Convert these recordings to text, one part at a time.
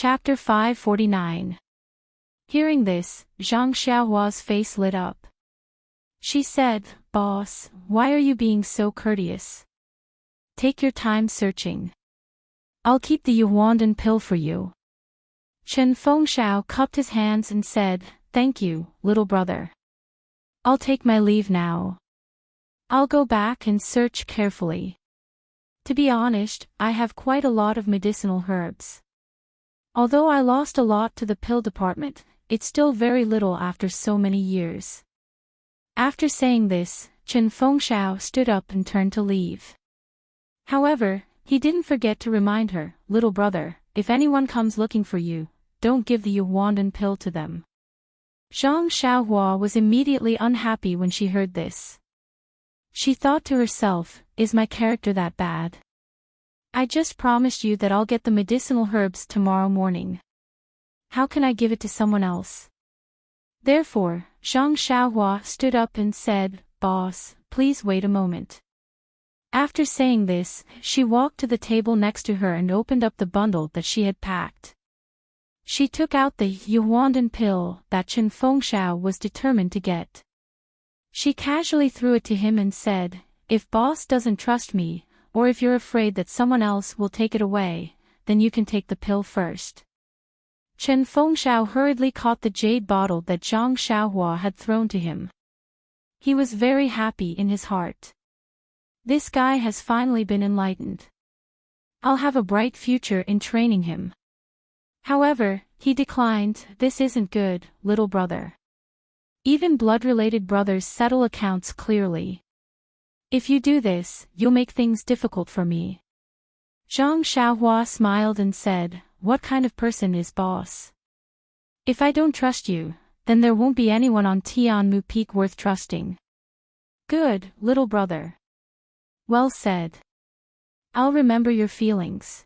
Chapter 549. Hearing this, Zhang Xiaohua's face lit up. She said, "Boss, why are you being so courteous? Take your time searching. I'll keep the Yuhuandan pill for you." Chen Fengshao cupped his hands and said, "Thank you, little brother. I'll take my leave now. I'll go back and search carefully. To be honest, I have quite a lot of medicinal herbs. Although I lost a lot to the pill department, it's still very little after so many years." After saying this, Chen Fengshao stood up and turned to leave. However, he didn't forget to remind her, "Little brother, if anyone comes looking for you, don't give the Yuhuandan pill to them." Zhang Xiaohua was immediately unhappy when she heard this. She thought to herself, "Is my character that bad? I just promised you that I'll get the medicinal herbs tomorrow morning. How can I give it to someone else?" Therefore, Zhang Xiaohua stood up and said, "Boss, please wait a moment." After saying this, she walked to the table next to her and opened up the bundle that she had packed. She took out the Yuhuandan pill that Chen Fengshao was determined to get. She casually threw it to him and said, "If boss doesn't trust me, or if you're afraid that someone else will take it away, then you can take the pill first." Chen Fengshao hurriedly caught the jade bottle that Zhang Xiaohua had thrown to him. He was very happy in his heart. This guy has finally been enlightened. I'll have a bright future in training him. However, he declined, "This isn't good, little brother. Even blood-related brothers settle accounts clearly. If you do this, you'll make things difficult for me." Zhang Xiaohua smiled and said, "What kind of person is boss? If I don't trust you, then there won't be anyone on Tianmu Peak worth trusting." "Good, little brother. Well said. I'll remember your feelings."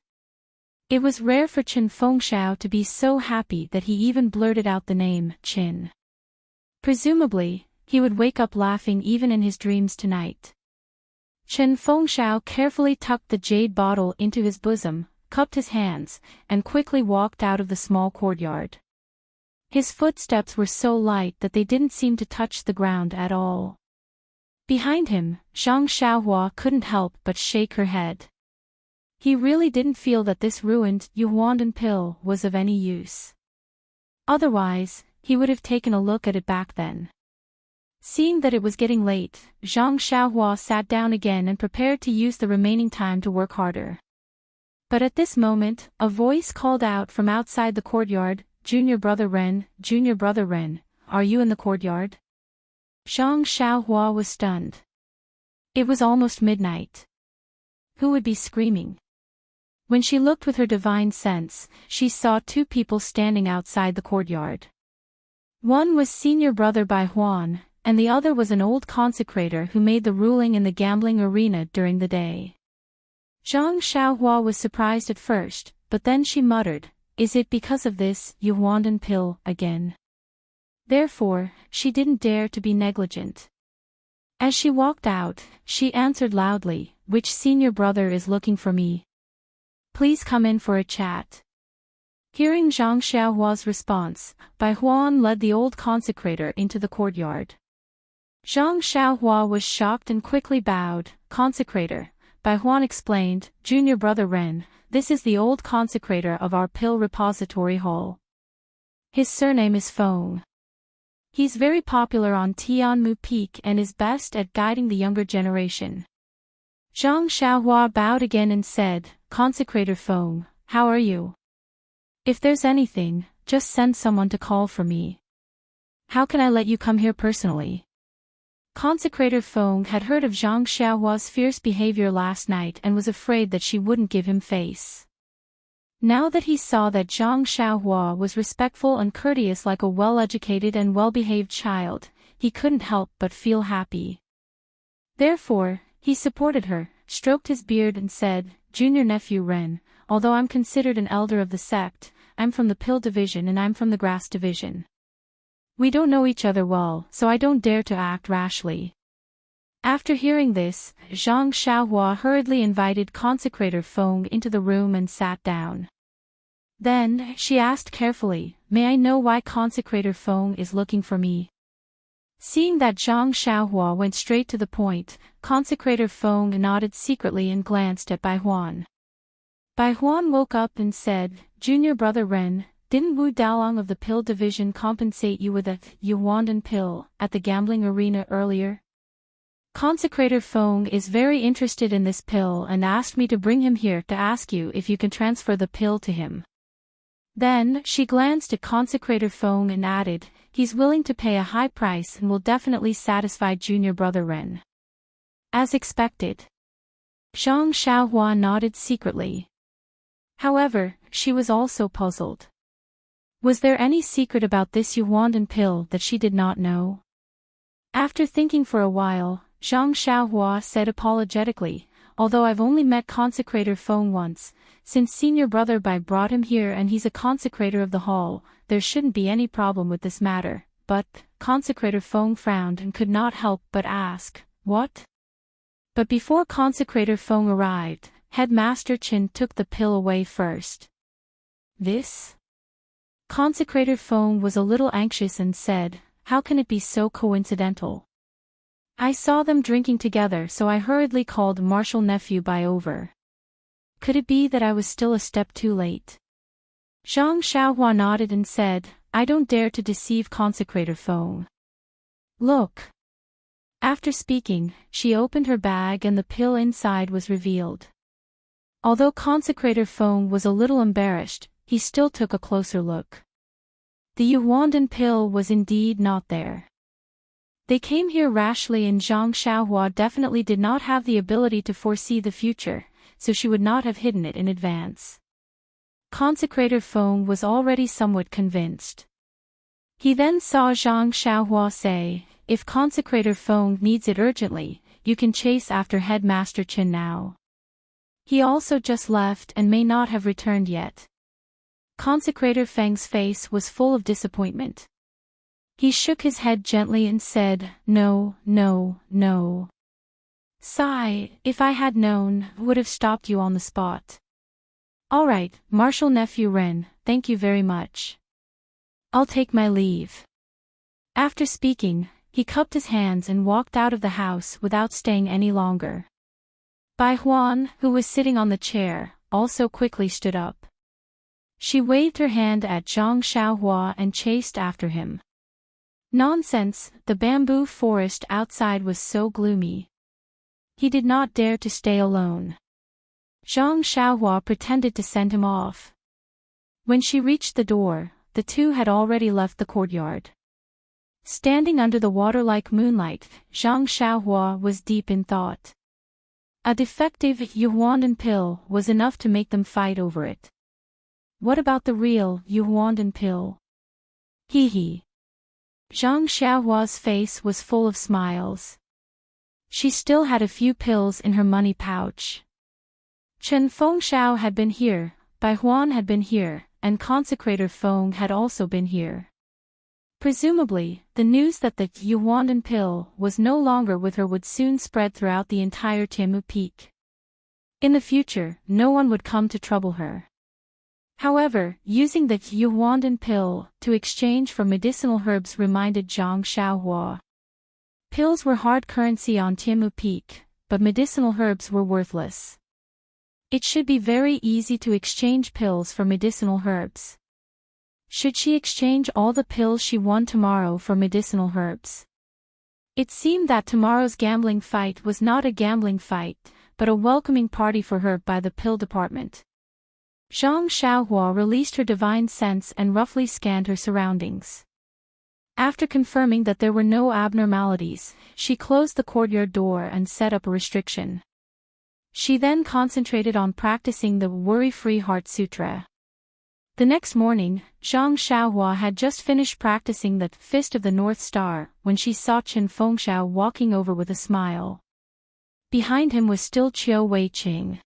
It was rare for Chen Fengshao to be so happy that he even blurted out the name, Qin. Presumably, he would wake up laughing even in his dreams tonight. Chen Fengshao carefully tucked the jade bottle into his bosom, cupped his hands, and quickly walked out of the small courtyard. His footsteps were so light that they didn't seem to touch the ground at all. Behind him, Zhang Xiaohua couldn't help but shake her head. He really didn't feel that this ruined Yuhuandan pill was of any use. Otherwise, he would have taken a look at it back then. Seeing that it was getting late, Zhang Xiaohua sat down again and prepared to use the remaining time to work harder. But at this moment, a voice called out from outside the courtyard, Junior Brother Ren, are you in the courtyard?" Zhang Xiaohua was stunned. It was almost midnight. Who would be screaming? When she looked with her divine sense, she saw two people standing outside the courtyard. One was Senior Brother Bai Huan, and the other was an old consecrator who made the ruling in the gambling arena during the day. Zhang Xiaohua was surprised at first, but then she muttered, "Is it because of this Yuhuandan pill again?" Therefore, she didn't dare to be negligent. As she walked out, she answered loudly, "Which senior brother is looking for me? Please come in for a chat." Hearing Zhang Xiaohua's response, Bai Huan led the old consecrator into the courtyard. Zhang Xiaohua was shocked and quickly bowed. "Consecrator," Bai Huan explained, "Junior Brother Ren, this is the old consecrator of our pill repository hall. His surname is Feng. He's very popular on Tianmu Peak and is best at guiding the younger generation." Zhang Xiaohua bowed again and said, "Consecrator Feng, how are you? If there's anything, just send someone to call for me. How can I let you come here personally?" Consecrator Feng had heard of Zhang Xiaohua's fierce behavior last night and was afraid that she wouldn't give him face. Now that he saw that Zhang Xiaohua was respectful and courteous like a well-educated and well-behaved child, he couldn't help but feel happy. Therefore, he supported her, stroked his beard and said, "Junior nephew Ren, although I'm considered an elder of the sect, I'm from the pill division and I'm from the grass division. We don't know each other well, so I don't dare to act rashly." After hearing this, Zhang Xiaohua hurriedly invited Consecrator Feng into the room and sat down. Then, she asked carefully, may I know why Consecrator Feng is looking for me? Seeing that Zhang Xiaohua went straight to the point, Consecrator Feng nodded secretly and glanced at Bai Huan. Bai Huan woke up and said, Junior Brother Ren, didn't Wu Daolong of the pill division compensate you with a Yuandan pill at the gambling arena earlier? Consecrator Feng is very interested in this pill and asked me to bring him here to ask you if you can transfer the pill to him. Then, she glanced at Consecrator Feng and added, he's willing to pay a high price and will definitely satisfy Junior Brother Ren. As expected. Zhang Xiaohua nodded secretly. However, she was also puzzled. Was there any secret about this Yuandan pill that she did not know? After thinking for a while, Zhang Xiaohua said apologetically, although I've only met Consecrator Feng once, since Senior Brother Bai brought him here and he's a consecrator of the hall, there shouldn't be any problem with this matter, but, Consecrator Feng frowned and could not help but ask, what? But before Consecrator Feng arrived, Headmaster Qin took the pill away first. This? Consecrator Feng was a little anxious and said, how can it be so coincidental? I saw them drinking together so I hurriedly called Marshal Nephew Bai over. Could it be that I was still a step too late? Zhang Xiaohua nodded and said, I don't dare to deceive Consecrator Feng. Look. After speaking, she opened her bag and the pill inside was revealed. Although Consecrator Feng was a little embarrassed, he still took a closer look. The Yuandan pill was indeed not there. They came here rashly and Zhang Xiaohua definitely did not have the ability to foresee the future, so she would not have hidden it in advance. Consecrator Feng was already somewhat convinced. He then saw Zhang Xiaohua say, if Consecrator Feng needs it urgently, you can chase after Headmaster Qin now. He also just left and may not have returned yet. Consecrator Feng's face was full of disappointment. He shook his head gently and said, no, no, no. Sigh, if I had known, would have stopped you on the spot. All right, Marshal Nephew Ren, thank you very much. I'll take my leave. After speaking, he cupped his hands and walked out of the house without staying any longer. Bai Huan, who was sitting on the chair, also quickly stood up. She waved her hand at Zhang Xiaohua and chased after him. Nonsense, the bamboo forest outside was so gloomy. He did not dare to stay alone. Zhang Xiaohua pretended to send him off. When she reached the door, the two had already left the courtyard. Standing under the water-like moonlight, Zhang Xiaohua was deep in thought. A defective Yuandan pill was enough to make them fight over it. What about the real Yuandan pill? Hee hee. Zhang Xiaohua's face was full of smiles. She still had a few pills in her money pouch. Chen Fengshao had been here, Bai Huan had been here, and Consecrator Feng had also been here. Presumably, the news that the Yuandan pill was no longer with her would soon spread throughout the entire Tianmu Peak. In the future, no one would come to trouble her. However, using the Yuandan pill to exchange for medicinal herbs reminded Zhang Xiaohua. Pills were hard currency on Tianmu Peak, but medicinal herbs were worthless. It should be very easy to exchange pills for medicinal herbs. Should she exchange all the pills she won tomorrow for medicinal herbs? It seemed that tomorrow's gambling fight was not a gambling fight, but a welcoming party for her by the pill department. Zhang Xiaohua released her divine sense and roughly scanned her surroundings. After confirming that there were no abnormalities, she closed the courtyard door and set up a restriction. She then concentrated on practicing the Worry-Free Heart Sutra. The next morning, Zhang Xiaohua had just finished practicing the Fist of the North Star when she saw Chen Fengshao walking over with a smile. Behind him was still Qiu Weiqing.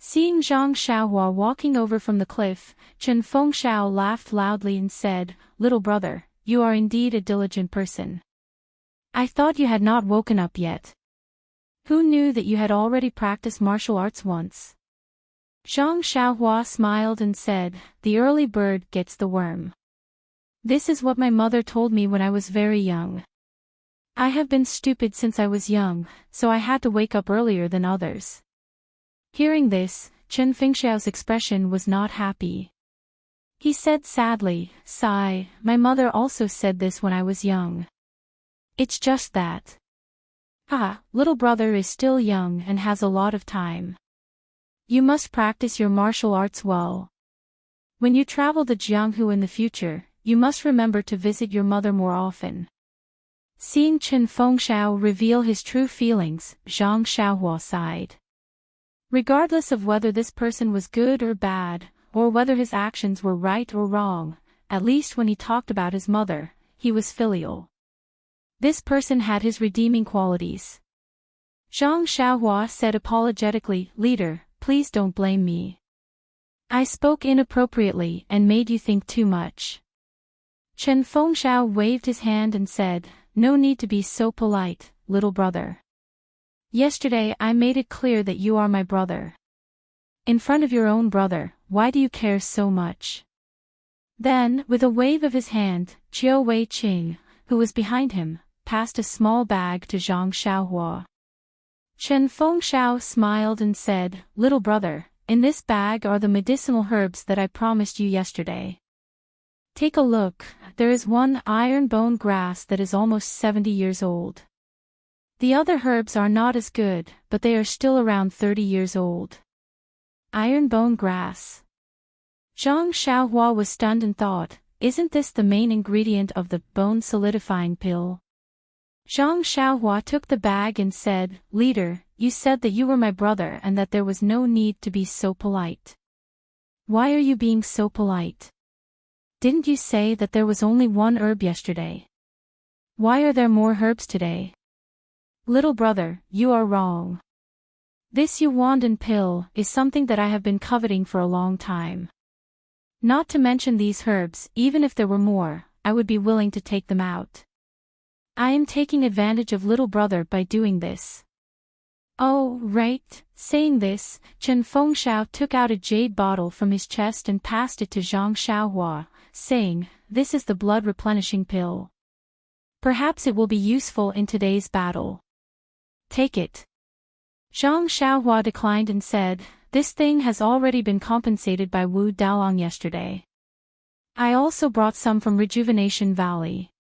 Seeing Zhang Xiaohua walking over from the cliff, Chen Fengshao laughed loudly and said, "Little brother, you are indeed a diligent person. I thought you had not woken up yet. Who knew that you had already practiced martial arts once?" Zhang Xiaohua smiled and said, "The early bird gets the worm. This is what my mother told me when I was very young. I have been stupid since I was young, so I had to wake up earlier than others." Hearing this, Chen Fengxiao's expression was not happy. He said sadly, "Sigh, my mother also said this when I was young. It's just that. Little brother is still young and has a lot of time. You must practice your martial arts well. When you travel to Jianghu in the future, you must remember to visit your mother more often." Seeing Chen Fengxiao reveal his true feelings, Zhang Xiaohua sighed. Regardless of whether this person was good or bad, or whether his actions were right or wrong, at least when he talked about his mother, he was filial. This person had his redeeming qualities. Zhang Xiaohua said apologetically, "Leader, please don't blame me. I spoke inappropriately and made you think too much." Chen Fengxiao waved his hand and said, "No need to be so polite, little brother. Yesterday I made it clear that you are my brother. In front of your own brother, why do you care so much?" Then, with a wave of his hand, Chiu Wei Qing, who was behind him, passed a small bag to Zhang Xiaohua. Chen Fengxiao smiled and said, "Little brother, in this bag are the medicinal herbs that I promised you yesterday. Take a look, there is one iron bone grass that is almost 70 years old. The other herbs are not as good, but they are still around 30 years old." Iron bone grass. Zhang Xiaohua was stunned and thought, "Isn't this the main ingredient of the bone solidifying pill?" Zhang Xiaohua took the bag and said, "Leader, you said that you were my brother and that there was no need to be so polite. Why are you being so polite? Didn't you say that there was only one herb yesterday? Why are there more herbs today? Little brother, you are wrong. This Yuandan pill is something that I have been coveting for a long time. Not to mention these herbs, even if there were more, I would be willing to take them out. I am taking advantage of little brother by doing this." "Oh, right." Saying this, Chen Fengxiao took out a jade bottle from his chest and passed it to Zhang Xiaohua, saying, "This is the blood replenishing pill. Perhaps it will be useful in today's battle. Take it." Zhang Xiaohua declined and said, "This thing has already been compensated by Wu Daolong yesterday. I also brought some from Rejuvenation Valley.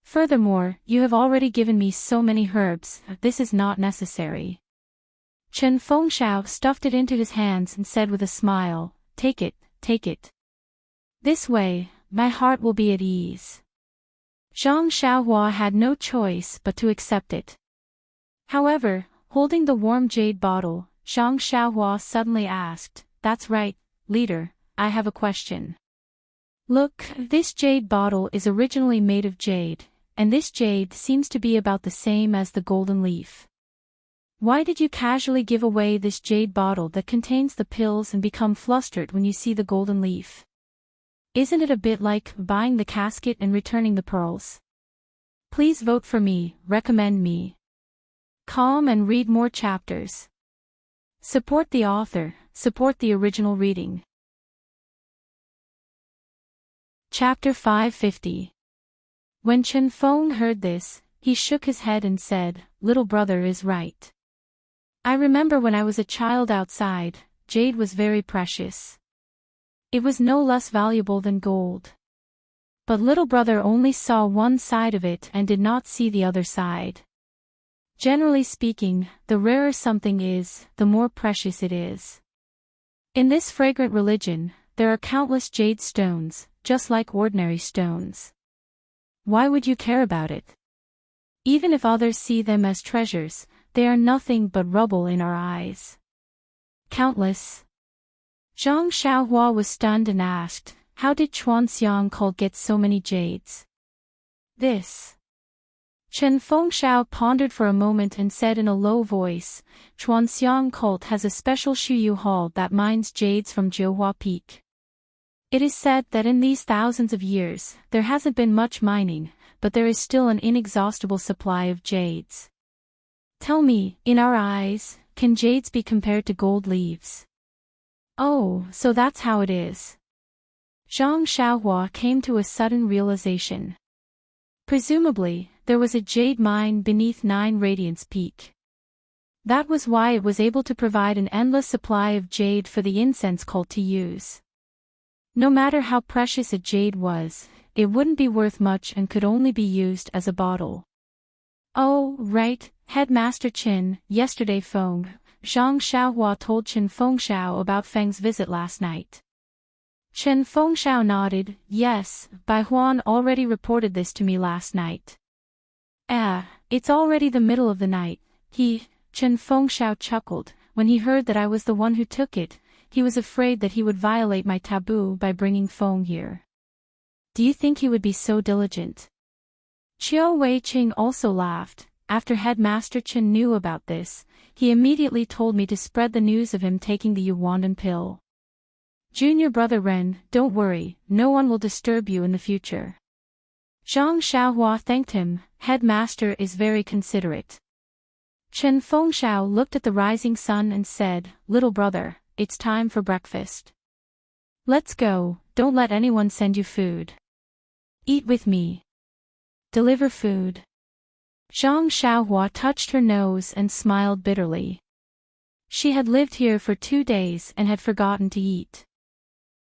Furthermore, you have already given me so many herbs, this is not necessary." Chen Fengxiao stuffed it into his hands and said with a smile, take it. This way, my heart will be at ease." Zhang Xiaohua had no choice but to accept it. However, holding the warm jade bottle, Zhang Xiaohua suddenly asked, "That's right, leader, I have a question. Look, this jade bottle is originally made of jade, and this jade seems to be about the same as the golden leaf. Why did you casually give away this jade bottle that contains the pills and become flustered when you see the golden leaf? Isn't it a bit like buying the casket and returning the pearls? Please vote for me, recommend me. Calm and read more chapters. Support the author, support the original reading." Chapter 550. When Chen Feng heard this, he shook his head and said, "Little brother is right. I remember when I was a child outside, jade was very precious. It was no less valuable than gold. But little brother only saw one side of it and did not see the other side. Generally speaking, the rarer something is, the more precious it is. In this fragrant religion, there are countless jade stones, just like ordinary stones. Why would you care about it? Even if others see them as treasures, they are nothing but rubble in our eyes. Countless." Zhang Xiaohua was stunned and asked, "How did Chuanxiang cult get so many jades?" "This." Chen Fengxiao pondered for a moment and said in a low voice, "Chuanxiang cult has a special Shuyu hall that mines jades from Jiuhua Peak. It is said that in these thousands of years, there hasn't been much mining, but there is still an inexhaustible supply of jades. Tell me, in our eyes, can jades be compared to gold leaves? Oh, so that's how it is. Zhang Xiaohua came to a sudden realization. Presumably, there was a jade mine beneath 9 Radiance Peak. That was why it was able to provide an endless supply of jade for the incense cult to use. No matter how precious a jade was, it wouldn't be worth much and could only be used as a bottle. Oh, right, Headmaster Qin, yesterday Feng, Zhang Xiaohua told Qin Fengxiao about Feng's visit last night. Qin Fengxiao nodded, yes, Bai Huan already reported this to me last night. It's already the middle of the night, Qin Fengxiao chuckled. When he heard that I was the one who took it, he was afraid that he would violate my taboo by bringing Feng here. Do you think he would be so diligent? Qiu Weiqing also laughed. After Headmaster Qin knew about this, he immediately told me to spread the news of him taking the Yuandan pill. Junior brother Ren, don't worry, no one will disturb you in the future. Zhang Xiaohua thanked him. Headmaster is very considerate. Qin Fengxiao looked at the rising sun and said, little brother, it's time for breakfast. Let's go, don't let anyone send you food. Eat with me. Deliver food. Zhang Xiaohua touched her nose and smiled bitterly. She had lived here for 2 days and had forgotten to eat.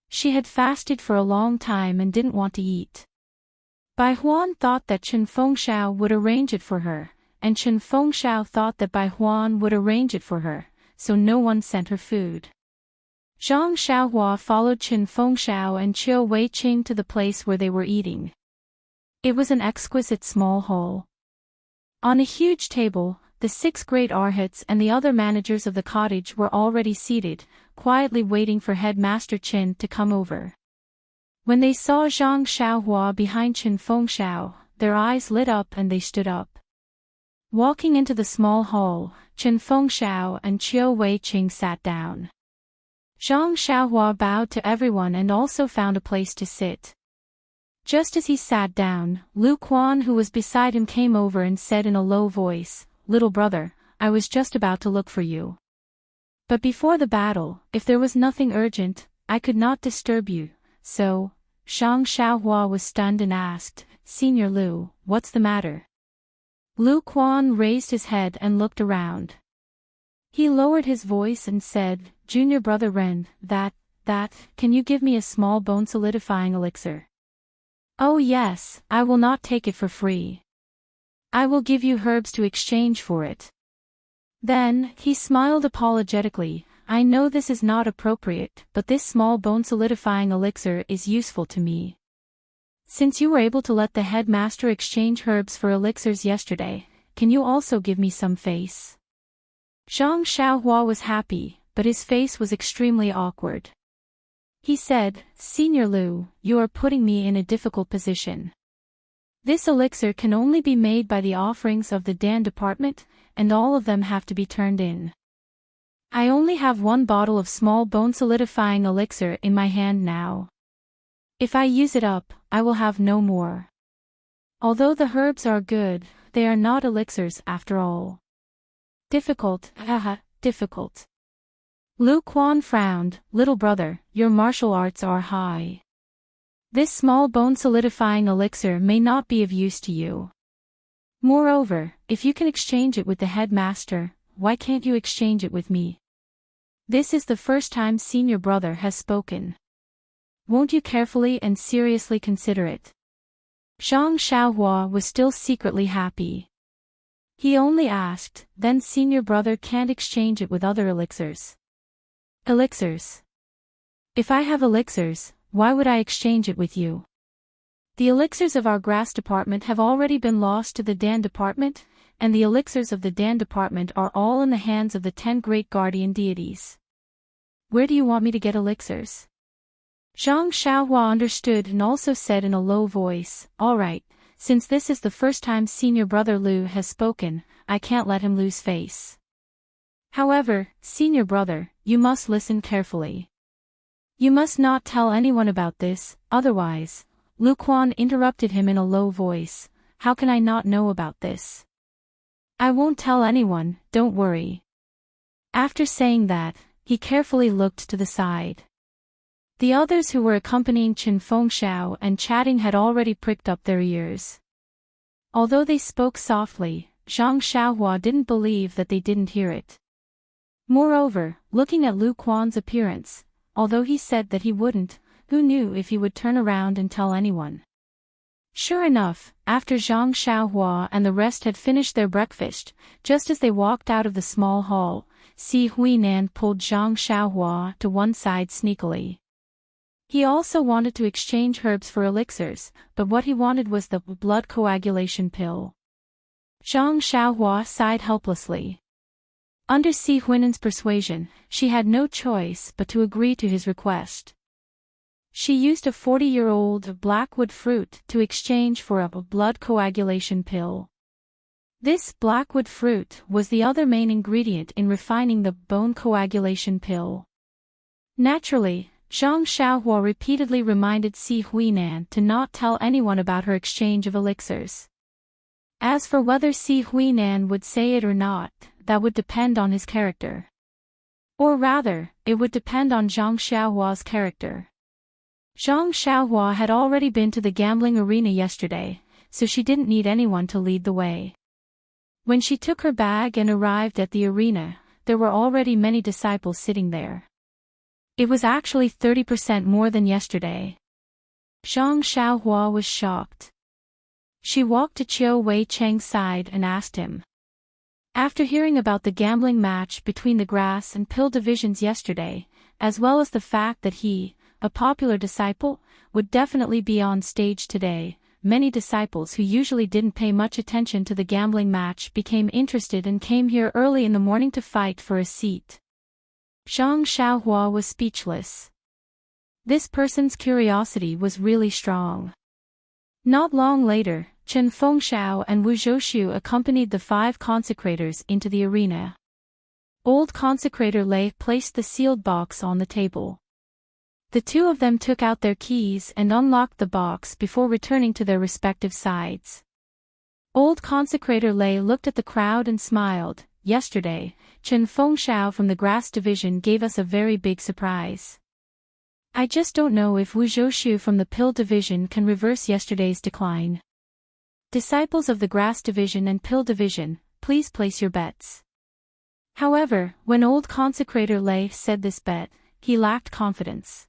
She had fasted for a long time and didn't want to eat. Bai Huan thought that Qin Fengxiao would arrange it for her, and Qin Fengxiao thought that Bai Huan would arrange it for her, so no one sent her food. Zhang Xiaohua followed Qin Fengxiao and Qiu Weiqing to the place where they were eating. It was an exquisite small hall. On a huge table, the 6 great arhats and the other managers of the cottage were already seated, quietly waiting for Headmaster Qin to come over. When they saw Zhang Xiaohua behind Qin Fengxiao, their eyes lit up and they stood up. Walking into the small hall, Qin Fengxiao and Qiu Weiqing sat down. Zhang Xiaohua bowed to everyone and also found a place to sit. Just as he sat down, Lu Quan, who was beside him, came over and said in a low voice, little brother, I was just about to look for you. But before the battle, if there was nothing urgent, I could not disturb you, so, Zhang Xiaohua was stunned and asked, Senior Lu, what's the matter? Lu Quan raised his head and looked around. He lowered his voice and said, Junior brother Ren, can you give me a small bone solidifying elixir? Oh yes, I will not take it for free. I will give you herbs to exchange for it. Then, he smiled apologetically, I know this is not appropriate, but this small bone solidifying elixir is useful to me. Since you were able to let the headmaster exchange herbs for elixirs yesterday, can you also give me some face? Zhang Xiaohua was happy, but his face was extremely awkward. He said, Senior Lu, you are putting me in a difficult position. This elixir can only be made by the offerings of the Dan department, and all of them have to be turned in. I only have 1 bottle of small bone solidifying elixir in my hand now. If I use it up, I will have no more. Although the herbs are good, they are not elixirs after all. Difficult, difficult. Lu Quan frowned, little brother, your martial arts are high. This small bone solidifying elixir may not be of use to you. Moreover, if you can exchange it with the headmaster, why can't you exchange it with me? This is the first time senior brother has spoken. Won't you carefully and seriously consider it? Zhang Xiaohua was still secretly happy. He only asked, then senior brother can't exchange it with other elixirs. Elixirs. If I have elixirs, why would I exchange it with you? The elixirs of our grass department have already been lost to the Dan department, and the elixirs of the Dan department are all in the hands of the 10 great guardian deities. Where do you want me to get elixirs? Zhang Xiaohua understood and also said in a low voice, all right, since this is the first time senior brother Lu has spoken, I can't let him lose face. However, senior brother, you must listen carefully. You must not tell anyone about this, otherwise, Lu Quan interrupted him in a low voice, how can I not know about this? I won't tell anyone, don't worry. After saying that, he carefully looked to the side. The others who were accompanying Chen Fengxiao and chatting had already pricked up their ears. Although they spoke softly, Zhang Xiaohua didn't believe that they didn't hear it. Moreover, looking at Lu Quan's appearance, although he said that he wouldn't, who knew if he would turn around and tell anyone? Sure enough, after Zhang Xiaohua and the rest had finished their breakfast, just as they walked out of the small hall, Si Huinan pulled Zhang Xiaohua to one side sneakily. He also wanted to exchange herbs for elixirs, but what he wanted was the blood coagulation pill. Zhang Xiaohua sighed helplessly. Under Si Huinan's persuasion, she had no choice but to agree to his request. She used a 40-year-old blackwood fruit to exchange for a blood coagulation pill. This blackwood fruit was the other main ingredient in refining the bone coagulation pill. Naturally, Zhang Xiaohua repeatedly reminded Si Huinan to not tell anyone about her exchange of elixirs. As for whether Si Huinan would say it or not, that would depend on his character. Or rather, it would depend on Zhang Xiaohua's character. Zhang Xiaohua had already been to the gambling arena yesterday, so she didn't need anyone to lead the way. When she took her bag and arrived at the arena, there were already many disciples sitting there. It was actually 30% more than yesterday. Zhang Xiaohua was shocked. She walked to Qiu Wei Cheng's side and asked him. After hearing about the gambling match between the grass and pill divisions yesterday, as well as the fact that he, a popular disciple, would definitely be on stage today, many disciples who usually didn't pay much attention to the gambling match became interested and came here early in the morning to fight for a seat. Zhang Xiaohua was speechless. This person's curiosity was really strong. Not long later, Chen Fengxiao and Wu Zhouxiu accompanied the 5 consecrators into the arena. Old consecrator Lei placed the sealed box on the table. The two of them took out their keys and unlocked the box before returning to their respective sides. Old consecrator Lei looked at the crowd and smiled. Yesterday, Chen Fengxiao from the grass division gave us a very big surprise. I just don't know if Wu Zhouxiu from the pill division can reverse yesterday's decline. Disciples of the grass division and pill division, please place your bets. However, when old consecrator Lei said this bet, he lacked confidence.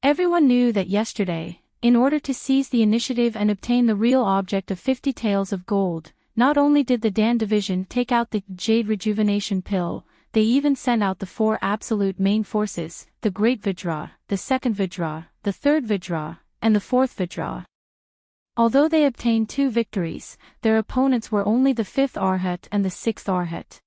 Everyone knew that yesterday, in order to seize the initiative and obtain the real object of 50 taels of gold, not only did the Dan division take out the Jade Rejuvenation Pill, they even sent out the 4 absolute main forces, the Great Vidra, the Second Vidra, the Third Vidra, and the Fourth Vidra. Although they obtained 2 victories, their opponents were only the 5th Arhat and the 6th Arhat.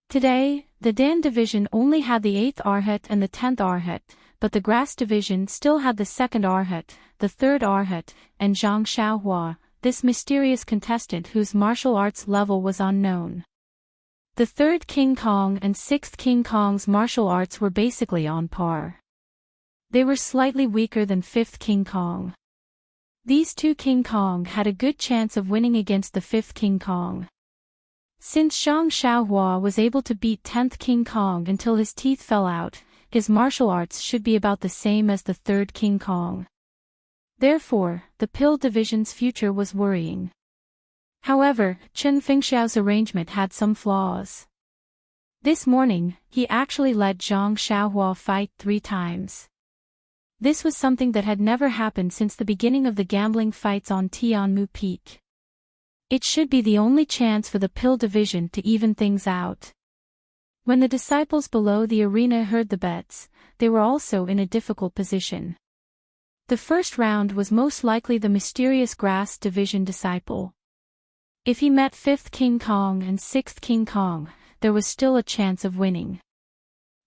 Today, the Dan division only had the 8th Arhat and the 10th Arhat, but the Grass division still had the 2nd Arhat, the 3rd Arhat, and Zhang Xiaohua, this mysterious contestant whose martial arts level was unknown. The 3rd King Kong and 6th King Kong's martial arts were basically on par. They were slightly weaker than 5th King Kong. These 2 King Kong had a good chance of winning against the 5th King Kong. Since Zhang Xiaohua was able to beat 10th King Kong until his teeth fell out, his martial arts should be about the same as the 3rd King Kong. Therefore, the pill division's future was worrying. However, Chen Fengxiao's arrangement had some flaws. This morning, he actually let Zhang Xiaohua fight 3 times. This was something that had never happened since the beginning of the gambling fights on Tianmu Peak. It should be the only chance for the pill division to even things out. When the disciples below the arena heard the bets, they were also in a difficult position. The first round was most likely the mysterious Grass division disciple. If he met 5th King Kong and 6th King Kong, there was still a chance of winning.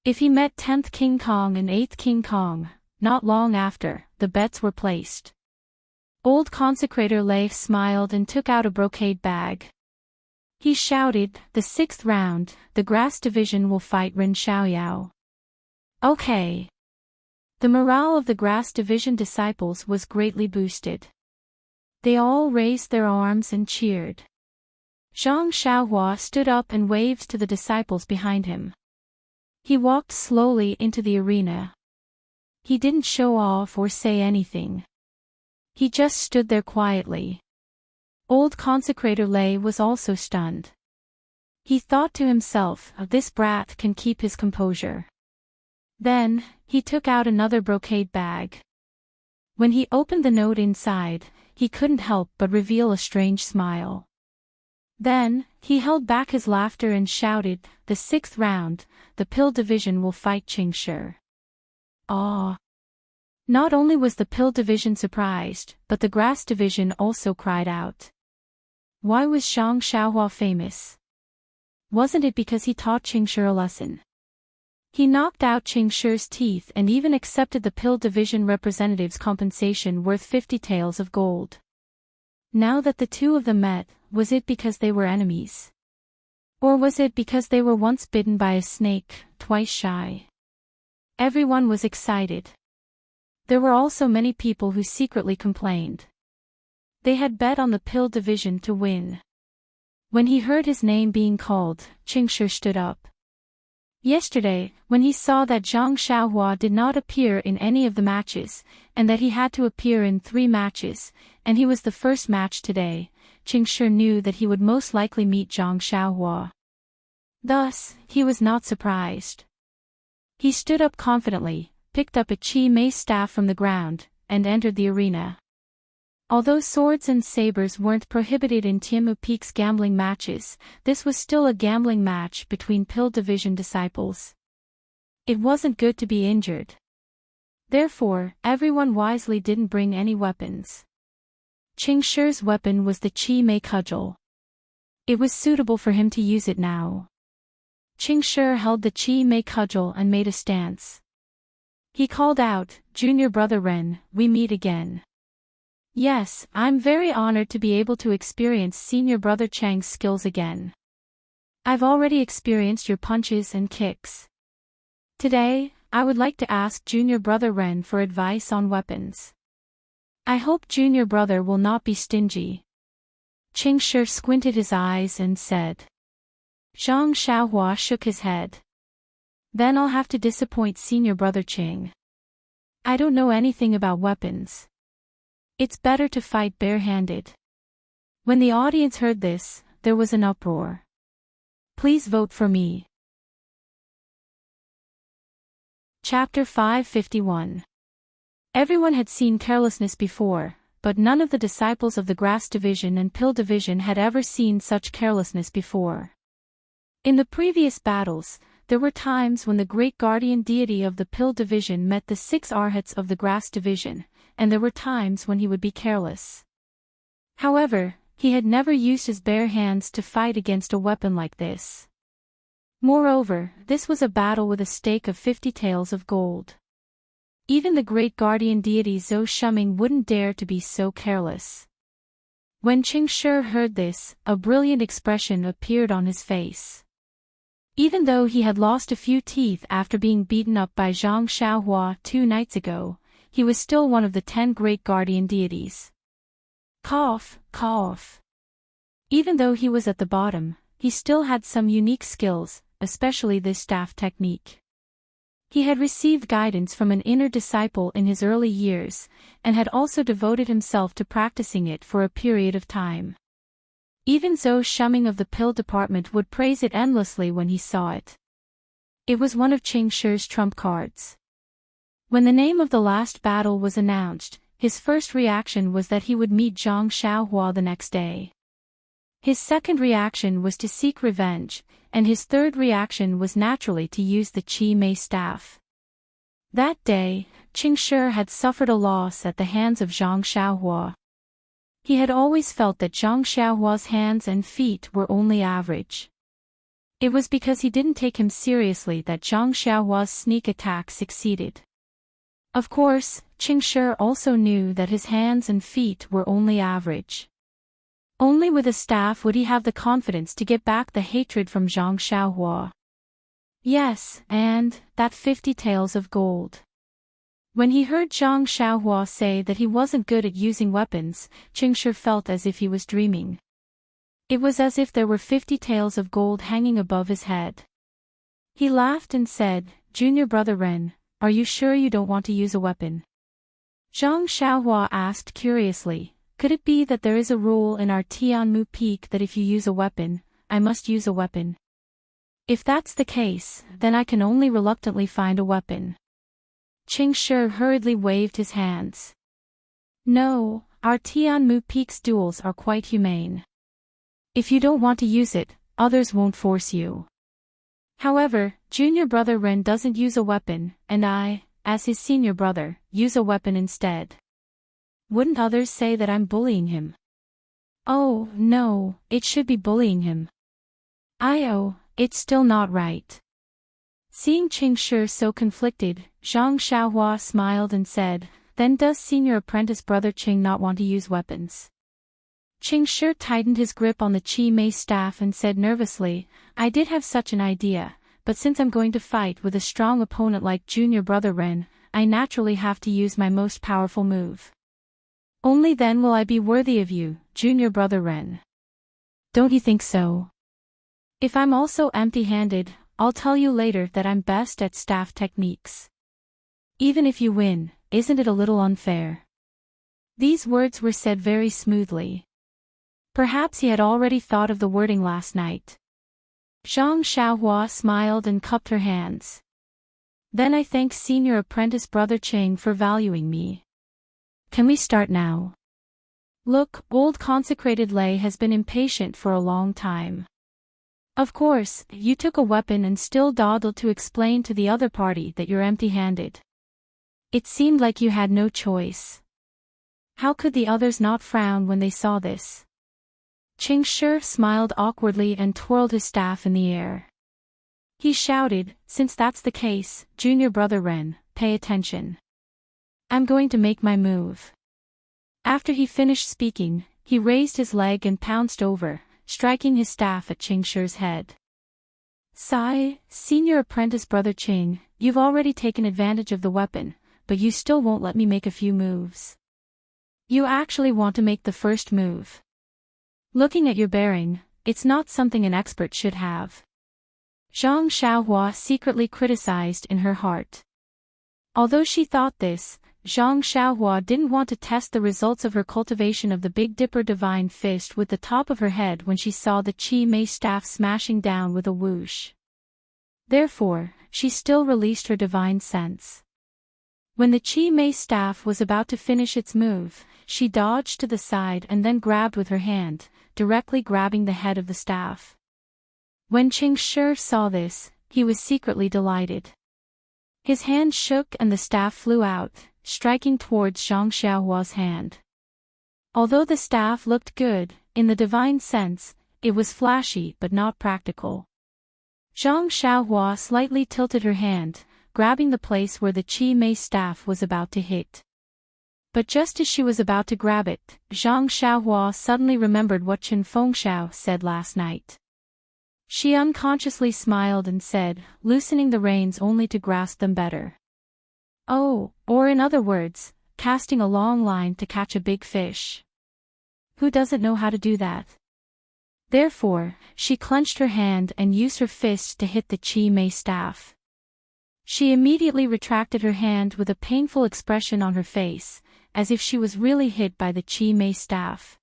If he met 10th King Kong and 8th King Kong, not long after, the bets were placed. Old consecrator Lei smiled and took out a brocade bag. He shouted, "The 6th round, the Grass division will fight Ren Xiaoyao." Okay. The morale of the Grass division disciples was greatly boosted. They all raised their arms and cheered. Zhang Xiaohua stood up and waved to the disciples behind him. He walked slowly into the arena. He didn't show off or say anything. He just stood there quietly. Old Consecrator Lay was also stunned. He thought to himself, this brat can keep his composure. Then, he took out another brocade bag. When he opened the note inside, he couldn't help but reveal a strange smile. Then, he held back his laughter and shouted, "The 6th round, the Pill Division will fight Qingshi." Ah! Not only was the Pill Division surprised, but the Grass Division also cried out. Why was Zhang Xiaohua famous? Wasn't it because he taught Qingshi a lesson? He knocked out Qingshi's teeth and even accepted the Pill Division representative's compensation worth 50 taels of gold. Now that the two of them met, was it because they were enemies? Or was it because they were once bitten by a snake, twice shy? Everyone was excited. There were also many people who secretly complained. They had bet on the Pill Division to win. When he heard his name being called, Qingshi stood up. Yesterday, when he saw that Zhang Xiaohua did not appear in any of the matches, and that he had to appear in 3 matches, and he was the first match today, Qingshi knew that he would most likely meet Zhang Xiaohua. Thus, he was not surprised. He stood up confidently, picked up a Qi Mei staff from the ground, and entered the arena. Although swords and sabers weren't prohibited in Tianmu Peak's gambling matches, this was still a gambling match between Pill Division disciples. It wasn't good to be injured. Therefore, everyone wisely didn't bring any weapons. Qingshi's weapon was the Qi Mei cudgel. It was suitable for him to use it now. Qingshi held the Qi Mei cudgel and made a stance. He called out, "Junior brother Ren, we meet again." Yes, I'm very honored to be able to experience senior brother Chang's skills again. I've already experienced your punches and kicks. Today, I would like to ask junior brother Ren for advice on weapons. I hope junior brother will not be stingy. Qingshi squinted his eyes and said. Zhang Xiaohua shook his head. Then I'll have to disappoint senior brother Qing. I don't know anything about weapons. It's better to fight barehanded. When the audience heard this, there was an uproar. Please vote for me. Chapter 551. Everyone had seen carelessness before, but none of the disciples of the Grass Division and Pill Division had ever seen such carelessness before. In the previous battles, there were times when the great guardian deity of the Pill Division met the 6 arhats of the Grass Division, and there were times when he would be careless. However, he had never used his bare hands to fight against a weapon like this. Moreover, this was a battle with a stake of 50 taels of gold. Even the great guardian deity Zhou Shuming wouldn't dare to be so careless. When Qingshi heard this, a brilliant expression appeared on his face. Even though he had lost a few teeth after being beaten up by Zhang Xiaohua 2 nights ago, he was still one of the 10 great guardian deities. Cough, cough. Even though he was at the bottom, he still had some unique skills, especially this staff technique. He had received guidance from an inner disciple in his early years, and had also devoted himself to practicing it for a period of time. Even Zhou Shuming of the Pill Department would praise it endlessly when he saw it. It was one of Qingshi's trump cards. When the name of the last battle was announced, his first reaction was that he would meet Zhang Xiaohua the next day. His second reaction was to seek revenge, and his third reaction was naturally to use the Qi Mei staff. That day, Qingshi had suffered a loss at the hands of Zhang Xiaohua. He had always felt that Zhang Xiaohua's hands and feet were only average. It was because he didn't take him seriously that Zhang Xiaohua's sneak attack succeeded. Of course, Qingshi also knew that his hands and feet were only average. Only with a staff would he have the confidence to get back the hatred from Zhang Xiaohua. Yes, and that 50 taels of gold. When he heard Zhang Xiaohua say that he wasn't good at using weapons, Qingshi felt as if he was dreaming. It was as if there were 50 taels of gold hanging above his head. He laughed and said, Junior Brother Ren, are you sure you don't want to use a weapon? Zhang Xiaohua asked curiously, could it be that there is a rule in our Tianmu Peak that if you use a weapon, I must use a weapon? If that's the case, then I can only reluctantly find a weapon. Qing Shi hurriedly waved his hands. No, our Tianmu Peak's duels are quite humane. If you don't want to use it, others won't force you. However, Junior Brother Ren doesn't use a weapon, and I, as his senior brother, use a weapon instead. Wouldn't others say that I'm bullying him? Oh, no, it should be bullying him. It's still not right. Seeing Qing Shi so conflicted, Zhang Xiaohua smiled and said, then does senior apprentice brother Qing not want to use weapons? Qing Shi tightened his grip on the Qi Mei staff and said nervously, I did have such an idea, but since I'm going to fight with a strong opponent like Junior Brother Ren, I naturally have to use my most powerful move. Only then will I be worthy of you, Junior Brother Ren. Don't you think so? If I'm also empty-handed, I'll tell you later that I'm best at staff techniques. Even if you win, isn't it a little unfair? These words were said very smoothly. Perhaps he had already thought of the wording last night. Zhang Xiaohua smiled and cupped her hands. Then I thank senior apprentice brother Qing for valuing me. Can we start now? Look, old consecrated Lei has been impatient for a long time. Of course, you took a weapon and still dawdled to explain to the other party that you're empty-handed. It seemed like you had no choice. How could the others not frown when they saw this? Qing Shi smiled awkwardly and twirled his staff in the air. He shouted, since that's the case, Junior Brother Ren, pay attention. I'm going to make my move. After he finished speaking, he raised his leg and pounced over, striking his staff at Qing Shi's head. Sigh, senior apprentice brother Qing, you've already taken advantage of the weapon, but you still won't let me make a few moves. You actually want to make the first move. Looking at your bearing, it's not something an expert should have. Zhang Xiaohua secretly criticized in her heart. Although she thought this, Zhang Xiaohua didn't want to test the results of her cultivation of the Big Dipper Divine Fist with the top of her head when she saw the Qi Mei staff smashing down with a whoosh. Therefore, she still released her divine sense. When the Qi Mei staff was about to finish its move, she dodged to the side and then grabbed with her hand, directly grabbing the head of the staff. When Qing Shi saw this, he was secretly delighted. His hand shook and the staff flew out, striking towards Zhang Xiaohua's hand. Although the staff looked good, in the divine sense, it was flashy but not practical. Zhang Xiaohua slightly tilted her hand, grabbing the place where the Qi Mei staff was about to hit. But just as she was about to grab it, Zhang Xiaohua suddenly remembered what Chen Fengxiao said last night. She unconsciously smiled and said, loosening the reins only to grasp them better. Oh, or in other words, casting a long line to catch a big fish. Who doesn't know how to do that? Therefore, she clenched her hand and used her fist to hit the Qi Mei staff. She immediately retracted her hand with a painful expression on her face, as if she was really hit by the Qi Mei staff.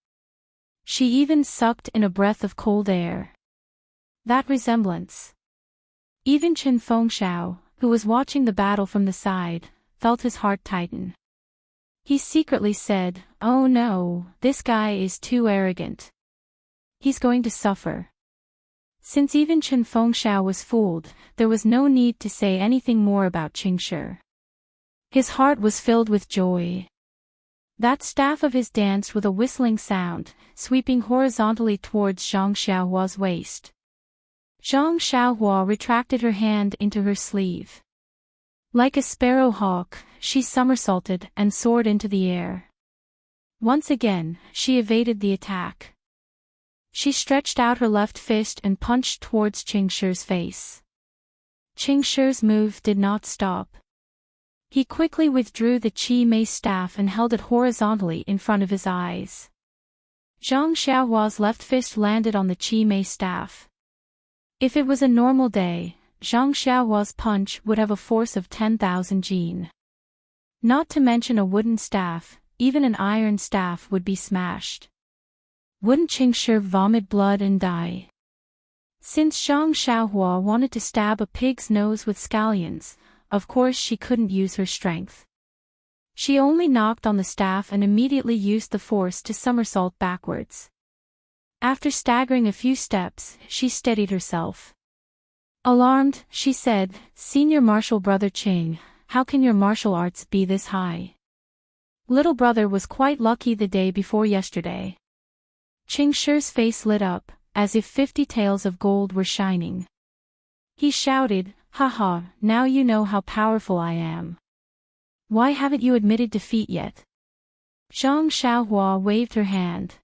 She even sucked in a breath of cold air. That resemblance. Even Chen Fengxiao, who was watching the battle from the side, felt his heart tighten. He secretly said, oh no, this guy is too arrogant. He's going to suffer. Since even Chen Fengxiao was fooled, there was no need to say anything more about Qing Shi. His heart was filled with joy. That staff of his danced with a whistling sound, sweeping horizontally towards Zhang Xiaohua's waist. Zhang Xiaohua retracted her hand into her sleeve. Like a sparrow hawk, she somersaulted and soared into the air. Once again, she evaded the attack. She stretched out her left fist and punched towards Qing Shi's face. Qing Shi's move did not stop. He quickly withdrew the Qi Mei staff and held it horizontally in front of his eyes. Zhang Xiaohua's left fist landed on the Qi Mei staff. If it was a normal day, Zhang Xiaohua's punch would have a force of 10,000 jin. Not to mention a wooden staff, even an iron staff would be smashed. Wouldn't Qingshi vomit blood and die? Since Zhang Xiaohua wanted to stab a pig's nose with scallions, of course she couldn't use her strength. She only knocked on the staff and immediately used the force to somersault backwards. After staggering a few steps, she steadied herself. Alarmed, she said, "Senior Martial Brother Qing, how can your martial arts be this high? Little brother was quite lucky the day before yesterday." Qingshi's face lit up, as if 50 tails of gold were shining. He shouted, "Haha, now you know how powerful I am. Why haven't you admitted defeat yet?" Zhang Xiaohua waved her hand.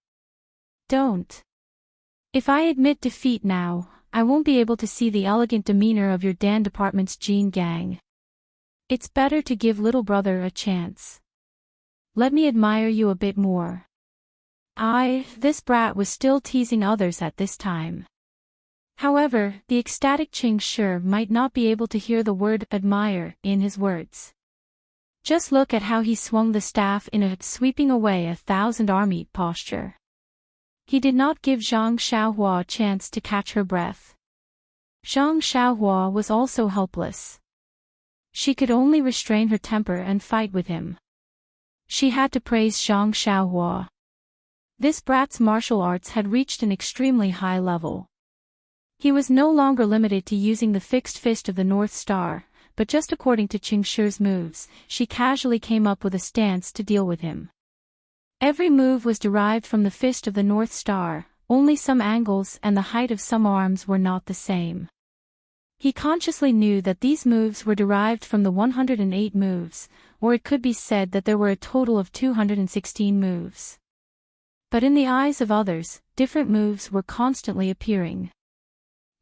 "Don't. If I admit defeat now, I won't be able to see the elegant demeanor of your Dan Department's Jin gang. It's better to give little brother a chance. Let me admire you a bit more." This brat was still teasing others at this time. However, the ecstatic Qingshi might not be able to hear the word admire in his words. Just look at how he swung the staff in a sweeping away 1,000 army posture. He did not give Zhang Xiaohua a chance to catch her breath. Zhang Xiaohua was also helpless. She could only restrain her temper and fight with him. She had to praise Zhang Xiaohua. This brat's martial arts had reached an extremely high level. He was no longer limited to using the fixed fist of the North Star, but just according to Qingshi's moves, she casually came up with a stance to deal with him. Every move was derived from the fist of the North Star, only some angles and the height of some arms were not the same. He consciously knew that these moves were derived from the 108 moves, or it could be said that there were a total of 216 moves. But in the eyes of others, different moves were constantly appearing.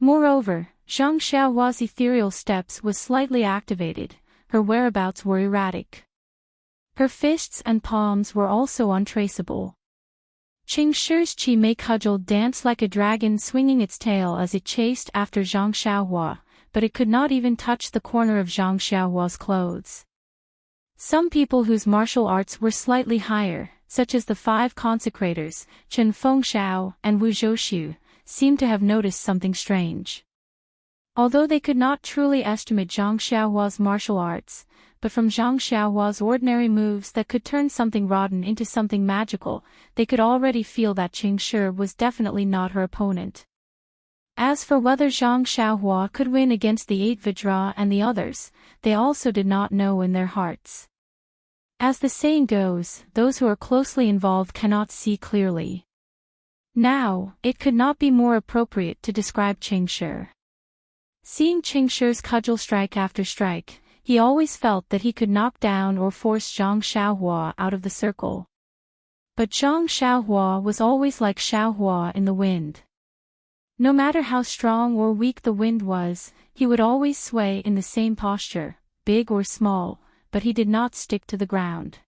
Moreover, Zhang Xiaohua's ethereal steps was slightly activated, her whereabouts were erratic. Her fists and palms were also untraceable. Qingshi's Qi Mei cudgel danced like a dragon swinging its tail as it chased after Zhang Xiaohua, but it could not even touch the corner of Zhang Xiaohua's clothes. Some people whose martial arts were slightly higher, such as the 5 consecrators, Chen Fengxiao and Wu Zhouxiu, seemed to have noticed something strange. Although they could not truly estimate Zhang Xiaohua's martial arts, but from Zhang Xiaohua's ordinary moves that could turn something rotten into something magical, they could already feel that Qingshi was definitely not her opponent. As for whether Zhang Xiaohua could win against the 8 Vajra and the others, they also did not know in their hearts. As the saying goes, those who are closely involved cannot see clearly. Now, it could not be more appropriate to describe Qingshi. Seeing Qingshi's cudgel strike after strike, he always felt that he could knock down or force Zhang Xiaohua out of the circle. But Zhang Xiaohua was always like Xiaohua in the wind. No matter how strong or weak the wind was, he would always sway in the same posture, big or small, but he did not stick to the ground.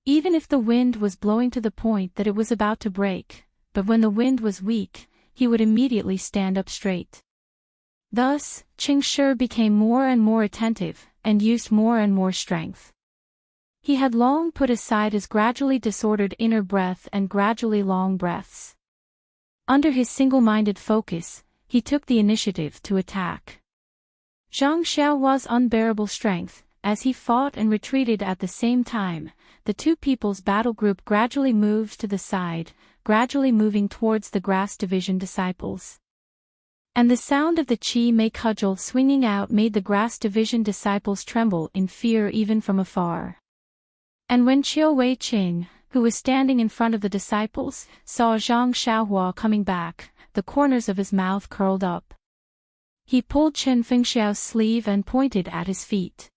Even if the wind was blowing to the point that it was about to break, but when the wind was weak, he would immediately stand up straight. Thus, Qingshi became more and more attentive, and used more and more strength. He had long put aside his gradually disordered inner breath and gradually long breaths. Under his single-minded focus, he took the initiative to attack. Zhang Xiaohua's unbearable strength, as he fought and retreated at the same time, the two people's battle group gradually moved to the side, gradually moving towards the Grass Division disciples. And the sound of the Qi Mei cudgel swinging out made the Grass Division disciples tremble in fear even from afar. And when Qiu Wei Qing, who was standing in front of the disciples, saw Zhang Xiaohua coming back, the corners of his mouth curled up. He pulled Chen Fengxiao's sleeve and pointed at his feet.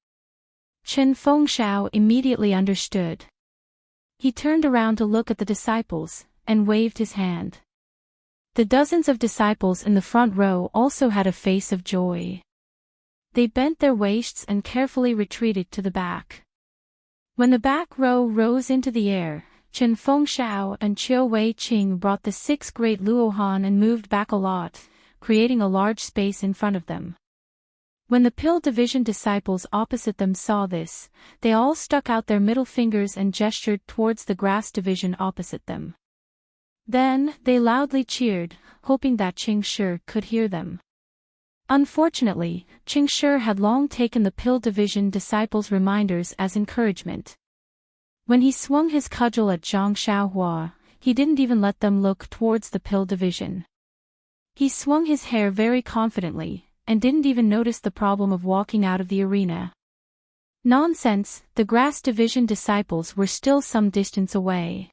Chen Fengxiao immediately understood. He turned around to look at the disciples, and waved his hand. The dozens of disciples in the front row also had a face of joy. They bent their waists and carefully retreated to the back. When the back row rose into the air, Chen Fengxiao and Qiu Wei Qing brought the 6 great luohan and moved back a lot, creating a large space in front of them. When the Pill Division disciples opposite them saw this, they all stuck out their middle fingers and gestured towards the Grass Division opposite them. Then, they loudly cheered, hoping that Qingshi could hear them. Unfortunately, Qingshi had long taken the Pill Division disciples' reminders as encouragement. When he swung his cudgel at Zhang Xiaohua, he didn't even let them look towards the Pill Division. He swung his hair very confidently, and didn't even notice the problem of walking out of the arena. Nonsense, the Grass Division disciples were still some distance away.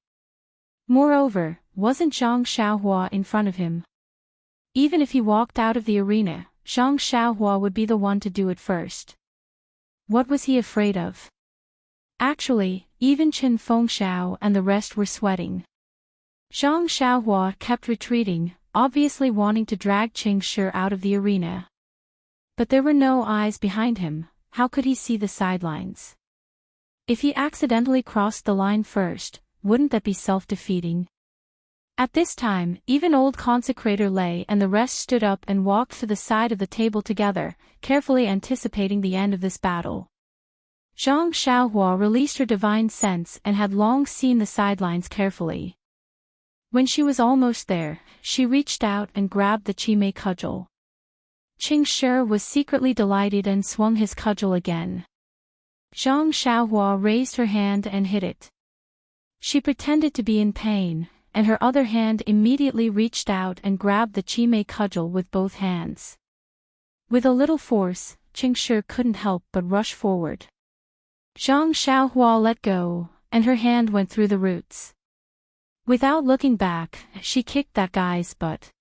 Moreover, wasn't Zhang Xiaohua in front of him? Even if he walked out of the arena, Zhang Xiaohua would be the one to do it first. What was he afraid of? Actually, even Chen Fengxiao and the rest were sweating. Zhang Xiaohua kept retreating, obviously wanting to drag Qingshi out of the arena. But there were no eyes behind him. How could he see the sidelines? If he accidentally crossed the line first, wouldn't that be self-defeating? At this time, even old consecrator Lei and the rest stood up and walked to the side of the table together, carefully anticipating the end of this battle. Zhang Xiaohua released her divine sense and had long seen the sidelines carefully. When she was almost there, she reached out and grabbed the Qimei cudgel. Qingshi was secretly delighted and swung his cudgel again. Zhang Xiaohua raised her hand and hit it. She pretended to be in pain, and her other hand immediately reached out and grabbed the Qimei cudgel with both hands. With a little force, Qingshi couldn't help but rush forward. Zhang Xiaohua let go, and her hand went through the roots. Without looking back, she kicked that guy's butt.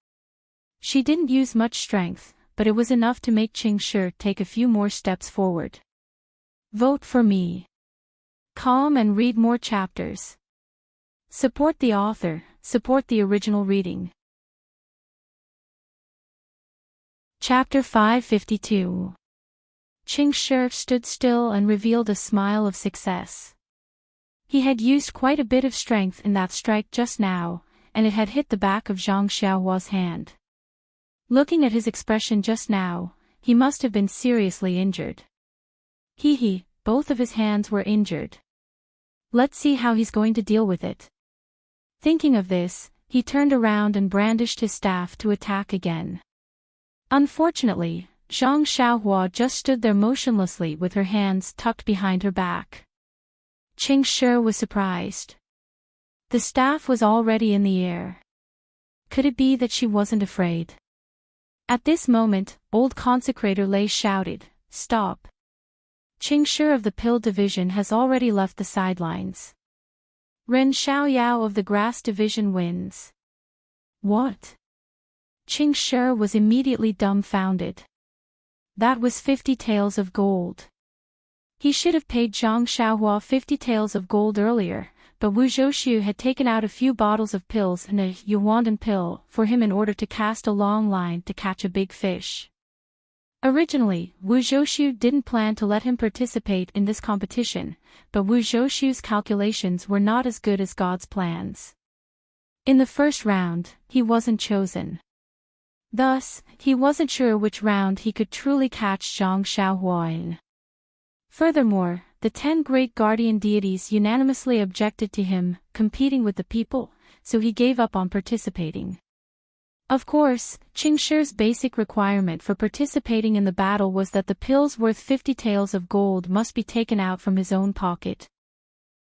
She didn't use much strength, but it was enough to make Qingshi take a few more steps forward. Vote for me. Calm and read more chapters. Support the author, support the original reading. Chapter 552. Qingshi stood still and revealed a smile of success. He had used quite a bit of strength in that strike just now, and it had hit the back of Zhang Xiaohua's hand. Looking at his expression just now, he must have been seriously injured. Both of his hands were injured. Let's see how he's going to deal with it. Thinking of this, he turned around and brandished his staff to attack again. Unfortunately, Zhang Xiaohua just stood there motionlessly with her hands tucked behind her back. Qingshi was surprised. The staff was already in the air. Could it be that she wasn't afraid? At this moment, old consecrator Lei shouted, "Stop! Qingshi of the Pill Division has already left the sidelines. Ren Xiaoyao of the Grass Division wins." What? Qingshi was immediately dumbfounded. That was 50 taels of gold. He should have paid Zhang Xiaohua 50 taels of gold earlier, but Wu Zhouxiu had taken out a few bottles of pills and a yuandan pill for him in order to cast a long line to catch a big fish. Originally, Wu Zhouxiu didn't plan to let him participate in this competition, but Wu Zhouxiu's calculations were not as good as God's plans. In the first round, he wasn't chosen. Thus, he wasn't sure which round he could truly catch Zhang Xiaohua in. Furthermore, the 10 great guardian deities unanimously objected to him competing with the people, so he gave up on participating. Of course, Qingshi's basic requirement for participating in the battle was that the pills worth 50 taels of gold must be taken out from his own pocket.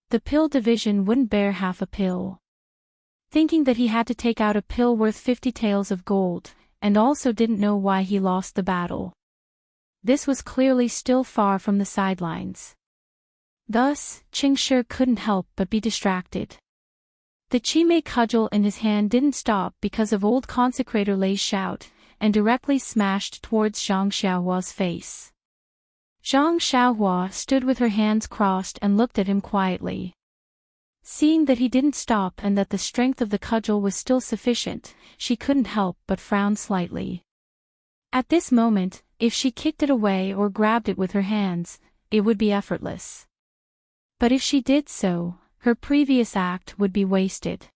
The Pill Division wouldn't bear half a pill. Thinking that he had to take out a pill worth 50 taels of gold, and also didn't know why he lost the battle. This was clearly still far from the sidelines. Thus, Qingshi couldn't help but be distracted. The Qimei cudgel in his hand didn't stop because of old consecrator Lei's shout, and directly smashed towards Zhang Xiaohua's face. Zhang Xiaohua stood with her hands crossed and looked at him quietly. Seeing that he didn't stop and that the strength of the cudgel was still sufficient, she couldn't help but frown slightly. At this moment, if she kicked it away or grabbed it with her hands, it would be effortless. But if she did so, her previous act would be wasted.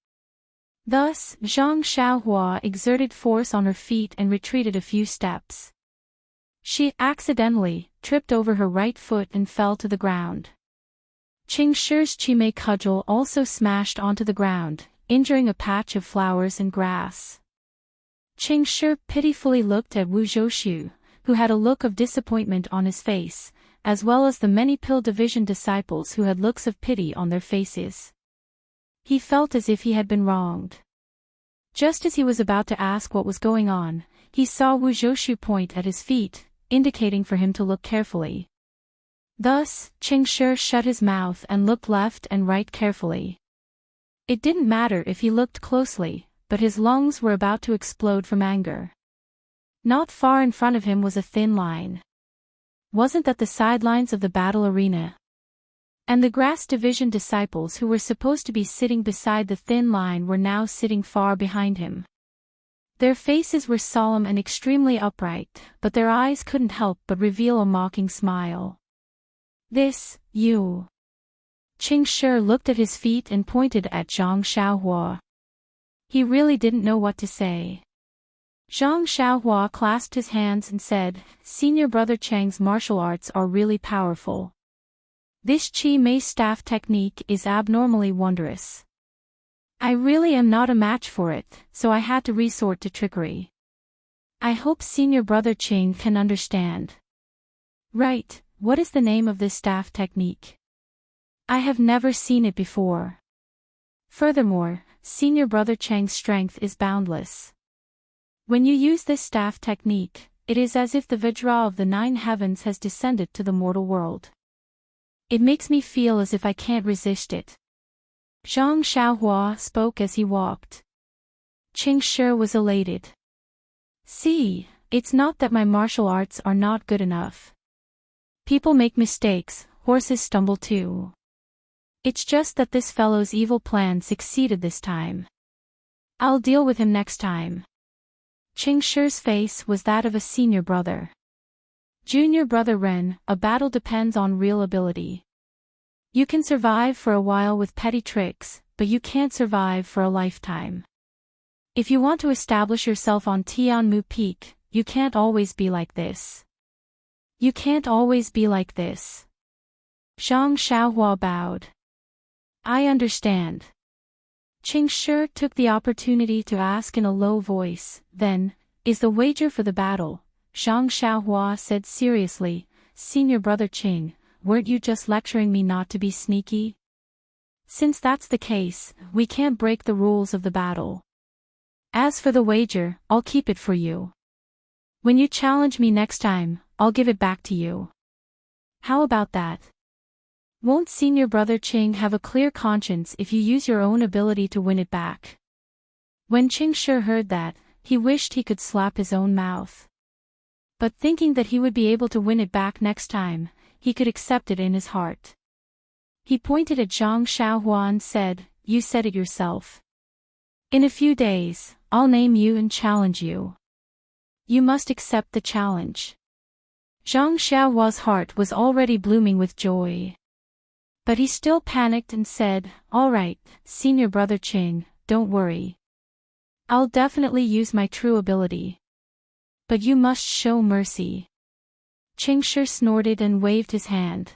Thus, Zhang Xiaohua exerted force on her feet and retreated a few steps. She accidentally tripped over her right foot and fell to the ground. Qingshir's Chime cudgel also smashed onto the ground, injuring a patch of flowers and grass. Qingshir pitifully looked at Wu Zhoushu, who had a look of disappointment on his face, as well as the many Pill Division disciples who had looks of pity on their faces. He felt as if he had been wronged. Just as he was about to ask what was going on, he saw Wu Zhoushu point at his feet, indicating for him to look carefully. Thus, Qingshir shut his mouth and looked left and right carefully. It didn't matter if he looked closely, but his lungs were about to explode from anger. Not far in front of him was a thin line. Wasn't that the sidelines of the battle arena? And the Grass Division disciples who were supposed to be sitting beside the thin line were now sitting far behind him. Their faces were solemn and extremely upright, but their eyes couldn't help but reveal a mocking smile. This, you. Qingshir looked at his feet and pointed at Zhang Xiaohua. He really didn't know what to say. Zhang Xiaohua clasped his hands and said, "Senior Brother Cheng's martial arts are really powerful. This Qi Mei staff technique is abnormally wondrous. I really am not a match for it, so I had to resort to trickery. I hope Senior Brother Cheng can understand." "Right, what is the name of this staff technique? I have never seen it before. Furthermore, Senior Brother Cheng's strength is boundless. When you use this staff technique, it is as if the Vajra of the 9 heavens has descended to the mortal world. It makes me feel as if I can't resist it." Zhang Xiaohua spoke as he walked. Qingshir was elated. "See, it's not that my martial arts are not good enough. People make mistakes, horses stumble too. It's just that this fellow's evil plan succeeded this time. I'll deal with him next time." Qingshir's face was that of a senior brother. "Junior Brother Ren, a battle depends on real ability. You can survive for a while with petty tricks, but you can't survive for a lifetime. If you want to establish yourself on Tianmu Peak, you can't always be like this. You can't always be like this." Zhang Xiaohua bowed. "I understand." Qingshir took the opportunity to ask in a low voice, "Then, is the wager for the battle?" Zhang Xiaohua said seriously, "Senior Brother Qing, weren't you just lecturing me not to be sneaky? Since that's the case, we can't break the rules of the battle. As for the wager, I'll keep it for you. When you challenge me next time, I'll give it back to you. How about that? Won't Senior Brother Qing have a clear conscience if you use your own ability to win it back?" When Qingshir heard that, he wished he could slap his own mouth. But thinking that he would be able to win it back next time, he could accept it in his heart. He pointed at Zhang Xiaohua and said, "You said it yourself. In a few days, I'll name you and challenge you. You must accept the challenge." Zhang Xiaohua's heart was already blooming with joy. But he still panicked and said, "All right, Senior Brother Qing, don't worry. I'll definitely use my true ability. But you must show mercy." Qingshir snorted and waved his hand.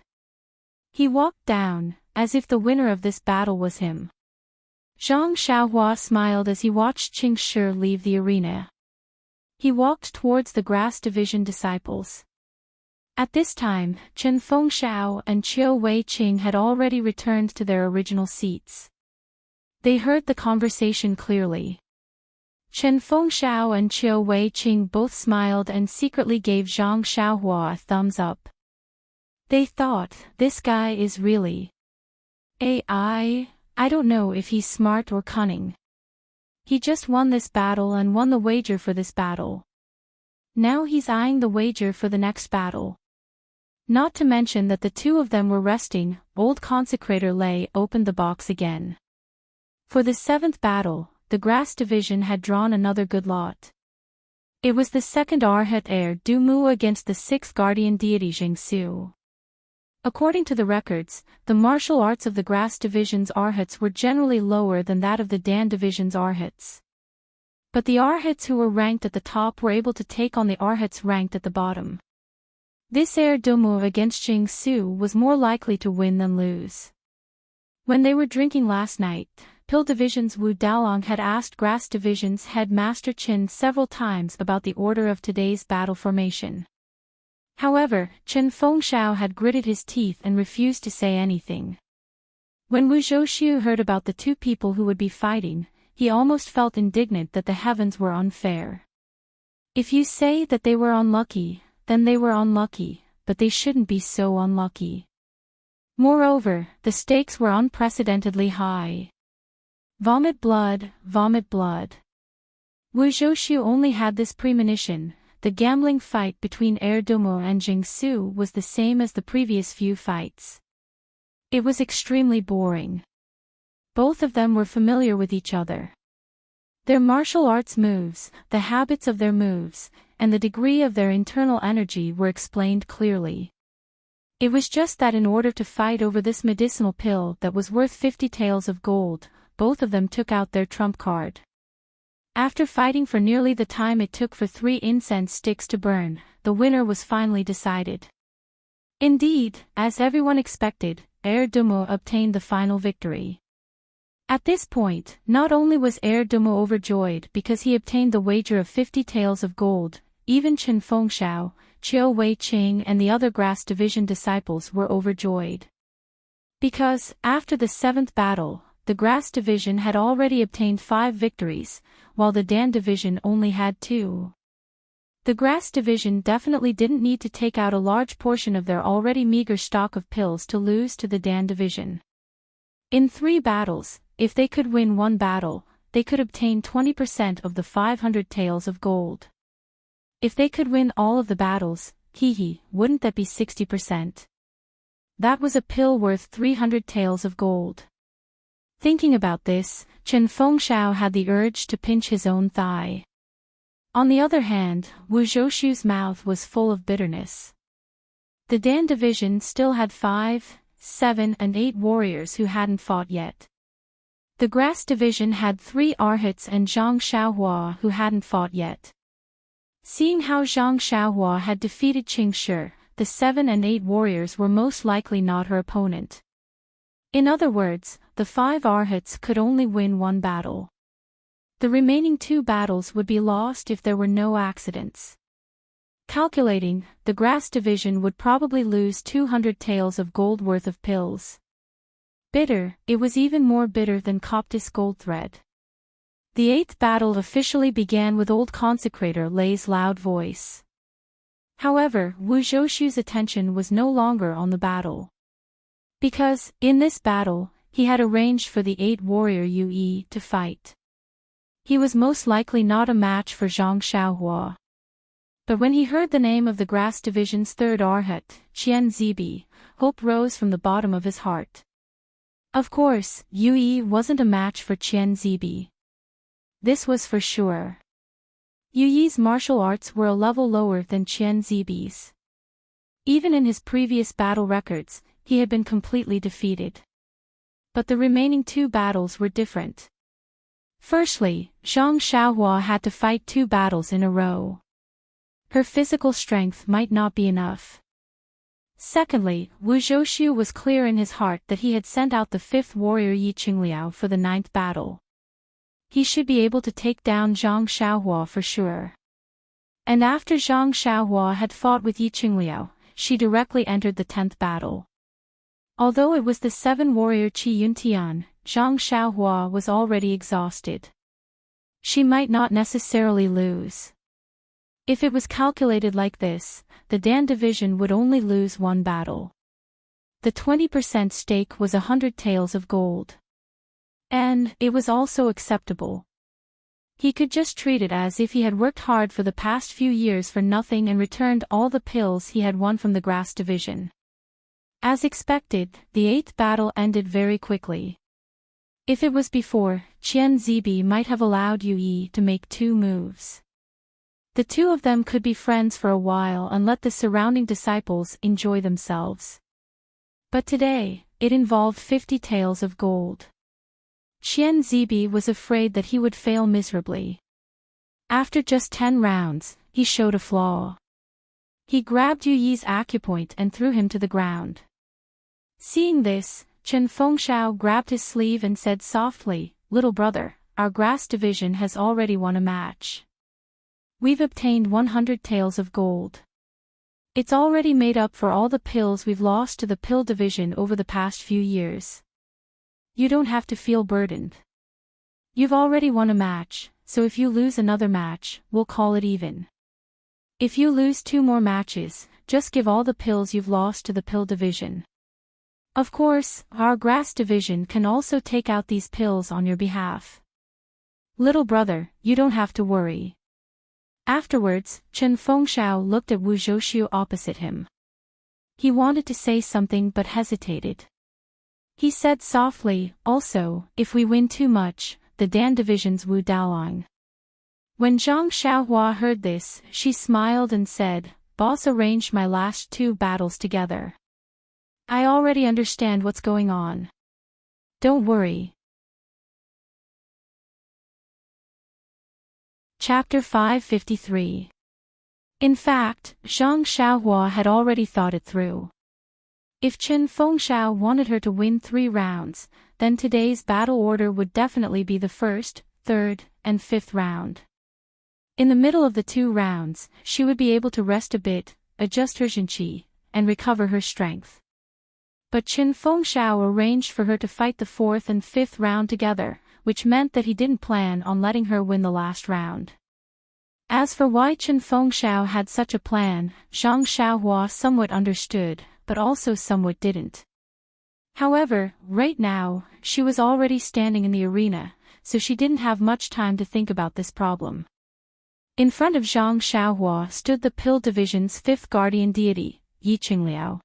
He walked down, as if the winner of this battle was him. Zhang Xiaohua smiled as he watched Qingshir leave the arena. He walked towards the Grass Division disciples. At this time, Chen Fengxiao and Qiu Wei-Qing had already returned to their original seats. They heard the conversation clearly. Chen Fengxiao and Qiu Wei-Qing both smiled and secretly gave Zhang Xiaohua a thumbs up. They thought, "This guy is really AI. I don't know if he's smart or cunning. He just won this battle and won the wager for this battle. Now he's eyeing the wager for the next battle." Not to mention that the two of them were resting. Old Consecrator Lei opened the box again. For the 7th battle, the Grass Division had drawn another good lot. It was the 2nd Arhat heir Du Mu against the 6th guardian deity Jingsu. According to the records, the martial arts of the Grass Division's Arhats were generally lower than that of the Dan Division's Arhats. But the Arhats who were ranked at the top were able to take on the Arhats ranked at the bottom. This air domo against Jing Su was more likely to win than lose. When they were drinking last night, Pill Division's Wu Dalong had asked Grass Division's head Master Qin several times about the order of today's battle formation. However, Chen Fengxiao had gritted his teeth and refused to say anything. When Wu Zhouxiu heard about the two people who would be fighting, he almost felt indignant that the heavens were unfair. If you say that they were unlucky, then they were unlucky, but they shouldn't be so unlucky. Moreover, the stakes were unprecedentedly high. Vomit blood, vomit blood. Wu Zhouxiu only had this premonition: the gambling fight between Erdomo and Jing Su was the same as the previous few fights. It was extremely boring. Both of them were familiar with each other. Their martial arts moves, the habits of their moves, and the degree of their internal energy were explained clearly. It was just that in order to fight over this medicinal pill that was worth 50 taels of gold, both of them took out their trump card. After fighting for nearly the time it took for 3 incense sticks to burn, the winner was finally decided. Indeed, as everyone expected, Erdomo obtained the final victory. At this point, not only was Erdomo overjoyed because he obtained the wager of 50 taels of gold, even Chen Fengxiao, Qiu Wei Qing and the other Grass Division disciples were overjoyed. Because, after the 7th battle, the Grass Division had already obtained 5 victories, while the Dan Division only had 2. The Grass Division definitely didn't need to take out a large portion of their already meager stock of pills to lose to the Dan Division. In 3 battles, if they could win 1 battle, they could obtain 20% of the 500 taels of gold. If they could win all of the battles, wouldn't that be 60%? That was a pill worth 300 taels of gold. Thinking about this, Chen Fengxiao had the urge to pinch his own thigh. On the other hand, Wu Zhouxiu's mouth was full of bitterness. The Dan Division still had 5, 7 and 8 warriors who hadn't fought yet. The Grass Division had 3 Arhats and Zhang Xiaohua who hadn't fought yet. Seeing how Zhang Xiaohua had defeated Qing Shi, the 7 and 8 warriors were most likely not her opponent. In other words, the 5 Arhats could only win 1 battle. The remaining 2 battles would be lost if there were no accidents. Calculating, the Grass Division would probably lose 200 taels of gold worth of pills. Bitter, it was even more bitter than Coptis gold thread. The 8th battle officially began with old consecrator Lei's loud voice. However, Wu Zhouxiu's attention was no longer on the battle. Because, in this battle, he had arranged for the 8 warrior Yue to fight. He was most likely not a match for Zhang Xiaohua. But when he heard the name of the Grass Division's 3rd Arhat, Qian Zibi, hope rose from the bottom of his heart. Of course, Yue wasn't a match for Qian Zibi. This was for sure. Yue's martial arts were a level lower than Qian Zibi's. Even in his previous battle records, he had been completely defeated. But the remaining 2 battles were different. Firstly, Zhang Xiaohua had to fight 2 battles in a row. Her physical strength might not be enough. Secondly, Wu Zhouxiu was clear in his heart that he had sent out the 5th warrior Yi Qingliao for the 9th battle. He should be able to take down Zhang Xiaohua for sure. And after Zhang Xiaohua had fought with Yi Qingliao, she directly entered the 10th battle. Although it was the 7 warrior Qi Yuntian, Zhang Xiaohua was already exhausted. She might not necessarily lose. If it was calculated like this, the Dan Division would only lose 1 battle. The 20% stake was 100 taels of gold. And it was also acceptable. He could just treat it as if he had worked hard for the past few years for nothing and returned all the pills he had won from the Grass Division. As expected, the 8th battle ended very quickly. If it was before, Qian Zibi might have allowed Yue to make 2 moves. The 2 of them could be friends for a while and let the surrounding disciples enjoy themselves. But today, it involved 50 taels of gold. Qian Zibi was afraid that he would fail miserably. After just 10 rounds, he showed a flaw. He grabbed Yu Yi's acupoint and threw him to the ground. Seeing this, Chen Fengxiao grabbed his sleeve and said softly, "Little brother, our grass division has already won a match. We've obtained 100 taels of gold. It's already made up for all the pills we've lost to the pill division over the past few years. You don't have to feel burdened. You've already won a match, so if you lose another match, we'll call it even. If you lose 2 more matches, just give all the pills you've lost to the pill division. Of course, our grass division can also take out these pills on your behalf. Little brother, you don't have to worry." Afterwards, Chen Fengxiao looked at Wu Zhouxiu opposite him. He wanted to say something but hesitated. He said softly, "Also, if we win too much, the Dan division's Wu Daolang." When Zhang Xiaohua heard this, she smiled and said, "Boss arranged my last 2 battles together. I already understand what's going on. Don't worry." Chapter 553. In fact, Zhang Xiaohua had already thought it through. If Chen Fengxiao wanted her to win 3 rounds, then today's battle order would definitely be the 1st, 3rd, and 5th round. In the middle of the 2 rounds, she would be able to rest a bit, adjust her Jinqi, and recover her strength. But Chen Fengxiao arranged for her to fight the 4th and 5th round together, which meant that he didn't plan on letting her win the last round. As for why Chen Fengxiao had such a plan, Zhang Xiaohua somewhat understood, but also somewhat didn't. However, right now, she was already standing in the arena, so she didn't have much time to think about this problem. In front of Zhang Xiaohua stood the Pill Division's 5th guardian deity, Yi Qingliao.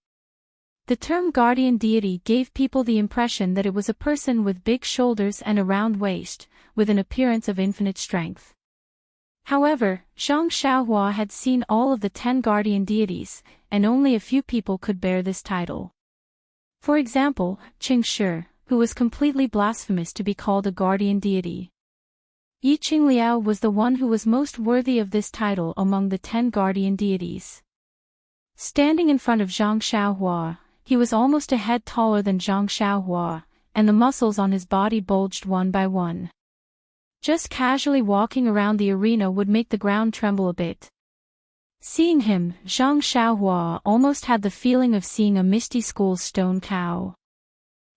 The term guardian deity gave people the impression that it was a person with big shoulders and a round waist, with an appearance of infinite strength. However, Zhang Xiaohua had seen all of the 10 guardian deities, and only a few people could bear this title. For example, Qing Shi, who was completely blasphemous to be called a guardian deity. Yi Qingliao was the one who was most worthy of this title among the 10 guardian deities. Standing in front of Zhang Xiaohua, he was almost a head taller than Zhang Xiaohua, and the muscles on his body bulged one by one. Just casually walking around the arena would make the ground tremble a bit. Seeing him, Zhang Xiaohua almost had the feeling of seeing a Misty School's stone cow.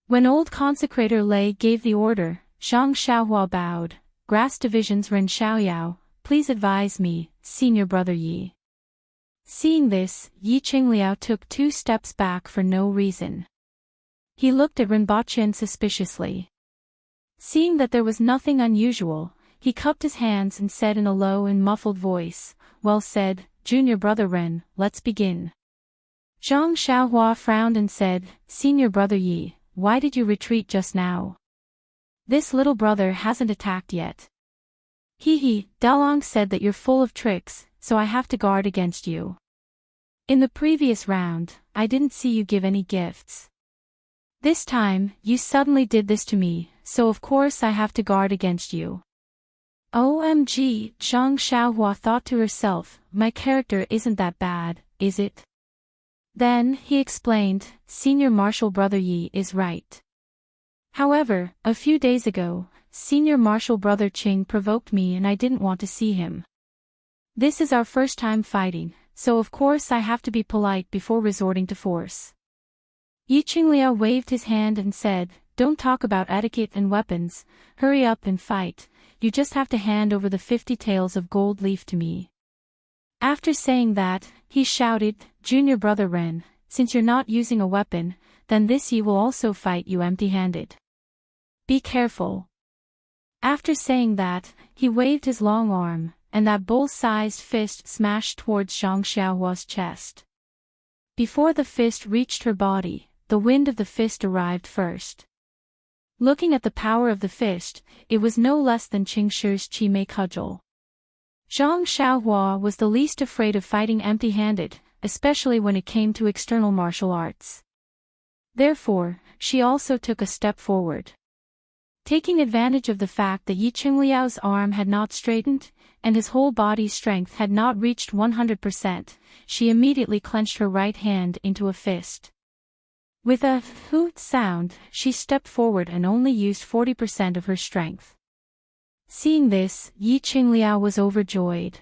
When old consecrator Lei gave the order, Zhang Xiaohua bowed. "Grass Division's Ren Xiaoyao, please advise me, senior brother Yi." Seeing this, Yi Qingliao took 2 steps back for no reason. He looked at Rinpochen suspiciously. Seeing that there was nothing unusual, he cupped his hands and said in a low and muffled voice, "Well said, junior brother Ren, let's begin." Zhang Xiaohua frowned and said, "Senior brother Yi, why did you retreat just now? This little brother hasn't attacked yet." "Hee, Dalong said that you're full of tricks, so I have to guard against you. In the previous round, I didn't see you give any gifts. This time, you suddenly did this to me, so of course I have to guard against you." OMG, Zhang Xiaohua thought to herself, my character isn't that bad, is it? Then, he explained, Senior Marshal Brother Yi is right. However, a few days ago, Senior Marshal Brother Qing provoked me and I didn't want to see him. This is our first time fighting, so of course I have to be polite before resorting to force. Yi Qingliao waved his hand and said, "Don't talk about etiquette and weapons, hurry up and fight, you just have to hand over the 50 taels of gold leaf to me." After saying that, he shouted, "Junior brother Ren, since you're not using a weapon, then this Yi will also fight you empty-handed. Be careful." After saying that, he waved his long arm, and that bull-sized fist smashed towards Zhang Xiaohua's chest. Before the fist reached her body, the wind of the fist arrived first. Looking at the power of the fist, it was no less than Qing Shi's Qi Mei cudgel. Zhang Xiaohua was the least afraid of fighting empty-handed, especially when it came to external martial arts. Therefore, she also took a step forward. Taking advantage of the fact that Yi Qingliao's arm had not straightened, and his whole body's strength had not reached 100%, she immediately clenched her right hand into a fist. With a hoot sound, she stepped forward and only used 40% of her strength. Seeing this, Yi Qingliao was overjoyed.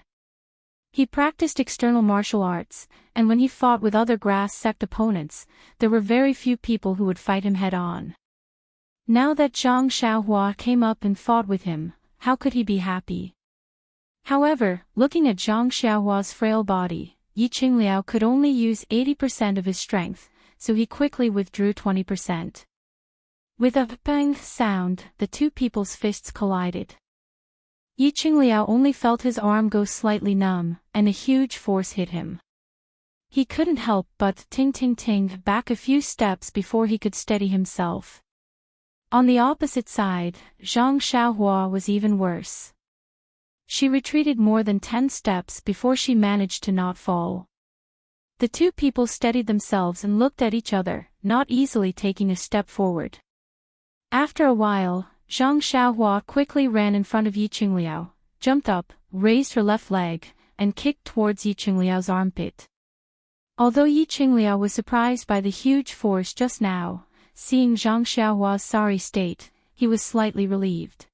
He practiced external martial arts, and when he fought with other grass sect opponents, there were very few people who would fight him head-on. Now that Zhang Xiaohua came up and fought with him, how could he be happy? However, looking at Zhang Xiaohua's frail body, Yi Qingliao could only use 80% of his strength, so he quickly withdrew 20%. With a bang sound, the two people's fists collided. Yi Qingliao only felt his arm go slightly numb, and a huge force hit him. He couldn't help but ting back a few steps before he could steady himself. On the opposite side, Zhang Xiaohua was even worse. She retreated more than 10 steps before she managed to not fall. The two people steadied themselves and looked at each other, not easily taking a step forward. After a while, Zhang Xiaohua quickly ran in front of Yi Qingliao, jumped up, raised her left leg, and kicked towards Yi Qingliao's armpit. Although Yi Qingliao was surprised by the huge force just now, seeing Zhang Xiaohua's sorry state, he was slightly relieved.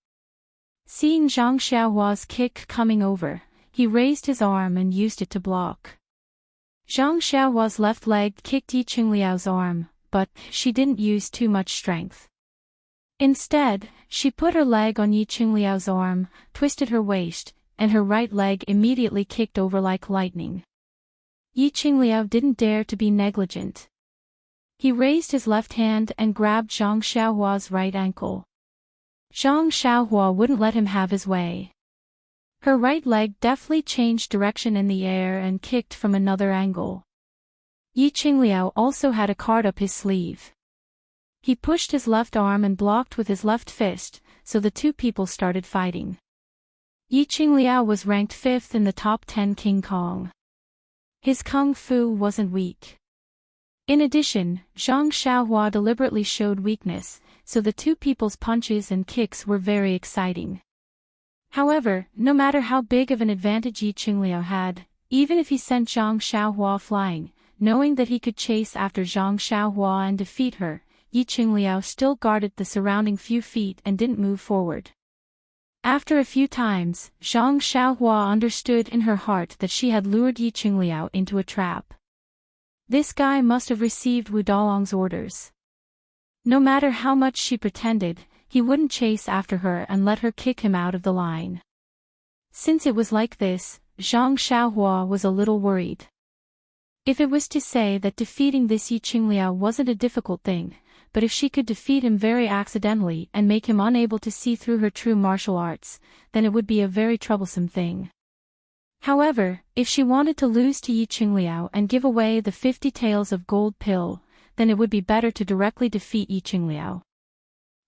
Seeing Zhang Xiaohua's kick coming over, he raised his arm and used it to block. Zhang Xiaohua's left leg kicked Yi Qingliao's arm, but she didn't use too much strength. Instead, she put her leg on Yi Qingliao's arm, twisted her waist, and her right leg immediately kicked over like lightning. Yi Qingliao didn't dare to be negligent. He raised his left hand and grabbed Zhang Xiaohua's right ankle. Zhang Xiaohua wouldn't let him have his way. Her right leg deftly changed direction in the air and kicked from another angle. Yi Qingliao also had a card up his sleeve. He pushed his left arm and blocked with his left fist, so the two people started fighting. Yi Qingliao was ranked 5th in the top 10 King Kong. His kung fu wasn't weak. In addition, Zhang Xiaohua deliberately showed weakness, so the two people's punches and kicks were very exciting. However, no matter how big of an advantage Yi Qingliao had, even if he sent Zhang Xiaohua flying, knowing that he could chase after Zhang Xiaohua and defeat her, Yi Qingliao still guarded the surrounding few feet and didn't move forward. After a few times, Zhang Xiaohua understood in her heart that she had lured Yi Qingliao into a trap. This guy must have received Wu Dalong's orders. No matter how much she pretended, he wouldn't chase after her and let her kick him out of the line. Since it was like this, Zhang Xiaohua was a little worried. If it was to say that defeating this Yi Qingliao wasn't a difficult thing, but if she could defeat him very accidentally and make him unable to see through her true martial arts, then it would be a very troublesome thing. However, if she wanted to lose to Yi Qingliao and give away the 50 taels of gold pill, then it would be better to directly defeat Yi Qingliao.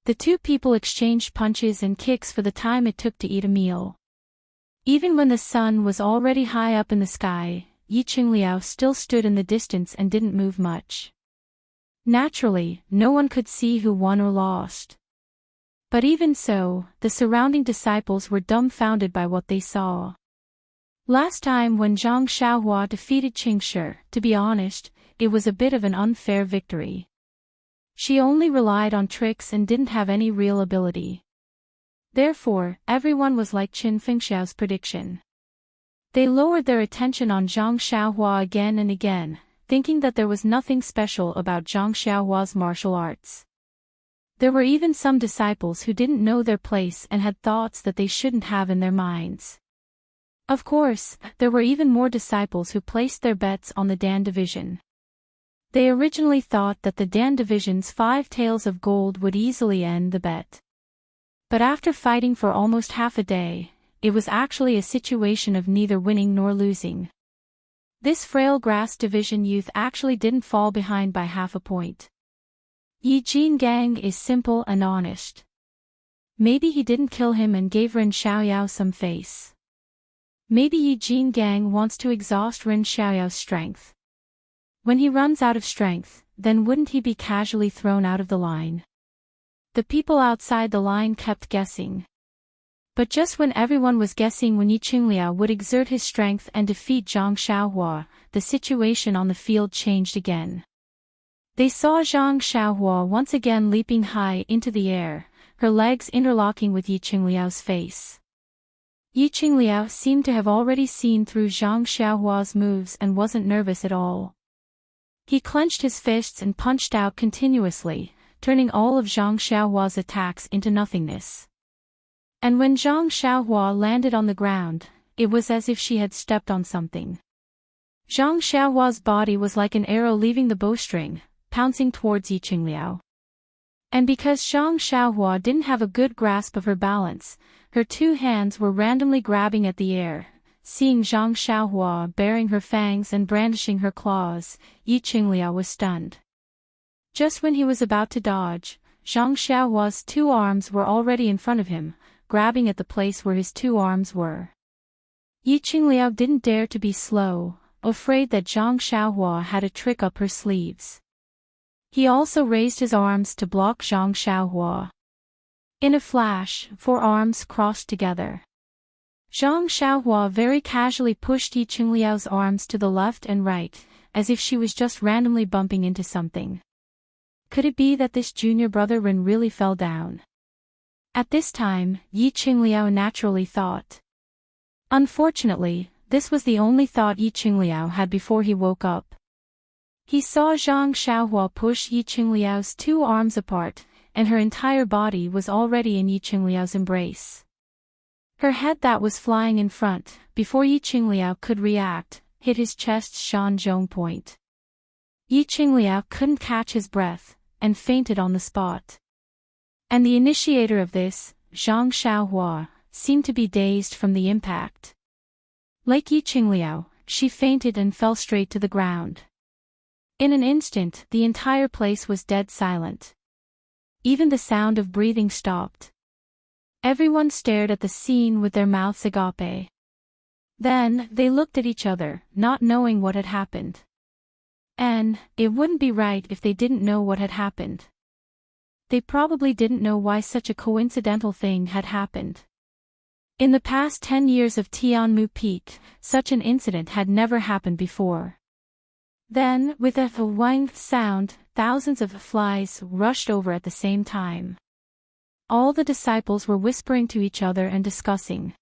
The two people exchanged punches and kicks for the time it took to eat a meal. Even when the sun was already high up in the sky, Yi Qingliao still stood in the distance and didn't move much. Naturally, no one could see who won or lost. But even so, the surrounding disciples were dumbfounded by what they saw. Last time when Zhang Xiaohua defeated Qingshi, to be honest, it was a bit of an unfair victory. She only relied on tricks and didn't have any real ability. Therefore, everyone was like Qin Fengxiao's prediction. They lowered their attention on Zhang Xiaohua again and again, thinking that there was nothing special about Zhang Xiaohua's martial arts. There were even some disciples who didn't know their place and had thoughts that they shouldn't have in their minds. Of course, there were even more disciples who placed their bets on the Dan division. They originally thought that the Dan division's 5 taels of gold would easily end the bet. But after fighting for almost half a day, it was actually a situation of neither winning nor losing. This frail grass division youth actually didn't fall behind by half a point. Yi Jingang is simple and honest. Maybe he didn't kill him and gave Ren Xiaoyao some face. Maybe Yi Jingang wants to exhaust Ren Xiaoyao's strength. When he runs out of strength, then wouldn't he be casually thrown out of the line? The people outside the line kept guessing. But just when everyone was guessing when Yi Qingliao would exert his strength and defeat Zhang Xiaohua, the situation on the field changed again. They saw Zhang Xiaohua once again leaping high into the air, her legs interlocking with Yi Qingliao's face. Yi Qingliao seemed to have already seen through Zhang Xiaohua's moves and wasn't nervous at all. He clenched his fists and punched out continuously, turning all of Zhang Xiaohua's attacks into nothingness. And when Zhang Xiaohua landed on the ground, it was as if she had stepped on something. Zhang Xiaohua's body was like an arrow leaving the bowstring, pouncing towards Yi Qingliao. And because Zhang Xiaohua didn't have a good grasp of her balance, her two hands were randomly grabbing at the air. Seeing Zhang Xiaohua baring her fangs and brandishing her claws, Yi Qingliao was stunned. Just when he was about to dodge, Zhang Xiaohua's two arms were already in front of him, grabbing at the place where his two arms were. Yi Qingliao didn't dare to be slow, afraid that Zhang Xiaohua had a trick up her sleeves. He also raised his arms to block Zhang Xiaohua. In a flash, 4 arms crossed together. Zhang Xiaohua very casually pushed Yi Qingliao's arms to the left and right, as if she was just randomly bumping into something. Could it be that this junior brother Ren really fell down? At this time, Yi Qingliao naturally thought. Unfortunately, this was the only thought Yi Qingliao had before he woke up. He saw Zhang Xiaohua push Yi Qingliao's 2 arms apart, and her entire body was already in Yi Qingliao's embrace. Her head that was flying in front, before Yi Qingliao could react, hit his chest's Shanzhong point. Yi Qingliao couldn't catch his breath, and fainted on the spot. And the initiator of this, Zhang Xiaohua, seemed to be dazed from the impact. Like Yi Qingliao, she fainted and fell straight to the ground. In an instant, the entire place was dead silent. Even the sound of breathing stopped. Everyone stared at the scene with their mouths agape. Then, they looked at each other, not knowing what had happened. And, it wouldn't be right if they didn't know what had happened. They probably didn't know why such a coincidental thing had happened. In the past 10 years of Tianmu Peak, such an incident had never happened before. Then, with a whing sound, thousands of flies rushed over at the same time. All the disciples were whispering to each other and discussing.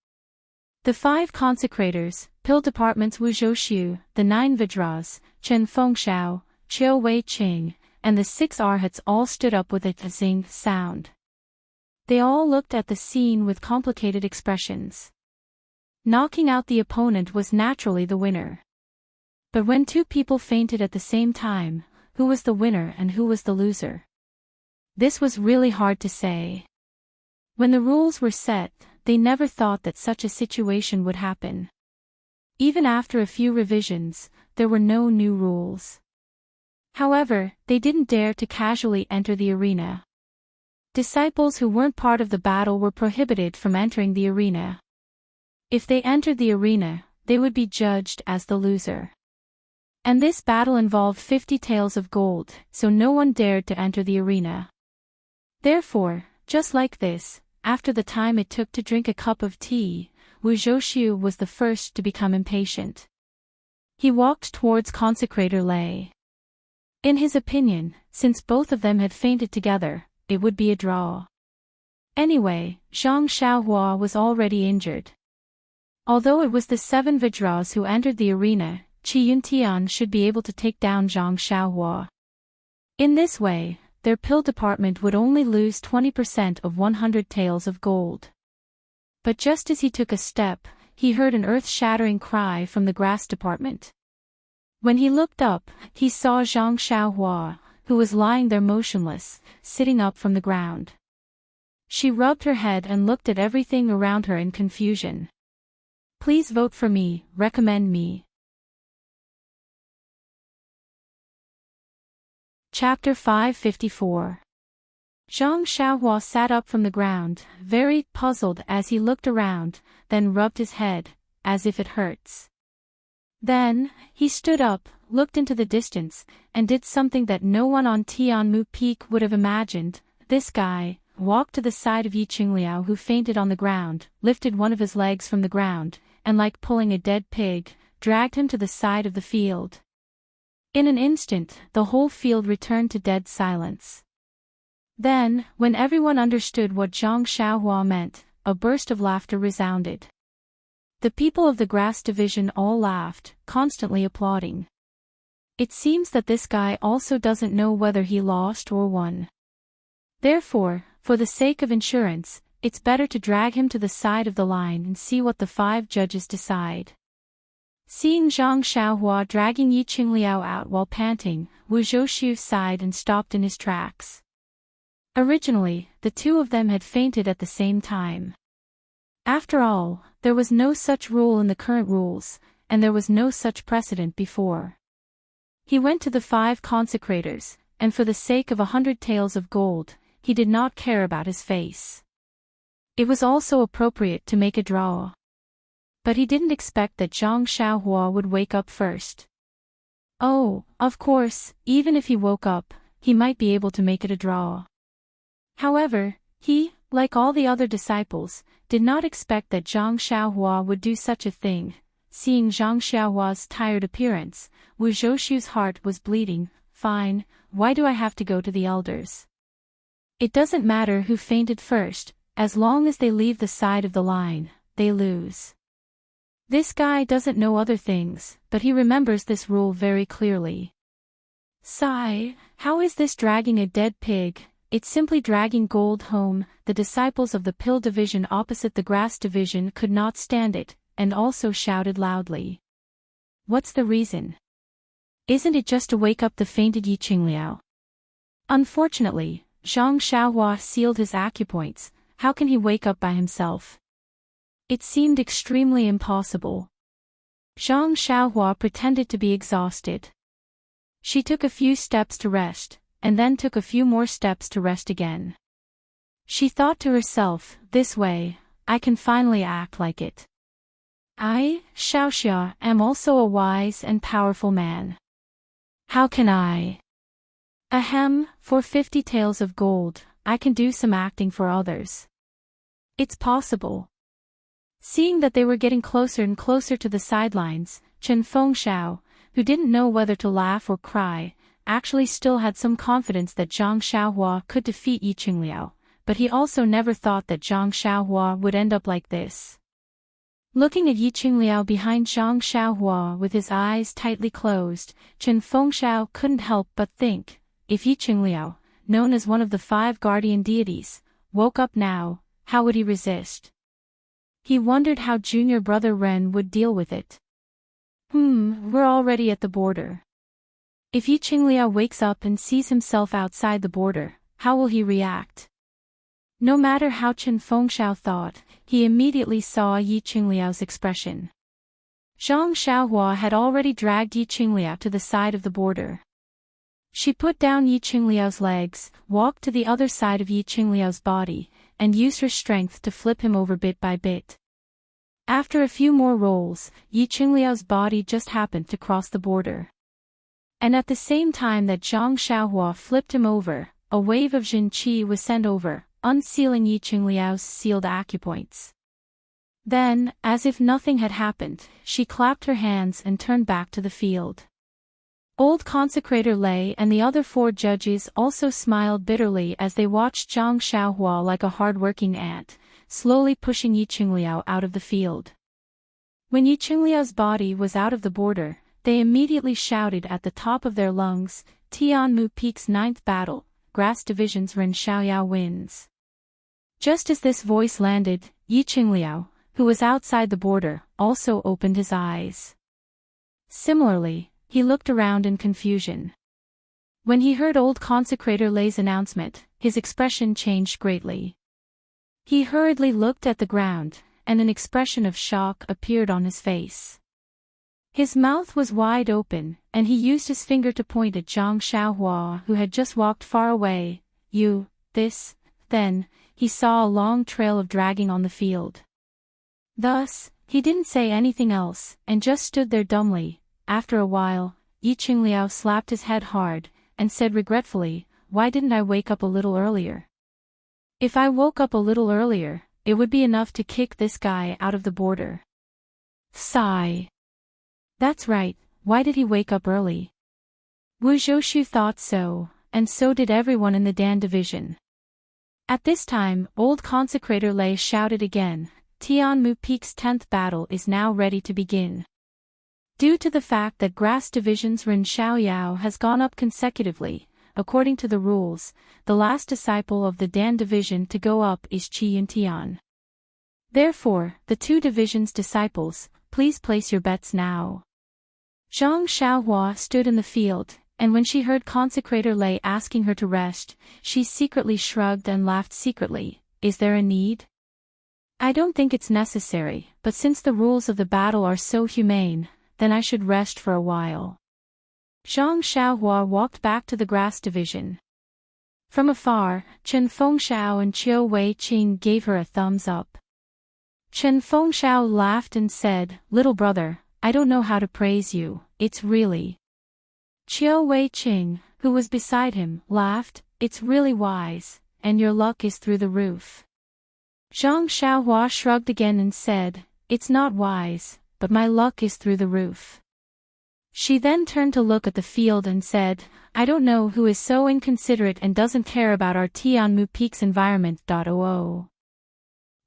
The 5 consecrators, Pill Department's Wu Zhouxiu, the 9 Vidras, Chen Fengshao, Qiu Wei Qing, and the 6 arhats all stood up with a zing sound. They all looked at the scene with complicated expressions. Knocking out the opponent was naturally the winner. But when 2 people fainted at the same time, who was the winner and who was the loser? This was really hard to say. When the rules were set, they never thought that such a situation would happen. Even after a few revisions, there were no new rules. However, they didn't dare to casually enter the arena. Disciples who weren't part of the battle were prohibited from entering the arena. If they entered the arena, they would be judged as the loser. And this battle involved 50 taels of gold, so no one dared to enter the arena. Therefore, just like this, after the time it took to drink a cup of tea, Wu Zhouxiu was the first to become impatient. He walked towards Consecrator Lei. In his opinion, since both of them had fainted together, it would be a draw. Anyway, Zhang Xiaohua was already injured. Although it was the 7 Vidras who entered the arena, Qi Yuntian should be able to take down Zhang Xiaohua. In this way, their pill department would only lose 20% of 100 taels of gold. But just as he took a step, he heard an earth-shattering cry from the grass department. When he looked up, he saw Zhang Xiaohua, who was lying there motionless, sitting up from the ground. She rubbed her head and looked at everything around her in confusion. Please vote for me, recommend me. Chapter 554. Zhang Xiaohua sat up from the ground, very puzzled as he looked around, then rubbed his head, as if it hurts. Then, he stood up, looked into the distance, and did something that no one on Tianmu Peak would have imagined. This guy, walked to the side of Yi Qingliao who fainted on the ground, lifted one of his legs from the ground, and like pulling a dead pig, dragged him to the side of the field. In an instant, the whole field returned to dead silence. Then, when everyone understood what Zhang Xiaohua meant, a burst of laughter resounded. The people of the grass division all laughed, constantly applauding. It seems that this guy also doesn't know whether he lost or won. Therefore, for the sake of insurance, it's better to drag him to the side of the line and see what the 5 judges decide. Seeing Zhang Xiaohua dragging Yi Qingliao out while panting, Wu Zhouxiu sighed and stopped in his tracks. Originally, the two of them had fainted at the same time. After all, there was no such rule in the current rules, and there was no such precedent before. He went to the 5 consecrators, and for the sake of 100 taels of gold, he did not care about his face. It was also appropriate to make a draw. But he didn't expect that Zhang Xiaohua would wake up first. Oh, of course, even if he woke up, he might be able to make it a draw. However, he, like all the other disciples, did not expect that Zhang Xiaohua would do such a thing. Seeing Zhang Xiaohua's tired appearance, Wu Zhouxiu's heart was bleeding. Fine, why do I have to go to the elders? It doesn't matter who fainted first, as long as they leave the side of the line, they lose. This guy doesn't know other things, but he remembers this rule very clearly. Sigh, how is this dragging a dead pig? It's simply dragging gold home. The disciples of the pill division opposite the grass division could not stand it, and also shouted loudly. What's the reason? Isn't it just to wake up the fainted Yi Qingliao? Unfortunately, Zhang Xiaohua sealed his acupoints. How can he wake up by himself? It seemed extremely impossible. Zhang Xiaohua pretended to be exhausted. She took a few steps to rest, and then took a few more steps to rest again. She thought to herself, this way, I can finally act like it. I, Xiaoxia, am also a wise and powerful man. How can I? Ahem, for 50 taels of gold, I can do some acting for others. It's possible. Seeing that they were getting closer and closer to the sidelines, Chen Fengxiao, who didn't know whether to laugh or cry, actually still had some confidence that Zhang Xiaohua could defeat Yi Qingliao, but he also never thought that Zhang Xiaohua would end up like this. Looking at Yi Qingliao behind Zhang Xiaohua with his eyes tightly closed, Chen Fengxiao couldn't help but think, if Yi Qingliao, known as one of the 5 guardian deities, woke up now, how would he resist? He wondered how junior brother Ren would deal with it. We're already at the border. If Yi Qingliao wakes up and sees himself outside the border, how will he react? No matter how Chen Fengxiao thought, he immediately saw Yi Qingliao's expression. Zhang Xiaohua had already dragged Yi Qingliao to the side of the border. She put down Yi Qingliao's legs, walked to the other side of Yi Qingliao's body, and used her strength to flip him over bit by bit. After a few more rolls, Yi Qingliao's body just happened to cross the border. And at the same time that Zhang Xiaohua flipped him over, a wave of Jin Qi was sent over, unsealing Yi Qingliao's sealed acupoints. Then, as if nothing had happened, she clapped her hands and turned back to the field. Old consecrator Lei and the other 4 judges also smiled bitterly as they watched Zhang Xiaohua like a hard-working ant, slowly pushing Yi Qingliao out of the field. When Yi Qingliao's body was out of the border, they immediately shouted at the top of their lungs, Tianmu Peak's 9th battle, Grass Division's Ren Xiaoyao wins. Just as this voice landed, Yi Qingliao, who was outside the border, also opened his eyes. Similarly, he looked around in confusion. When he heard old consecrator Lei's announcement, his expression changed greatly. He hurriedly looked at the ground, and an expression of shock appeared on his face. His mouth was wide open, and he used his finger to point at Zhang Xiaohua who had just walked far away. You, this, then, he saw a long trail of dragging on the field. Thus, he didn't say anything else, and just stood there dumbly. After a while, Yi Qingliao slapped his head hard, and said regretfully, why didn't I wake up a little earlier? If I woke up a little earlier, it would be enough to kick this guy out of the border. Sigh. That's right, why did he wake up early? Wu Zhoushu thought so, and so did everyone in the Dan division. At this time, old consecrator Lei shouted again, Tianmu Peak's 10th battle is now ready to begin. Due to the fact that Grass Division's Ren Xiaoyao has gone up consecutively, according to the rules, the last disciple of the Dan division to go up is Qi Yuntian. Therefore, the two divisions' disciples, please place your bets now. Zhang Xiaohua stood in the field, and when she heard consecrator Lei asking her to rest, she secretly shrugged and laughed secretly. Is there a need? I don't think it's necessary, but since the rules of the battle are so humane, then I should rest for a while. Zhang Xiaohua walked back to the Grass Division. From afar, Chen Fengxiao and Qiu Wei-qing gave her a thumbs up. Chen Fengxiao laughed and said, Little brother, I don't know how to praise you, it's really. Qiu Wei-qing, who was beside him, laughed, it's really wise, and your luck is through the roof. Zhang Xiaohua shrugged again and said, it's not wise, but my luck is through the roof. She then turned to look at the field and said, I don't know who is so inconsiderate and doesn't care about our Tianmu Peak's environment.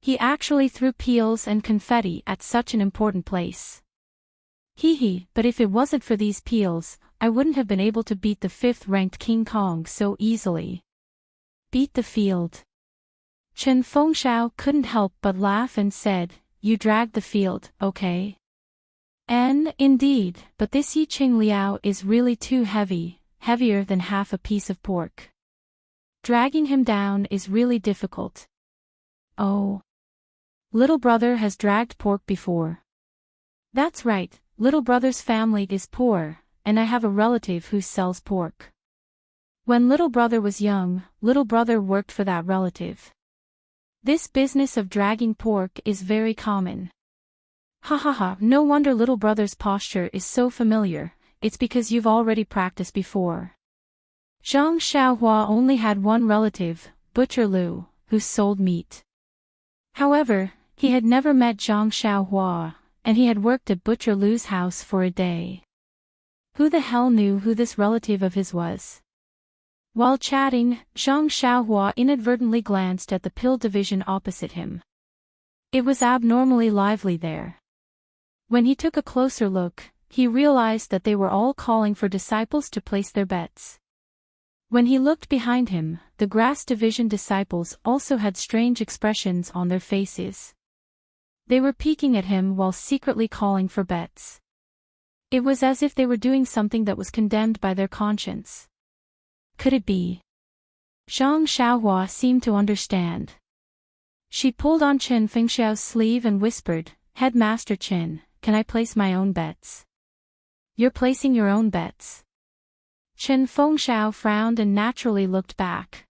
He actually threw peels and confetti at such an important place. Hee, but if it wasn't for these peels, I wouldn't have been able to beat the 5th-ranked King Kong so easily. Beat the field. Chen Fengxiao couldn't help but laugh and said, you dragged the field, okay? And, indeed, but this Yiqing Liao is really too heavy, heavier than half a piece of pork. Dragging him down is really difficult. Oh. Little brother has dragged pork before. That's right, little brother's family is poor, and I have a relative who sells pork. When little brother was young, little brother worked for that relative. This business of dragging pork is very common. Ha, no wonder little brother's posture is so familiar, it's because you've already practiced before. Zhang Xiaohua only had one relative, Butcher Lu, who sold meat. However, he had never met Zhang Xiaohua, and he had worked at Butcher Lu's house for a day. Who the hell knew who this relative of his was? While chatting, Zhang Xiaohua inadvertently glanced at the pill division opposite him. It was abnormally lively there. When he took a closer look, he realized that they were all calling for disciples to place their bets. When he looked behind him, the Grass Division disciples also had strange expressions on their faces. They were peeking at him while secretly calling for bets. It was as if they were doing something that was condemned by their conscience. Could it be? Zhang Xiaohua seemed to understand. She pulled on Chen Fengxiao's sleeve and whispered, Headmaster Chen, can I place my own bets? You're placing your own bets? Chen Fengxiao frowned and naturally looked back.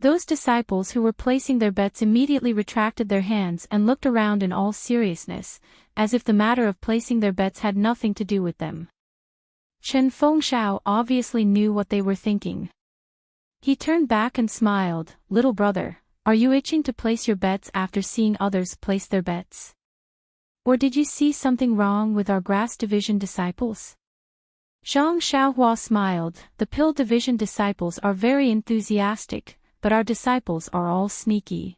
Those disciples who were placing their bets immediately retracted their hands and looked around in all seriousness, as if the matter of placing their bets had nothing to do with them. Chen Fengxiao obviously knew what they were thinking. He turned back and smiled, Little brother, are you itching to place your bets after seeing others place their bets? Or did you see something wrong with our Grass Division disciples? Zhang Xiaohua smiled, the Pill Division disciples are very enthusiastic, but our disciples are all sneaky.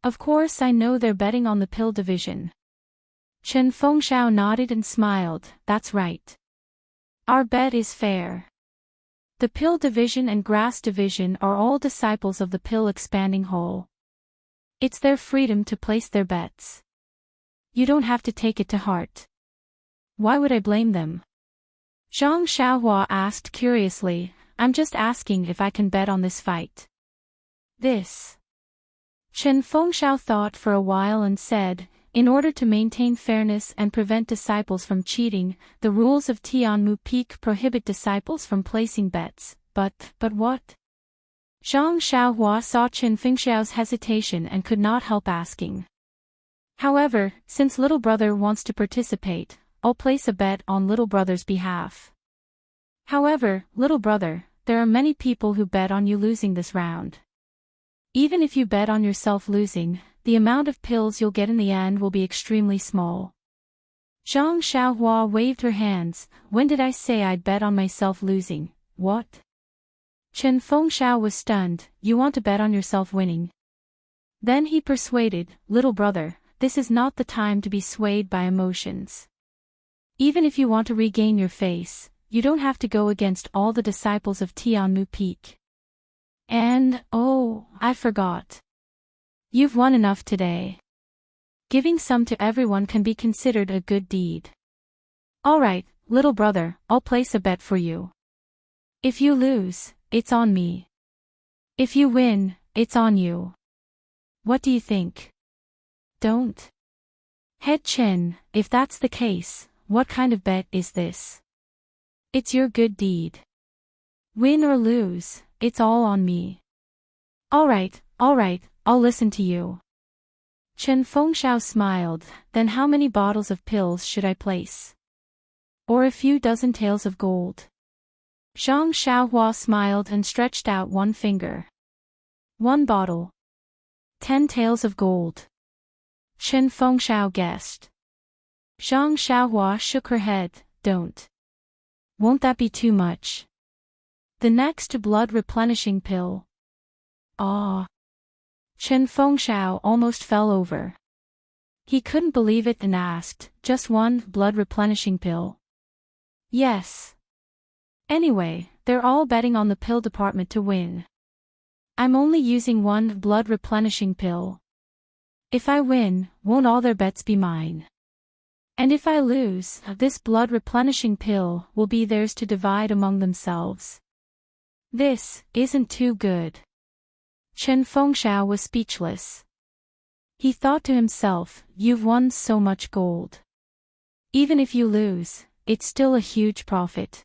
Of course I know they're betting on the Pill Division. Chen Fengxiao nodded and smiled, that's right. Our bet is fair. The Pill Division and Grass Division are all disciples of the Pill Expanding Whole. It's their freedom to place their bets. You don't have to take it to heart. Why would I blame them? Zhang Xiaohua asked curiously, I'm just asking if I can bet on this fight. This. Chen Fengxiao thought for a while and said, in order to maintain fairness and prevent disciples from cheating, the rules of Tianmu Peak prohibit disciples from placing bets, but what? Zhang Xiaohua saw Chen Fengxiao's hesitation and could not help asking. However, since little brother wants to participate, I'll place a bet on little brother's behalf. However, little brother, there are many people who bet on you losing this round. Even if you bet on yourself losing, the amount of pills you'll get in the end will be extremely small. Zhang Xiaohua waved her hands. When did I say I'd bet on myself losing? What? Chen Fengxiao was stunned. You want to bet on yourself winning? Then he persuaded, little brother, this is not the time to be swayed by emotions. Even if you want to regain your face, you don't have to go against all the disciples of Tianmu Peak. And, oh, I forgot. You've won enough today. Giving some to everyone can be considered a good deed. Alright, little brother, I'll place a bet for you. If you lose, it's on me. If you win, it's on you. What do you think? Don't. Head Chen, if that's the case, what kind of bet is this? It's your good deed. Win or lose, it's all on me. Alright, I'll listen to you. Chen Fengxiao smiled. Then how many bottles of pills should I place? Or a few dozen taels of gold? Zhang Xiaohua smiled and stretched out one finger. 1 bottle. 10 taels of gold. Chen Fengxiao guessed. Zhang Xiaohua shook her head. Don't. Won't that be too much? The next blood replenishing pill. Ah. Chen Fengxiao almost fell over. He couldn't believe it and asked, just 1 blood replenishing pill? Yes. Anyway, they're all betting on the pill department to win. I'm only using 1 blood replenishing pill. If I win, won't all their bets be mine? And if I lose, this blood replenishing pill will be theirs to divide among themselves. This isn't too good. Chen Fengxiao was speechless. He thought to himself, you've won so much gold. Even if you lose, it's still a huge profit.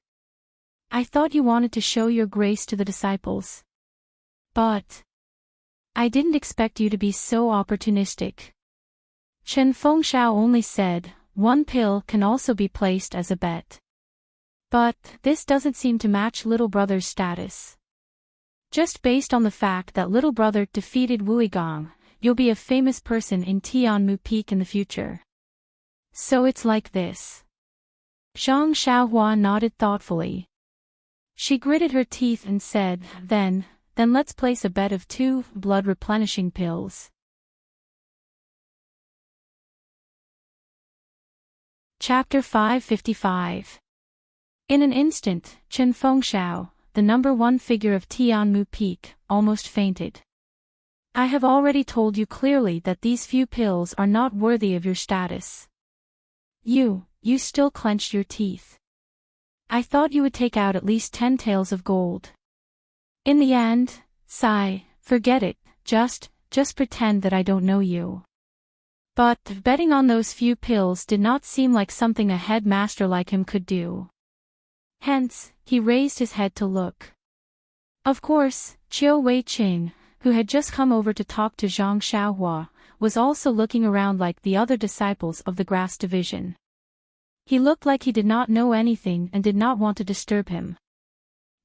I thought you wanted to show your grace to the disciples. But I didn't expect you to be so opportunistic. Chen Fengxiao only said, 1 pill can also be placed as a bet. But this doesn't seem to match little brother's status. Just based on the fact that little brother defeated Wuigang, you'll be a famous person in Tianmu Peak in the future. So it's like this. Zhang Xiaohua nodded thoughtfully. She gritted her teeth and said, Then let's place a bet of 2 blood replenishing pills. Chapter 555. In an instant, Chen Fengxiao, the number 1 figure of Tianmu Peak, almost fainted. I have already told you clearly that these few pills are not worthy of your status. You still clenched your teeth. I thought you would take out at least 10 taels of gold. In the end, sigh, forget it, just pretend that I don't know you. But betting on those few pills did not seem like something a headmaster like him could do. Hence, he raised his head to look. Of course, Qiu Weiqing, who had just come over to talk to Zhang Xiaohua, was also looking around like the other disciples of the grass division. He looked like he did not know anything and did not want to disturb him.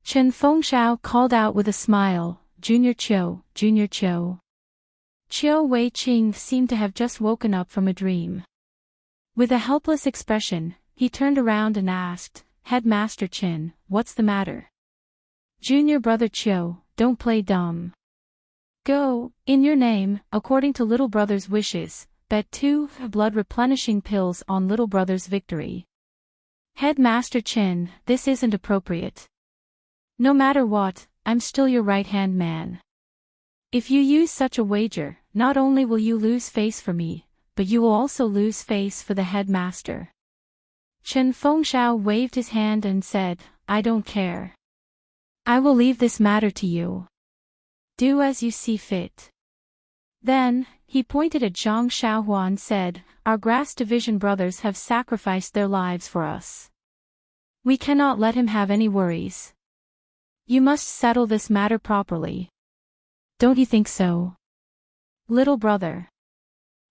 Chen Fengxiao called out with a smile, Junior Qiu, Junior Qiu. Qiu Weiqing seemed to have just woken up from a dream. With a helpless expression, he turned around and asked, Headmaster Chen, what's the matter? Junior brother Qiu, don't play dumb. Go, in your name, according to little brother's wishes, bet 2 blood replenishing pills on little brother's victory. Headmaster Chen, this isn't appropriate. No matter what, I'm still your right-hand man. If you use such a wager, not only will you lose face for me, but you will also lose face for the headmaster. Chen Fengxiao waved his hand and said, I don't care. I will leave this matter to you. Do as you see fit. Then, he pointed at Zhang Xiaohua and said, Our grass division brothers have sacrificed their lives for us. We cannot let him have any worries. You must settle this matter properly. Don't you think so? Little brother.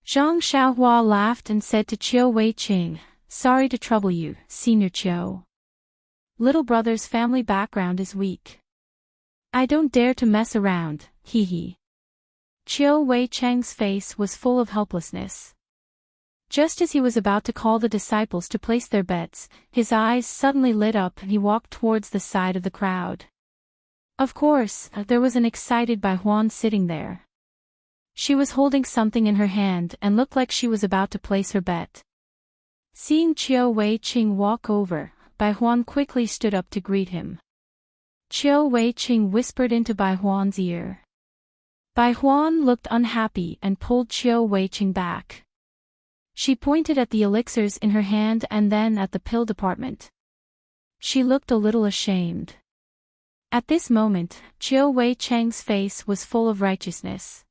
Zhang Xiaohua laughed and said to Qiu Weiqing, Sorry to trouble you, Senior Qiu. Little brother's family background is weak. I don't dare to mess around, hee hee. Chiu Wei Cheng's face was full of helplessness. Just as he was about to call the disciples to place their bets, his eyes suddenly lit up and he walked towards the side of the crowd. Of course, there was an excited Bai Huan sitting there. She was holding something in her hand and looked like she was about to place her bet. Seeing Chiu Wei Cheng walk over, Bai Huan quickly stood up to greet him. Chiu Wei Cheng whispered into Bai Huan's ear. Bai Huan looked unhappy and pulled Chiu Wei Cheng back. She pointed at the elixirs in her hand and then at the pill department. She looked a little ashamed. At this moment, Chiu Wei Cheng's face was full of righteousness.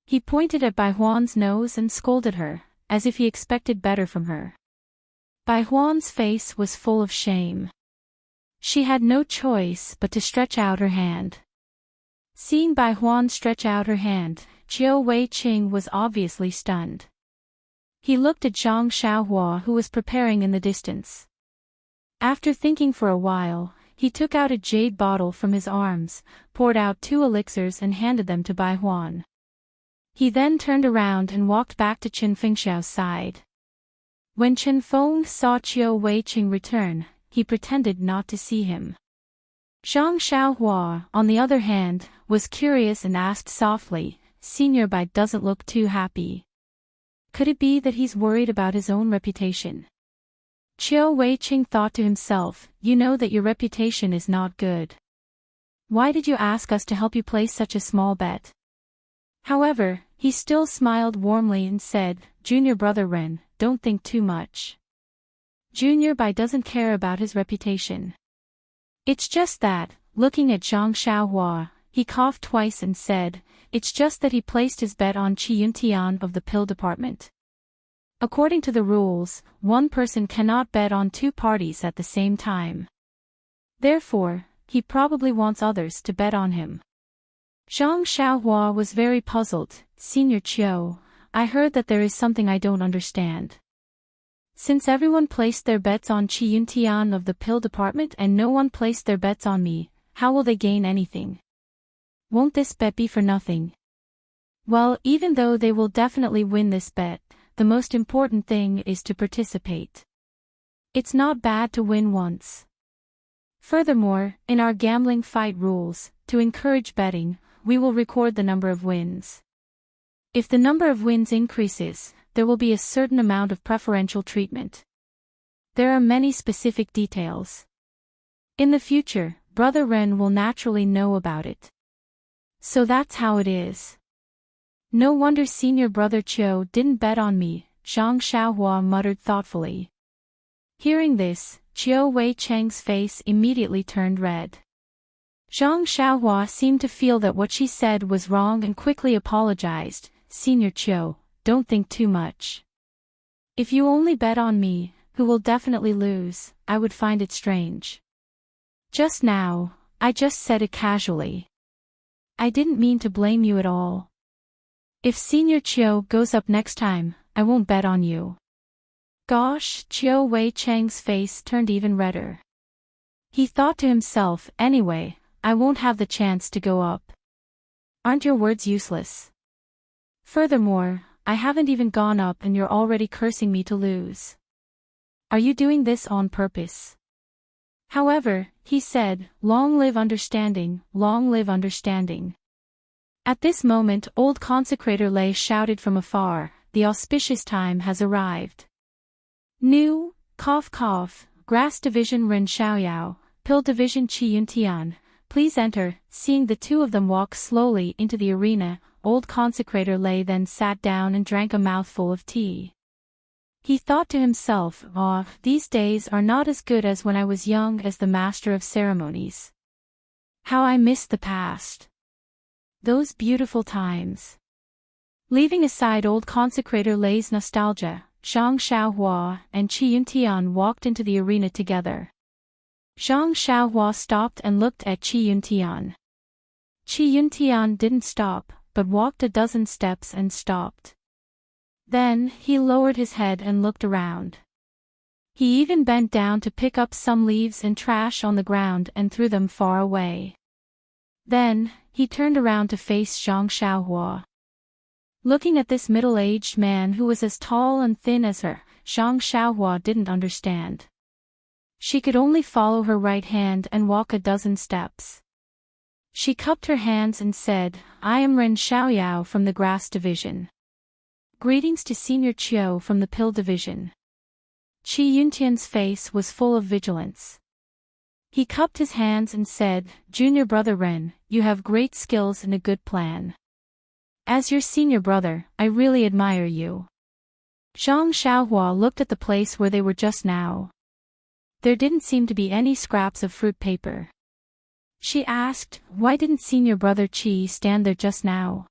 He pointed at Bai Huan's nose and scolded her, as if he expected better from her. Bai Huan's face was full of shame. She had no choice but to stretch out her hand. Seeing Bai Huan stretch out her hand, Chiu Wei Cheng was obviously stunned. He looked at Zhang Xiaohua who was preparing in the distance. After thinking for a while, he took out a jade bottle from his arms, poured out 2 elixirs and handed them to Bai Huan. He then turned around and walked back to Chen Fengxiao's side. When Chen Feng saw Chiu Wei Cheng return, he pretended not to see him. Zhang Xiaohua, on the other hand, was curious and asked softly, "Senior Bai doesn't look too happy. Could it be that he's worried about his own reputation?" Chiu Wei Cheng thought to himself, "You know that your reputation is not good. Why did you ask us to help you place such a small bet?" However, he still smiled warmly and said, "Junior brother Ren, don't think too much. Junior Bai doesn't care about his reputation. It's just that," looking at Zhang Xiaohua, he coughed twice and said, "It's just that he placed his bet on Qi Yuntian of the pill department. According to the rules, one person cannot bet on 2 parties at the same time. Therefore, he probably wants others to bet on him." Zhang Xiaohua was very puzzled. "Senior Chiu, I heard that there is something I don't understand. Since everyone placed their bets on Qi Yuntian of the pill department and no one placed their bets on me, how will they gain anything? Won't this bet be for nothing?" "Well, even though they will definitely win this bet, the most important thing is to participate. It's not bad to win once. Furthermore, in our gambling fight rules, to encourage betting, we will record the number of wins. If the number of wins increases, there will be a certain amount of preferential treatment. There are many specific details. In the future, Brother Ren will naturally know about it. So that's how it is. No wonder Senior Brother Chiu didn't bet on me," Zhang Xiaohua muttered thoughtfully. Hearing this, Chiu Wei Cheng's face immediately turned red. Zhang Xiaohua seemed to feel that what she said was wrong and quickly apologized. "Senior Chiu, don't think too much. If you only bet on me, who will definitely lose, I would find it strange. Just now, I just said it casually. I didn't mean to blame you at all. If Senior Chiu goes up next time, I won't bet on you." Gosh, Chiu Wei Cheng's face turned even redder. He thought to himself, "Anyway, I won't have the chance to go up. Aren't your words useless? Furthermore, I haven't even gone up and you're already cursing me to lose. Are you doing this on purpose?" However, he said, "Long live understanding, long live understanding." At this moment old consecrator Lei shouted from afar, "The auspicious time has arrived. New, cough cough, Grass Division Ren Xiaoyao, Pill Division Qi Yuntian, please enter." Seeing the 2 of them walk slowly into the arena, old consecrator Lei then sat down and drank a mouthful of tea. He thought to himself, "These days are not as good as when I was young as the master of ceremonies. How I miss the past. Those beautiful times." Leaving aside old consecrator Lei's nostalgia, Zhang Xiaohua and Qi Yuntian walked into the arena together. Zhang Xiaohua stopped and looked at Qi Yuntian. Qi Yuntian didn't stop, but walked a dozen steps and stopped. Then, he lowered his head and looked around. He even bent down to pick up some leaves and trash on the ground and threw them far away. Then, he turned around to face Zhang Xiaohua. Looking at this middle-aged man who was as tall and thin as her, Zhang Xiaohua didn't understand. She could only follow her right hand and walk a dozen steps. She cupped her hands and said, "I am Ren Xiaoyao from the Grass Division. Greetings to Senior Qiu from the Pill Division." Qi Yuntian's face was full of vigilance. He cupped his hands and said, "Junior brother Ren, you have great skills and a good plan. As your senior brother, I really admire you." Zhang Xiaohua looked at the place where they were just now. There didn't seem to be any scraps of fruit paper. She asked, "Why didn't senior brother Qi stand there just now?"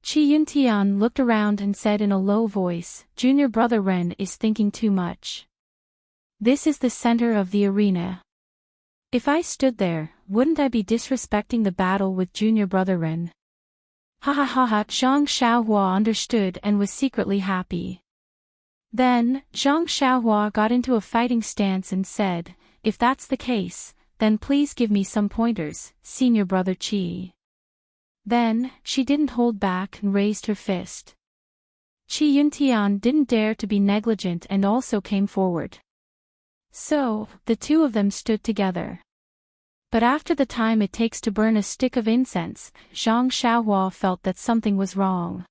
Qi Yuntian looked around and said in a low voice, "Junior brother Ren is thinking too much. This is the center of the arena. If I stood there, wouldn't I be disrespecting the battle with junior brother Ren?" Ha ha ha ha. Zhang Xiaohua understood and was secretly happy. Then, Zhang Xiaohua got into a fighting stance and said, "If that's the case, then please give me some pointers, senior brother Qi." Then, she didn't hold back and raised her fist. Qi Yuntian didn't dare to be negligent and also came forward. So, the two of them stood together. But after the time it takes to burn a stick of incense, Zhang Xiaohua felt that something was wrong.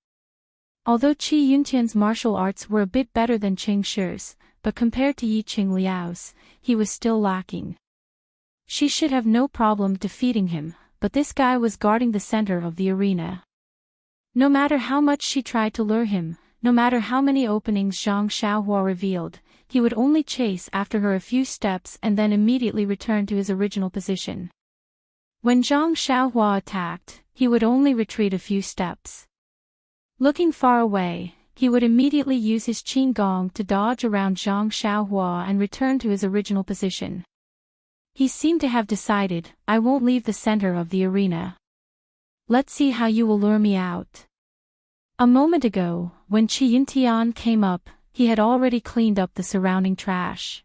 Although Qi Yuntian's martial arts were a bit better than Qing Shi's, but compared to Yi Qing Liao's, he was still lacking. She should have no problem defeating him, but this guy was guarding the center of the arena. No matter how much she tried to lure him, no matter how many openings Zhang Xiaohua revealed, he would only chase after her a few steps and then immediately return to his original position. When Zhang Xiaohua attacked, he would only retreat a few steps. Looking far away, he would immediately use his qin gong to dodge around Zhang Xiaohua and return to his original position. He seemed to have decided, "I won't leave the center of the arena. Let's see how you will lure me out." A moment ago, when Qi Yuntian came up, he had already cleaned up the surrounding trash.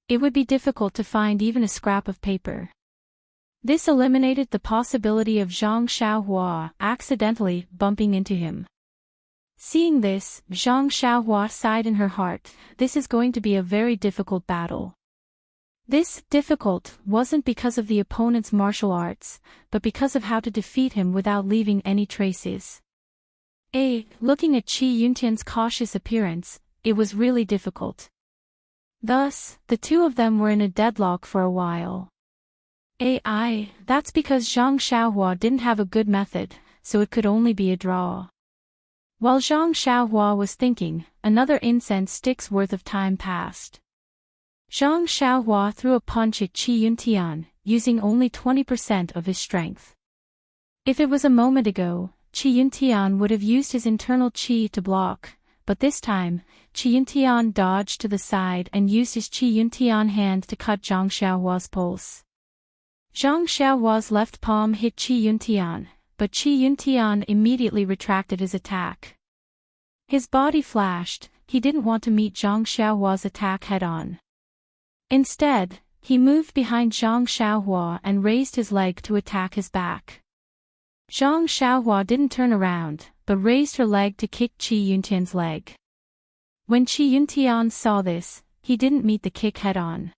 It would be difficult to find even a scrap of paper. This eliminated the possibility of Zhang Xiaohua accidentally bumping into him. Seeing this, Zhang Xiaohua sighed in her heart, "This is going to be a very difficult battle." This difficult wasn't because of the opponent's martial arts, but because of how to defeat him without leaving any traces. Looking at Qi Yuntian's cautious appearance, it was really difficult. Thus, the two of them were in a deadlock for a while. That's because Zhang Xiaohua didn't have a good method, so it could only be a draw. While Zhang Xiaohua was thinking, another incense stick's worth of time passed. Zhang Xiaohua threw a punch at Qi Yuntian, using only 20% of his strength. If it was a moment ago, Qi Yuntian would have used his internal qi to block, but this time, Qi Yuntian dodged to the side and used his Qi Yuntian hand to cut Zhang Xiaohua's pulse. Zhang Xiaohua's left palm hit Qi Yuntian, but Qi Yuntian immediately retracted his attack. His body flashed, he didn't want to meet Zhang Xiaohua's attack head-on. Instead, he moved behind Zhang Xiaohua and raised his leg to attack his back. Zhang Xiaohua didn't turn around, but raised her leg to kick Qi Yuntian's leg. When Qi Yuntian saw this, he didn't meet the kick head-on.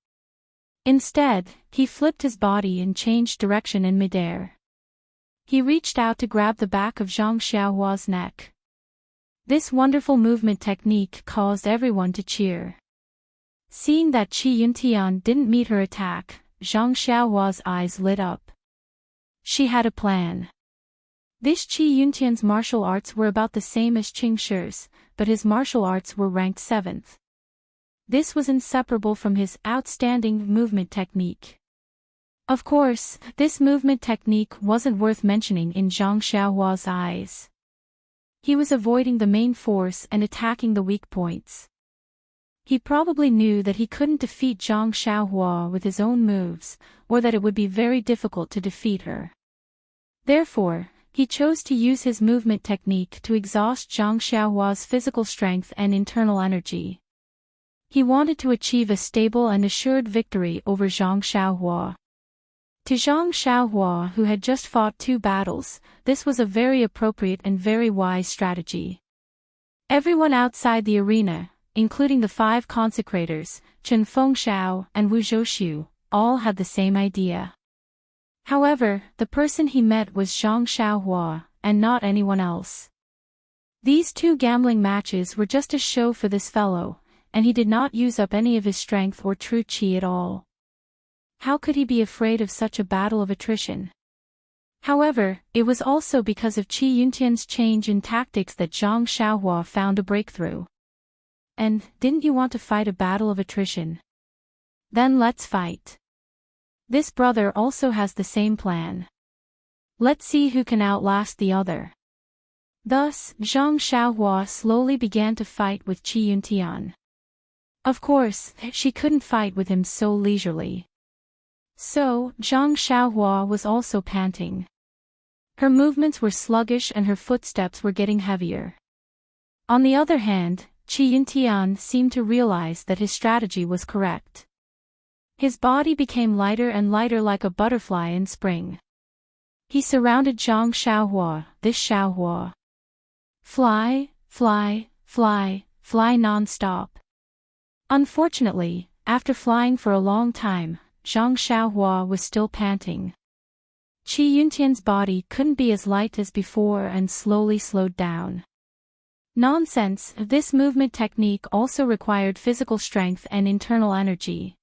Instead, he flipped his body and changed direction in midair. He reached out to grab the back of Zhang Xiaohua's neck. This wonderful movement technique caused everyone to cheer. Seeing that Qi Yuntian didn't meet her attack, Zhang Xiaohua's eyes lit up. She had a plan. This Qi Yuntian's martial arts were about the same as Qing Shi's, but his martial arts were ranked 7th. This was inseparable from his outstanding movement technique. Of course, this movement technique wasn't worth mentioning in Zhang Xiaohua's eyes. He was avoiding the main force and attacking the weak points. He probably knew that he couldn't defeat Zhang Xiaohua with his own moves, or that it would be very difficult to defeat her. Therefore, he chose to use his movement technique to exhaust Zhang Xiaohua's physical strength and internal energy. He wanted to achieve a stable and assured victory over Zhang Xiaohua. To Zhang Xiaohua, who had just fought 2 battles, this was a very appropriate and very wise strategy. Everyone outside the arena, including the 5 consecrators, Chen Fengxiao and Wu Zhouxiu, all had the same idea. However, the person he met was Zhang Xiaohua, and not anyone else. These 2 gambling matches were just a show for this fellow, and he did not use up any of his strength or true qi at all. How could he be afraid of such a battle of attrition? However, it was also because of Qi Yuntian's change in tactics that Zhang Xiaohua found a breakthrough. And, didn't you want to fight a battle of attrition? Then let's fight. This brother also has the same plan. Let's see who can outlast the other. Thus, Zhang Xiaohua slowly began to fight with Qi Yuntian. Of course, she couldn't fight with him so leisurely. So, Zhang Xiaohua was also panting. Her movements were sluggish and her footsteps were getting heavier. On the other hand, Qi Yuntian seemed to realize that his strategy was correct. His body became lighter and lighter like a butterfly in spring. He surrounded Zhang Xiaohua, this Xiaohua. Fly, fly, fly, fly non-stop. Unfortunately, after flying for a long time, Zhang Xiaohua was still panting. Qi Yuntian's body couldn't be as light as before and slowly slowed down. Nonsense, this movement technique also required physical strength and internal energy.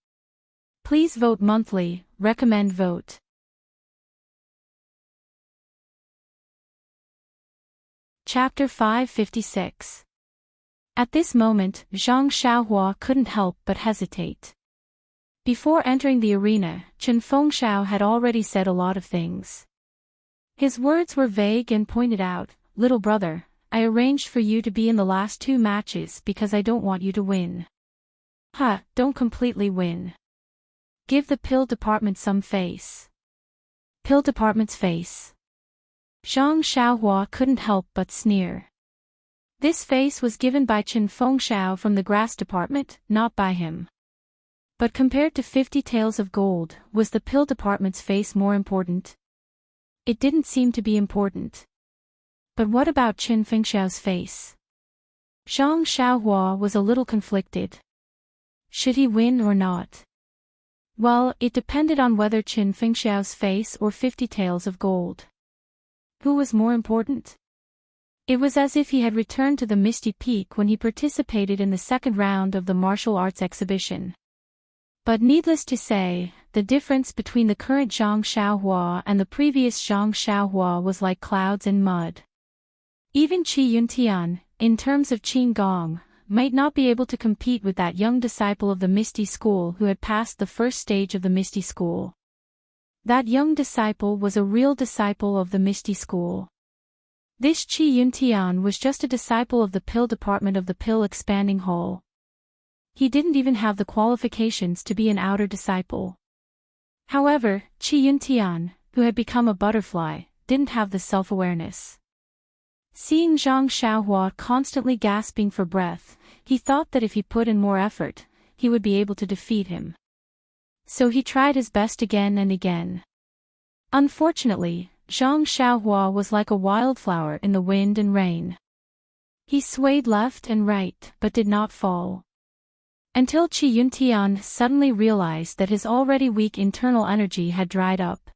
Please vote monthly, recommend vote. Chapter 556. At this moment, Zhang Xiaohua couldn't help but hesitate. Before entering the arena, Chen Fengxiao had already said a lot of things. His words were vague and pointed out, "Little brother, I arranged for you to be in the last 2 matches because I don't want you to win." Don't completely win. Give the pill department some face. Pill department's face. Zhang Xiaohua couldn't help but sneer. This face was given by Chen Fengxiao from the grass department, not by him. But compared to 50 taels of gold, was the pill department's face more important? It didn't seem to be important. But what about Chen Fengxiao's face? Zhang Xiaohua was a little conflicted. Should he win or not? Well, it depended on whether Chen Fengxiao's face or 50 taels of gold. Who was more important? It was as if he had returned to the Misty Peak when he participated in the 2nd round of the martial arts exhibition. But needless to say, the difference between the current Zhang Xiaohua and the previous Zhang Xiaohua was like clouds and mud. Even Qi Yuntian, in terms of Qin Gong, might not be able to compete with that young disciple of the Misty School who had passed the 1st stage of the Misty School. That young disciple was a real disciple of the Misty School. This Qi Yuntian was just a disciple of the pill department of the pill expanding hall. He didn't even have the qualifications to be an outer disciple. However, Qi Yuntian, who had become a butterfly, didn't have the self-awareness. Seeing Zhang Xiaohua constantly gasping for breath, he thought that if he put in more effort, he would be able to defeat him. So he tried his best again and again. Unfortunately, Zhang Xiaohua was like a wildflower in the wind and rain. He swayed left and right, but did not fall. Until Qi Yuntian suddenly realized that his already weak internal energy had dried up.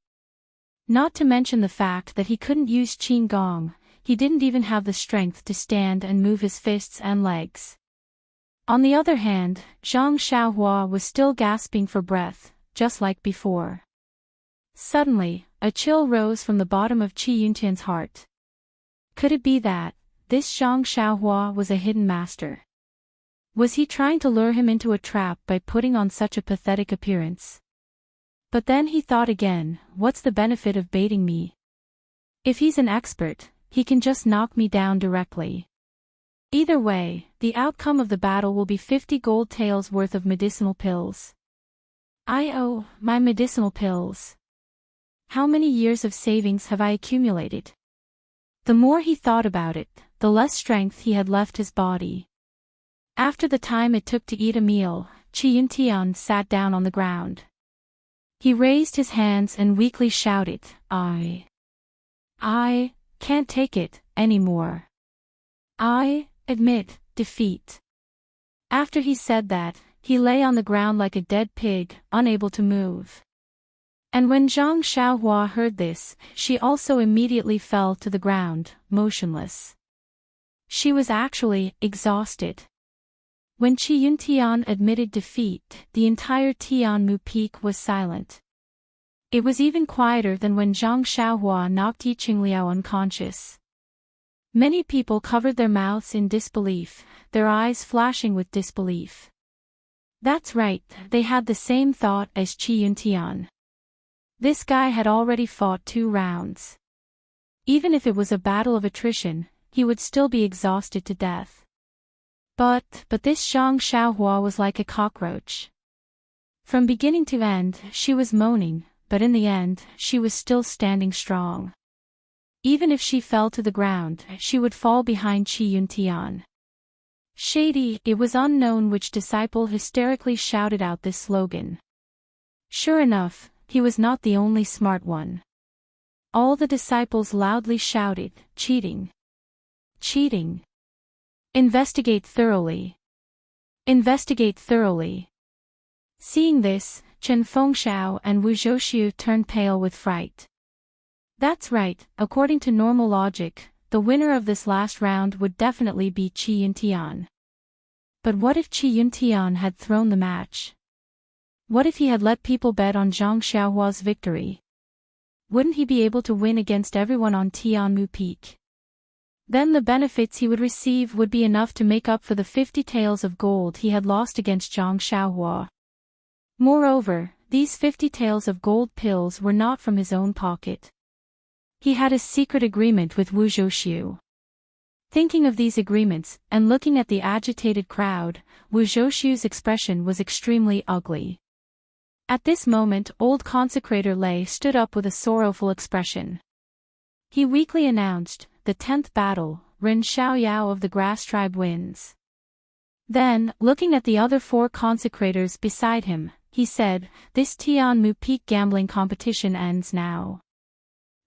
Not to mention the fact that he couldn't use Qin Gong, he didn't even have the strength to stand and move his fists and legs. On the other hand, Zhang Xiaohua was still gasping for breath, just like before. Suddenly, a chill rose from the bottom of Qi Yuntian's heart. Could it be that this Zhang Xiaohua was a hidden master? Was he trying to lure him into a trap by putting on such a pathetic appearance? But then he thought again, what's the benefit of baiting me? If he's an expert, he can just knock me down directly. Either way, the outcome of the battle will be 50 gold taels worth of medicinal pills. My medicinal pills. How many years of savings have I accumulated? The more he thought about it, the less strength he had left his body. After the time it took to eat a meal, Qi Yuntian sat down on the ground. He raised his hands and weakly shouted, I can't take it anymore. I admit defeat. After he said that, he lay on the ground like a dead pig, unable to move. And when Zhang Xiaohua heard this, she also immediately fell to the ground, motionless. She was actually exhausted. When Qi Yuntian admitted defeat, the entire Tianmu Peak was silent. It was even quieter than when Zhang Xiaohua knocked Yi Qingliao unconscious. Many people covered their mouths in disbelief, their eyes flashing with disbelief. That's right, they had the same thought as Qi Yuntian. This guy had already fought 2 rounds. Even if it was a battle of attrition, he would still be exhausted to death. But this Zhang Xiaohua was like a cockroach. From beginning to end, she was moaning, but in the end, she was still standing strong. Even if she fell to the ground, she would fall behind Qi Yuntian. Shady, it was unknown which disciple hysterically shouted out this slogan. Sure enough, he was not the only smart one. All the disciples loudly shouted, cheating. Cheating. Investigate thoroughly. Investigate thoroughly. Seeing this, Chen Fengxiao and Wu Zhouxiu turned pale with fright. That's right, according to normal logic, the winner of this last round would definitely be Qi Yuntian. But what if Qi Yuntian had thrown the match? What if he had let people bet on Zhang Xiaohua's victory? Wouldn't he be able to win against everyone on Tianmu Peak? Then the benefits he would receive would be enough to make up for the 50 taels of gold he had lost against Zhang Xiaohua. Moreover, these 50 taels of gold pills were not from his own pocket. He had a secret agreement with Wu Zhouxiu. Thinking of these agreements, and looking at the agitated crowd, Wu Zhouxiu's expression was extremely ugly. At this moment old consecrator Lei stood up with a sorrowful expression. He weakly announced, the 10th battle, Ren Xiaoyao of the grass tribe wins. Then, looking at the other 4 consecrators beside him, he said, this Tianmu Peak gambling competition ends now.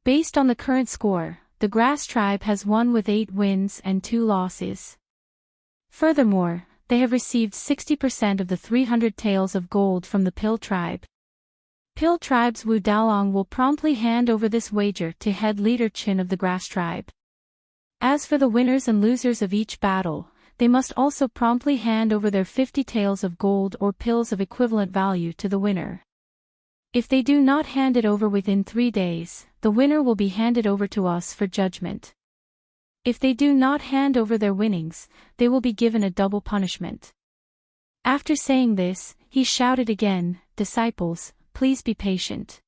Based on the current score, the grass tribe has won with 8 wins and 2 losses. Furthermore, they have received 60% of the 300 taels of gold from the Pill tribe. Pill tribe's Wu Daolong will promptly hand over this wager to head leader Qin of the grass tribe. As for the winners and losers of each battle, they must also promptly hand over their 50 taels of gold or pills of equivalent value to the winner. If they do not hand it over within 3 days, the winner will be handed over to us for judgment. If they do not hand over their winnings, they will be given a double punishment. After saying this, he shouted again, disciples, please be patient.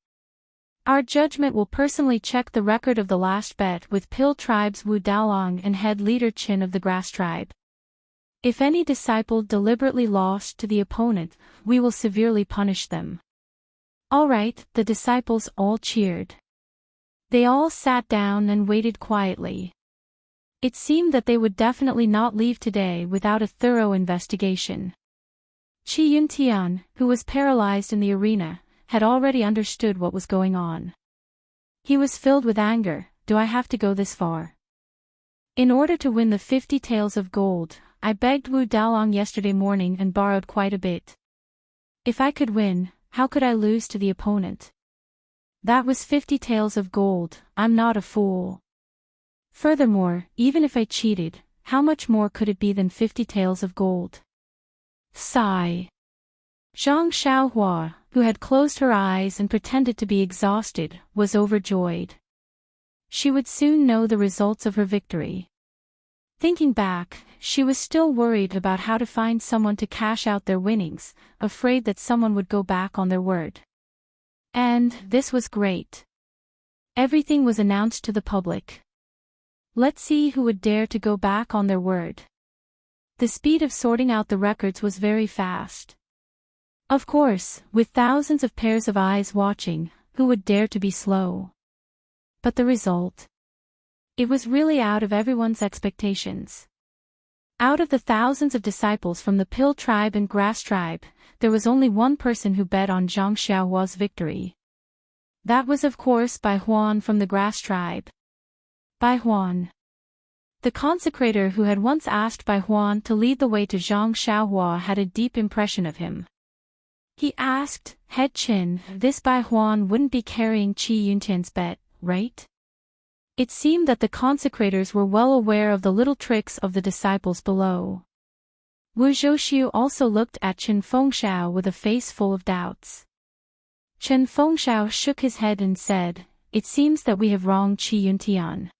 Our judgment will personally check the record of the last bet with Pill tribe's Wu Daolong and head leader Qin of the grass tribe. If any disciple deliberately lost to the opponent, we will severely punish them. All right, the disciples all cheered. They all sat down and waited quietly. It seemed that they would definitely not leave today without a thorough investigation. Qi Yuntian, who was paralyzed in the arena, had already understood what was going on. He was filled with anger. Do I have to go this far? In order to win the 50 taels of gold, I begged Wu Daolong yesterday morning and borrowed quite a bit. If I could win, how could I lose to the opponent? That was 50 taels of gold, I'm not a fool. Furthermore, even if I cheated, how much more could it be than 50 taels of gold? Sigh. Zhang Xiaohua, who had closed her eyes and pretended to be exhausted, was overjoyed. She would soon know the results of her victory. Thinking back, she was still worried about how to find someone to cash out their winnings, afraid that someone would go back on their word. And this was great. Everything was announced to the public. Let's see who would dare to go back on their word. The speed of sorting out the records was very fast. Of course, with thousands of pairs of eyes watching, who would dare to be slow? But the result? It was really out of everyone's expectations. Out of the thousands of disciples from the Pill tribe and Grass tribe, there was only one person who bet on Zhang Xiaohua's victory. That was of course Bai Huan from the Grass tribe. Bai Huan, the consecrator who had once asked Bai Huan to lead the way to Zhang Xiaohua, had a deep impression of him. He asked, "Head Qin, this Bai Huan wouldn't be carrying Qi Yuntian's bet, right?" It seemed that the consecrators were well aware of the little tricks of the disciples below. Wu Zhouxiu also looked at Chen Fengshao with a face full of doubts. Chen Fengshao shook his head and said, "It seems that we have wronged Qi Yuntian.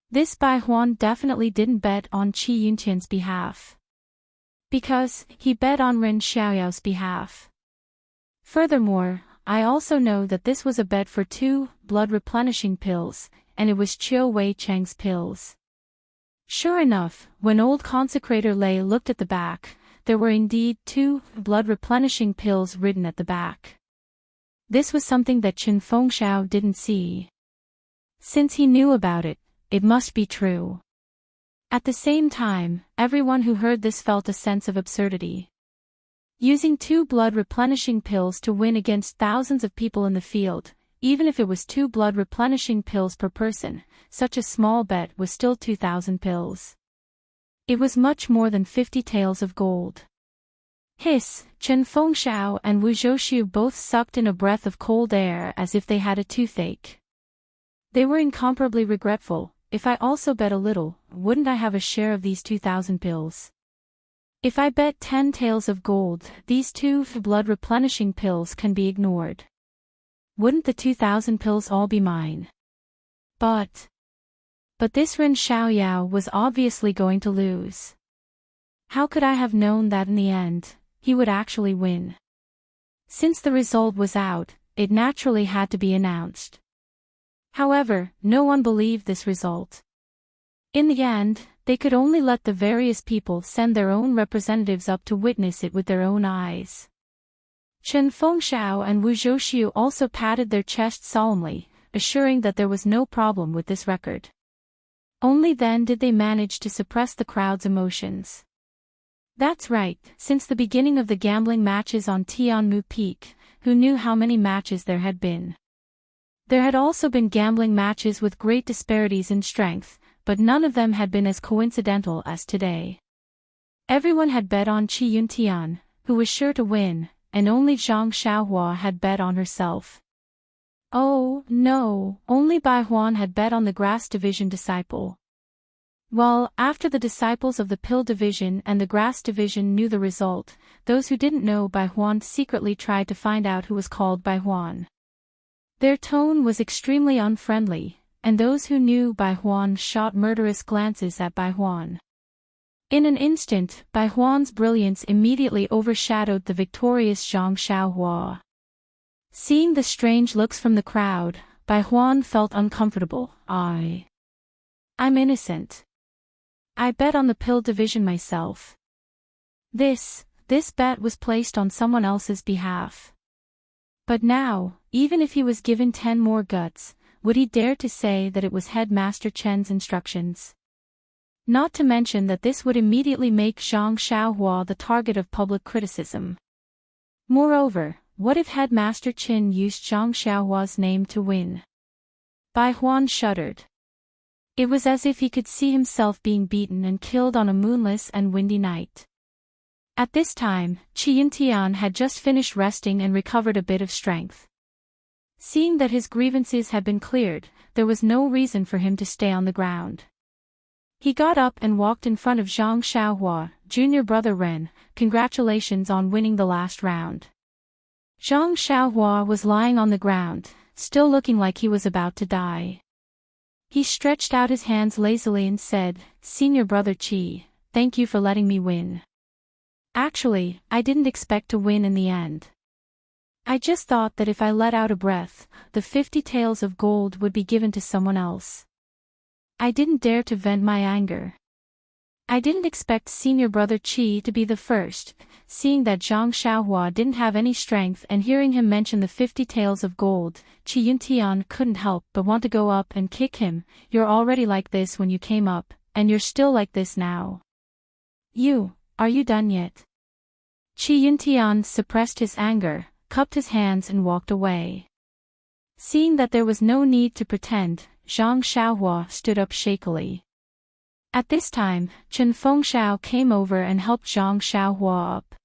This Bai Huan definitely didn't bet on Qi Yuntian's behalf. Because he bet on Ren Xiaoyao's behalf. Furthermore, I also know that this was a bet for 2 blood-replenishing pills, and it was Qiu Wei Cheng's pills." Sure enough, when old consecrator Lei looked at the back, there were indeed 2 blood-replenishing pills written at the back. This was something that Chen Fengshao didn't see. Since he knew about it, it must be true. At the same time, everyone who heard this felt a sense of absurdity. Using 2 blood-replenishing pills to win against thousands of people in the field, even if it was 2 blood-replenishing pills per person, such a small bet was still 2,000 pills. It was much more than 50 taels of gold. Hiss, Chen Fengshao and Wu Zhouxiu both sucked in a breath of cold air as if they had a toothache. They were incomparably regretful. If I also bet a little, wouldn't I have a share of these 2,000 pills? If I bet 10 taels of gold, these 2 blood-replenishing pills can be ignored. Wouldn't the 2,000 pills all be mine? But this Ren Xiaoyao was obviously going to lose. How could I have known that in the end, he would actually win? Since the result was out, it naturally had to be announced. However, no one believed this result. In the end, they could only let the various people send their own representatives up to witness it with their own eyes. Chen Fengshao and Wu Zhouxiu also patted their chests solemnly, assuring that there was no problem with this record. Only then did they manage to suppress the crowd's emotions. That's right, since the beginning of the gambling matches on Tianmu Peak, who knew how many matches there had been? There had also been gambling matches with great disparities in strength, but none of them had been as coincidental as today. Everyone had bet on Qi Yuntian, who was sure to win, and only Zhang Xiaohua had bet on herself. Oh, no, only Bai Huan had bet on the Grass Division disciple. Well, after the disciples of the Pill Division and the Grass Division knew the result, those who didn't know Bai Huan secretly tried to find out who was called Bai Huan. Their tone was extremely unfriendly, and those who knew Bai Huan shot murderous glances at Bai Huan. In an instant, Bai Huan's brilliance immediately overshadowed the victorious Zhang Xiaohua. Seeing the strange looks from the crowd, Bai Huan felt uncomfortable. I'm innocent. I bet on the Pill Division myself. This bet was placed on someone else's behalf. But now, even if he was given 10 more guts, would he dare to say that it was Headmaster Chen's instructions? Not to mention that this would immediately make Zhang Xiaohua the target of public criticism. Moreover, what if Headmaster Chen used Zhang Xiaohua's name to win? Bai Huan shuddered. It was as if he could see himself being beaten and killed on a moonless and windy night. At this time, Qi Yuntian had just finished resting and recovered a bit of strength. Seeing that his grievances had been cleared, there was no reason for him to stay on the ground. He got up and walked in front of Zhang Xiaohua. "Junior brother Ren, congratulations on winning the last round." Zhang Xiaohua was lying on the ground, still looking like he was about to die. He stretched out his hands lazily and said, "Senior brother Qi, thank you for letting me win. Actually, I didn't expect to win in the end. I just thought that if I let out a breath, the 50 taels of gold would be given to someone else. I didn't dare to vent my anger. I didn't expect senior brother Qi to be the first." Seeing that Zhang Xiaohua didn't have any strength and hearing him mention the 50 taels of gold, Qi Yuntian couldn't help but want to go up and kick him. "You're already like this when you came up, and you're still like this now. Are you done yet? Chi Yuntian suppressed his anger, cupped his hands and walked away. Seeing that there was no need to pretend, Zhang Xiaohua stood up shakily. At this time, Chen Fengxiao came over and helped Zhang Xiaohua up.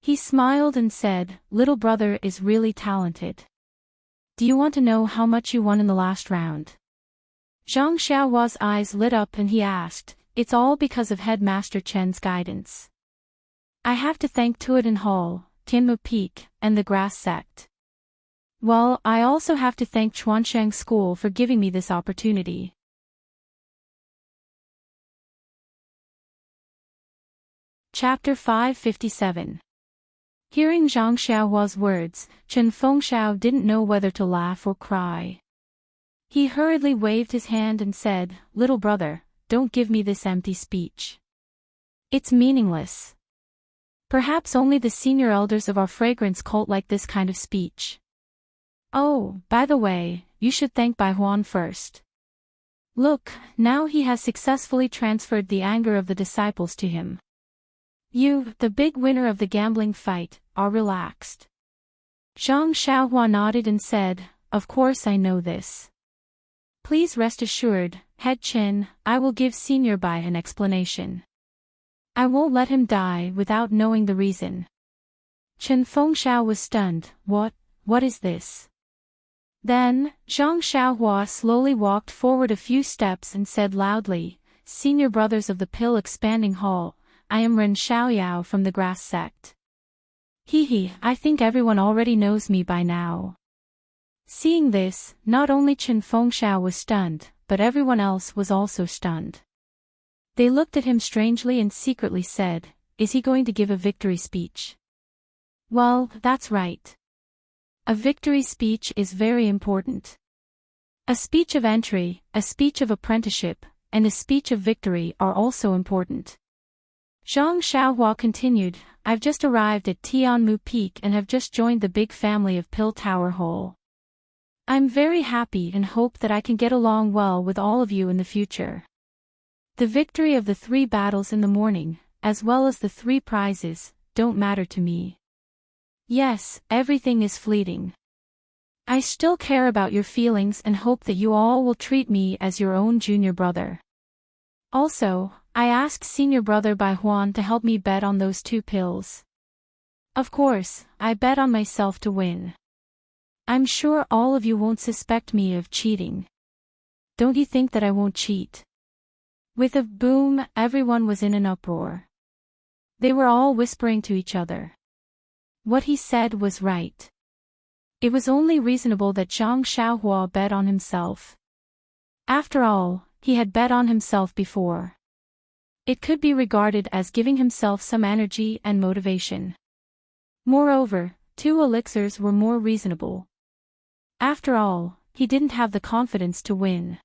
He smiled and said, "Little brother is really talented. Do you want to know how much you won in the last round?" Zhang Xiaohua's eyes lit up and he asked, "It's all because of Headmaster Chen's guidance. I have to thank Tuoden Hall, Tianmu Peak, and the Grass Sect. Well, I also have to thank Chuansheng School for giving me this opportunity." Chapter 557. Hearing Zhang Xiaohua's words, Chen Fengxiao didn't know whether to laugh or cry. He hurriedly waved his hand and said, "Little brother, don't give me this empty speech. It's meaningless. Perhaps only the senior elders of our fragrance cult like this kind of speech. Oh, by the way, you should thank Bai Huan first. Look, now he has successfully transferred the anger of the disciples to him. You, the big winner of the gambling fight, are relaxed." Zhang Xiaohua nodded and said, "Of course I know this. Please rest assured, Head Chen, I will give Senior Bai an explanation. I won't let him die without knowing the reason." Chen Fengxiao was stunned. What is this?" Then, Zhang Xiaohua slowly walked forward a few steps and said loudly, "Senior brothers of the Pill Expanding Hall, I am Ren Xiaoyao from the Grass Sect. I think everyone already knows me by now." Seeing this, not only Chen Fengxiao was stunned, but everyone else was also stunned. They looked at him strangely and secretly said, "Is he going to give a victory speech?" Well, that's right. A victory speech is very important. A speech of entry, a speech of apprenticeship, and a speech of victory are also important. Zhang Xiaohua continued, "I've just arrived at Tianmu Peak and have just joined the big family of Pill Tower Hole. I'm very happy and hope that I can get along well with all of you in the future. The victory of the 3 battles in the morning, as well as the 3 prizes, don't matter to me. Yes, everything is fleeting. I still care about your feelings and hope that you all will treat me as your own junior brother. Also, I asked Senior Brother Bai Huan to help me bet on those 2 pills. Of course, I bet on myself to win. I'm sure all of you won't suspect me of cheating. Don't you think that I won't cheat?" With a boom, everyone was in an uproar. They were all whispering to each other. What he said was right. It was only reasonable that Zhang Xiaohua bet on himself. After all, he had bet on himself before. It could be regarded as giving himself some energy and motivation. Moreover, 2 elixirs were more reasonable. After all, he didn't have the confidence to win.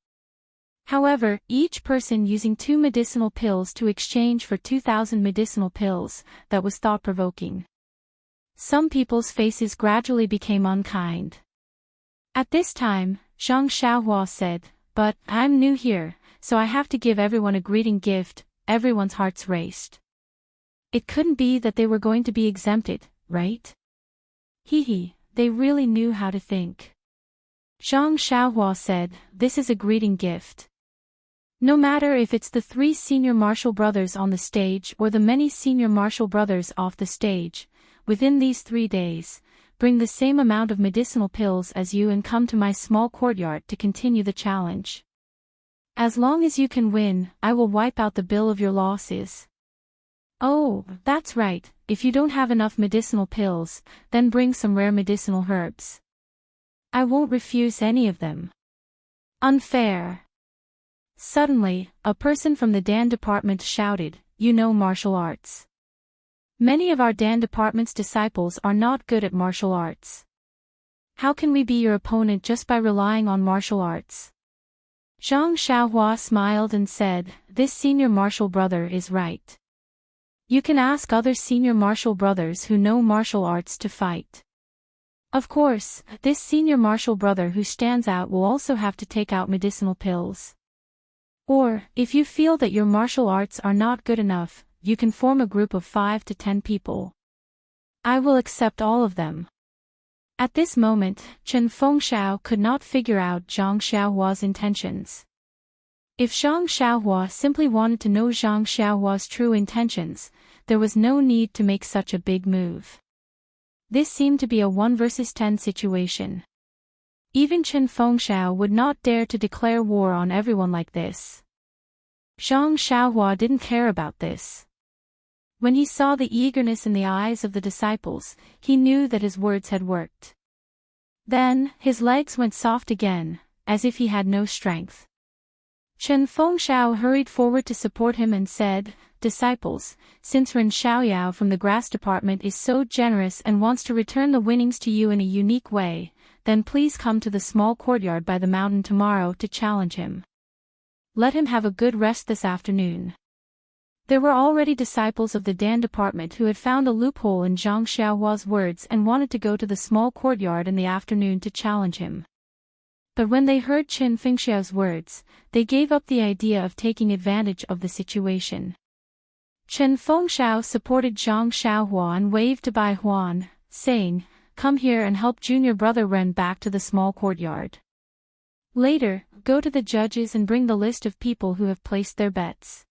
However, each person using 2 medicinal pills to exchange for 2,000 medicinal pills, that was thought-provoking. Some people's faces gradually became unkind. At this time, Zhang Xiaohua said, "But, I'm new here, so I have to give everyone a greeting gift." Everyone's hearts raced. It couldn't be that they were going to be exempted, right? They really knew how to think. Zhang Xiaohua said, "This is a greeting gift. No matter if it's the 3 senior martial brothers on the stage or the many senior martial brothers off the stage, within these 3 days, bring the same amount of medicinal pills as you and come to my small courtyard to continue the challenge. As long as you can win, I will wipe out the bill of your losses. Oh, that's right, if you don't have enough medicinal pills, then bring some rare medicinal herbs. I won't refuse any of them." Unfair. Suddenly, a person from the Dan department shouted, "You know martial arts. Many of our Dan department's disciples are not good at martial arts. How can we be your opponent just by relying on martial arts?" Zhang Xiaohua smiled and said, "This senior martial brother is right. You can ask other senior martial brothers who know martial arts to fight. Of course, this senior martial brother who stands out will also have to take out medicinal pills. Or, if you feel that your martial arts are not good enough, you can form a group of 5 to 10 people. I will accept all of them. At this moment, Chen Fengxiao could not figure out Zhang Xiaohua's intentions. If Zhang Xiaohua simply wanted to know Zhang Xiaohua's true intentions, there was no need to make such a big move. This seemed to be a 1 versus 10 situation. Even Chen Fengxiao would not dare to declare war on everyone like this. Zhang Xiaohua didn't care about this. When he saw the eagerness in the eyes of the disciples, he knew that his words had worked. Then, his legs went soft again, as if he had no strength. Chen Fengxiao hurried forward to support him and said, "Disciples, since Ren Xiaoyao from the grass department is so generous and wants to return the winnings to you in a unique way, then please come to the small courtyard by the mountain tomorrow to challenge him. Let him have a good rest this afternoon." There were already disciples of the Dan department who had found a loophole in Zhang Xiaohua's words and wanted to go to the small courtyard in the afternoon to challenge him. But when they heard Chen Fengxiao's words, they gave up the idea of taking advantage of the situation. Chen Fengxiao supported Zhang Xiaohua and waved to Bai Huan, saying, "Come here and help junior brother Ren back to the small courtyard. Later, go to the judges and bring the list of people who have placed their bets.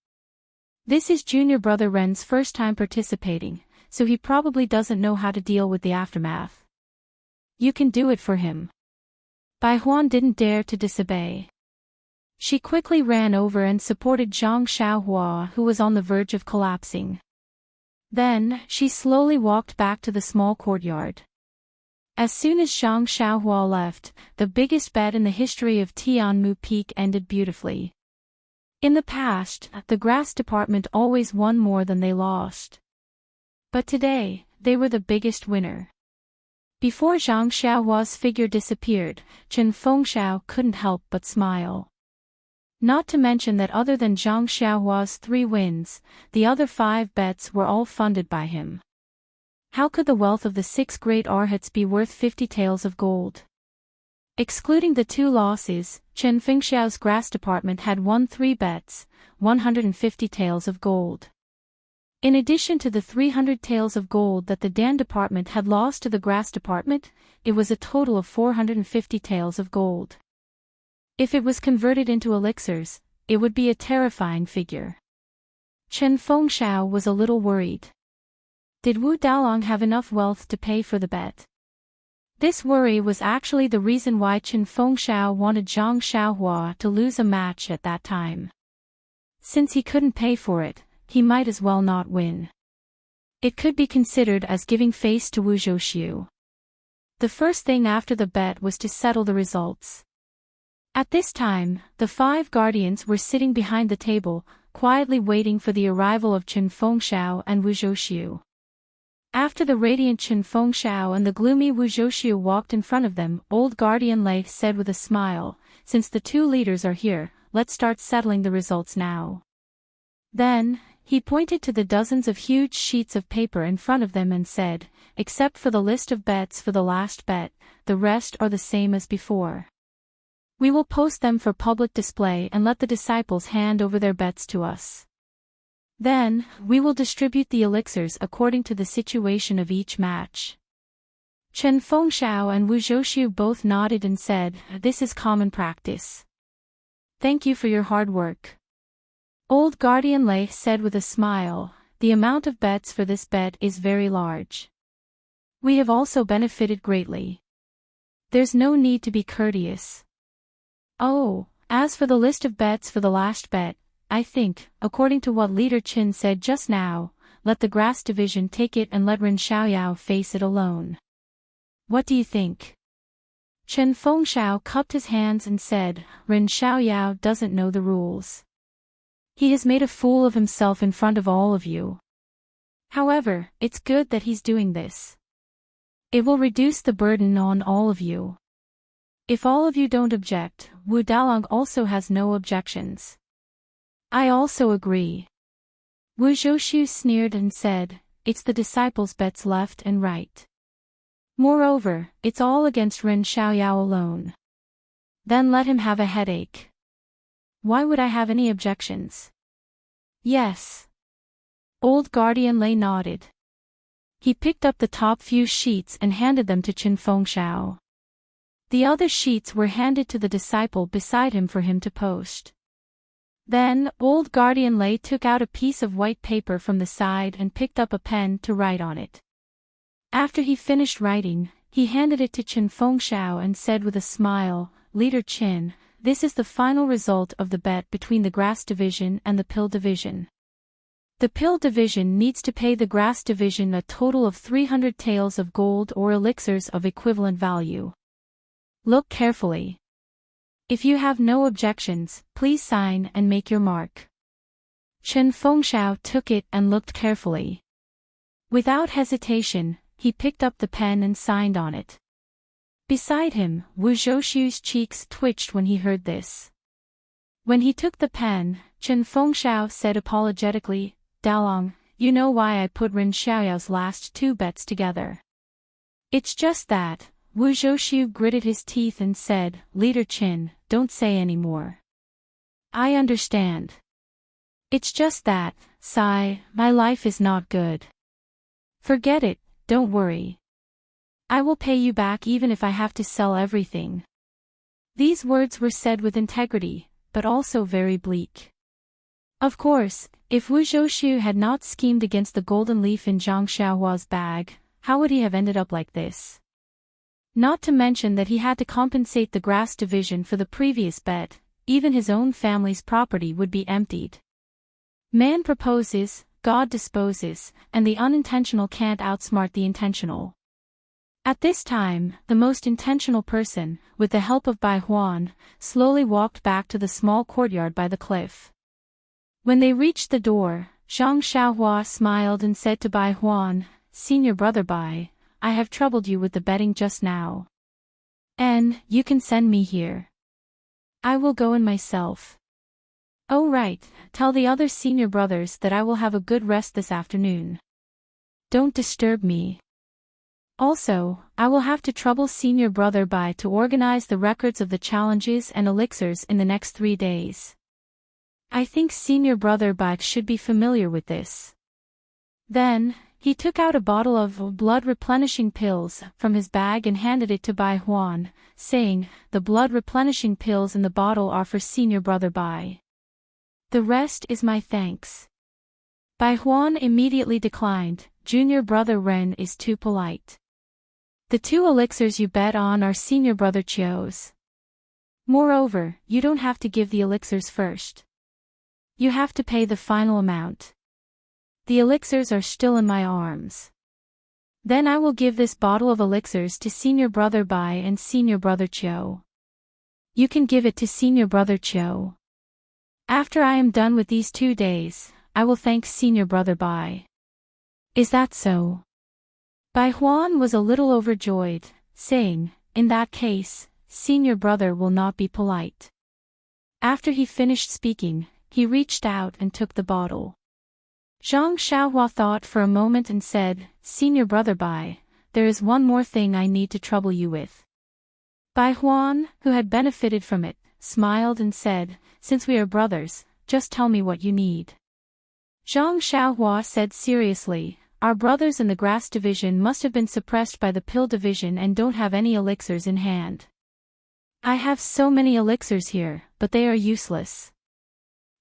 This is junior brother Ren's first time participating, so he probably doesn't know how to deal with the aftermath. You can do it for him." Bai Huan didn't dare to disobey. She quickly ran over and supported Zhang Xiaohua, who was on the verge of collapsing. Then, she slowly walked back to the small courtyard. As soon as Zhang Xiaohua left, the biggest bet in the history of Tianmu Peak ended beautifully. In the past, the grass department always won more than they lost. But today, they were the biggest winner. Before Zhang Xiaohua's figure disappeared, Chen Fengxiao couldn't help but smile. Not to mention that other than Zhang Xiaohua's 3 wins, the other 5 bets were all funded by him. How could the wealth of the 6 great arhats be worth 50 taels of gold? Excluding the 2 losses, Chen Fengxiao's grass department had won 3 bets, 150 taels of gold. In addition to the 300 taels of gold that the Dan department had lost to the grass department, it was a total of 450 taels of gold. If it was converted into elixirs, it would be a terrifying figure. Chen Fengxiao was a little worried. Did Wu Daolong have enough wealth to pay for the bet? This worry was actually the reason why Chen Fengxiao wanted Zhang Xiaohua to lose a match at that time. Since he couldn't pay for it, he might as well not win. It could be considered as giving face to Wu Zhouxiu. The first thing after the bet was to settle the results. At this time, the 5 guardians were sitting behind the table, quietly waiting for the arrival of Chen Fengxiao and Wu Zhouxiu. After the radiant Chen Fengxiao and the gloomy Wu Zhouxiu walked in front of them, old guardian Lei said with a smile, "Since the 2 leaders are here, let's start settling the results now." Then, he pointed to the dozens of huge sheets of paper in front of them and said, "Except for the list of bets for the last bet, the rest are the same as before. We will post them for public display and let the disciples hand over their bets to us. Then, we will distribute the elixirs according to the situation of each match." Chen Fengxiao and Wu Zhouxiu both nodded and said, "This is common practice. Thank you for your hard work." Old Guardian Lei said with a smile, "The amount of bets for this bet is very large. We have also benefited greatly. There's no need to be courteous. Oh, as for the list of bets for the last bet, I think, according to what Leader Qin said just now, let the grass division take it and let Ren Xiaoyao face it alone. What do you think?" Chen Fengxiao cupped his hands and said, "Ren Xiaoyao doesn't know the rules. He has made a fool of himself in front of all of you. However, it's good that he's doing this. It will reduce the burden on all of you. If all of you don't object, Wu Daolong also has no objections." "I also agree." Wu Zhouxiu sneered and said, "It's the disciples' bets left and right. Moreover, it's all against Ren Xiaoyao alone. Then let him have a headache. Why would I have any objections?" "Yes." Old Guardian Lei nodded. He picked up the top few sheets and handed them to Chen Fengxiao. The other sheets were handed to the disciple beside him for him to post. Then, Old Guardian Lei took out a piece of white paper from the side and picked up a pen to write on it. After he finished writing, he handed it to Chen Fengxiao and said with a smile, "Leader Chen, this is the final result of the bet between the Grass Division and the Pill Division. The Pill Division needs to pay the Grass Division a total of 300 taels of gold or elixirs of equivalent value. Look carefully. If you have no objections, please sign and make your mark." Chen Fengxiao took it and looked carefully. Without hesitation, he picked up the pen and signed on it. Beside him, Wu Zhouxiu's cheeks twitched when he heard this. When he took the pen, Chen Fengxiao said apologetically, "Dalong, you know why I put Ren Xiaoyao's last two bets together." "It's just that," Wu Zhouxiu gritted his teeth and said, "Leader Chen, don't say any more. I understand. It's just that, sigh, my life is not good. Forget it, don't worry. I will pay you back even if I have to sell everything." These words were said with integrity, but also very bleak. Of course, if Wu Zhouxiu had not schemed against the golden leaf in Zhang Xiaohua's bag, how would he have ended up like this? Not to mention that he had to compensate the Grass Division for the previous bet, even his own family's property would be emptied. Man proposes, God disposes, and the unintentional can't outsmart the intentional. At this time, the most intentional person, with the help of Bai Huan, slowly walked back to the small courtyard by the cliff. When they reached the door, Zhang Xiaohua smiled and said to Bai Huan, "Senior brother Bai, I have troubled you with the betting just now. And, you can send me here. I will go in myself. Oh right, tell the other senior brothers that I will have a good rest this afternoon. Don't disturb me. Also, I will have to trouble senior brother Bai to organize the records of the challenges and elixirs in the next 3 days. I think senior brother Bai should be familiar with this." Then, he took out a bottle of blood-replenishing pills from his bag and handed it to Bai Huan, saying, "The blood-replenishing pills in the bottle are for senior brother Bai. The rest is my thanks." Bai Huan immediately declined, "Junior brother Ren is too polite. The 2 elixirs you bet on are senior brother Qiu's. Moreover, you don't have to give the elixirs first. You have to pay the final amount. The elixirs are still in my arms. Then I will give this bottle of elixirs to senior brother Bai and senior brother Qiu. You can give it to senior brother Qiu. After I am done with these 2 days, I will thank senior brother Bai. Is that so?" Bai Huan was a little overjoyed, saying, "In that case, senior brother will not be polite." After he finished speaking, he reached out and took the bottle. Zhang Xiaohua thought for a moment and said, "Senior brother Bai, there is one more thing I need to trouble you with." Bai Huan, who had benefited from it, smiled and said, "Since we are brothers, just tell me what you need." Zhang Xiaohua said seriously, "Our brothers in the Grass Division must have been suppressed by the Pill Division and don't have any elixirs in hand. I have so many elixirs here, but they are useless.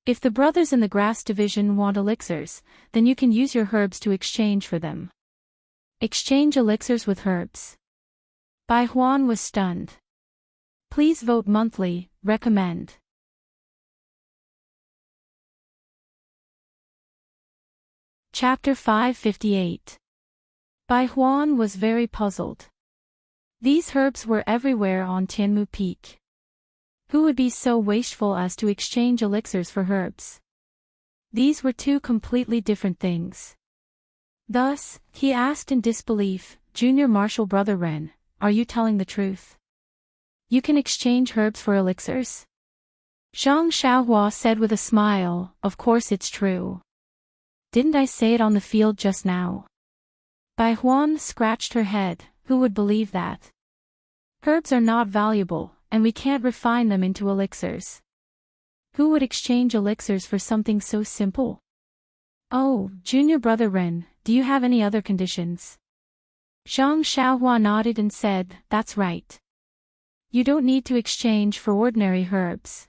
If the brothers in the Grass Division want elixirs, then you can use your herbs to exchange for them." Exchange elixirs with herbs. Bai Huan was stunned. Please vote monthly, recommend. Chapter 558. Bai Huan was very puzzled. These herbs were everywhere on Tianmu Peak. Who would be so wasteful as to exchange elixirs for herbs? These were 2 completely different things. Thus, he asked in disbelief, "Junior Marshal Brother Ren, are you telling the truth? You can exchange herbs for elixirs?" Zhang Xiaohua said with a smile, "Of course it's true. Didn't I say it on the field just now?" Bai Huan scratched her head, who would believe that? Herbs are not valuable, and we can't refine them into elixirs. Who would exchange elixirs for something so simple? Oh, junior brother Ren, do you have any other conditions? Zhang Xiaohua nodded and said, that's right. You don't need to exchange for ordinary herbs.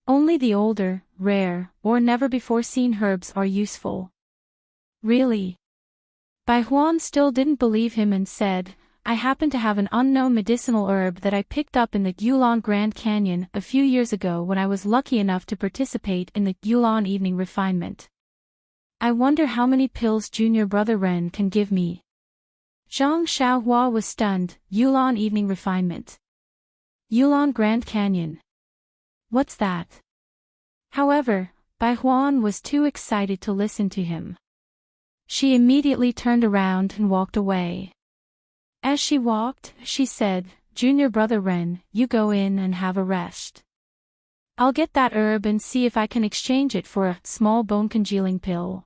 Only the older, rare, or never-before-seen herbs are useful. Really? Bai Huan still didn't believe him and said, I happen to have an unknown medicinal herb that I picked up in the Yulon Grand Canyon a few years ago when I was lucky enough to participate in the Yulon Evening Refinement. I wonder how many pills junior brother Ren can give me. Zhang Xiaohua was stunned. Yulon Evening Refinement. Yulon Grand Canyon. What's that? However, Bai Huan was too excited to listen to him. She immediately turned around and walked away. As she walked, she said, Junior brother Ren, you go in and have a rest. I'll get that herb and see if I can exchange it for a small bone-congealing pill.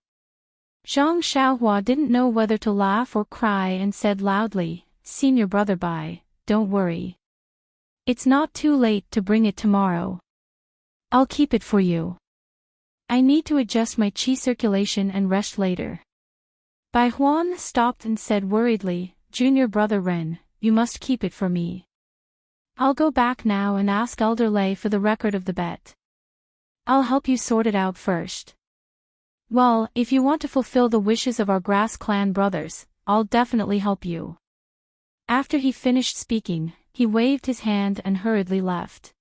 Zhang Xiaohua didn't know whether to laugh or cry and said loudly, Senior brother Bai, don't worry. It's not too late to bring it tomorrow. I'll keep it for you. I need to adjust my qi circulation and rest later. Bai Huan stopped and said worriedly, Junior brother Ren, you must keep it for me. I'll go back now and ask Elder Lei for the record of the bet. I'll help you sort it out first. Well, if you want to fulfill the wishes of our Grass Clan brothers, I'll definitely help you. After he finished speaking, he waved his hand and hurriedly left.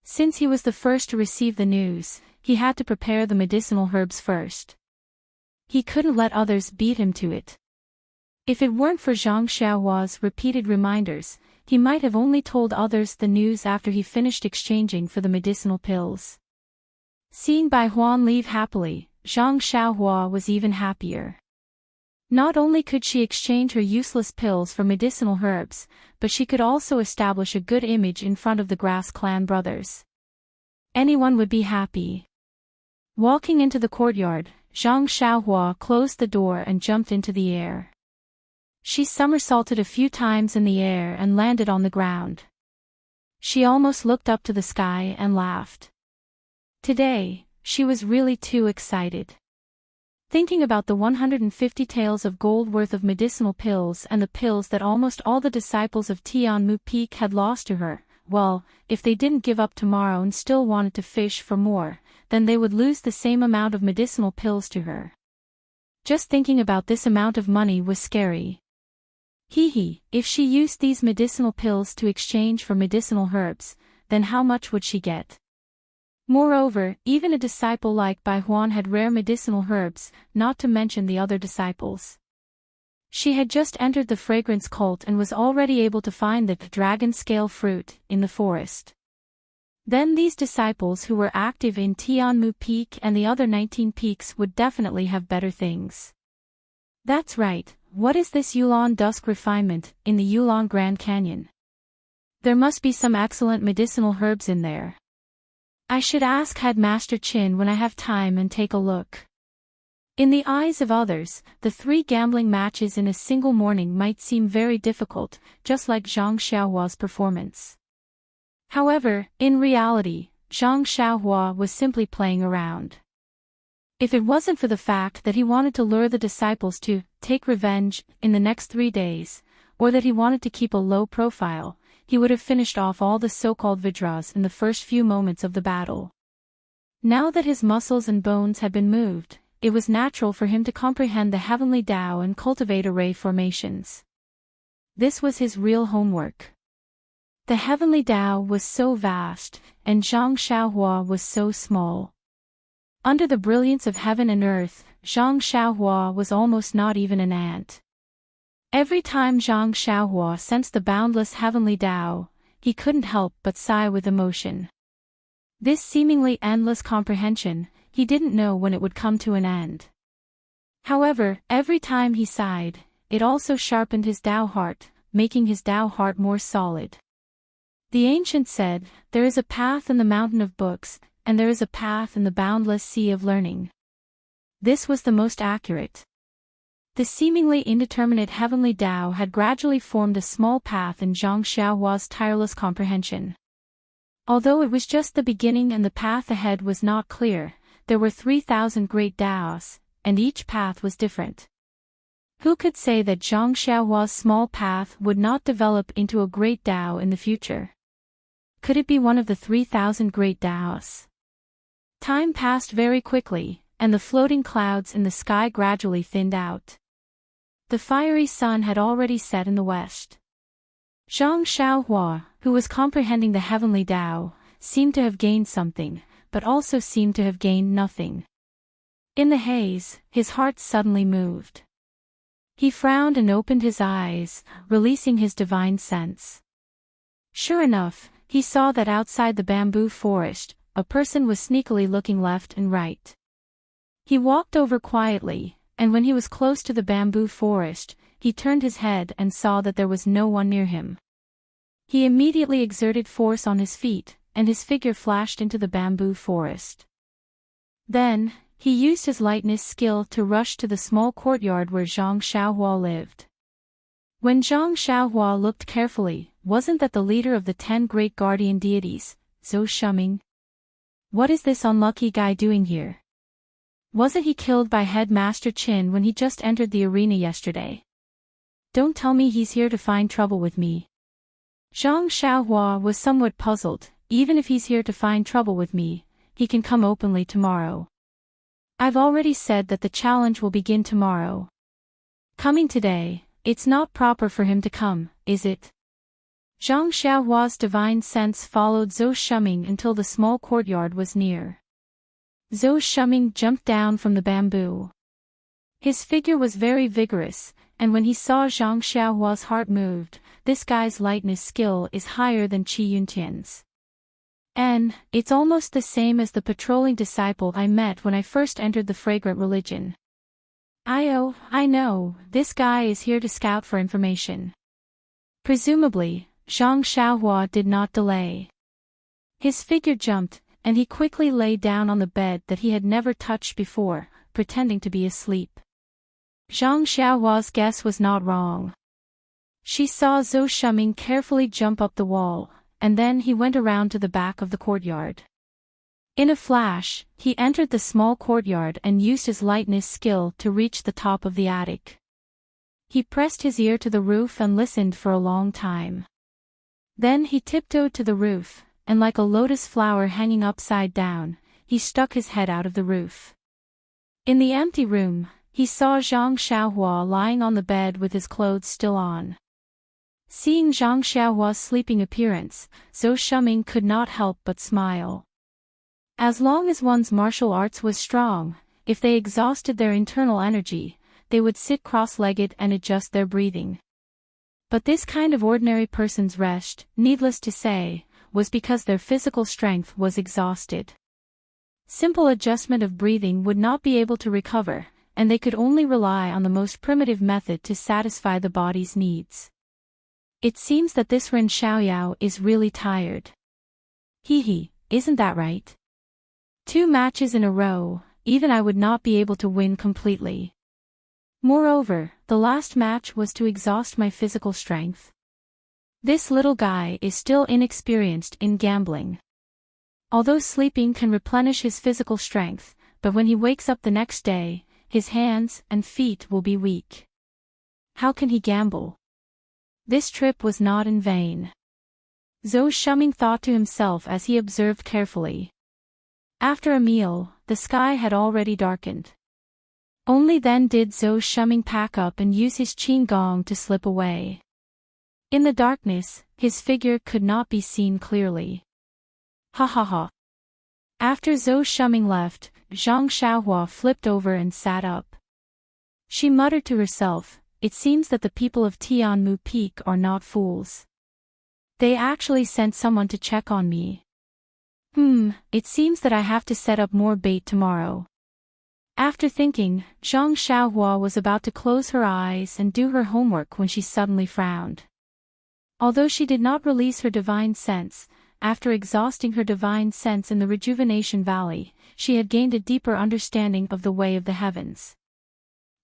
Since he was the first to receive the news, he had to prepare the medicinal herbs first. He couldn't let others beat him to it. If it weren't for Zhang Xiaohua's repeated reminders, he might have only told others the news after he finished exchanging for the medicinal pills. Seeing Bai Huan leave happily, Zhang Xiaohua was even happier. Not only could she exchange her useless pills for medicinal herbs, but she could also establish a good image in front of the Grass Clan brothers. Anyone would be happy. Walking into the courtyard, Zhang Xiaohua closed the door and jumped into the air. She somersaulted a few times in the air and landed on the ground. She almost looked up to the sky and laughed. Today, she was really too excited. Thinking about the 150 taels of gold worth of medicinal pills and the pills that almost all the disciples of Tianmu Peak had lost to her, well, if they didn't give up tomorrow and still wanted to fish for more, then they would lose the same amount of medicinal pills to her. Just thinking about this amount of money was scary. If she used these medicinal pills to exchange for medicinal herbs, then how much would she get? Moreover, even a disciple like Bai Huan had rare medicinal herbs, not to mention the other disciples. She had just entered the fragrance cult and was already able to find the dragon scale fruit in the forest. Then these disciples who were active in Tianmu Peak and the other 19 peaks would definitely have better things. That's right. What is this Yulon Dusk Refinement in the Yulon Grand Canyon? There must be some excellent medicinal herbs in there. I should ask Headmaster Qin when I have time and take a look. In the eyes of others, the 3 gambling matches in a single morning might seem very difficult, just like Zhang Xiaohua's performance. However, in reality, Zhang Xiaohua was simply playing around. If it wasn't for the fact that he wanted to lure the disciples to take revenge in the next 3 days, or that he wanted to keep a low profile, he would have finished off all the so-called Vidras in the first few moments of the battle. Now that his muscles and bones had been moved, it was natural for him to comprehend the heavenly Tao and cultivate array formations. This was his real homework. The heavenly Tao was so vast, and Zhang Xiaohua was so small. Under the brilliance of heaven and earth, Zhang Xiaohua was almost not even an ant. Every time Zhang Xiaohua sensed the boundless heavenly Tao, he couldn't help but sigh with emotion. This seemingly endless comprehension, he didn't know when it would come to an end. However, every time he sighed, it also sharpened his Tao heart, making his Tao heart more solid. The ancient said, there is a path in the mountain of books, and there is a path in the boundless sea of learning. This was the most accurate. The seemingly indeterminate heavenly Tao had gradually formed a small path in Zhang Xiaohua's tireless comprehension. Although it was just the beginning and the path ahead was not clear, there were 3,000 great Taos, and each path was different. Who could say that Zhang Xiaohua's small path would not develop into a great Dao in the future? Could it be one of the 3,000 great Daos? Time passed very quickly, and the floating clouds in the sky gradually thinned out. The fiery sun had already set in the west. Zhang Xiaohua, who was comprehending the heavenly Dao, seemed to have gained something, but also seemed to have gained nothing. In the haze, his heart suddenly moved. He frowned and opened his eyes, releasing his divine sense. Sure enough, he saw that outside the bamboo forest, a person was sneakily looking left and right. He walked over quietly, and when he was close to the bamboo forest, he turned his head and saw that there was no one near him. He immediately exerted force on his feet, and his figure flashed into the bamboo forest. Then, he used his lightness skill to rush to the small courtyard where Zhang Xiaohua lived. When Zhang Xiaohua looked carefully, wasn't that the leader of the 10 great guardian deities, Zhou Shuming? What is this unlucky guy doing here? Wasn't he killed by Headmaster Qin when he just entered the arena yesterday? Don't tell me he's here to find trouble with me. Zhang Xiaohua was somewhat puzzled. Even if he's here to find trouble with me, he can come openly tomorrow. I've already said that the challenge will begin tomorrow. Coming today, it's not proper for him to come, is it? Zhang Xiaohua's divine sense followed Zhou Shuming until the small courtyard was near. Zhou Shuming jumped down from the bamboo. His figure was very vigorous, and when he saw Zhang Xiaohua's heart moved, this guy's lightness skill is higher than Qi Yuntian's. And it's almost the same as the patrolling disciple I met when I first entered the fragrant religion. I know, this guy is here to scout for information. Presumably, Zhang Xiaohua did not delay. His figure jumped, and he quickly lay down on the bed that he had never touched before, pretending to be asleep. Zhang Xiaohua's guess was not wrong. She saw Zhou Shuming carefully jump up the wall, and then he went around to the back of the courtyard. In a flash, he entered the small courtyard and used his lightness skill to reach the top of the attic. He pressed his ear to the roof and listened for a long time. Then he tiptoed to the roof, and like a lotus flower hanging upside down, he stuck his head out of the roof. In the empty room, he saw Zhang Xiaohua lying on the bed with his clothes still on. Seeing Zhang Xiaohua's sleeping appearance, Zhou Shuming could not help but smile. As long as one's martial arts was strong, if they exhausted their internal energy, they would sit cross-legged and adjust their breathing. But this kind of ordinary person's rest, needless to say, was because their physical strength was exhausted. Simple adjustment of breathing would not be able to recover, and they could only rely on the most primitive method to satisfy the body's needs. It seems that this Ren Xiaoyao is really tired. Isn't that right? 2 matches in a row, even I would not be able to win completely. Moreover, the last match was to exhaust my physical strength. This little guy is still inexperienced in gambling. Although sleeping can replenish his physical strength, but when he wakes up the next day, his hands and feet will be weak. How can he gamble? This trip was not in vain. Zhou Shuming thought to himself as he observed carefully. After a meal, the sky had already darkened. Only then did Zhou Shuming pack up and use his qin gong to slip away. In the darkness, his figure could not be seen clearly. Ha ha ha. After Zhou Shuming left, Zhang Xiaohua flipped over and sat up. She muttered to herself, "It seems that the people of Tianmu Peak are not fools. They actually sent someone to check on me. It seems that I have to set up more bait tomorrow." After thinking, Zhang Xiaohua was about to close her eyes and do her homework when she suddenly frowned. Although she did not release her divine sense, after exhausting her divine sense in the Rejuvenation Valley, she had gained a deeper understanding of the way of the heavens.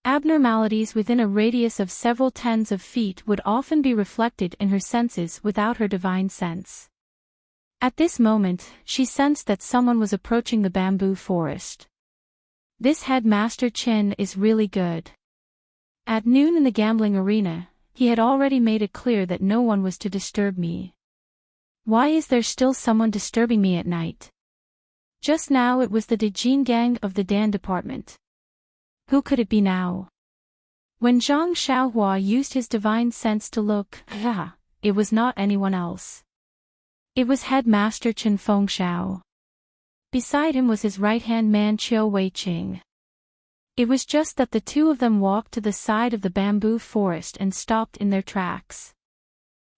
Abnormalities within a radius of several tens of feet would often be reflected in her senses without her divine sense. At this moment, she sensed that someone was approaching the bamboo forest. This headmaster Chen is really good. At noon in the gambling arena, he had already made it clear that no one was to disturb me. Why is there still someone disturbing me at night? Just now it was the Dejin gang of the Dan department. Who could it be now? When Zhang Xiaohua used his divine sense to look, it was not anyone else. It was Headmaster Chen Fengxiao. Beside him was his right-hand man Qiu Weiqing. It was just that the two of them walked to the side of the bamboo forest and stopped in their tracks.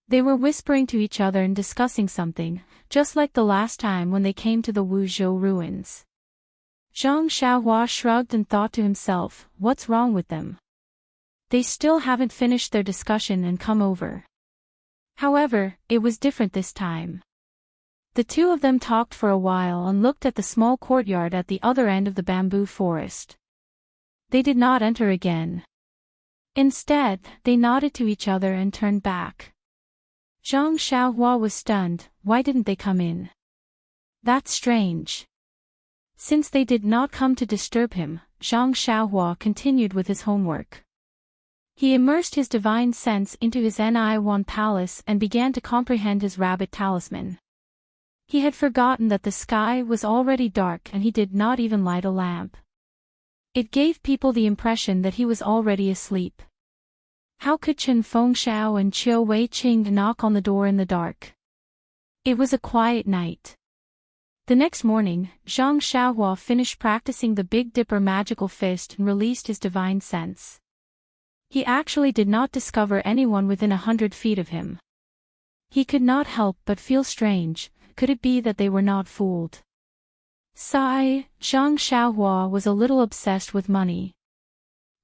They were whispering to each other and discussing something, just like the last time when they came to the Wuzhou ruins. Zhang Xiaohua shrugged and thought to himself, what's wrong with them? They still haven't finished their discussion and come over. However, it was different this time. The two of them talked for a while and looked at the small courtyard at the other end of the bamboo forest. They did not enter again. Instead, they nodded to each other and turned back. Zhang Xiaohua was stunned. Why didn't they come in? That's strange. Since they did not come to disturb him, Zhang Xiaohua continued with his homework. He immersed his divine sense into his Ni-Wan palace and began to comprehend his rabbit talisman. He had forgotten that the sky was already dark and he did not even light a lamp. It gave people the impression that he was already asleep. How could Chen Fengxiao and Qiu Weiqing knock on the door in the dark? It was a quiet night. The next morning, Zhang Xiaohua finished practicing the Big Dipper magical fist and released his divine sense. He actually did not discover anyone within 100 feet of him. He could not help but feel strange. Could it be that they were not fooled? Sigh, Zhang Xiaohua was a little obsessed with money.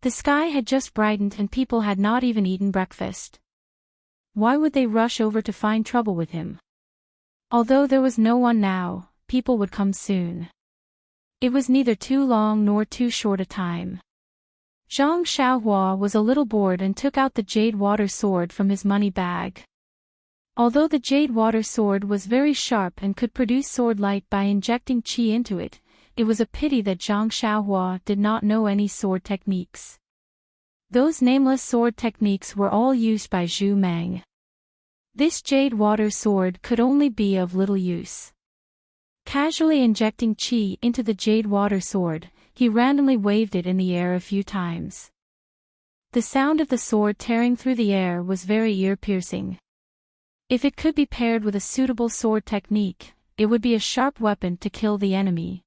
The sky had just brightened and people had not even eaten breakfast. Why would they rush over to find trouble with him? Although there was no one now, people would come soon. It was neither too long nor too short a time. Zhang Xiaohua was a little bored and took out the jade water sword from his money bag. Although the jade water sword was very sharp and could produce sword light by injecting qi into it, it was a pity that Zhang Xiaohua did not know any sword techniques. Those nameless sword techniques were all used by Zhu Meng. This jade water sword could only be of little use. Casually injecting qi into the jade water sword, he randomly waved it in the air a few times. The sound of the sword tearing through the air was very ear-piercing. If it could be paired with a suitable sword technique, it would be a sharp weapon to kill the enemy.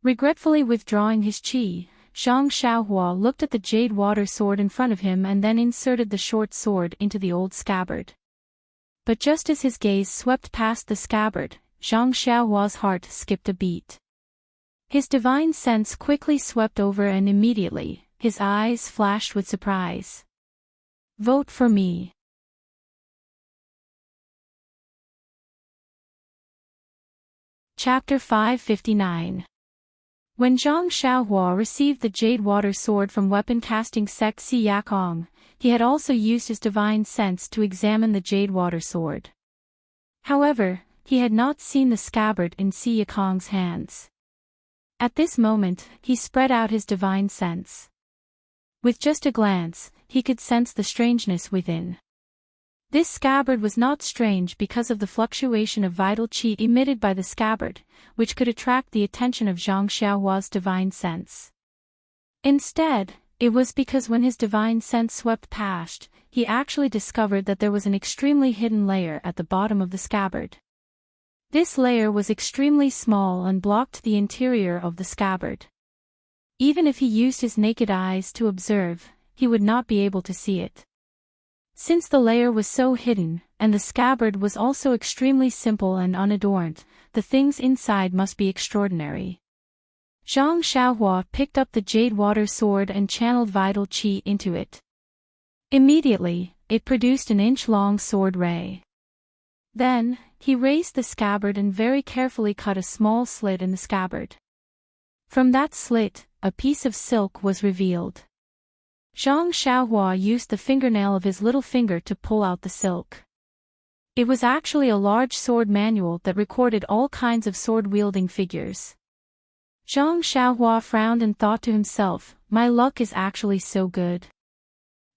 Regretfully withdrawing his qi, Zhang Xiaohua looked at the jade water sword in front of him and then inserted the short sword into the old scabbard. But just as his gaze swept past the scabbard, Zhang Xiaohua's heart skipped a beat. His divine sense quickly swept over and immediately, his eyes flashed with surprise. Vote for me. Chapter 559. When Zhang Xiaohua received the jade water sword from weapon-casting sect Si Yakong, he had also used his divine sense to examine the jade water sword. However, he had not seen the scabbard in Si Yakong's hands. At this moment, he spread out his divine sense. With just a glance, he could sense the strangeness within. This scabbard was not strange because of the fluctuation of vital qi emitted by the scabbard, which could attract the attention of Zhang Xiaohua's divine sense. Instead, it was because when his divine sense swept past, he actually discovered that there was an extremely hidden layer at the bottom of the scabbard. This layer was extremely small and blocked the interior of the scabbard. Even if he used his naked eyes to observe, he would not be able to see it. Since the layer was so hidden, and the scabbard was also extremely simple and unadorned, the things inside must be extraordinary. Zhang Xiaohua picked up the jade water sword and channeled vital qi into it. Immediately, it produced an inch-long sword ray. Then, he raised the scabbard and very carefully cut a small slit in the scabbard. From that slit, a piece of silk was revealed. Zhang Xiaohua used the fingernail of his little finger to pull out the silk. It was actually a large sword manual that recorded all kinds of sword-wielding figures. Zhang Xiaohua frowned and thought to himself, my luck is actually so good.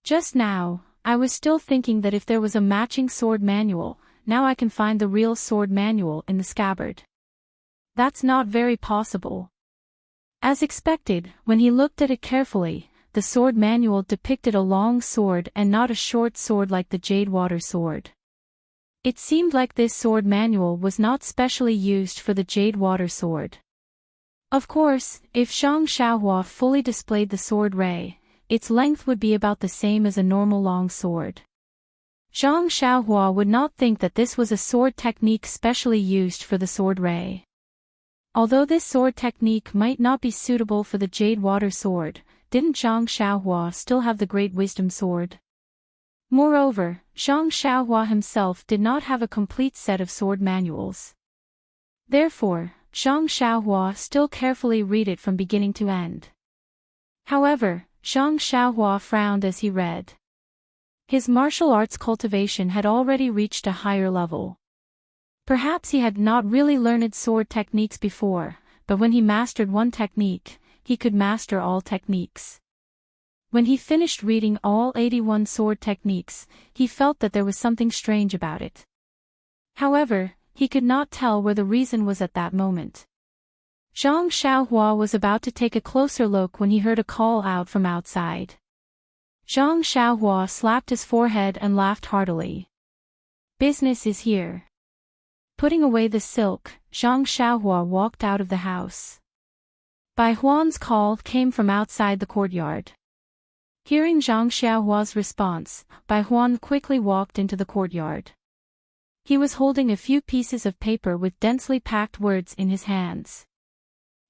Just now, I was still thinking that if there was a matching sword manual, now I can find the real sword manual in the scabbard. That's not very possible. As expected, when he looked at it carefully, the sword manual depicted a long sword and not a short sword like the Jade Water sword. It seemed like this sword manual was not specially used for the Jade Water sword. Of course, if Zhang Xiaohua fully displayed the sword ray, its length would be about the same as a normal long sword. Zhang Xiaohua would not think that this was a sword technique specially used for the sword ray. Although this sword technique might not be suitable for the Jade Water sword, didn't Zhang Xiaohua still have the Great Wisdom sword? Moreover, Zhang Xiaohua himself did not have a complete set of sword manuals. Therefore, Zhang Xiaohua still carefully read it from beginning to end. However, Zhang Xiaohua frowned as he read. His martial arts cultivation had already reached a higher level. Perhaps he had not really learned sword techniques before, but when he mastered one technique, he could master all techniques. When he finished reading all 81 sword techniques, he felt that there was something strange about it. However, he could not tell where the reason was at that moment. Zhang Xiaohua was about to take a closer look when he heard a call out from outside. Zhang Xiaohua slapped his forehead and laughed heartily. Business is here. Putting away the silk, Zhang Xiaohua walked out of the house. Bai Huan's call came from outside the courtyard. Hearing Zhang Xiaohua's response, Bai Huan quickly walked into the courtyard. He was holding a few pieces of paper with densely packed words in his hands.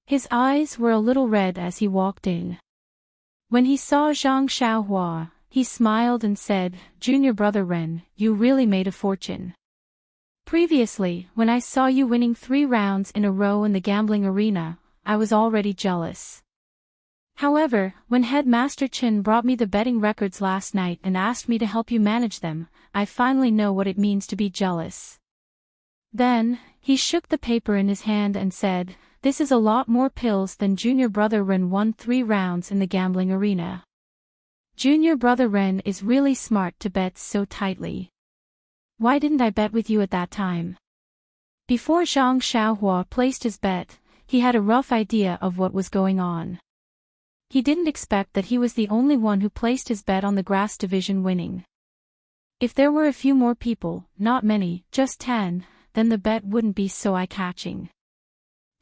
His eyes were a little red as he walked in. When he saw Zhang Xiaohua, he smiled and said, "Junior brother Ren, you really made a fortune. Previously, when I saw you winning 3 rounds in a row in the gambling arena, I was already jealous. However, when Headmaster Chen brought me the betting records last night and asked me to help you manage them, I finally know what it means to be jealous." Then, he shook the paper in his hand and said, "This is a lot more pills than Junior Brother Ren won 3 rounds in the gambling arena. Junior Brother Ren is really smart to bet so tightly. Why didn't I bet with you at that time?" Before Zhang Xiaohua placed his bet, he had a rough idea of what was going on. He didn't expect that he was the only one who placed his bet on the grass division winning. If there were a few more people, not many, just 10, then the bet wouldn't be so eye-catching.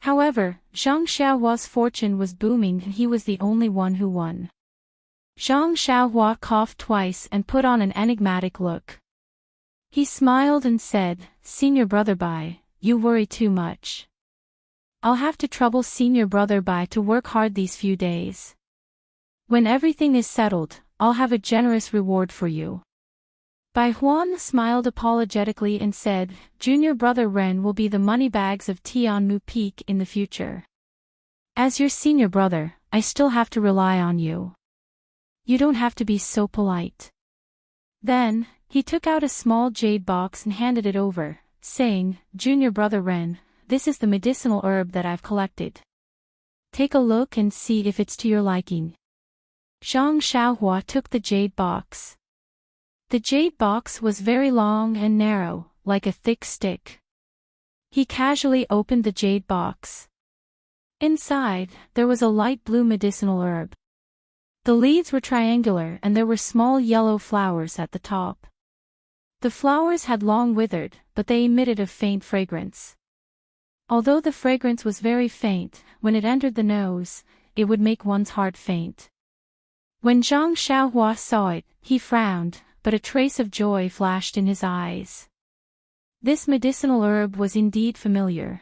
However, Zhang Xiaohua's fortune was booming and he was the only one who won. Zhang Xiaohua coughed twice and put on an enigmatic look. He smiled and said, "Senior Brother Bai, you worry too much. I'll have to trouble Senior Brother Bai to work hard these few days. When everything is settled, I'll have a generous reward for you." Bai Huan smiled apologetically and said, "Junior Brother Ren will be the moneybags of Tianmu Peak in the future. As your senior brother, I still have to rely on you. You don't have to be so polite." Then, he took out a small jade box and handed it over, saying, "Junior Brother Ren, this is the medicinal herb that I've collected. Take a look and see if it's to your liking." Zhang Xiaohua took the jade box. The jade box was very long and narrow, like a thick stick. He casually opened the jade box. Inside, there was a light blue medicinal herb. The leaves were triangular and there were small yellow flowers at the top. The flowers had long withered, but they emitted a faint fragrance. Although the fragrance was very faint, when it entered the nose, it would make one's heart faint. When Zhang Xiaohua saw it, he frowned, but a trace of joy flashed in his eyes. This medicinal herb was indeed familiar.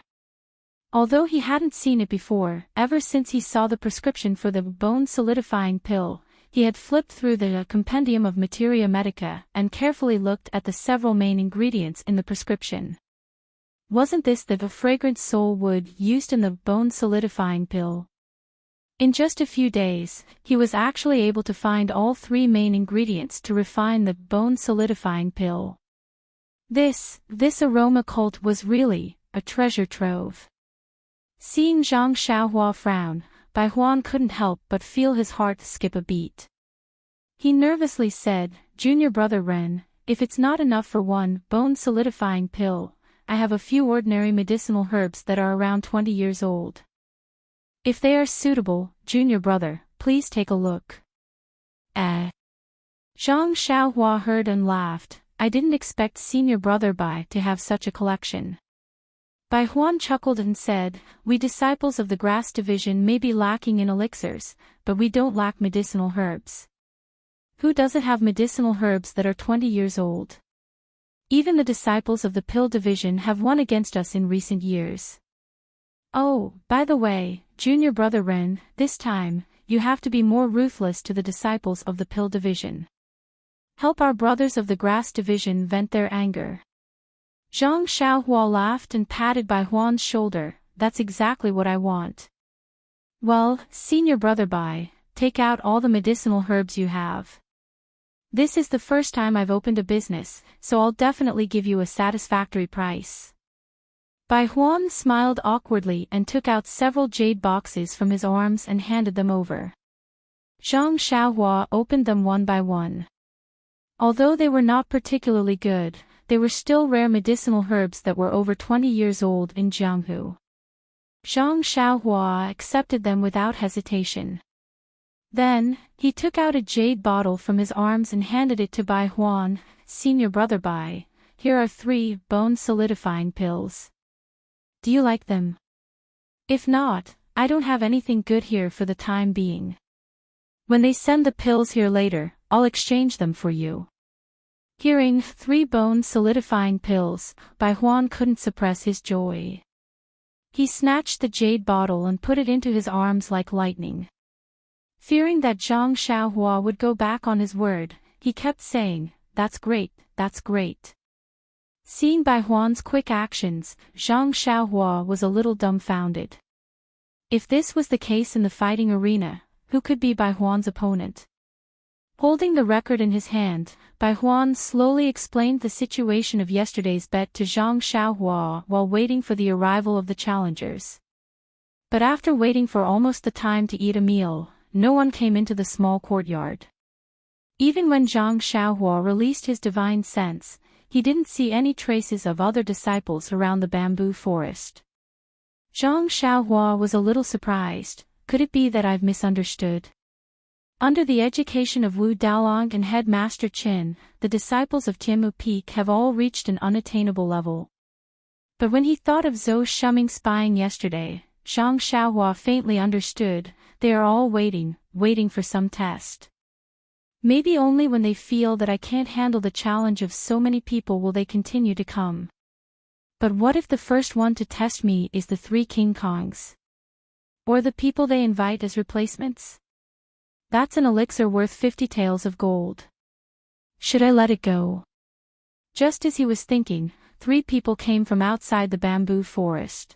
Although he hadn't seen it before, ever since he saw the prescription for the bone-solidifying pill, he had flipped through the compendium of Materia Medica and carefully looked at the several main ingredients in the prescription. Wasn't this the fragrant soul wood used in the bone-solidifying pill? In just a few days, he was actually able to find all 3 main ingredients to refine the bone-solidifying pill. This aroma cult was really a treasure trove. Seeing Zhang Xiaohua frown, Bai Huan couldn't help but feel his heart skip a beat. He nervously said, "Junior brother Ren, if it's not enough for one bone-solidifying pill, I have a few ordinary medicinal herbs that are around 20 years old. If they are suitable, junior brother, please take a look." Zhang Xiaohua heard and laughed. "I didn't expect senior brother Bai to have such a collection." Bai Huan chuckled and said, "We disciples of the grass division may be lacking in elixirs, but we don't lack medicinal herbs. Who doesn't have medicinal herbs that are 20 years old? Even the disciples of the pill division have won against us in recent years. Oh, by the way, junior brother Ren, this time, you have to be more ruthless to the disciples of the pill division. Help our brothers of the grass division vent their anger." Zhang Xiaohua laughed and patted Bai Huan's shoulder. "That's exactly what I want." "Well, senior brother Bai, take out all the medicinal herbs you have. This is the first time I've opened a business, so I'll definitely give you a satisfactory price." Bai Huan smiled awkwardly and took out several jade boxes from his arms and handed them over. Zhang Xiaohua opened them one by one. Although they were not particularly good, they were still rare medicinal herbs that were over 20 years old in Jianghu. Zhang Xiaohua accepted them without hesitation. Then, he took out a jade bottle from his arms and handed it to Bai Huan. "Senior brother Bai, here are 3 bone-solidifying pills. Do you like them? If not, I don't have anything good here for the time being. When they send the pills here later, I'll exchange them for you." Hearing 3 bone-solidifying pills, Bai Huan couldn't suppress his joy. He snatched the jade bottle and put it into his arms like lightning. Fearing that Zhang Xiaohua would go back on his word, he kept saying, "That's great, that's great." Seeing Bai Huan's quick actions, Zhang Xiaohua was a little dumbfounded. If this was the case in the fighting arena, who could be Bai Huan's opponent? Holding the record in his hand, Bai Huan slowly explained the situation of yesterday's bet to Zhang Xiaohua while waiting for the arrival of the challengers. But after waiting for almost the time to eat a meal, no one came into the small courtyard. Even when Zhang Xiaohua released his divine sense, he didn't see any traces of other disciples around the bamboo forest. Zhang Xiaohua was a little surprised. Could it be that I've misunderstood? Under the education of Wu Daolong and Headmaster Qin, the disciples of Tianmu Peak have all reached an unattainable level. But when he thought of Zhou Shuming spying yesterday, Zhang Xiaohua faintly understood. They are all waiting for some test. Maybe only when they feel that I can't handle the challenge of so many people will they continue to come. But what if the first one to test me is the 3 King Kongs? Or the people they invite as replacements? That's an elixir worth 50 taels of gold. Should I let it go? Just as he was thinking, 3 people came from outside the bamboo forest.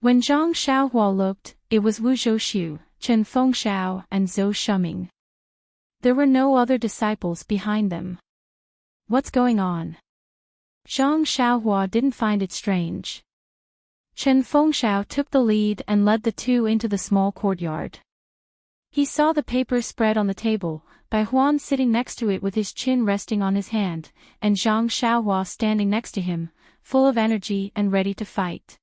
When Zhang Xiaohua looked, it was Wu Zhouxiu, Chen Fengxiao, and Zhou Shuming. There were no other disciples behind them. What's going on? Zhang Xiaohua didn't find it strange. Chen Fengxiao took the lead and led the 2 into the small courtyard. He saw the paper spread on the table, Bai Huan sitting next to it with his chin resting on his hand, and Zhang Xiaohua standing next to him, full of energy and ready to fight.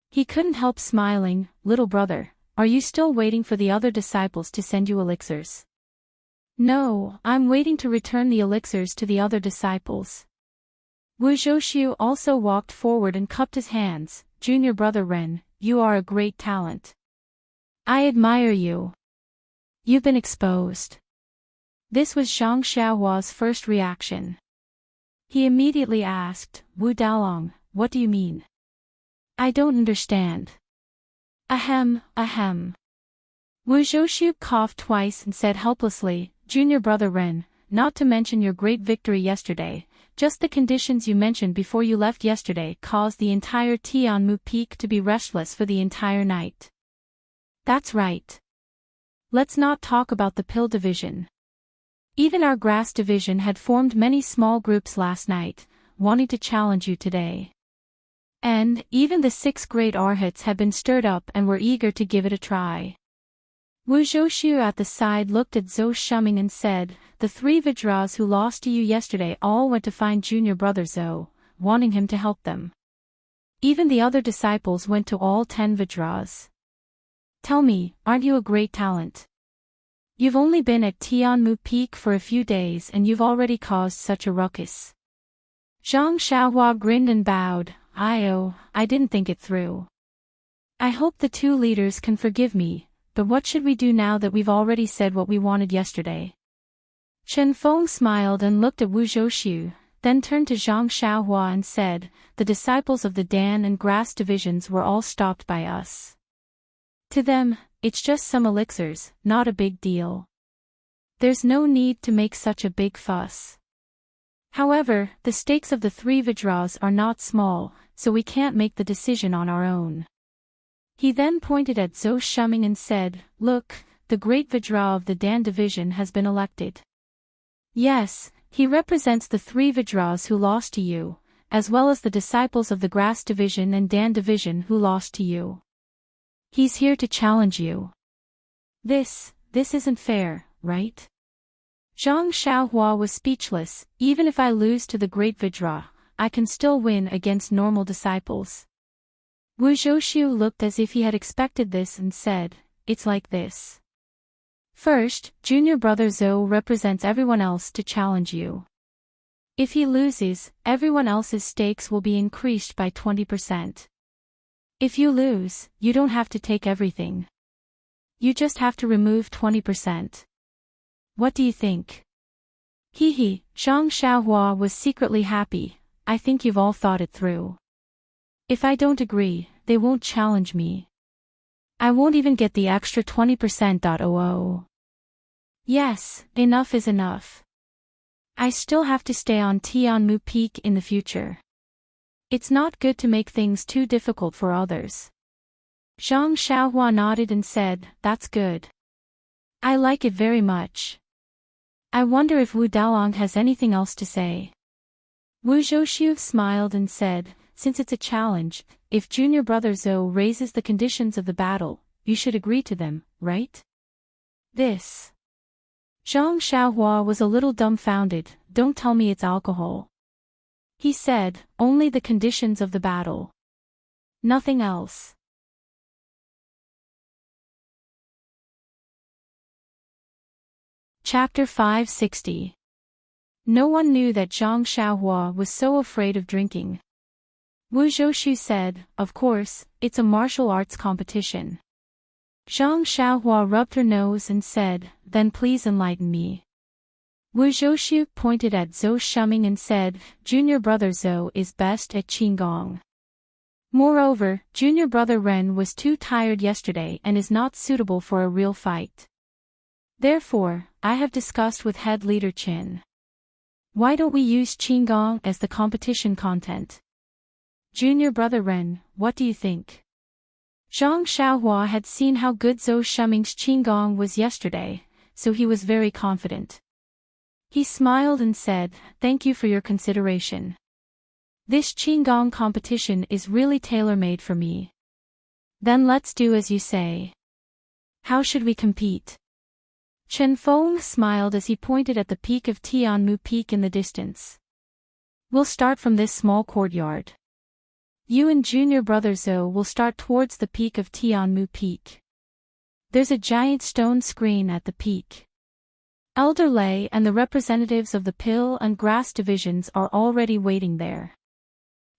He couldn't help smiling. "Little brother, are you still waiting for the other disciples to send you elixirs?" "No, I'm waiting to return the elixirs to the other disciples." Wu Zhouxiu also walked forward and cupped his hands. "Junior brother Ren, you are a great talent. I admire you. You've been exposed." This was Zhang Xiaohua's first reaction. He immediately asked, "Wu Daolong, what do you mean? I don't understand." Ahem, ahem. Wu Zhouxiu coughed twice and said helplessly, "Junior brother Ren, not to mention your great victory yesterday, just the conditions you mentioned before you left yesterday caused the entire Tianmu Peak to be restless for the entire night." "That's right. Let's not talk about the pill division. Even our grass division had formed many small groups last night, wanting to challenge you today. And even the 6 great arhats had been stirred up and were eager to give it a try. Wu Zhoushu at the side looked at Zhou Shuming and said, "The 3 Vajras who lost to you yesterday all went to find junior brother Zhou, wanting him to help them. Even the other disciples went to all 10 Vajras. Tell me, aren't you a great talent? You've only been at Tianmu Peak for a few days and you've already caused such a ruckus." Zhang Xiaohua grinned and bowed. I didn't think it through. I hope the 2 leaders can forgive me, but what should we do now that we've already said what we wanted yesterday?" Chen Feng smiled and looked at Wu Zhoushu, then turned to Zhang Xiaohua and said, "The disciples of the Dan and Grass divisions were all stopped by us. To them, it's just some elixirs, not a big deal. There's no need to make such a big fuss. However, the stakes of the 3 Vajras are not small, so we can't make the decision on our own." He then pointed at Zhou Shuming and said, "Look, the great Vajra of the Dan division has been elected. Yes, he represents the 3 Vajras who lost to you, as well as the disciples of the Grass division and Dan division who lost to you. He's here to challenge you. This isn't fair, right?" Zhang Xiaohua was speechless. "Even if I lose to the great Vajra, I can still win against normal disciples." Wu Zhoushu looked as if he had expected this and said, "It's like this. First, junior brother Zhou represents everyone else to challenge you. If he loses, everyone else's stakes will be increased by 20%. If you lose, you don't have to take everything. You just have to remove 20%. What do you think?" He, Zhang Xiaohua was secretly happy. "I think you've all thought it through. If I don't agree, they won't challenge me. I won't even get the extra 20%. Yes, enough is enough. I still have to stay on Tianmu Peak in the future. It's not good to make things too difficult for others." Zhang Xiaohua nodded and said, "That's good. I like it very much. I wonder if Wu Daolong has anything else to say." Wu Zhoushu smiled and said, "Since it's a challenge, if junior brother Zhou raises the conditions of the battle, you should agree to them, right?" This. Zhang Xiaohua was a little dumbfounded. "Don't tell me it's alcohol." He said, "Only the conditions of the battle. Nothing else." Chapter 560. No one knew that Zhang Xiaohua was so afraid of drinking. Wu Zhoushu said, "Of course, it's a martial arts competition." Zhang Xiaohua rubbed her nose and said, "Then please enlighten me." Wu Zhoushu pointed at Zhou Shuming and said, "Junior brother Zhou is best at Qigong. Moreover, junior brother Ren was too tired yesterday and is not suitable for a real fight. Therefore, I have discussed with head leader Qin. Why don't we use Qigong as the competition content? Junior brother Ren, what do you think?" Zhang Xiaohua had seen how good Zhou Shuming's Qigong was yesterday, so he was very confident. He smiled and said, "Thank you for your consideration. This Qigong competition is really tailor-made for me. Then let's do as you say. How should we compete?" Chen Feng smiled as he pointed at the peak of Tianmu Peak in the distance. "We'll start from this small courtyard. You and junior brother Zhou will start towards the peak of Tianmu Peak. There's a giant stone screen at the peak. Elder Lei and the representatives of the Pill and Grass divisions are already waiting there.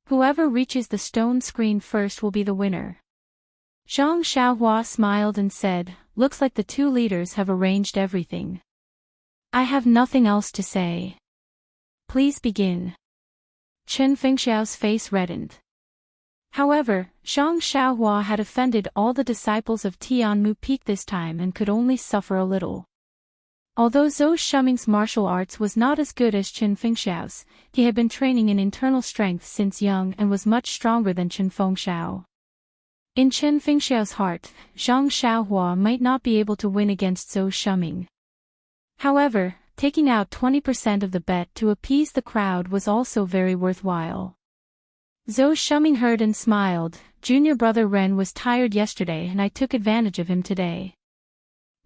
Whoever reaches the stone screen first will be the winner." Zhang Xiaohua smiled and said, "Looks like the 2 leaders have arranged everything. I have nothing else to say. Please begin." Chen Fengxiao's face reddened. However, Zhang Xiaohua had offended all the disciples of Tianmu Peak this time and could only suffer a little. Although Zhou Shuming's martial arts was not as good as Chen Fengxiao's, he had been training in internal strength since young and was much stronger than Chen Fengxiao. In Chen Fengxiao's heart, Zhang Xiaohua might not be able to win against Zhou Shuming. However, taking out 20% of the bet to appease the crowd was also very worthwhile. Zhou Shuming heard and smiled. Junior brother Ren was tired yesterday and I took advantage of him today.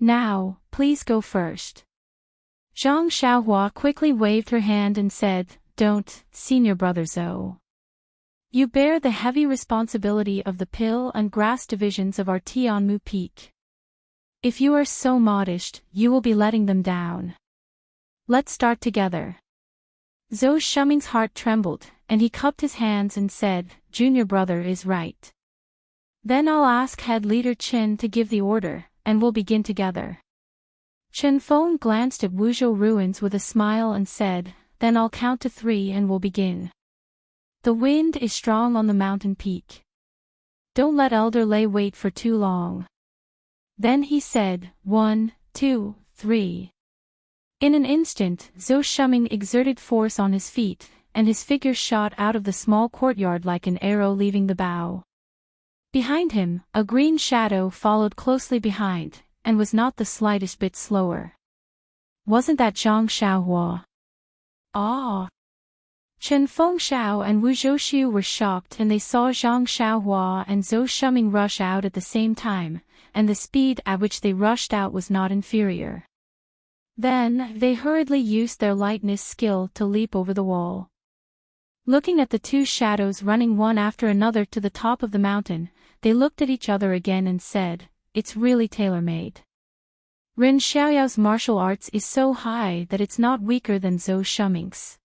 Now, please go first. Zhang Xiaohua quickly waved her hand and said, Don't, senior brother Zhou. You bear the heavy responsibility of the pill and grass divisions of our Tianmu Peak. If you are so modest, you will be letting them down. Let's start together. Zhou Shuming's heart trembled, and he cupped his hands and said, Junior brother is right. Then I'll ask head leader Chen to give the order, and we'll begin together. Chen Feng glanced at Wuzhou ruins with a smile and said, Then I'll count to 3 and we'll begin. The wind is strong on the mountain peak. Don't let Elder Lei wait for too long. Then he said, 1, 2, 3. In an instant, Zhou Shuming exerted force on his feet, and his figure shot out of the small courtyard like an arrow leaving the bow. Behind him, a green shadow followed closely behind, and was not the slightest bit slower. Wasn't that Zhang Xiaohua? Ah! Chen Fengxiao and Wu Zhouxiu were shocked and they saw Zhang Xiaohua and Zhou Shuming rush out at the same time, and the speed at which they rushed out was not inferior. Then, they hurriedly used their lightness skill to leap over the wall. Looking at the two shadows running one after another to the top of the mountain, they looked at each other again and said, It's really tailor-made. Ren Xiaoyao's martial arts is so high that it's not weaker than Zhou Shuming's.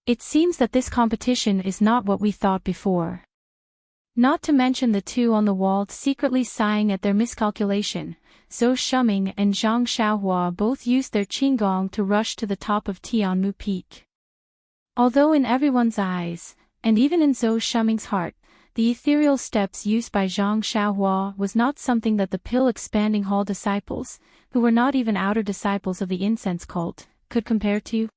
It seems that this competition is not what we thought before. Not to mention the two on the wall secretly sighing at their miscalculation, Zhou Shuming and Zhang Xiaohua both used their qinggong to rush to the top of Tianmu Peak. Although in everyone's eyes, and even in Zhou Shuming's heart, the ethereal steps used by Zhang Xiaohua was not something that the pill-expanding hall disciples, who were not even outer disciples of the incense cult, could compare to.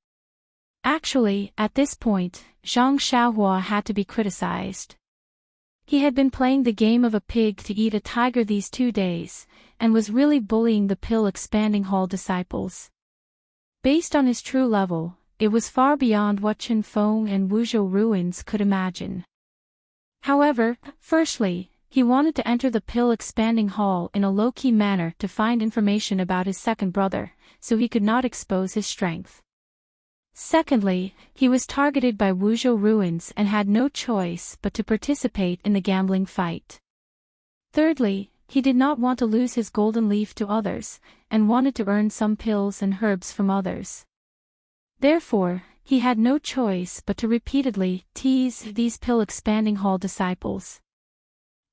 Actually, at this point, Zhang Xiaohua had to be criticized. He had been playing the game of a pig to eat a tiger these 2 days, and was really bullying the pill-expanding hall disciples. Based on his true level, it was far beyond what Chen Feng and Wuzhou ruins could imagine. However, firstly, he wanted to enter the pill-expanding hall in a low-key manner to find information about his second brother, so he could not expose his strength. Secondly, he was targeted by Wuzhou ruins and had no choice but to participate in the gambling fight. Thirdly, he did not want to lose his golden leaf to others, and wanted to earn some pills and herbs from others. Therefore, he had no choice but to repeatedly tease these pill-expanding hall disciples.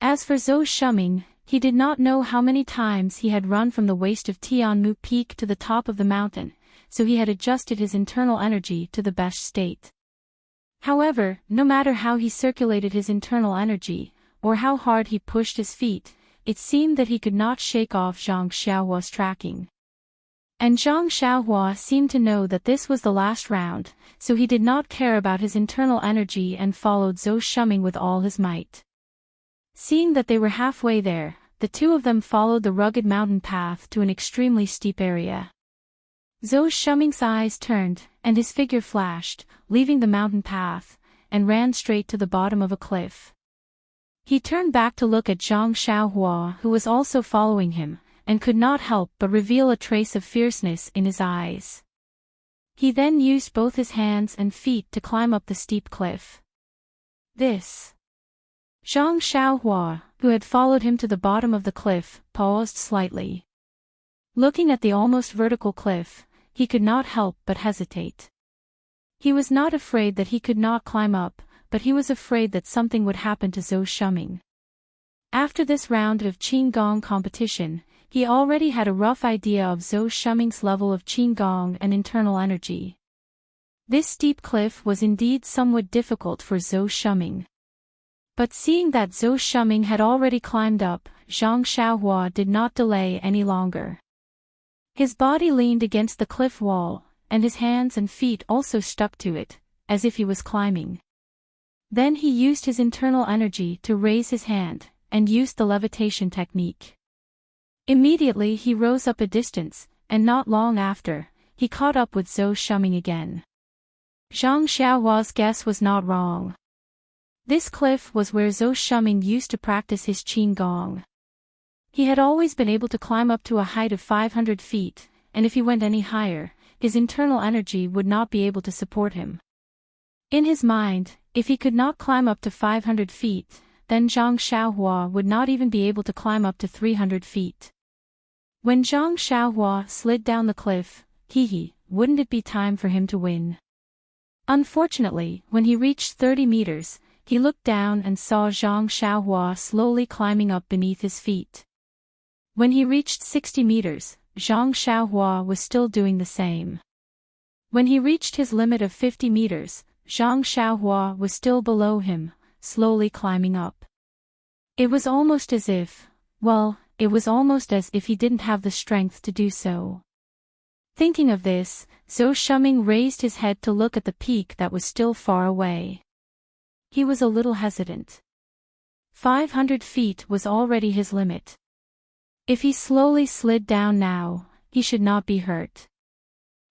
As for Zhou Shuming, he did not know how many times he had run from the waist of Tianmu Peak to the top of the mountain, so he had adjusted his internal energy to the best state. However, no matter how he circulated his internal energy, or how hard he pushed his feet, it seemed that he could not shake off Zhang Xiaohua's tracking. And Zhang Xiaohua seemed to know that this was the last round, so he did not care about his internal energy and followed Zhou Shuming with all his might. Seeing that they were halfway there, the two of them followed the rugged mountain path to an extremely steep area. Zhou Shuming's eyes turned, and his figure flashed, leaving the mountain path, and ran straight to the bottom of a cliff. He turned back to look at Zhang Xiaohua, who was also following him, and could not help but reveal a trace of fierceness in his eyes. He then used both his hands and feet to climb up the steep cliff. Zhang Xiaohua, who had followed him to the bottom of the cliff, paused slightly. Looking at the almost vertical cliff, he could not help but hesitate. He was not afraid that he could not climb up, but he was afraid that something would happen to Zhou Shuming. After this round of qinggong competition, he already had a rough idea of Zhou Shuming's level of qinggong and internal energy. This steep cliff was indeed somewhat difficult for Zhou Shuming. But seeing that Zhou Shuming had already climbed up, Zhang Xiaohua did not delay any longer. His body leaned against the cliff wall, and his hands and feet also stuck to it, as if he was climbing. Then he used his internal energy to raise his hand, and used the levitation technique. Immediately he rose up a distance, and not long after, he caught up with Zhou Shuming again. Zhang Xiaohua's guess was not wrong. This cliff was where Zhou Shuming used to practice his qin gong. He had always been able to climb up to a height of 500 feet, and if he went any higher, his internal energy would not be able to support him. In his mind, if he could not climb up to 500 feet, then Zhang Xiaohua would not even be able to climb up to 300 feet. When Zhang Xiaohua slid down the cliff, wouldn't it be time for him to win? Unfortunately, when he reached 30 meters, he looked down and saw Zhang Xiaohua slowly climbing up beneath his feet. When he reached 60 meters, Zhang Xiaohua was still doing the same. When he reached his limit of 50 meters, Zhang Xiaohua was still below him, slowly climbing up. It was almost as if he didn't have the strength to do so. Thinking of this, Zhou Shuming raised his head to look at the peak that was still far away. He was a little hesitant. 500 feet was already his limit. If he slowly slid down now, he should not be hurt.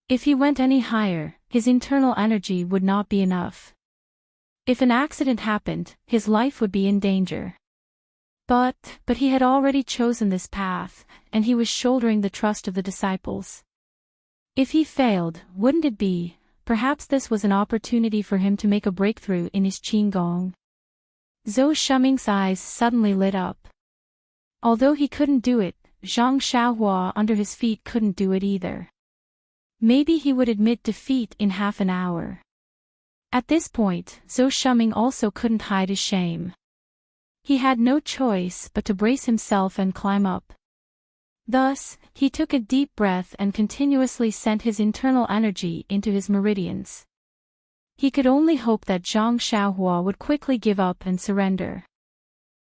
If he went any higher, his internal energy would not be enough. If an accident happened, his life would be in danger. But he had already chosen this path, and he was shouldering the trust of the disciples. If he failed, wouldn't it be, perhaps this was an opportunity for him to make a breakthrough in his qin gong? Zhou Shuming's eyes suddenly lit up. Although he couldn't do it, Zhang Xiaohua under his feet couldn't do it either. Maybe he would admit defeat in half an hour. At this point, Zhou Shuming also couldn't hide his shame. He had no choice but to brace himself and climb up. Thus, he took a deep breath and continuously sent his internal energy into his meridians. He could only hope that Zhang Xiaohua would quickly give up and surrender.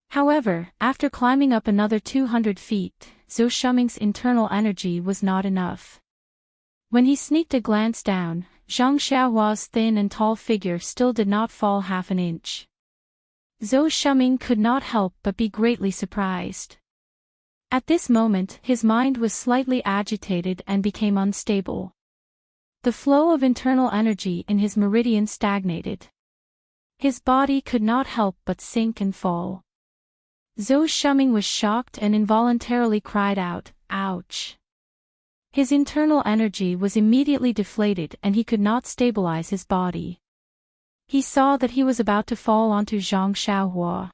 However, after climbing up another 200 feet, Zhou Shuming's internal energy was not enough. When he sneaked a glance down, Zhang Xiaohua's thin and tall figure still did not fall half an inch. Zhou Shuming could not help but be greatly surprised. At this moment, his mind was slightly agitated and became unstable. The flow of internal energy in his meridian stagnated. His body could not help but sink and fall. Zhou Shuming was shocked and involuntarily cried out, "Ouch!" His internal energy was immediately deflated and he could not stabilize his body. He saw that he was about to fall onto Zhang Xiaohua.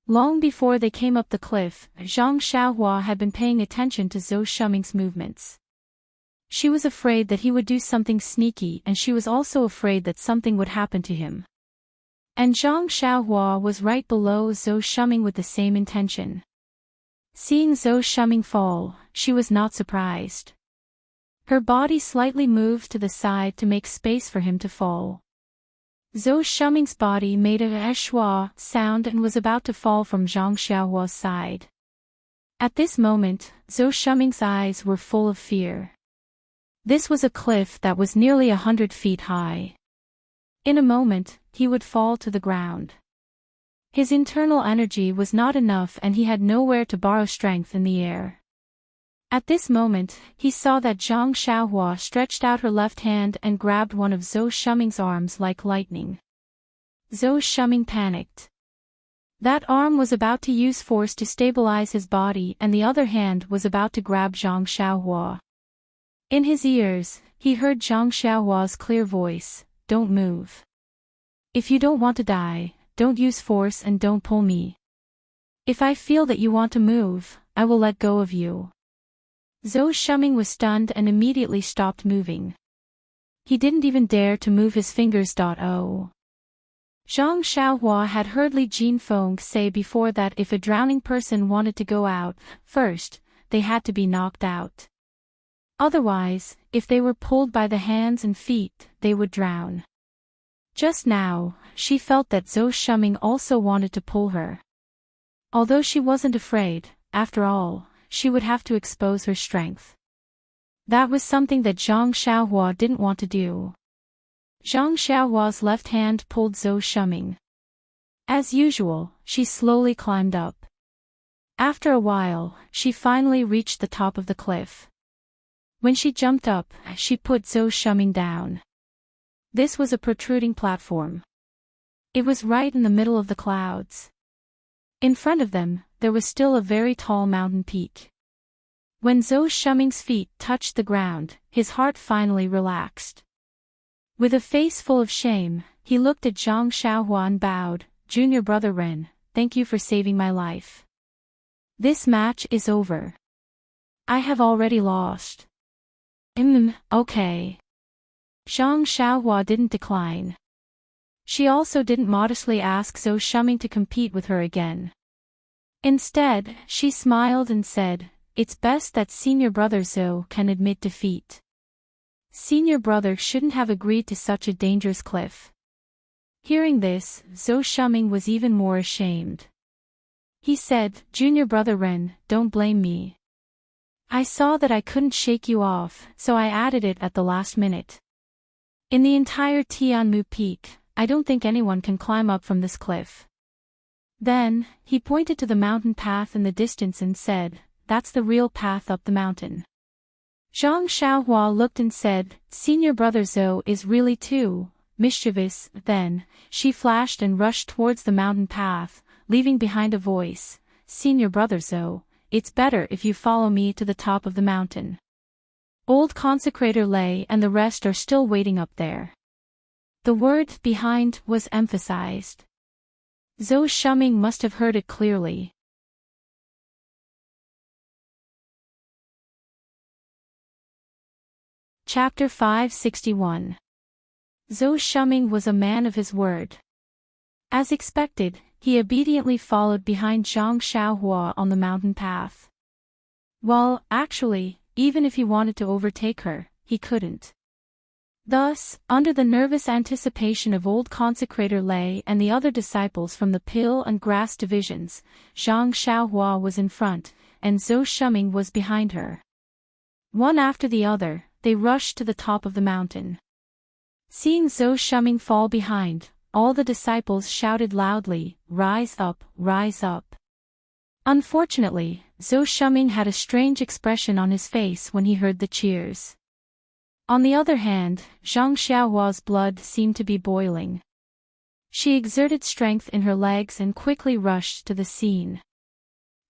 Long before they came up the cliff, Zhang Xiaohua had been paying attention to Zhou Shuming's movements. She was afraid that he would do something sneaky, and she was also afraid that something would happen to him. And Zhang Xiaohua was right below Zhou Shuming with the same intention. Seeing Zhou Shuming fall, she was not surprised. Her body slightly moved to the side to make space for him to fall. Zhou Shuming's body made a shua sound and was about to fall from Zhang Xiaohua's side. At this moment, Zhou Shuming's eyes were full of fear. This was a cliff that was nearly 100 feet high. In a moment, he would fall to the ground. His internal energy was not enough and he had nowhere to borrow strength in the air. At this moment, he saw that Zhang Xiaohua stretched out her left hand and grabbed one of Zhou Shuming's arms like lightning. Zhou Shuming panicked. That arm was about to use force to stabilize his body and the other hand was about to grab Zhang Xiaohua. In his ears, he heard Zhang Xiaohua's clear voice, "Don't move. If you don't want to die, don't use force and don't pull me. If I feel that you want to move, I will let go of you." Zhou Shuming was stunned and immediately stopped moving. He didn't even dare to move his fingers. Zhang Xiaohua had heard Li Jinfeng say before that if a drowning person wanted to go out, first, they had to be knocked out. Otherwise, if they were pulled by the hands and feet, they would drown. Just now, she felt that Zhou Shuming also wanted to pull her. Although she wasn't afraid, after all, she would have to expose her strength. That was something that Zhang Xiaohua didn't want to do. Zhang Xiaohua's left hand pulled Zhou Shuming. As usual, she slowly climbed up. After a while, she finally reached the top of the cliff. When she jumped up, she put Zhou Shuming down. This was a protruding platform. It was right in the middle of the clouds. In front of them, there was still a very tall mountain peak. When Zhou Shuming's feet touched the ground, his heart finally relaxed. With a face full of shame, he looked at Zhang Xiaohua and bowed, "Junior brother Ren, thank you for saving my life. This match is over. I have already lost." Okay. Zhang Xiaohua didn't decline. She also didn't modestly ask Zhou Shuming to compete with her again. Instead, she smiled and said, "It's best that senior brother Zhou can admit defeat. Senior brother shouldn't have agreed to such a dangerous cliff." Hearing this, Zhou Shuming was even more ashamed. He said, "Junior brother Ren, don't blame me. I saw that I couldn't shake you off, so I added it at the last minute. In the entire Tianmu Peak, I don't think anyone can climb up from this cliff." Then, he pointed to the mountain path in the distance and said, "That's the real path up the mountain." Zhang Xiaohua looked and said, "Senior brother Zhou is really too mischievous." Then, she flashed and rushed towards the mountain path, leaving behind a voice, "Senior brother Zhou, it's better if you follow me to the top of the mountain. Old Consecrator Lei and the rest are still waiting up there." The word "behind" was emphasized. Zhou Shuming must have heard it clearly. Chapter 561. Zhou Shuming was a man of his word. As expected, he obediently followed behind Zhang Xiaohua on the mountain path. Well, actually, even if he wanted to overtake her, he couldn't. Thus, under the nervous anticipation of old Consecrator Lei and the other disciples from the Pill and Grass divisions, Zhang Xiaohua was in front, and Zhou Shuming was behind her. One after the other, they rushed to the top of the mountain. Seeing Zhou Shuming fall behind, all the disciples shouted loudly, "Rise up, rise up." Unfortunately, Zhou Shuming had a strange expression on his face when he heard the cheers. On the other hand, Zhang Xiaohua's blood seemed to be boiling. She exerted strength in her legs and quickly rushed to the scene.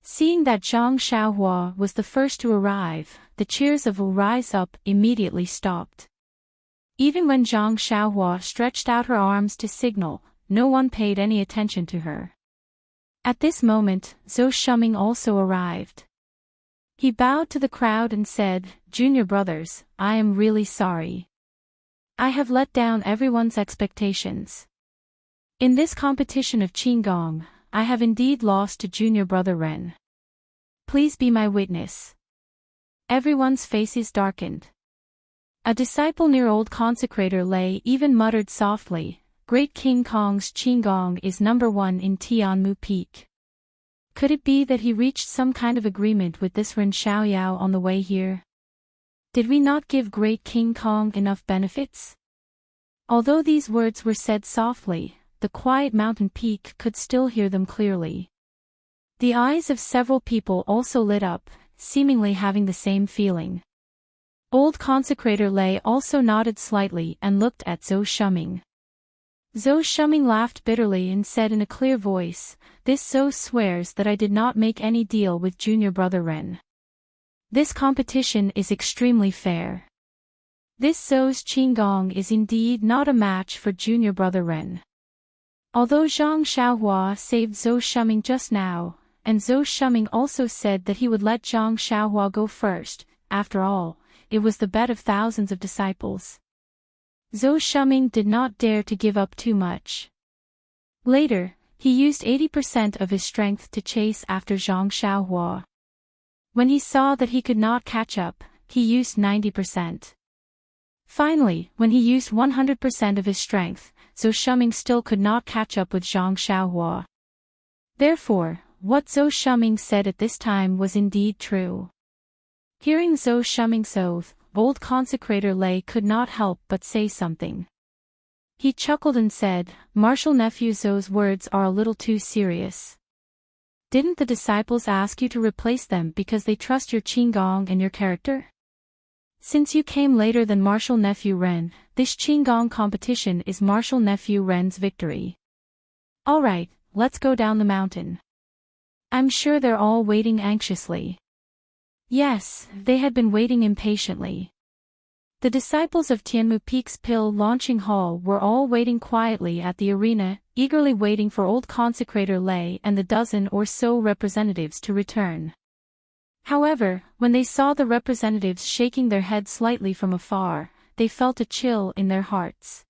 Seeing that Zhang Xiaohua was the first to arrive, the cheers of "Rise up" immediately stopped. Even when Zhang Xiaohua stretched out her arms to signal, no one paid any attention to her. At this moment, Zhou Shuming also arrived. He bowed to the crowd and said, "Junior brothers, I am really sorry. I have let down everyone's expectations. In this competition of Qinggong, I have indeed lost to junior brother Ren. Please be my witness." Everyone's faces darkened. A disciple near old Consecrator Lei even muttered softly, "Great King Kong's Qinggong is #1 in Tianmu Peak. Could it be that he reached some kind of agreement with this Ren Xiaoyao on the way here? Did we not give Great King Kong enough benefits?" Although these words were said softly, the quiet mountain peak could still hear them clearly. The eyes of several people also lit up, seemingly having the same feeling. Old Consecrator Lei also nodded slightly and looked at Zhou Shuming. Zhou Shuming laughed bitterly and said in a clear voice, "This Zhou swears that I did not make any deal with junior brother Ren. This competition is extremely fair. This Zhou's Qinggong is indeed not a match for junior brother Ren." Although Zhang Xiaohua saved Zhou Shuming just now, and Zhou Shuming also said that he would let Zhang Xiaohua go first, after all, it was the bet of thousands of disciples. Zhou Shuming did not dare to give up too much. Later, he used 80% of his strength to chase after Zhang Xiaohua. When he saw that he could not catch up, he used 90%. Finally, when he used 100% of his strength, Zhou Shuming still could not catch up with Zhang Xiaohua. Therefore, what Zhou Shuming said at this time was indeed true. Hearing Zhou Shuming's oath, old Consecrator Lei could not help but say something. He chuckled and said, "Martial nephew Zhou's words are a little too serious. Didn't the disciples ask you to replace them because they trust your Qinggong and your character? Since you came later than martial nephew Ren, this Qinggong competition is martial nephew Ren's victory. Alright, let's go down the mountain. I'm sure they're all waiting anxiously. Yes, they had been waiting impatiently. The disciples of Tianmu Peak's pill launching hall were all waiting quietly at the arena, eagerly waiting for old consecrator Lei and the dozen or so representatives to return. However, when they saw the representatives shaking their heads slightly from afar, they felt a chill in their hearts.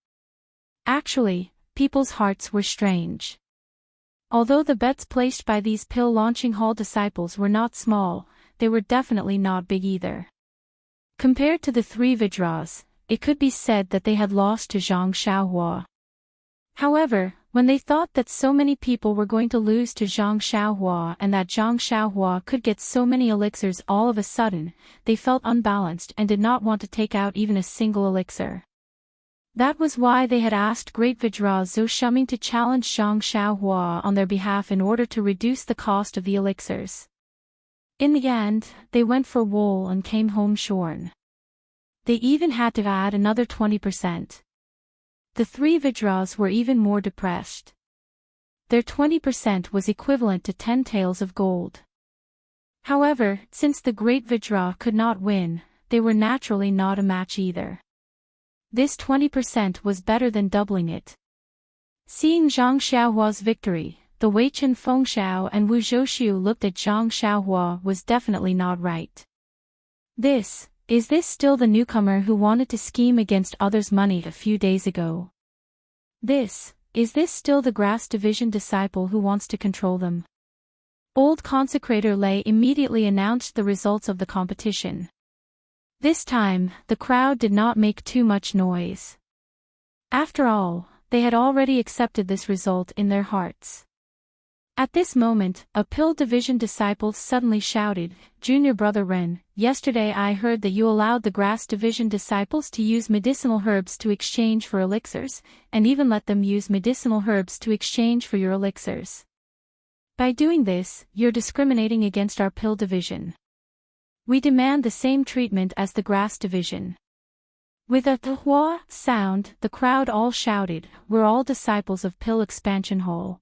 Actually, people's hearts were strange. Although the bets placed by these pill launching hall disciples were not small, they were definitely not big either. Compared to the three Vajras, it could be said that they had lost to Zhang Xiaohua. However, when they thought that so many people were going to lose to Zhang Xiaohua and that Zhang Xiaohua could get so many elixirs all of a sudden, they felt unbalanced and did not want to take out even a single elixir. That was why they had asked Great Vajra Zhou Shuming to challenge Zhang Xiaohua on their behalf in order to reduce the cost of the elixirs. In the end, they went for wool and came home shorn. They even had to add another 20%. The three Vajras were even more depressed. Their 20% was equivalent to 10 taels of gold. However, since the Great Vajra could not win, they were naturally not a match either. This 20% was better than doubling it. Seeing Zhang Xiaohua's victory, the Wei Chen Fengxiao and Wu Zhouxiu looked at Zhang Xiaohua was definitely not right. Is this still the newcomer who wanted to scheme against others' money a few days ago? Is this still the grass division disciple who wants to control them? Old consecrator Lei immediately announced the results of the competition. This time, the crowd did not make too much noise. After all, they had already accepted this result in their hearts. At this moment, a pill division disciple suddenly shouted, "Junior brother Ren, yesterday I heard that you allowed the grass division disciples to use medicinal herbs to exchange for elixirs, and even let them use medicinal herbs to exchange for your elixirs. By doing this, you're discriminating against our pill division. We demand the same treatment as the grass division." With a "hua" sound, the crowd all shouted, "We're all disciples of Pill Expansion Hall.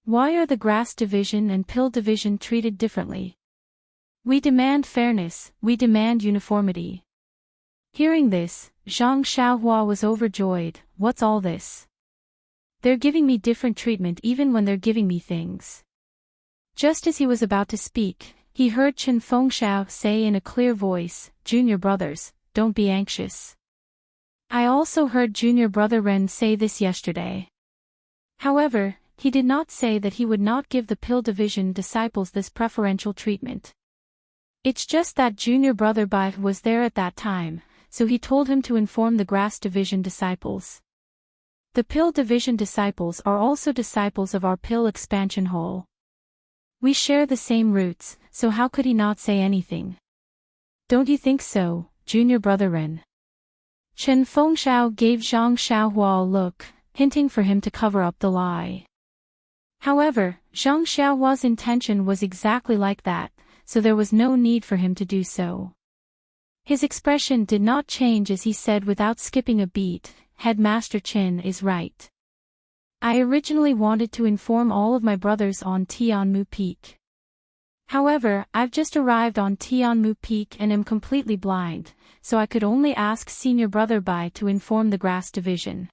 Why are the grass division and pill division treated differently? We demand fairness, we demand uniformity." Hearing this, Zhang Xiaohua was overjoyed. "What's all this? They're giving me different treatment even when they're giving me things." Just as he was about to speak, he heard Chen Fengxiao say in a clear voice, "Junior brothers, don't be anxious. I also heard junior brother Ren say this yesterday." However, he did not say that he would not give the pill division disciples this preferential treatment. It's just that junior brother Bai was there at that time, so he told him to inform the grass division disciples. The pill division disciples are also disciples of our pill expansion hall. We share the same roots, so how could he not say anything? Don't you think so, junior brother Ren? Chen Fengxiao gave Zhang Xiaohua a look, hinting for him to cover up the lie. However, Zhang Xiaohua's intention was exactly like that, so there was no need for him to do so. His expression did not change as he said without skipping a beat, "Headmaster Chen is right. I originally wanted to inform all of my brothers on Tianmu Peak. However, I've just arrived on Tianmu Peak and am completely blind, so I could only ask senior brother Bai to inform the grass division.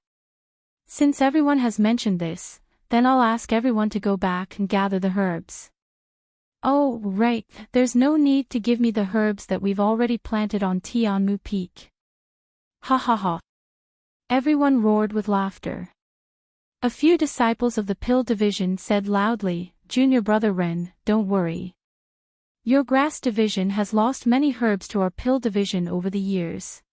Since everyone has mentioned this, then I'll ask everyone to go back and gather the herbs." "Oh, right, there's no need to give me the herbs that we've already planted on Tianmu Peak." Ha ha ha. Everyone roared with laughter. A few disciples of the pill division said loudly, "Junior brother Ren, don't worry. Your grass division has lost many herbs to our pill division over the years.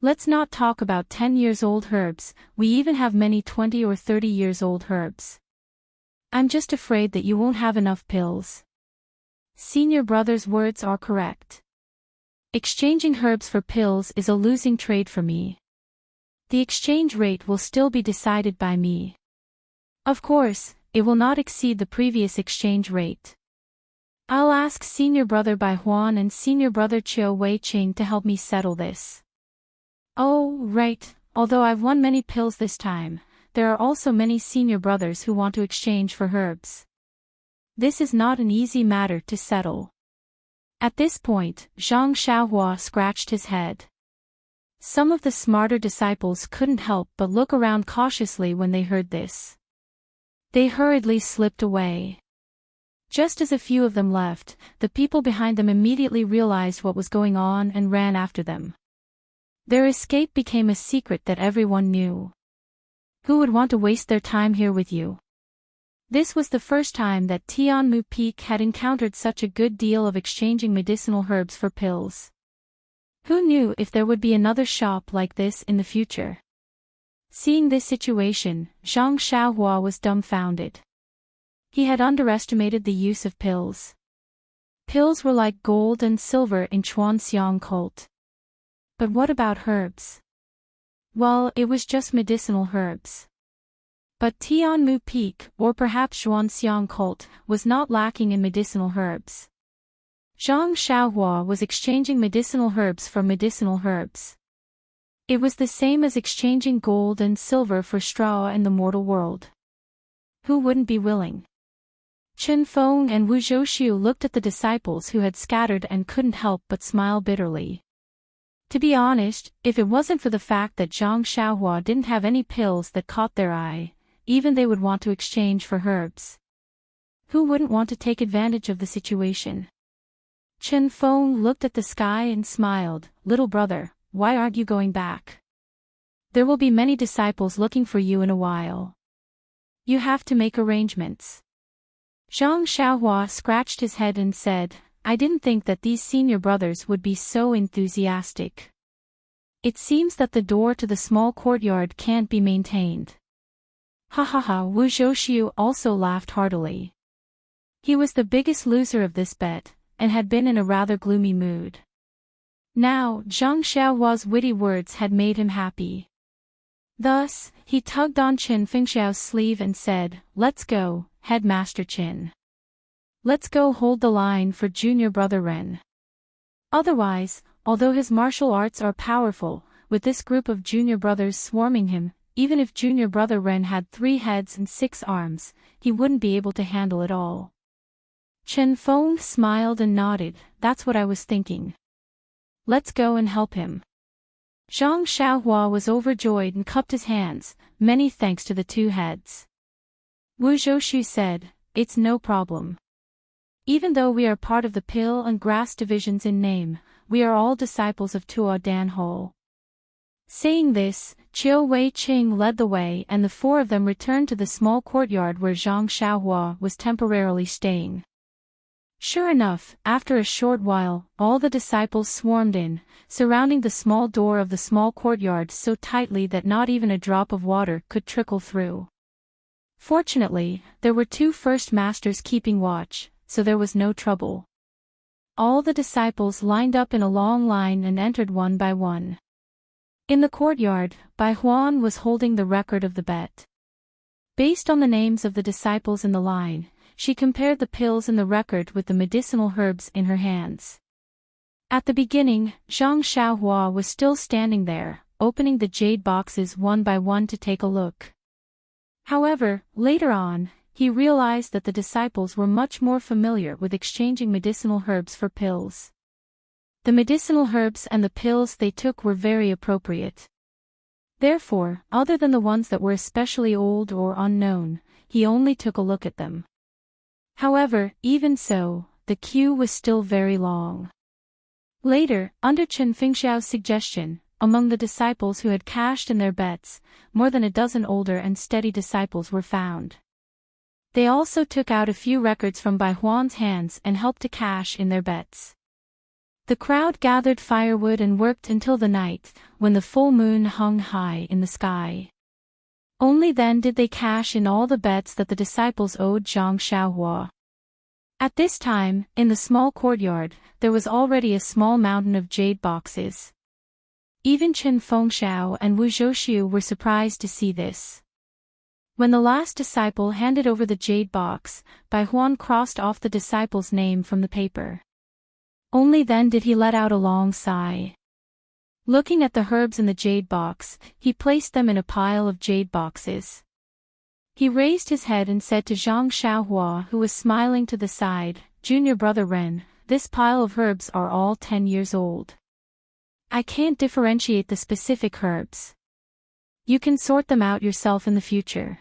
Let's not talk about 10 years old herbs, we even have many 20 or 30 years old herbs. I'm just afraid that you won't have enough pills." Senior brother's words are correct. Exchanging herbs for pills is a losing trade for me. The exchange rate will still be decided by me. Of course, it will not exceed the previous exchange rate. I'll ask senior brother Bai Huan and senior brother Chiu Wei Qing to help me settle this. Oh, right, although I've won many pills this time, there are also many senior brothers who want to exchange for herbs. This is not an easy matter to settle. At this point, Zhang Xiaohua scratched his head. Some of the smarter disciples couldn't help but look around cautiously when they heard this. They hurriedly slipped away. Just as a few of them left, the people behind them immediately realized what was going on and ran after them. Their escape became a secret that everyone knew. Who would want to waste their time here with you? This was the first time that Tianmu Peak had encountered such a good deal of exchanging medicinal herbs for pills. Who knew if there would be another shop like this in the future? Seeing this situation, Zhang Xiaohua was dumbfounded. He had underestimated the use of pills. Pills were like gold and silver in Chuanxiang cult. But what about herbs? Well, it was just medicinal herbs. But Tianmu Peak, or perhaps Xuanxiang cult, was not lacking in medicinal herbs. Zhang Xiaohua was exchanging medicinal herbs for medicinal herbs. It was the same as exchanging gold and silver for straw in the mortal world. Who wouldn't be willing? Chen Feng and Wu Zhouxiu looked at the disciples who had scattered and couldn't help but smile bitterly. To be honest, if it wasn't for the fact that Zhang Xiaohua didn't have any pills that caught their eye, even they would want to exchange for herbs. Who wouldn't want to take advantage of the situation? Chen Feng looked at the sky and smiled. Little brother, why aren't you going back? There will be many disciples looking for you in a while. You have to make arrangements. Zhang Xiaohua scratched his head and said, I didn't think that these senior brothers would be so enthusiastic. It seems that the door to the small courtyard can't be maintained. Ha ha ha, Wu Zhouxiu also laughed heartily. He was the biggest loser of this bet, and had been in a rather gloomy mood. Now, Zhang Xiaohua's witty words had made him happy. Thus, he tugged on Qin Fengxiao's sleeve and said, Let's go, Headmaster Qin. Let's go hold the line for junior brother Ren. Otherwise, although his martial arts are powerful, with this group of junior brothers swarming him, even if junior brother Ren had 3 heads and 6 arms, he wouldn't be able to handle it all. Chen Feng smiled and nodded, that's what I was thinking. Let's go and help him. Zhang Xiaohua was overjoyed and cupped his hands, many thanks to the 2 heads. Wu Zhouxiu said, it's no problem. Even though we are part of the pill and grass divisions in name, we are all disciples of Tuo Dan Ho. Saying this, Chiu Wei Qing led the way and the 4 of them returned to the small courtyard where Zhang Xiaohua was temporarily staying. Sure enough, after a short while, all the disciples swarmed in, surrounding the small door of the small courtyard so tightly that not even a drop of water could trickle through. Fortunately, there were 2 first masters keeping watch, so there was no trouble. All the disciples lined up in a long line and entered one by one. In the courtyard, Bai Huan was holding the record of the bet. Based on the names of the disciples in the line, she compared the pills in the record with the medicinal herbs in her hands. At the beginning, Zhang Xiaohua was still standing there, opening the jade boxes one by one to take a look. However, later on, he realized that the disciples were much more familiar with exchanging medicinal herbs for pills. The medicinal herbs and the pills they took were very appropriate. Therefore, other than the ones that were especially old or unknown, he only took a look at them. However, even so, the queue was still very long. Later, under Chen Fengxiao's suggestion, among the disciples who had cashed in their bets, more than a dozen older and steady disciples were found. They also took out a few records from Bai Huan's hands and helped to cash in their bets. The crowd gathered firewood and worked until the night, when the full moon hung high in the sky. Only then did they cash in all the bets that the disciples owed Zhang Xiaohua. At this time, in the small courtyard, there was already a small mountain of jade boxes. Even Chen Fengxiao and Wu Zhouxiu were surprised to see this. When the last disciple handed over the jade box, Bai Huan crossed off the disciple's name from the paper. Only then did he let out a long sigh. Looking at the herbs in the jade box, he placed them in a pile of jade boxes. He raised his head and said to Zhang Xiaohua, who was smiling to the side, "Junior brother Ren, this pile of herbs are all 10 years old. I can't differentiate the specific herbs. You can sort them out yourself in the future."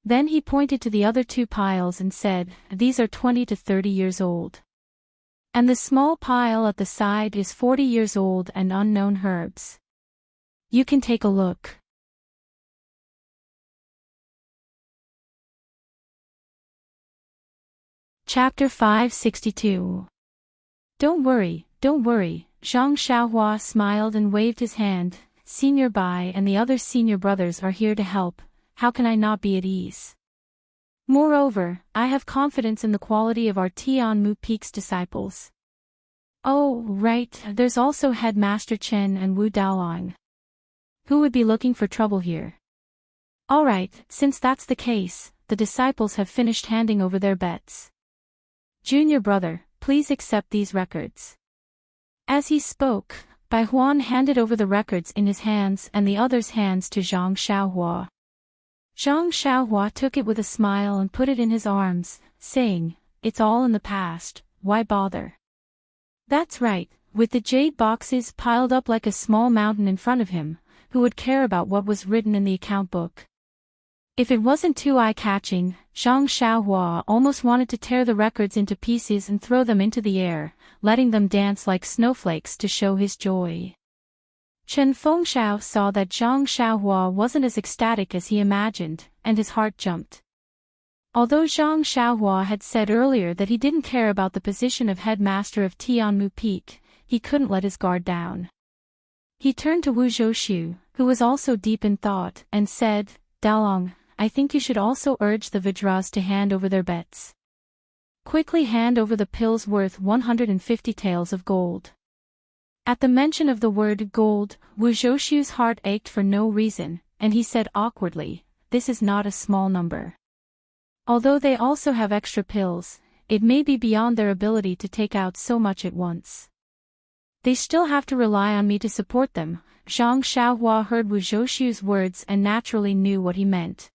Then he pointed to the other 2 piles and said, "These are 20 to 30 years old. And the small pile at the side is 40 years old and unknown herbs. You can take a look." Chapter 562. Don't worry, Zhang Xiaohua smiled and waved his hand. "Senior Bai and the other senior brothers are here to help, how can I not be at ease? Moreover, I have confidence in the quality of our Tianmu Peak's disciples. Oh, right, there's also Headmaster Chen and Wu Daolang. Who would be looking for trouble here? Alright, since that's the case, the disciples have finished handing over their bets. Junior brother, please accept these records." As he spoke, Bai Huan handed over the records in his hands and the others' hands to Zhang Xiaohua. Zhang Xiaohua took it with a smile and put it in his arms, saying, "It's all in the past, why bother?" That's right, with the jade boxes piled up like a small mountain in front of him, who would care about what was written in the account book? If it wasn't too eye-catching, Zhang Xiaohua almost wanted to tear the records into pieces and throw them into the air, letting them dance like snowflakes to show his joy. Chen Fengxiao saw that Zhang Xiaohua wasn't as ecstatic as he imagined, and his heart jumped. Although Zhang Xiaohua had said earlier that he didn't care about the position of headmaster of Tianmu Peak, he couldn't let his guard down. He turned to Wu Zhouxiu, who was also deep in thought, and said, "Daolong, I think you should also urge the Vajras to hand over their bets. Quickly hand over the pills worth 150 taels of gold." At the mention of the word gold, Wu Zhouxiu's heart ached for no reason, and he said awkwardly, "This is not a small number. Although they also have extra pills, it may be beyond their ability to take out so much at once. They still have to rely on me to support them." Zhang Xiaohua heard Wu Zhouxiu's words and naturally knew what he meant.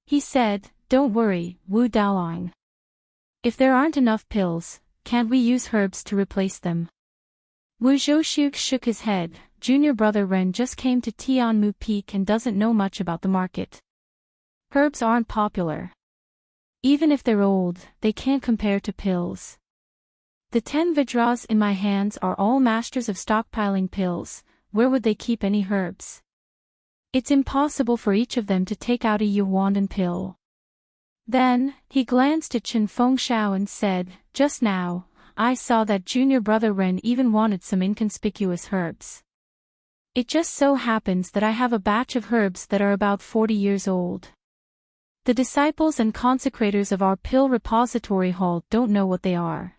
He said, "Don't worry, Wu Daolang. If there aren't enough pills, can't we use herbs to replace them?" Wu Zhouxiu shook his head. Junior brother Ren just came to Tianmu Peak and doesn't know much about the market. Herbs aren't popular. Even if they're old, they can't compare to pills. The 10 Vajras in my hands are all masters of stockpiling pills, where would they keep any herbs? It's impossible for each of them to take out a Yuandan pill. Then, he glanced at Chen Fengxiao and said, "Just now, I saw that junior brother Ren even wanted some inconspicuous herbs. It just so happens that I have a batch of herbs that are about 40 years old. The disciples and consecrators of our pill repository hall don't know what they are."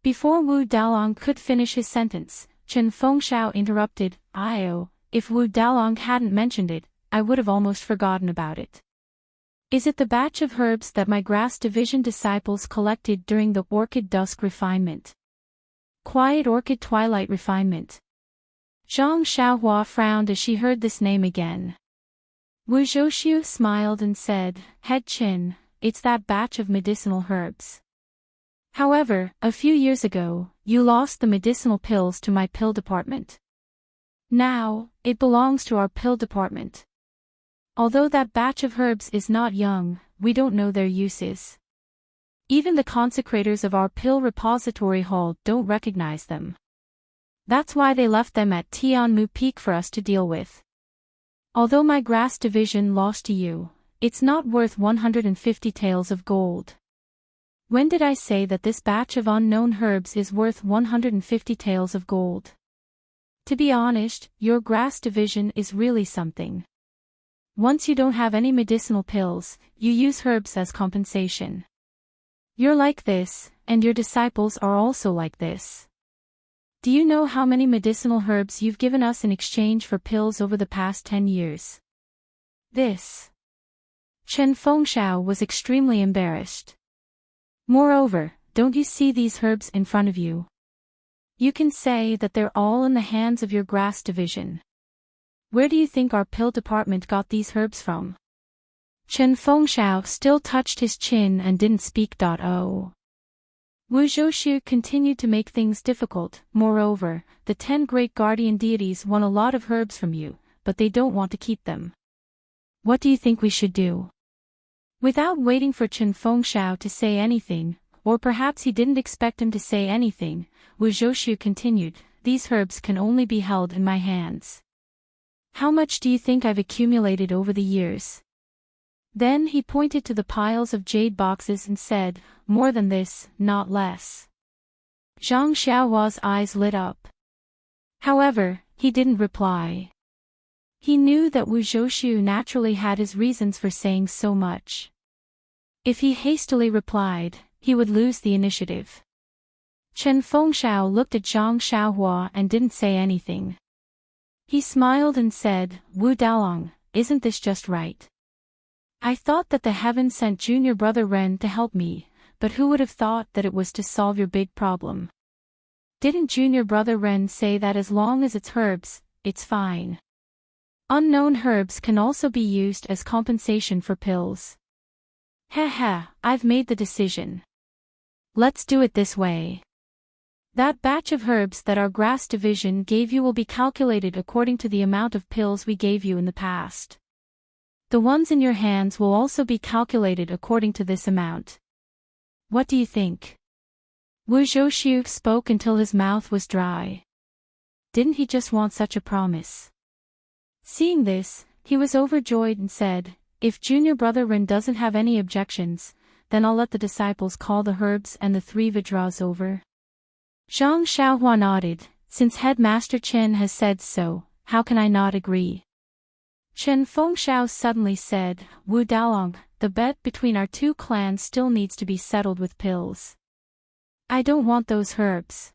Before Wu Daolang could finish his sentence, Chen Fengxiao interrupted, If Wu Daolang hadn't mentioned it, I would have almost forgotten about it. Is it the batch of herbs that my grass division disciples collected during the Orchid Dusk refinement? Quiet Orchid Twilight refinement. Zhang Xiaohua frowned as she heard this name again. Wu Zhouxiu smiled and said, "Head Qin, it's that batch of medicinal herbs. However, a few years ago, you lost the medicinal pills to my pill department. Now, it belongs to our pill department. Although that batch of herbs is not young, we don't know their uses. Even the consecrators of our pill repository hall don't recognize them. That's why they left them at Tianmu Peak for us to deal with. Although my grass division lost to you, it's not worth 150 taels of gold. When did I say that this batch of unknown herbs is worth 150 taels of gold? To be honest, your grass division is really something. Once you don't have any medicinal pills, you use herbs as compensation. You're like this, and your disciples are also like this. Do you know how many medicinal herbs you've given us in exchange for pills over the past 10 years? This. Chen Fengxiao was extremely embarrassed. Moreover, don't you see these herbs in front of you? You can say that they're all in the hands of your grass division. Where do you think our pill department got these herbs from? Chen Fengxiao still touched his chin and didn't speak. Wu Zhouxiu continued to make things difficult. Moreover, the 10 great guardian deities want a lot of herbs from you, but they don't want to keep them. What do you think we should do? Without waiting for Chen Fengxiao to say anything, or perhaps he didn't expect him to say anything, Wu Zhouxiu continued, these herbs can only be held in my hands. How much do you think I've accumulated over the years? Then he pointed to the piles of jade boxes and said, more than this, not less. Zhang Xiaohua's eyes lit up. However, he didn't reply. He knew that Wu Zhouxiu naturally had his reasons for saying so much. If he hastily replied, he would lose the initiative. Chen Fengxiao looked at Zhang Xiaohua and didn't say anything. He smiled and said, Wu Dalong, isn't this just right? I thought that the heaven sent junior brother Ren to help me, but who would have thought that it was to solve your big problem? Didn't junior brother Ren say that as long as it's herbs, it's fine? Unknown herbs can also be used as compensation for pills. Heh, I've made the decision. Let's do it this way. That batch of herbs that our grass division gave you will be calculated according to the amount of pills we gave you in the past. The ones in your hands will also be calculated according to this amount. What do you think? Wu Zhouxiu spoke until his mouth was dry. Didn't he just want such a promise? Seeing this, he was overjoyed and said, if junior brother Ren doesn't have any objections, then I'll let the disciples call the herbs and the 3 Vidras over. Zhang Xiaohua nodded, since Headmaster Chen has said so, how can I not agree? Chen Fengxiao suddenly said, Wu Dalong, the bet between our 2 clans still needs to be settled with pills. I don't want those herbs.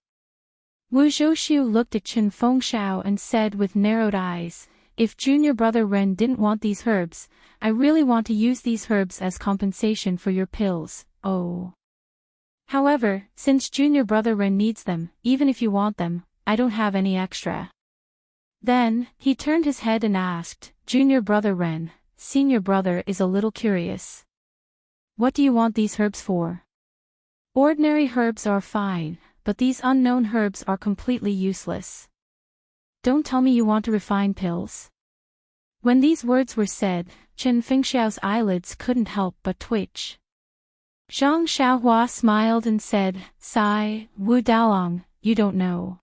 Wu Zhouxiu looked at Chen Fengxiao and said with narrowed eyes, if junior brother Ren didn't want these herbs, I really want to use these herbs as compensation for your pills, oh. However, since junior brother Ren needs them, even if you want them, I don't have any extra. Then, he turned his head and asked, junior brother Ren, senior brother is a little curious. What do you want these herbs for? Ordinary herbs are fine, but these unknown herbs are completely useless. Don't tell me you want to refine pills. When these words were said, Chen Fengxiao's eyelids couldn't help but twitch. Zhang Xiaohua smiled and said, sigh, Wu Dalong, you don't know.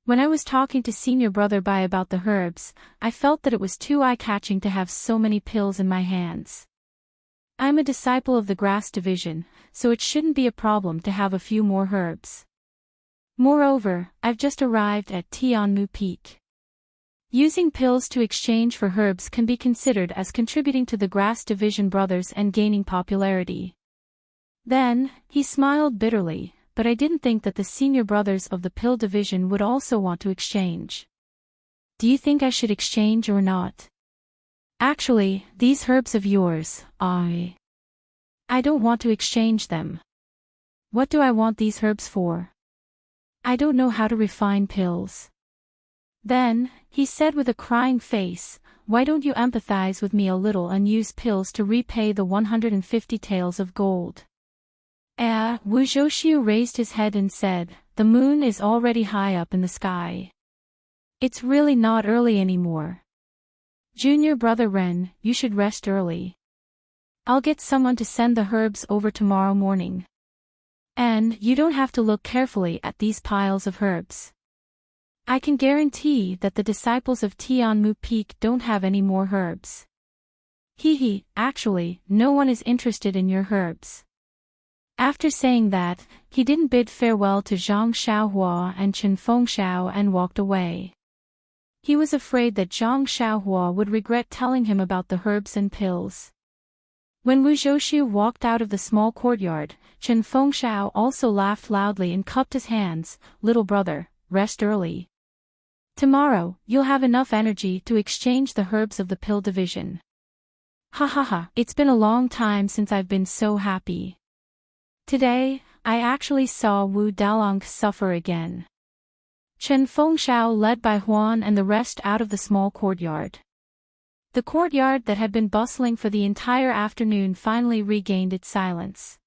When I was talking to senior brother Bai about the herbs, I felt that it was too eye-catching to have so many pills in my hands. I'm a disciple of the grass division, so it shouldn't be a problem to have a few more herbs. Moreover, I've just arrived at Tianmu Peak. Using pills to exchange for herbs can be considered as contributing to the grass division brothers and gaining popularity. Then, he smiled bitterly, but I didn't think that the senior brothers of the pill division would also want to exchange. Do you think I should exchange or not? Actually, these herbs of yours, I don't want to exchange them. What do I want these herbs for? I don't know how to refine pills. Then, he said with a crying face, why don't you empathize with me a little and use pills to repay the 150 taels of gold? Wu Zhouxiu raised his head and said, the moon is already high up in the sky. It's really not early anymore. Junior brother Ren, you should rest early. I'll get someone to send the herbs over tomorrow morning. And you don't have to look carefully at these piles of herbs. I can guarantee that the disciples of Tianmu Peak don't have any more herbs. Actually, no one is interested in your herbs. After saying that, he didn't bid farewell to Zhang Xiaohua and Chen Fengxiao and walked away. He was afraid that Zhang Xiaohua would regret telling him about the herbs and pills. When Wu Zhouxiu walked out of the small courtyard, Chen Fengxiao also laughed loudly and cupped his hands, little brother, rest early. Tomorrow, you'll have enough energy to exchange the herbs of the pill division. It's been a long time since I've been so happy. Today, I actually saw Wu Dalong suffer again. Chen Fengxiao led by Huan and the rest out of the small courtyard. The courtyard that had been bustling for the entire afternoon finally regained its silence.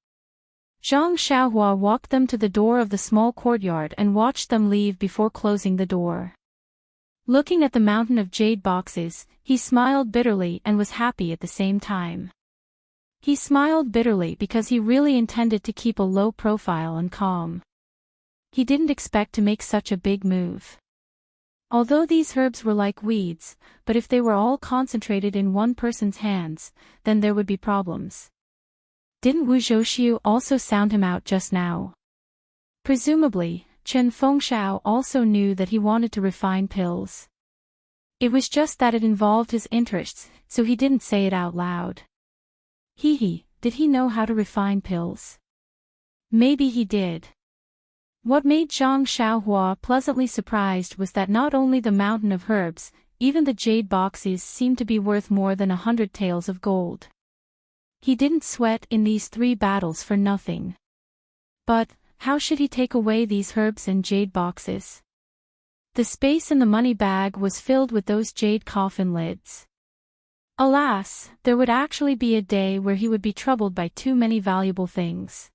Zhang Xiaohua walked them to the door of the small courtyard and watched them leave before closing the door. Looking at the mountain of jade boxes, he smiled bitterly and was happy at the same time. He smiled bitterly because he really intended to keep a low profile and calm. He didn't expect to make such a big move. Although these herbs were like weeds, but if they were all concentrated in one person's hands, then there would be problems. Didn't Wu Zhouxiu also sound him out just now? Presumably, Chen Fengxiao also knew that he wanted to refine pills. It was just that it involved his interests, so he didn't say it out loud. Did he know how to refine pills? Maybe he did. What made Zhang Xiaohua pleasantly surprised was that not only the mountain of herbs, even the jade boxes seemed to be worth more than 100 taels of gold. He didn't sweat in these 3 battles for nothing. But, how should he take away these herbs and jade boxes? The space in the money bag was filled with those jade coffin lids. Alas, there would actually be a day where he would be troubled by too many valuable things.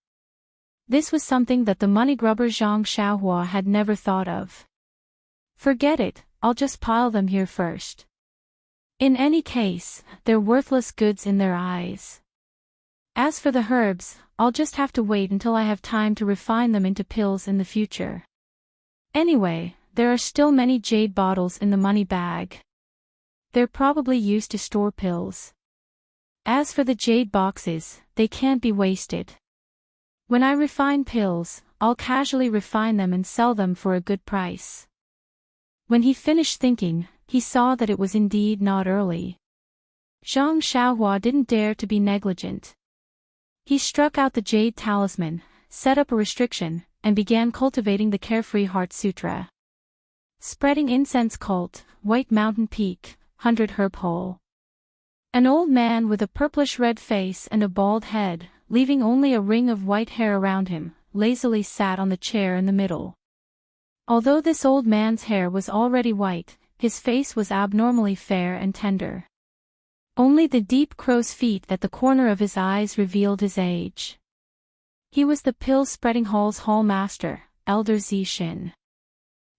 This was something that the money grubber Zhang Xiaohua had never thought of. Forget it, I'll just pile them here first. In any case, they're worthless goods in their eyes. As for the herbs, I'll just have to wait until I have time to refine them into pills in the future. Anyway, there are still many jade bottles in the money bag. They're probably used to store pills. As for the jade boxes, they can't be wasted. When I refine pills, I'll casually refine them and sell them for a good price. When he finished thinking, he saw that it was indeed not early. Zhang Xiaohua didn't dare to be negligent. He struck out the jade talisman, set up a restriction, and began cultivating the Carefree Heart Sutra. Spreading Incense Cult, White Mountain Peak, 100 Herb Hole. An old man with a purplish-red face and a bald head, leaving only a ring of white hair around him, lazily sat on the chair in the middle. Although this old man's hair was already white, his face was abnormally fair and tender. Only the deep crow's feet at the corner of his eyes revealed his age. He was the pill-spreading hall's hall master, Elder Zixin.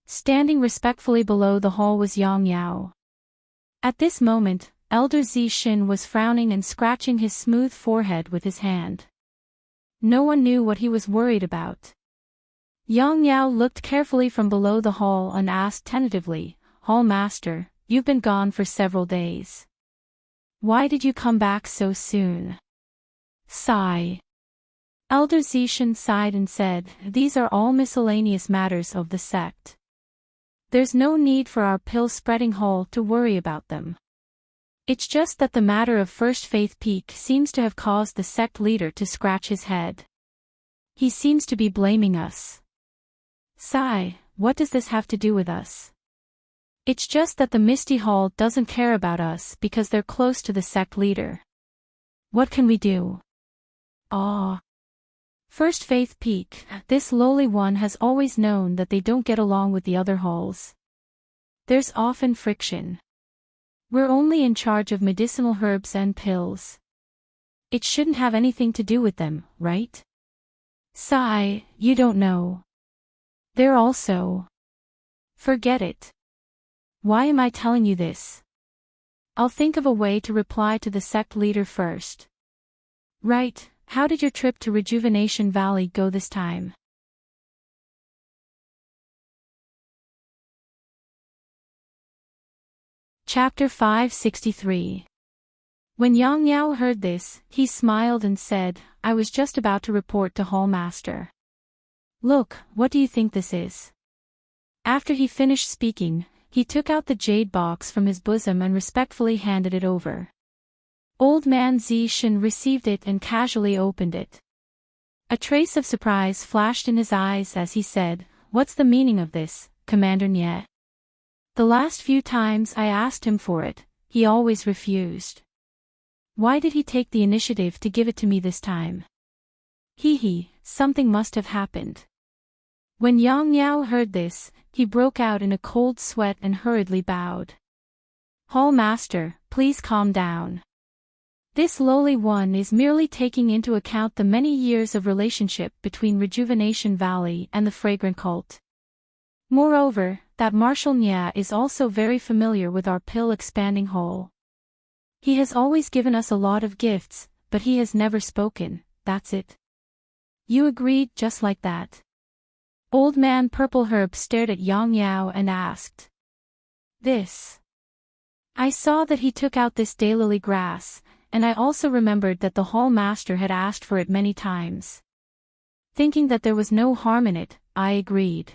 Standing respectfully below the hall was Yang Yao. At this moment, Elder Zixin was frowning and scratching his smooth forehead with his hand. No one knew what he was worried about. Yang Yao looked carefully from below the hall and asked tentatively, "Hall master, you've been gone for several days. Why did you come back so soon?" Sigh. Elder Zixin sighed and said, "These are all miscellaneous matters of the sect. There's no need for our pill-spreading hall to worry about them. It's just that the matter of First Faith Peak seems to have caused the sect leader to scratch his head. He seems to be blaming us." Sigh, what does this have to do with us? It's just that the Misty Hall doesn't care about us because they're close to the sect leader. What can we do? First Faith Peak, this lowly one has always known that they don't get along with the other halls. There's often friction. We're only in charge of medicinal herbs and pills. It shouldn't have anything to do with them, right? Sigh, you don't know. They're also... Forget it. Why am I telling you this? I'll think of a way to reply to the sect leader first. Right, how did your trip to Rejuvenation Valley go this time? Chapter 563. When Yang Yao heard this, he smiled and said, "I was just about to report to Hall Master. Look, what do you think this is?" After he finished speaking, he took out the jade box from his bosom and respectfully handed it over. Old man Zixin received it and casually opened it. A trace of surprise flashed in his eyes as he said, "What's the meaning of this, Commander Nye? The last few times I asked him for it, he always refused. Why did he take the initiative to give it to me this time? Something must have happened." When Yang Yao heard this, he broke out in a cold sweat and hurriedly bowed. Hall Master, please calm down. This lowly one is merely taking into account the many years of relationship between Rejuvenation Valley and the Fragrant Cult. Moreover, that Marshal Nya is also very familiar with our pill-expanding hole. He has always given us a lot of gifts, but he has never spoken, that's it. You agreed just like that. Old Man Purple Herb stared at Yang Yao and asked. This. I saw that he took out this daylily grass, and I also remembered that the Hall Master had asked for it many times. Thinking that there was no harm in it, I agreed.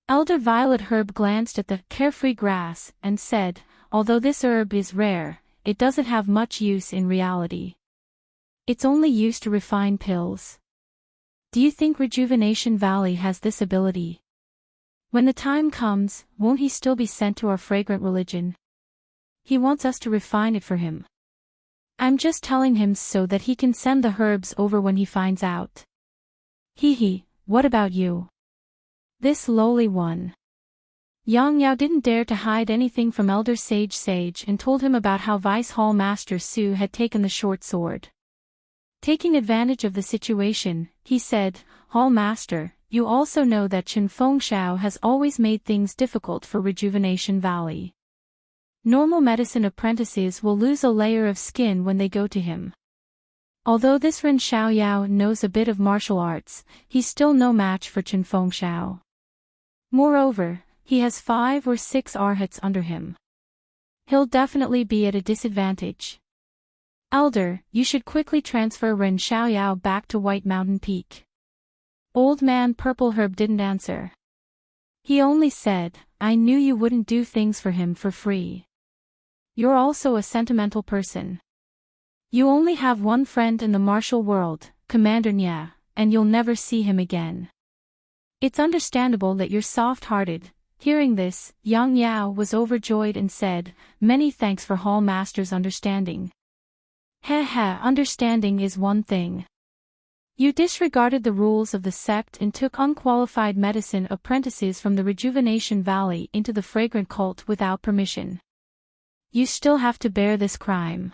Elder Violet Herb glanced at the carefree grass and said, although this herb is rare, it doesn't have much use in reality. It's only used to refine pills. Do you think Rejuvenation Valley has this ability? When the time comes, won't he still be sent to our fragrant religion? He wants us to refine it for him. I'm just telling him so that he can send the herbs over when he finds out. Hee, what about you? This lowly one. Yang Yao didn't dare to hide anything from Elder Sage and told him about how Vice Hall Master Su had taken the short sword. Taking advantage of the situation, he said, Hall Master, you also know that Chen Fengshao has always made things difficult for Rejuvenation Valley. Normal medicine apprentices will lose a layer of skin when they go to him. Although this Ren Xiaoyao knows a bit of martial arts, he's still no match for Chen Fengshao. Moreover, he has 5 or 6 arhats under him. He'll definitely be at a disadvantage. Elder, you should quickly transfer Ren Xiaoyao back to White Mountain Peak. Old Man Purple Herb didn't answer. He only said, I knew you wouldn't do things for him for free. You're also a sentimental person. You only have one friend in the martial world, Commander Nya, and you'll never see him again. It's understandable that you're soft-hearted. Hearing this, Yang Yao was overjoyed and said, many thanks for Hall Master's understanding. Understanding is one thing. You disregarded the rules of the sect and took unqualified medicine apprentices from the Rejuvenation Valley into the Fragrant Cult without permission. You still have to bear this crime.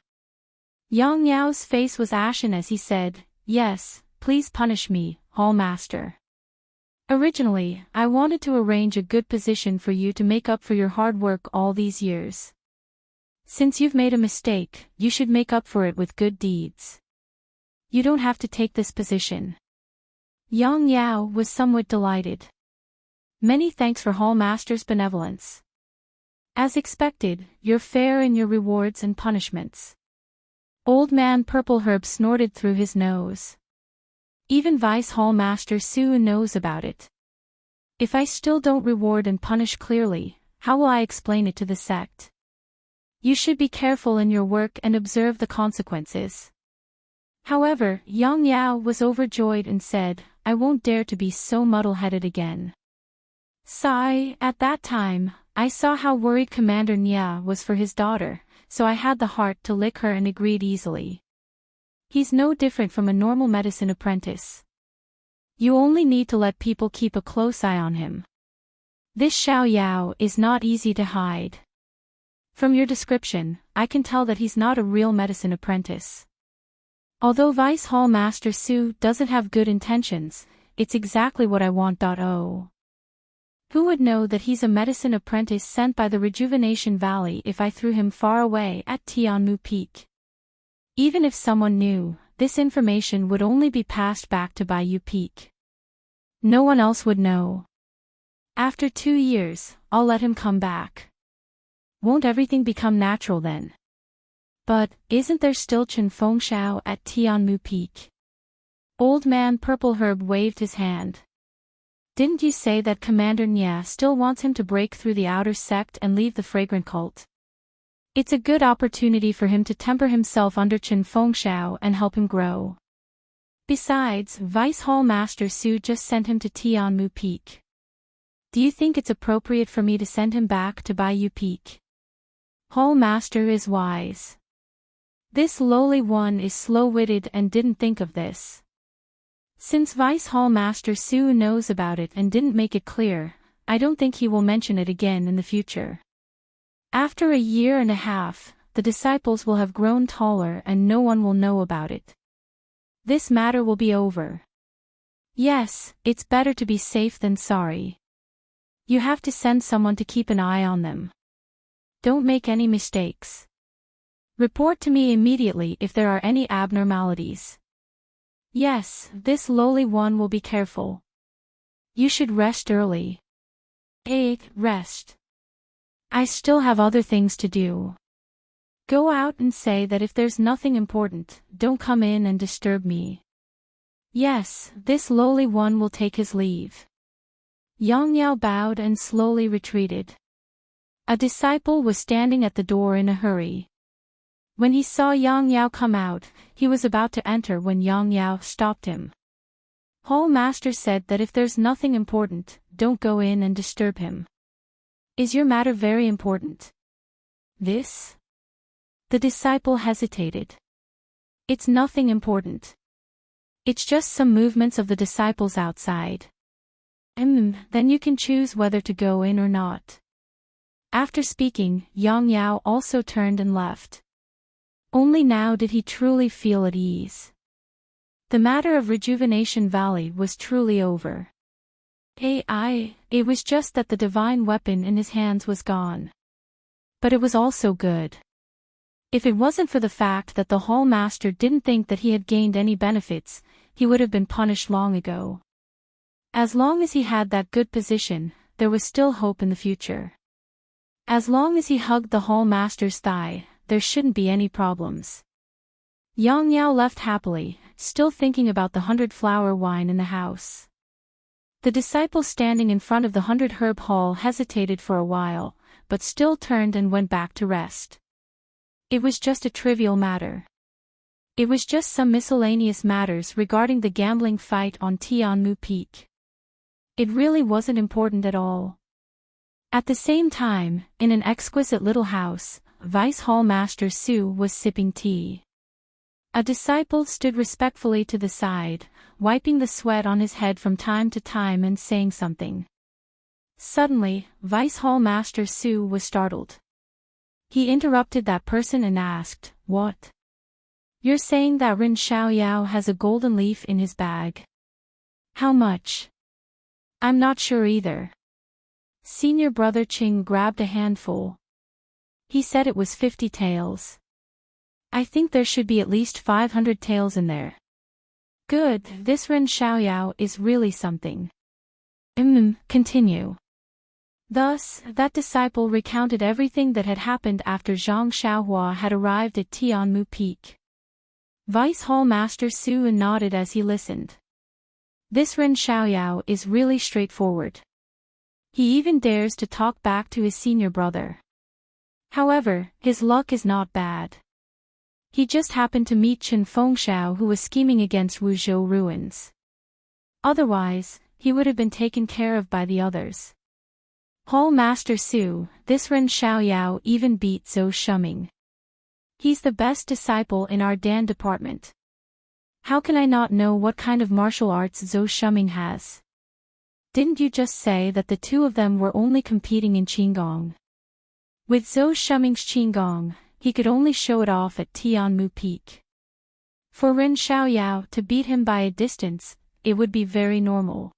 Yang Yao's face was ashen as he said, yes, please punish me, Hall Master. Originally, I wanted to arrange a good position for you to make up for your hard work all these years. Since you've made a mistake, you should make up for it with good deeds. You don't have to take this position. Yang Yao was somewhat delighted. Many thanks for Hall Master's benevolence. As expected, you're fair in your rewards and punishments. Old Man Purple Herb snorted through his nose. Even Vice Hall Master Su knows about it. If I still don't reward and punish clearly, how will I explain it to the sect? You should be careful in your work and observe the consequences. However, Yang Yao was overjoyed and said, I won't dare to be so muddle-headed again. Sigh, at that time, I saw how worried Commander Nya was for his daughter, so I had the heart to lick her and agreed easily. He's no different from a normal medicine apprentice. You only need to let people keep a close eye on him. This Xiao Yao is not easy to hide. From your description, I can tell that he's not a real medicine apprentice. Although Vice Hall Master Su doesn't have good intentions, it's exactly what I want. Who would know that he's a medicine apprentice sent by the Rejuvenation Valley if I threw him far away at Tianmu Peak? Even if someone knew, this information would only be passed back to Baiyu Peak. No one else would know. After 2 years, I'll let him come back. Won't everything become natural then? But, isn't there still Chen Fengshao at Tianmu Peak? Old Man Purple Herb waved his hand. Didn't you say that Commander Nya still wants him to break through the outer sect and leave the Fragrant Cult? It's a good opportunity for him to temper himself under Chen Fengshao and help him grow. Besides, Vice Hall Master Su just sent him to Tianmu Peak. Do you think it's appropriate for me to send him back to Baiyu Peak? Hall Master is wise. This lowly one is slow-witted and didn't think of this. Since Vice Hall Master Su knows about it and didn't make it clear, I don't think he will mention it again in the future. After a year and a half, the disciples will have grown taller and no one will know about it. This matter will be over. Yes, it's better to be safe than sorry. You have to send someone to keep an eye on them. Don't make any mistakes. Report to me immediately if there are any abnormalities. Yes, this lowly one will be careful. You should rest early. 8. Rest. I still have other things to do. Go out and say that if there's nothing important, don't come in and disturb me. Yes, this lowly one will take his leave. Yang Yao bowed and slowly retreated. A disciple was standing at the door in a hurry. When he saw Yang Yao come out, he was about to enter when Yang Yao stopped him. Hall Master said that if there's nothing important, don't go in and disturb him. Is your matter very important? This? The disciple hesitated. It's nothing important. It's just some movements of the disciples outside. Then you can choose whether to go in or not. After speaking, Yang Yao also turned and left. Only now did he truly feel at ease. The matter of Rejuvenation Valley was truly over. It was just that the divine weapon in his hands was gone. But it was also good. If it wasn't for the fact that the Hall Master didn't think that he had gained any benefits, he would have been punished long ago. As long as he had that good position, there was still hope in the future. As long as he hugged the Hall Master's thigh, there shouldn't be any problems. Yang Yao left happily, still thinking about the 100-flower wine in the house. The disciple standing in front of the 100-herb hall hesitated for a while, but still turned and went back to rest. It was just a trivial matter. It was just some miscellaneous matters regarding the gambling fight on Tianmu Peak. It really wasn't important at all. At the same time, in an exquisite little house, Vice Hall Master Su was sipping tea. A disciple stood respectfully to the side, wiping the sweat on his head from time to time and saying something. Suddenly, Vice Hall Master Su was startled. He interrupted that person and asked, "What? You're saying that Rin Xiaoyao has a golden leaf in his bag? How much?" "I'm not sure either." Senior brother Qing grabbed a handful. He said it was 50 taels. "I think there should be at least 500 taels in there." "Good, this Ren Xiaoyao is really something." Continue. Thus, that disciple recounted everything that had happened after Zhang Xiaohua had arrived at Tianmu Peak. Vice Hall Master Su nodded as he listened. This Ren Xiaoyao is really straightforward. He even dares to talk back to his senior brother. However, his luck is not bad. He just happened to meet Chen Fengxiao, who was scheming against Wuzhou ruins. Otherwise, he would have been taken care of by the others. Hall Master Su, this Ren Xiaoyao even beat Zhou Shuming. He's the best disciple in our Dan department. How can I not know what kind of martial arts Zhou Shuming has? Didn't you just say that the two of them were only competing in Qinggong? With Zhou Shuming's Qinggong, he could only show it off at Tianmu Peak. For Ren Xiaoyao to beat him by a distance, it would be very normal.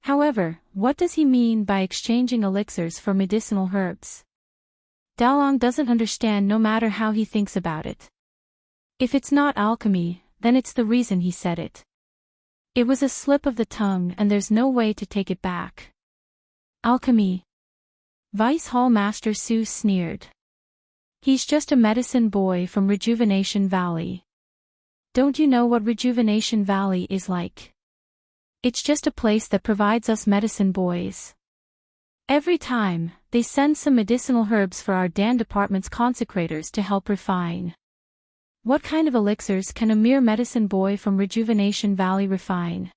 However, what does he mean by exchanging elixirs for medicinal herbs? Daolong doesn't understand no matter how he thinks about it. If it's not alchemy, then it's the reason he said it. It was a slip of the tongue and there's no way to take it back. Alchemy. Vice Hall Master Su sneered. He's just a medicine boy from Rejuvenation Valley. Don't you know what Rejuvenation Valley is like? It's just a place that provides us medicine boys. Every time, they send some medicinal herbs for our Dan department's consecrators to help refine. What kind of elixirs can a mere medicine boy from Rejuvenation Valley refine?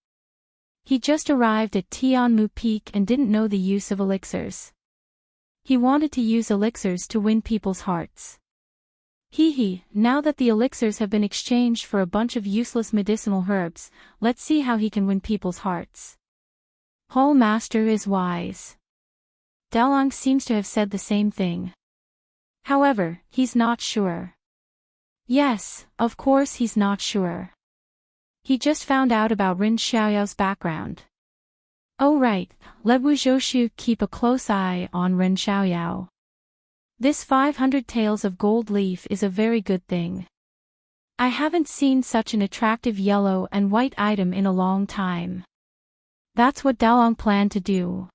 He just arrived at Tianmu Peak and didn't know the use of elixirs. He wanted to use elixirs to win people's hearts. Hee hee, now that the elixirs have been exchanged for a bunch of useless medicinal herbs, let's see how he can win people's hearts. Hall Master is wise. Dalong seems to have said the same thing. However, he's not sure. Yes, of course he's not sure. He just found out about Rin Xiaoyao's background. Oh right, let Wu Zhouxiu keep a close eye on Rin Xiaoyao. This 500 taels of gold leaf is a very good thing. I haven't seen such an attractive yellow and white item in a long time. That's what Dalong planned to do.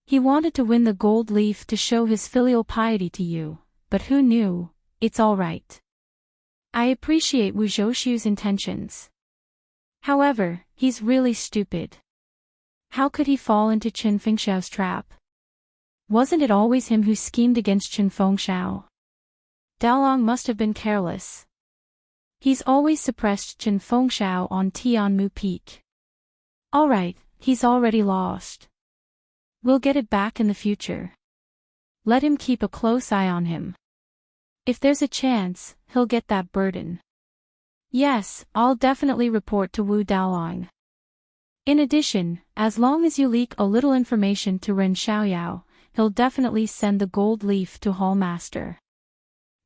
He wanted to win the gold leaf to show his filial piety to you, but who knew? It's all right. I appreciate Wu Zhouxiu's intentions. However, he's really stupid. How could he fall into Qin Fengxiao's trap? Wasn't it always him who schemed against Qin Fengxiao? Dalong must have been careless. He's always suppressed Qin Fengxiao on Tianmu Peak. Alright, he's already lost. We'll get it back in the future. Let him keep a close eye on him. If there's a chance, he'll get that burden. Yes, I'll definitely report to Wu Dalong. In addition, as long as you leak a little information to Ren Xiaoyao, he'll definitely send the gold leaf to Hall Master.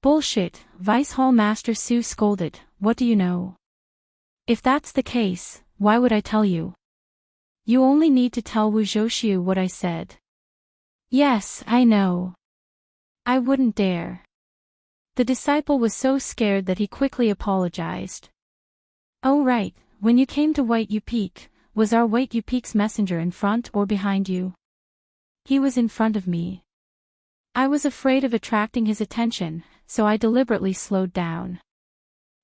Bullshit, Vice Hall Master Su scolded, what do you know? If that's the case, why would I tell you? You only need to tell Wu Zhouxiu what I said. Yes, I know. I wouldn't dare. The disciple was so scared that he quickly apologized. Oh right, when you came to White U Peak, was our White U Peak's messenger in front or behind you? He was in front of me. I was afraid of attracting his attention, so I deliberately slowed down.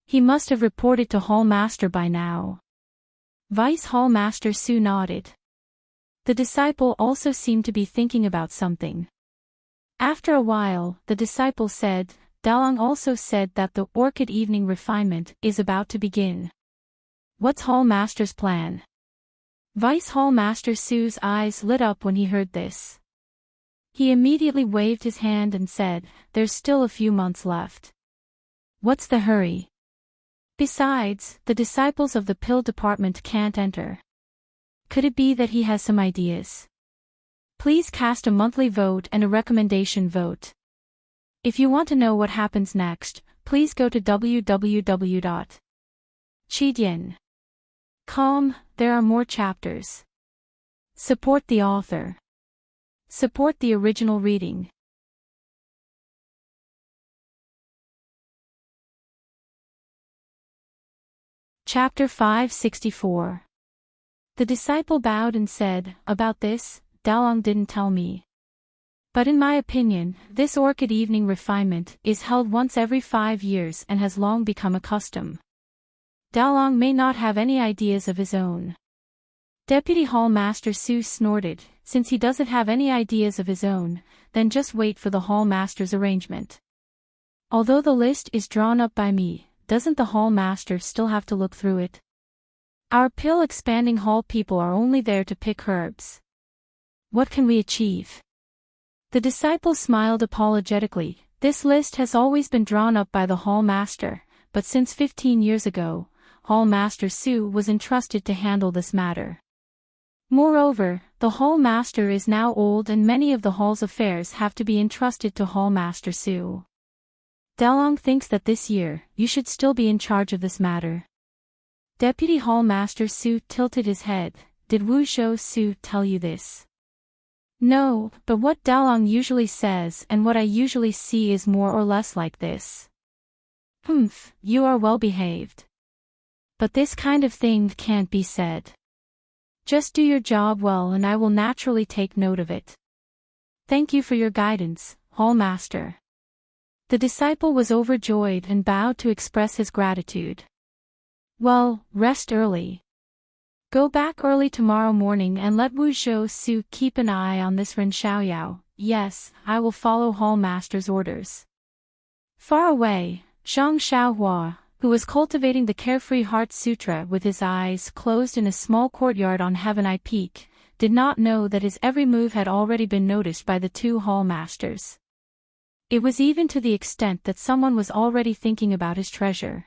He must have reported to Hall Master by now. Vice Hall Master Su nodded. The disciple also seemed to be thinking about something. After a while, the disciple said, Dalong also said that the Orchid Evening Refinement is about to begin. What's Hall Master's plan? Vice Hall Master Su's eyes lit up when he heard this. He immediately waved his hand and said, there's still a few months left. What's the hurry? Besides, the disciples of the pill department can't enter. Could it be that he has some ideas? Please cast a monthly vote and a recommendation vote. If you want to know what happens next, please go to www.chidian.com. There are more chapters. Support the author. Support the original reading. Chapter 564. The disciple bowed and said, about this, Dalong didn't tell me. But in my opinion, this Orchid Evening Refinement is held once every 5 years and has long become a custom. Dalong may not have any ideas of his own. Deputy Hall Master Su snorted, since he doesn't have any ideas of his own, then just wait for the Hall Master's arrangement. Although the list is drawn up by me, doesn't the Hall Master still have to look through it? Our pill expanding hall people are only there to pick herbs. What can we achieve? The disciple smiled apologetically. This list has always been drawn up by the Hall Master, but since 15 years ago, Hall Master Su was entrusted to handle this matter. Moreover, the Hall Master is now old and many of the Hall's affairs have to be entrusted to Hall Master Su. Dalong thinks that this year, you should still be in charge of this matter. Deputy Hall Master Su tilted his head. Did Wu Zhouxiu tell you this? No, but what Dalong usually says and what I usually see is more or less like this. Humph, you are well behaved. But this kind of thing can't be said. Just do your job well and I will naturally take note of it. Thank you for your guidance, Hall Master. The disciple was overjoyed and bowed to express his gratitude. Well, rest early. Go back early tomorrow morning and let Wu Zhouxiu keep an eye on this Ren Xiaoyao. Yes, I will follow Hall Master's orders. Far away, Zhang Xiaohua, who was cultivating the Carefree Heart Sutra with his eyes closed in a small courtyard on Heaven Eye Peak, did not know that his every move had already been noticed by the two Hall Masters. It was even to the extent that someone was already thinking about his treasure.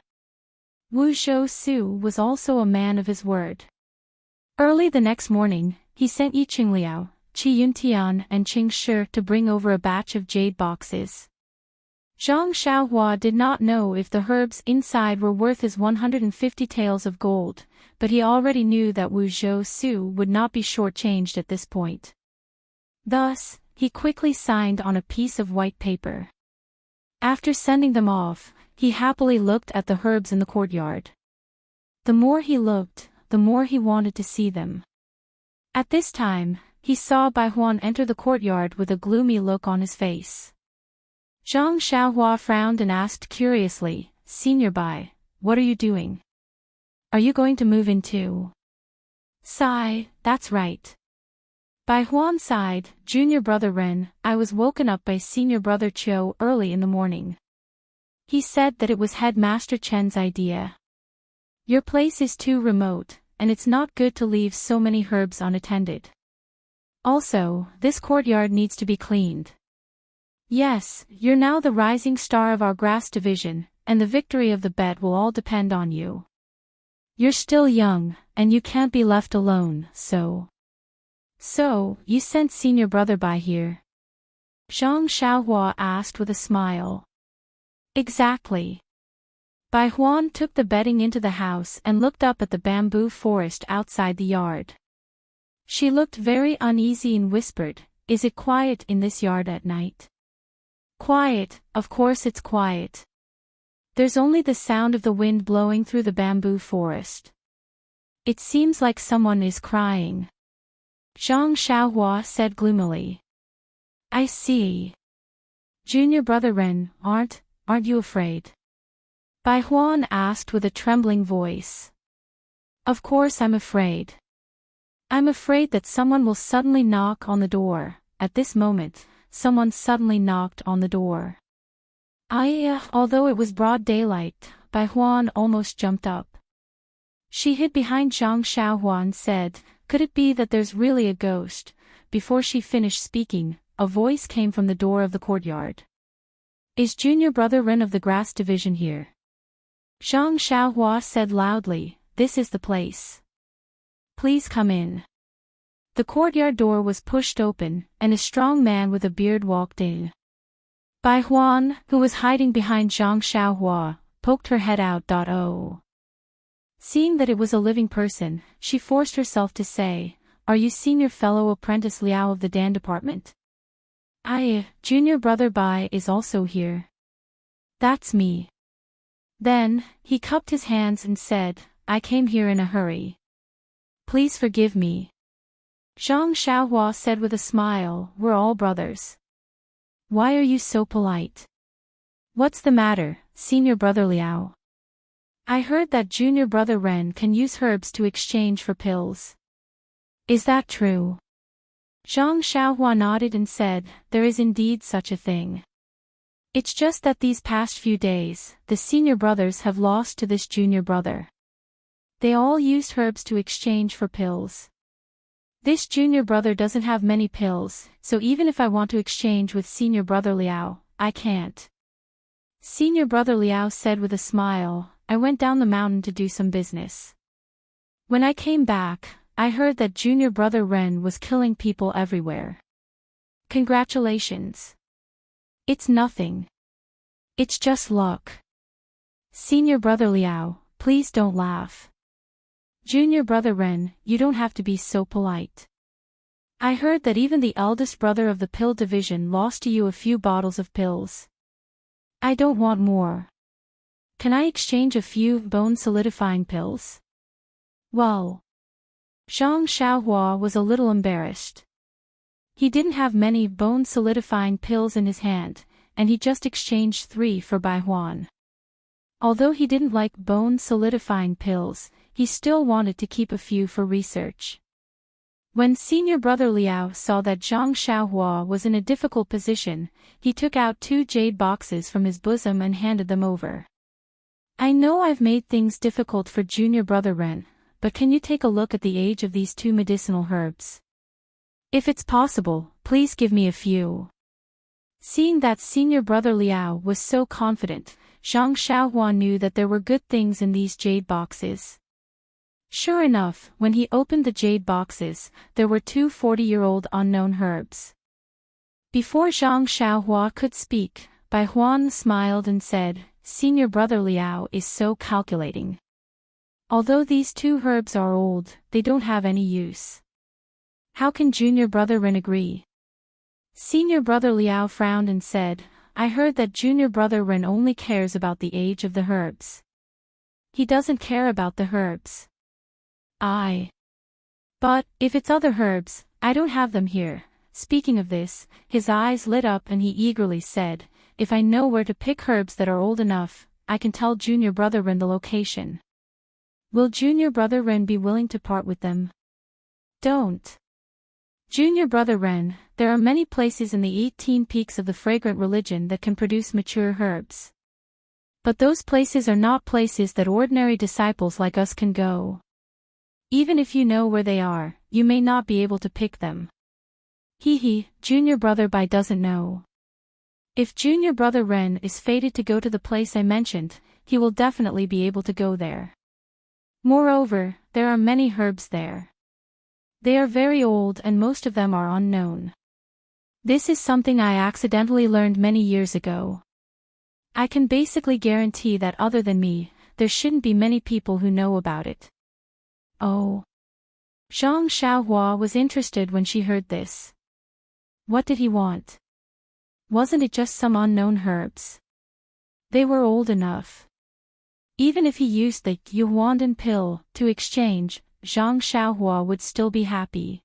Wu Zhou was also a man of his word. Early the next morning, he sent Yi Qingliao, Qi Yuntian and Qing Shi to bring over a batch of jade boxes. Zhang Xiaohua did not know if the herbs inside were worth his 150 taels of gold, but he already knew that Wu Zhou would not be shortchanged at this point. Thus, he quickly signed on a piece of white paper. After sending them off, he happily looked at the herbs in the courtyard. The more he looked, the more he wanted to see them. At this time, he saw Bai Huan enter the courtyard with a gloomy look on his face. Zhang Xiaohua frowned and asked curiously, "Senior Bai, what are you doing? Are you going to move in too?" "Sigh, that's right." Bai Huan sighed, "Junior brother Ren, I was woken up by senior brother Qiu early in the morning. He said that it was headmaster Chen's idea. Your place is too remote, and it's not good to leave so many herbs unattended. Also, this courtyard needs to be cleaned. Yes, you're now the rising star of our grass division, and the victory of the bet will all depend on you. You're still young, and you can't be left alone, So, you sent senior brother by here?" Zhang Xiaohua asked with a smile. "Exactly." Bai Huan took the bedding into the house and looked up at the bamboo forest outside the yard. She looked very uneasy and whispered, "Is it quiet in this yard at night?" "Quiet, of course it's quiet. There's only the sound of the wind blowing through the bamboo forest. It seems like someone is crying," Zhang Xiaohua said gloomily. "I see. Junior brother Ren, aren't you afraid?" Bai Huan asked with a trembling voice. "Of course I'm afraid. I'm afraid that someone will suddenly knock on the door." At this moment, someone suddenly knocked on the door. Although it was broad daylight, Bai Huan almost jumped up. She hid behind Zhang Xiaohua and said, "Could it be that there's really a ghost?" Before she finished speaking, a voice came from the door of the courtyard. "Is junior brother Ren of the grass division here?" Zhang Xiaohua said loudly, "This is the place. Please come in." The courtyard door was pushed open, and a strong man with a beard walked in. Bai Huan, who was hiding behind Zhang Xiaohua, poked her head out. Seeing that it was a living person, she forced herself to say, "Are you senior fellow apprentice Liao of the Dan department?" Junior brother Bai is also here." "That's me." Then, he cupped his hands and said, "I came here in a hurry. Please forgive me." Zhang Xiaohua said with a smile, "We're all brothers. Why are you so polite? What's the matter, senior brother Liao? I heard that junior brother Ren can use herbs to exchange for pills. Is that true?" Zhang Xiaohua nodded and said, "There is indeed such a thing. It's just that these past few days, the senior brothers have lost to this junior brother. They all used herbs to exchange for pills. This junior brother doesn't have many pills, so even if I want to exchange with senior brother Liao, I can't." Senior brother Liao said with a smile, "I went down the mountain to do some business. When I came back, I heard that junior brother Ren was killing people everywhere. Congratulations. It's nothing. It's just luck. Senior brother Liao, please don't laugh. Junior brother Ren, you don't have to be so polite. I heard that even the eldest brother of the pill division lost to you a few bottles of pills. I don't want more. Can I exchange a few bone-solidifying pills?" Well. Zhang Xiaohua was a little embarrassed. He didn't have many bone-solidifying pills in his hand, and he just exchanged 3 for Bai Huan. Although he didn't like bone-solidifying pills, he still wanted to keep a few for research. When senior brother Liao saw that Zhang Xiaohua was in a difficult position, he took out 2 jade boxes from his bosom and handed them over. "I know I've made things difficult for junior brother Ren, but can you take a look at the age of these 2 medicinal herbs? If it's possible, please give me a few." Seeing that senior brother Liao was so confident, Zhang Xiaohua knew that there were good things in these jade boxes. Sure enough, when he opened the jade boxes, there were two 40-year-old unknown herbs. Before Zhang Xiaohua could speak, Bai Huan smiled and said, "Senior brother Liao is so calculating. Although these two herbs are old, they don't have any use. How can junior brother Ren agree?" Senior brother Liao frowned and said, "I heard that junior brother Ren only cares about the age of the herbs. He doesn't care about the herbs. But, if it's other herbs, I don't have them here." Speaking of this, his eyes lit up and he eagerly said, "If I know where to pick herbs that are old enough, I can tell junior brother Ren the location. Will junior brother Ren be willing to part with them?" "Don't. Junior brother Ren, there are many places in the 18 peaks of the fragrant religion that can produce mature herbs. But those places are not places that ordinary disciples like us can go. Even if you know where they are, you may not be able to pick them." Junior brother Bai doesn't know. If junior brother Ren is fated to go to the place I mentioned, he will definitely be able to go there. Moreover, there are many herbs there. They are very old and most of them are unknown. This is something I accidentally learned many years ago. I can basically guarantee that other than me, there shouldn't be many people who know about it. Oh. Zhang Xiaohua was interested when she heard this. What did he want? Wasn't it just some unknown herbs? They were old enough. Even if he used the Yuhuandan pill to exchange, Zhang Xiaohua would still be happy.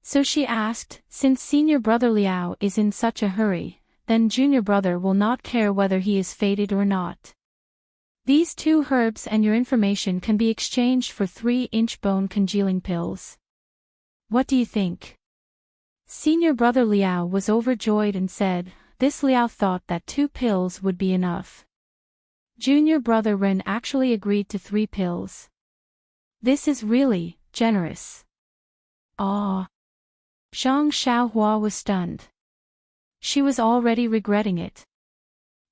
So she asked, "Since senior brother Liao is in such a hurry, then junior brother will not care whether he is fated or not. These two herbs and your information can be exchanged for 3-inch bone congealing pills. What do you think?" Senior brother Liao was overjoyed and said, "This Liao thought that 2 pills would be enough." Junior brother Ren actually agreed to 3 pills. This is really generous. Zhang Xiaohua was stunned. She was already regretting it.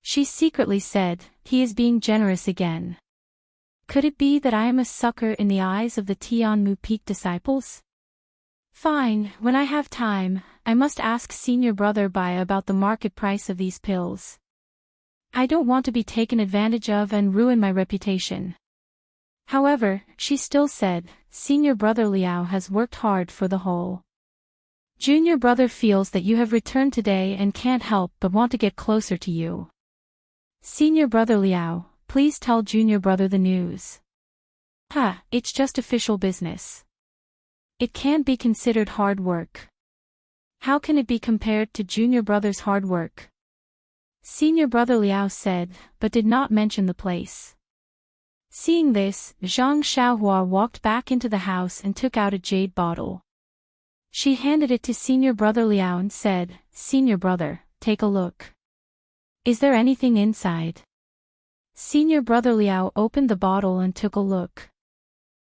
She secretly said, "He is being generous again. Could it be that I am a sucker in the eyes of the Tianmu Peak disciples? Fine, when I have time, I must ask senior brother Bai about the market price of these pills. I don't want to be taken advantage of and ruin my reputation." However, she still said, "Senior brother Liao has worked hard for the whole. Junior brother feels that you have returned today and can't help but want to get closer to you. Senior brother Liao, please tell junior brother the news." It's just official business. It can't be considered hard work. How can it be compared to junior brother's hard work? Senior brother Liao said, but did not mention the place. Seeing this, Zhang Xiaohua walked back into the house and took out a jade bottle. She handed it to senior brother Liao and said, "Senior brother, take a look. Is there anything inside?" Senior brother Liao opened the bottle and took a look.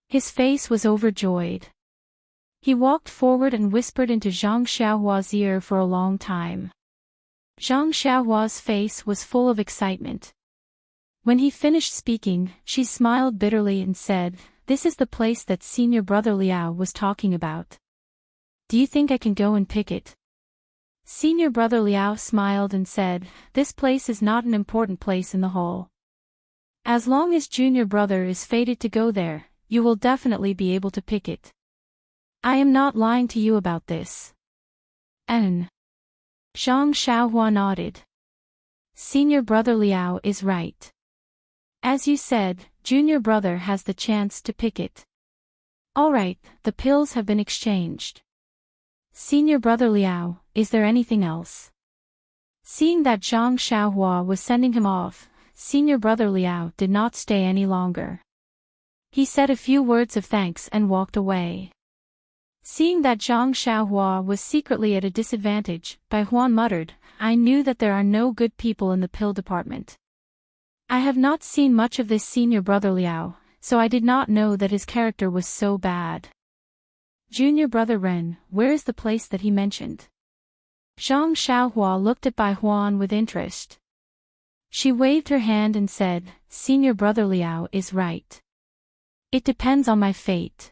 His face was overjoyed. He walked forward and whispered into Zhang Xiaohua's ear for a long time. Zhang Xiaohua's face was full of excitement. When he finished speaking, she smiled bitterly and said, "This is the place that senior brother Liao was talking about. Do you think I can go and pick it?" Senior brother Liao smiled and said, "This place is not an important place in the whole. As long as junior brother is fated to go there, you will definitely be able to pick it. I am not lying to you about this." Zhang Xiaohua nodded. Senior brother Liao is right. As you said, junior brother has the chance to pick it. Alright, the pills have been exchanged. Senior brother Liao, is there anything else? Seeing that Zhang Xiaohua was sending him off, senior brother Liao did not stay any longer. He said a few words of thanks and walked away. Seeing that Zhang Xiaohua was secretly at a disadvantage, Bai Huan muttered, "I knew that there are no good people in the pill department. I have not seen much of this senior brother Liao, so I did not know that his character was so bad. Junior brother Ren, where is the place that he mentioned?" Zhang Xiaohua looked at Bai Huan with interest. She waved her hand and said, Senior brother Liao is right. It depends on my fate.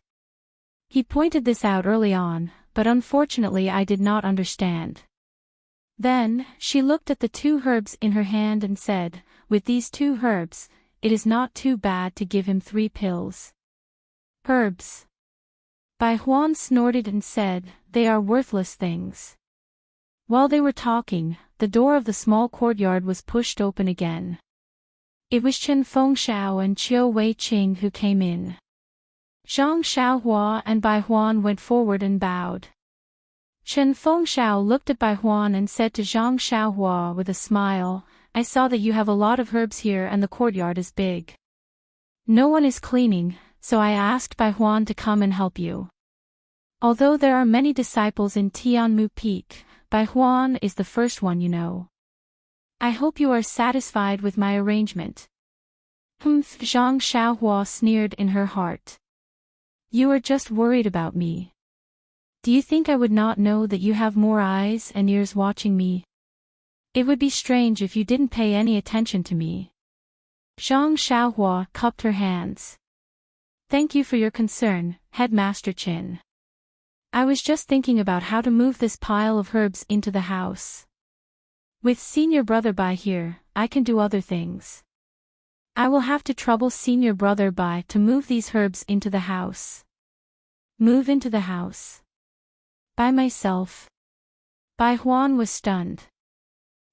He pointed this out early on, but unfortunately I did not understand. Then, she looked at the 2 herbs in her hand and said, with these 2 herbs, it is not too bad to give him 3 pills. Herbs. Bai Huan snorted and said, they are worthless things. While they were talking, the door of the small courtyard was pushed open again. It was Chen Fengxiao and Qiu Wei-qing who came in. Zhang Xiaohua and Bai Huan went forward and bowed. Chen Fengxiao looked at Bai Huan and said to Zhang Xiaohua with a smile, I saw that you have a lot of herbs here and the courtyard is big. No one is cleaning, so I asked Bai Huan to come and help you. Although there are many disciples in Tianmu Peak, Bai Huan is the first one you know. I hope you are satisfied with my arrangement. Zhang Xiaohua sneered in her heart. You are just worried about me. Do you think I would not know that you have more eyes and ears watching me? It would be strange if you didn't pay any attention to me. Zhang Xiaohua cupped her hands. Thank you for your concern, Headmaster Qin. I was just thinking about how to move this pile of herbs into the house. With Senior Brother Bai here, I can do other things. I will have to trouble Senior Brother Bai to move these herbs into the house. Move into the house. By myself. Bai Huan was stunned.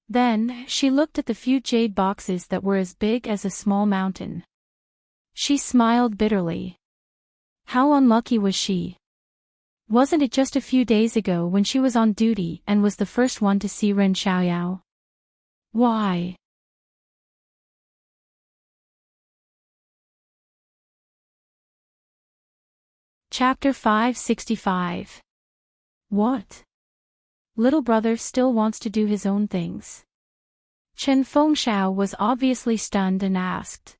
Then, she looked at the few jade boxes that were as big as a small mountain. She smiled bitterly. How unlucky was she? Wasn't it just a few days ago when she was on duty and was the first one to see Ren Xiaoyao? Why? Chapter 565. What? Little brother still wants to do his own things. Chen Fengxiao was obviously stunned and asked.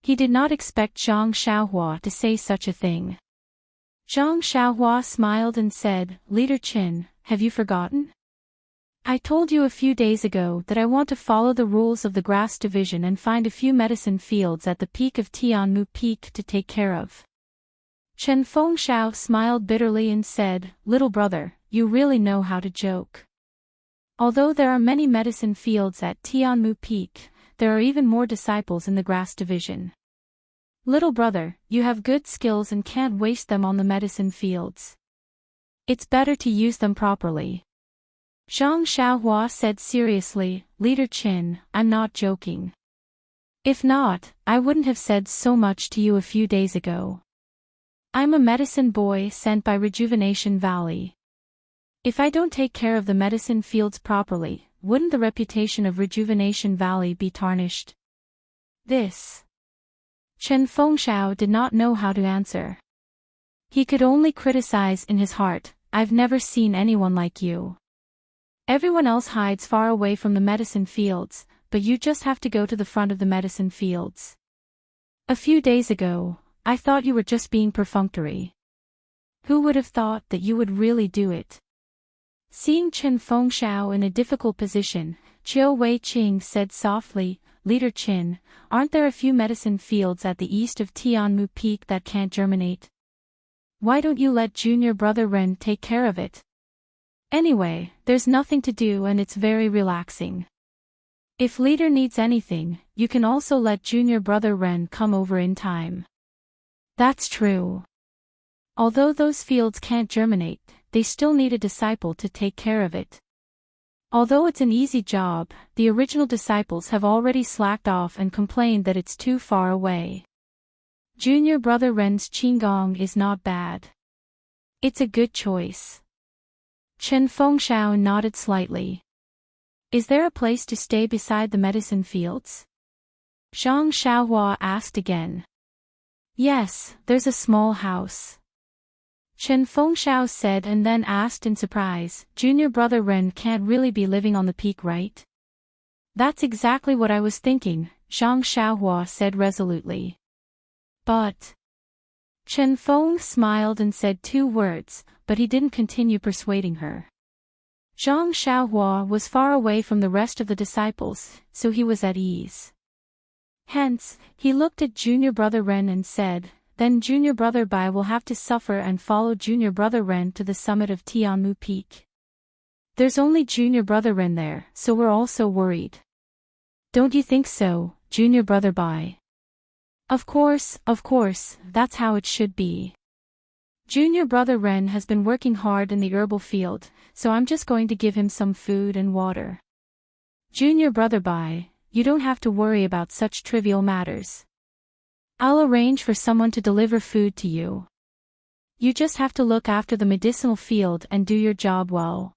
He did not expect Zhang Xiaohua to say such a thing. Zhang Xiaohua smiled and said, Leader Qin, have you forgotten? I told you a few days ago that I want to follow the rules of the grass division and find a few medicine fields at the peak of Tianmu Peak to take care of. Chen Fengxiao smiled bitterly and said, Little brother, you really know how to joke. Although there are many medicine fields at Tianmu Peak, there are even more disciples in the grass division. Little brother, you have good skills and can't waste them on the medicine fields. It's better to use them properly. Zhang Xiaohua said seriously, Leader Qin, I'm not joking. If not, I wouldn't have said so much to you a few days ago. I'm a medicine boy sent by Rejuvenation Valley. If I don't take care of the medicine fields properly, wouldn't the reputation of Rejuvenation Valley be tarnished? This. Chen Fengxiao did not know how to answer. He could only criticize in his heart, I've never seen anyone like you. Everyone else hides far away from the medicine fields, but you just have to go to the front of the medicine fields. A few days ago, I thought you were just being perfunctory. Who would have thought that you would really do it? Seeing Chen Fengxiao in a difficult position, Qiu Wei-qing said softly, Leader Qin, aren't there a few medicine fields at the east of Tianmu Peak that can't germinate? Why don't you let junior brother Ren take care of it? Anyway, there's nothing to do and it's very relaxing. If leader needs anything, you can also let junior brother Ren come over in time. That's true. Although those fields can't germinate, they still need a disciple to take care of it. Although it's an easy job, the original disciples have already slacked off and complained that it's too far away. Junior brother Ren's Qigong is not bad. It's a good choice. Chen Fengxiao nodded slightly. Is there a place to stay beside the medicine fields? Zhang Xiaohua asked again. Yes, there's a small house. Chen Fengxiao said and then asked in surprise, Junior brother Ren can't really be living on the peak, right? That's exactly what I was thinking, Zhang Xiaohua said resolutely. But... Chen Feng smiled and said 2 words, but he didn't continue persuading her. Zhang Xiaohua was far away from the rest of the disciples, so he was at ease. Hence, he looked at junior brother Ren and said, "Then junior brother Bai will have to suffer and follow junior brother Ren to the summit of Tianmu Peak. There's only junior brother Ren there, so we're all so worried. Don't you think so, junior brother Bai?" Of course, that's how it should be. Junior brother Ren has been working hard in the herbal field, so I'm just going to give him some food and water. Junior brother Bai, you don't have to worry about such trivial matters. I'll arrange for someone to deliver food to you. You just have to look after the medicinal field and do your job well.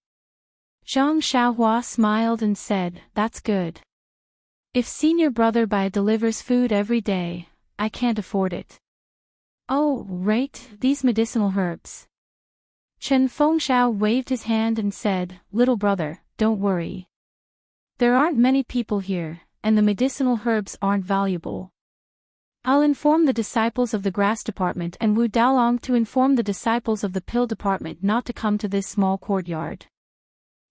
Zhang Xiaohua smiled and said, "That's good. If senior brother Bai delivers food every day, I can't afford it." "Oh, right, these medicinal herbs." Chen Fengxiao waved his hand and said, "Little brother, don't worry. There aren't many people here, and the medicinal herbs aren't valuable. I'll inform the disciples of the grass department and Wu Daolong to inform the disciples of the pill department not to come to this small courtyard."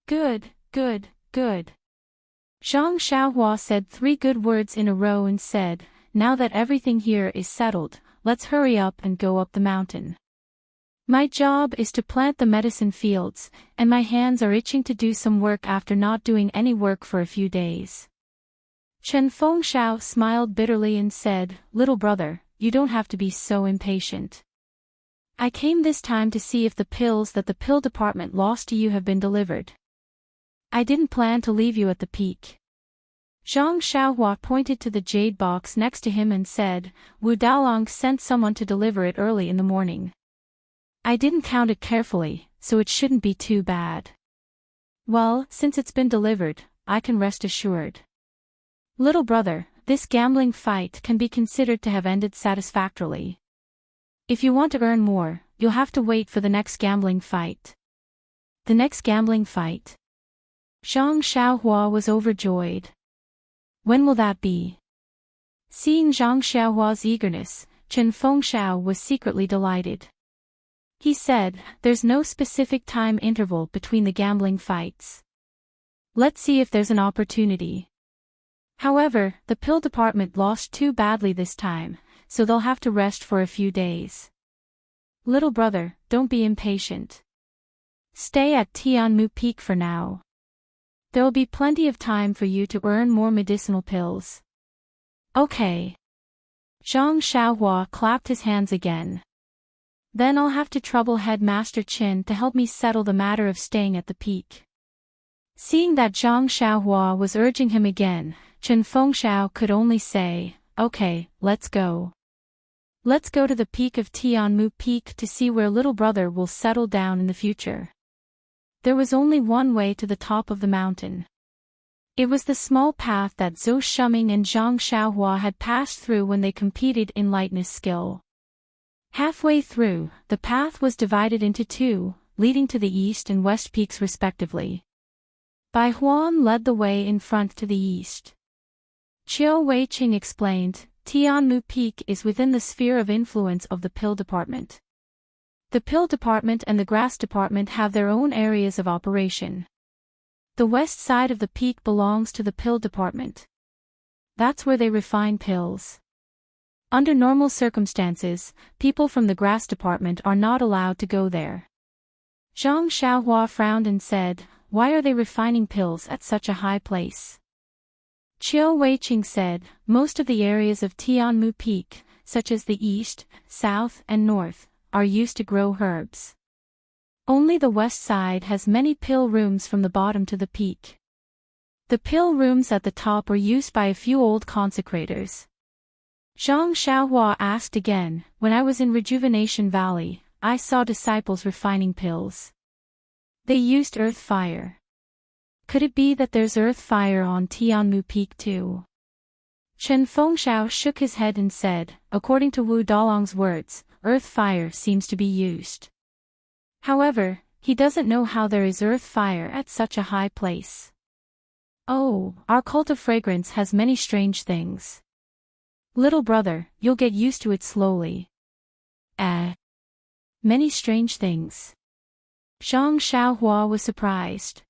Good. Zhang Xiaohua said 3 good words in a row and said, "Now that everything here is settled, let's hurry up and go up the mountain. My job is to plant the medicine fields, and my hands are itching to do some work after not doing any work for a few days." Chen Fengxiao smiled bitterly and said, "Little brother, you don't have to be so impatient. I came this time to see if the pills that the pill department lost to you have been delivered. I didn't plan to leave you at the peak." Zhang Xiaohua pointed to the jade box next to him and said, "Wu Daolong sent someone to deliver it early in the morning. I didn't count it carefully, so it shouldn't be too bad. Well, since it's been delivered, I can rest assured. Little brother, this gambling fight can be considered to have ended satisfactorily. If you want to earn more, you'll have to wait for the next gambling fight." "The next gambling fight?" Zhang Xiaohua was overjoyed. "When will that be?" Seeing Zhang Xiaohua's eagerness, Chen Fengxiao was secretly delighted. He said, "There's no specific time interval between the gambling fights. Let's see if there's an opportunity. However, the pill department lost too badly this time, so they'll have to rest for a few days. Little brother, don't be impatient. Stay at Tianmu Peak for now. There'll be plenty of time for you to earn more medicinal pills." "Okay." Zhang Xiaohua clapped his hands again. "Then I'll have to trouble Headmaster Qin to help me settle the matter of staying at the peak." Seeing that Zhang Xiaohua was urging him again, Chen Fengxiao could only say, "Okay, let's go. Let's go to the peak of Tianmu Peak to see where little brother will settle down in the future." There was only one way to the top of the mountain. It was the small path that Zhou Shuming and Zhang Xiaohua had passed through when they competed in lightness skill. Halfway through, the path was divided into 2, leading to the east and west peaks respectively. Bai Huan led the way in front to the east. Qiu Weiqing explained, "Tianmu Peak is within the sphere of influence of the pill department. The pill department and the grass department have their own areas of operation. The west side of the peak belongs to the pill department. That's where they refine pills. Under normal circumstances, people from the grass department are not allowed to go there." Zhang Xiaohua frowned and said, "Why are they refining pills at such a high place?" Qiu Weiqing said, "Most of the areas of Tianmu Peak, such as the east, south, and north, are used to grow herbs. Only the west side has many pill rooms from the bottom to the peak. The pill rooms at the top are used by a few old consecrators." Zhang Xiaohua asked again, "When I was in Rejuvenation Valley, I saw disciples refining pills. They used earth fire. Could it be that there's earth fire on Tianmu Peak too?" Chen Fengxiao shook his head and said, "According to Wu Daolong's words, earth fire seems to be used. However, he doesn't know how there is earth fire at such a high place. Oh, our cult of fragrance has many strange things. Little brother, you'll get used to it slowly." Many strange things. Zhang Xiaohua was surprised.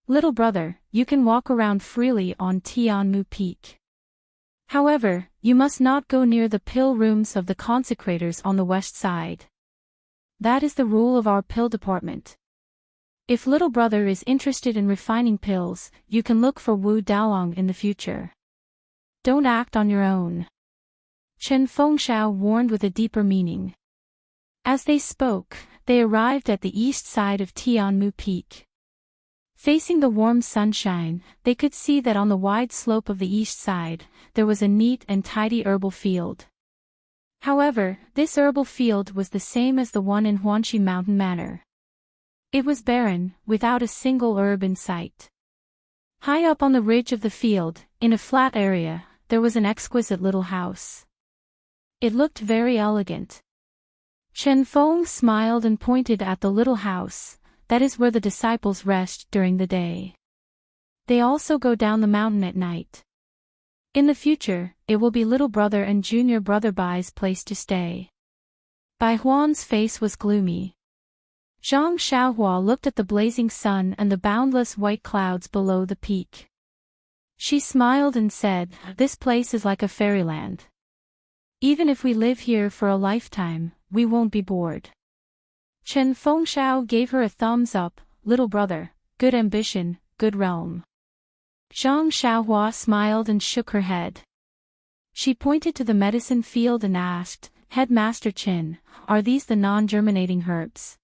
Little brother, you can walk around freely on Tianmu Peak. However, you must not go near the pill rooms of the consecrators on the west side. That is the rule of our pill department. If little brother is interested in refining pills, you can look for Wu Daolong in the future. Don't act on your own. Chen Fengxiao warned with a deeper meaning. As they spoke, they arrived at the east side of Tianmu Peak. Facing the warm sunshine, they could see that on the wide slope of the east side, there was a neat and tidy herbal field. However, this herbal field was the same as the one in Huanxi Mountain Manor. It was barren, without a single herb in sight. High up on the ridge of the field, in a flat area, there was an exquisite little house. It looked very elegant. Chen Feng smiled and pointed at the little house. That is where the disciples rest during the day. They also go down the mountain at night. In the future, it will be little brother and junior brother Bai's place to stay. Bai Huan's face was gloomy. Zhang Xiaohua looked at the blazing sun and the boundless white clouds below the peak. She smiled and said, "This place is like a fairyland. Even if we live here for a lifetime, we won't be bored." Chen Fengxiao gave her a thumbs up. "Little brother, good ambition, good realm." Zhang Xiaohua smiled and shook her head. She pointed to the medicine field and asked, "Headmaster Chen, are these the non-germinating herbs?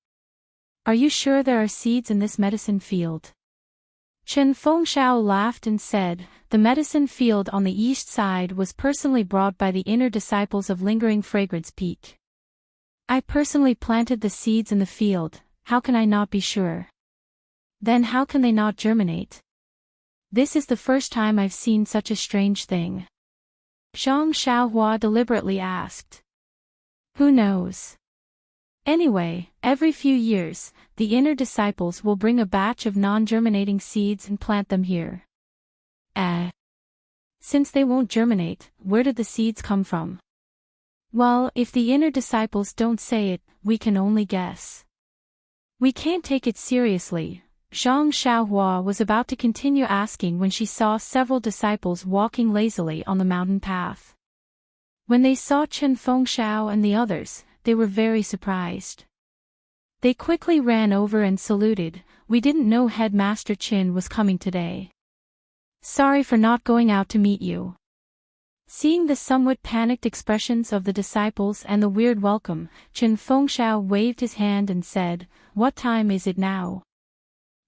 Are you sure there are seeds in this medicine field?" Chen Fengxiao laughed and said, "The medicine field on the east side was personally brought by the inner disciples of Lingering Fragrance Peak. I personally planted the seeds in the field, how can I not be sure? Then how can they not germinate? This is the first time I've seen such a strange thing." Zhang Xiaohua deliberately asked. "Who knows? Anyway, every few years, the inner disciples will bring a batch of non-germinating seeds and plant them here." Since they won't germinate, where did the seeds come from? Well, if the inner disciples don't say it, we can only guess. We can't take it seriously. Zhang Xiaohua was about to continue asking when she saw several disciples walking lazily on the mountain path. When they saw Chen Fengxiao and the others, they were very surprised. They quickly ran over and saluted. "We didn't know Headmaster Chen was coming today. Sorry for not going out to meet you." Seeing the somewhat panicked expressions of the disciples and the weird welcome, Chen Fengxiao waved his hand and said, "What time is it now?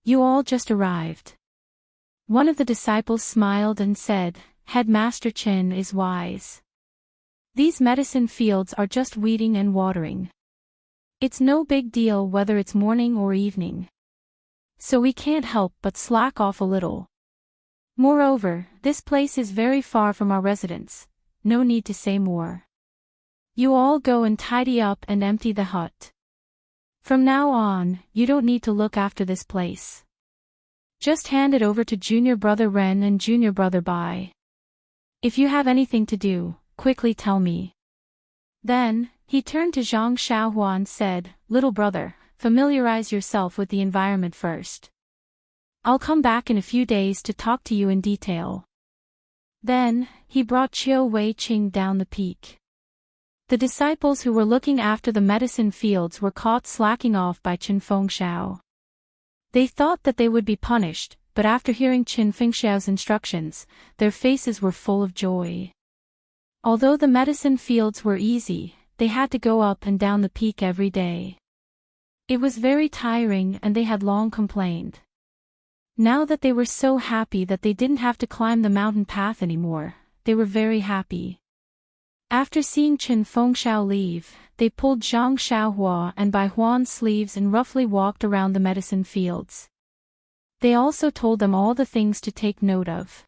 You all just arrived." One of the disciples smiled and said, "Headmaster Chen is wise. These medicine fields are just weeding and watering. It's no big deal whether it's morning or evening. So we can't help but slack off a little. Moreover, this place is very far from our residence, no need to say more. You all go and tidy up and empty the hut. From now on, you don't need to look after this place. Just hand it over to junior brother Ren and junior brother Bai. If you have anything to do, quickly tell me." Then, he turned to Zhang Xiaohua and said, "Little brother, familiarize yourself with the environment first. I'll come back in a few days to talk to you in detail." Then, he brought Qiu Wei Qing down the peak. The disciples who were looking after the medicine fields were caught slacking off by Chen Fengxiao. They thought that they would be punished, but after hearing Chen Fengxiao's instructions, their faces were full of joy. Although the medicine fields were easy, they had to go up and down the peak every day. It was very tiring and they had long complained. Now that they were so happy that they didn't have to climb the mountain path anymore, they were very happy. After seeing Chen Fengxiao leave, they pulled Zhang Xiaohua and Bai Huan's sleeves and roughly walked around the medicine fields. They also told them all the things to take note of.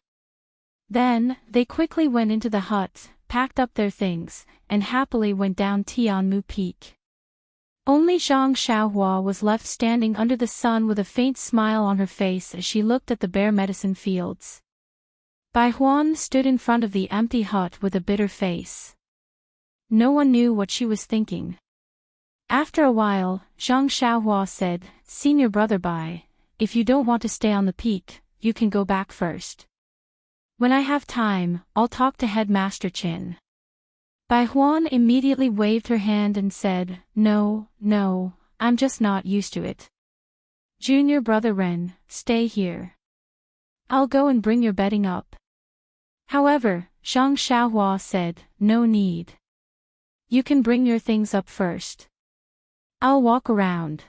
Then, they quickly went into the hut, packed up their things, and happily went down Tianmu Peak. Only Zhang Xiaohua was left standing under the sun with a faint smile on her face as she looked at the bare medicine fields. Bai Huan stood in front of the empty hut with a bitter face. No one knew what she was thinking. After a while, Zhang Xiaohua said, "Senior brother Bai, if you don't want to stay on the peak, you can go back first. When I have time, I'll talk to Headmaster Chin. Bai Huan immediately waved her hand and said, No, I'm just not used to it. Junior brother Ren, stay here. I'll go and bring your bedding up. However, Zhang Xiaohua said, No need. You can bring your things up first. I'll walk around.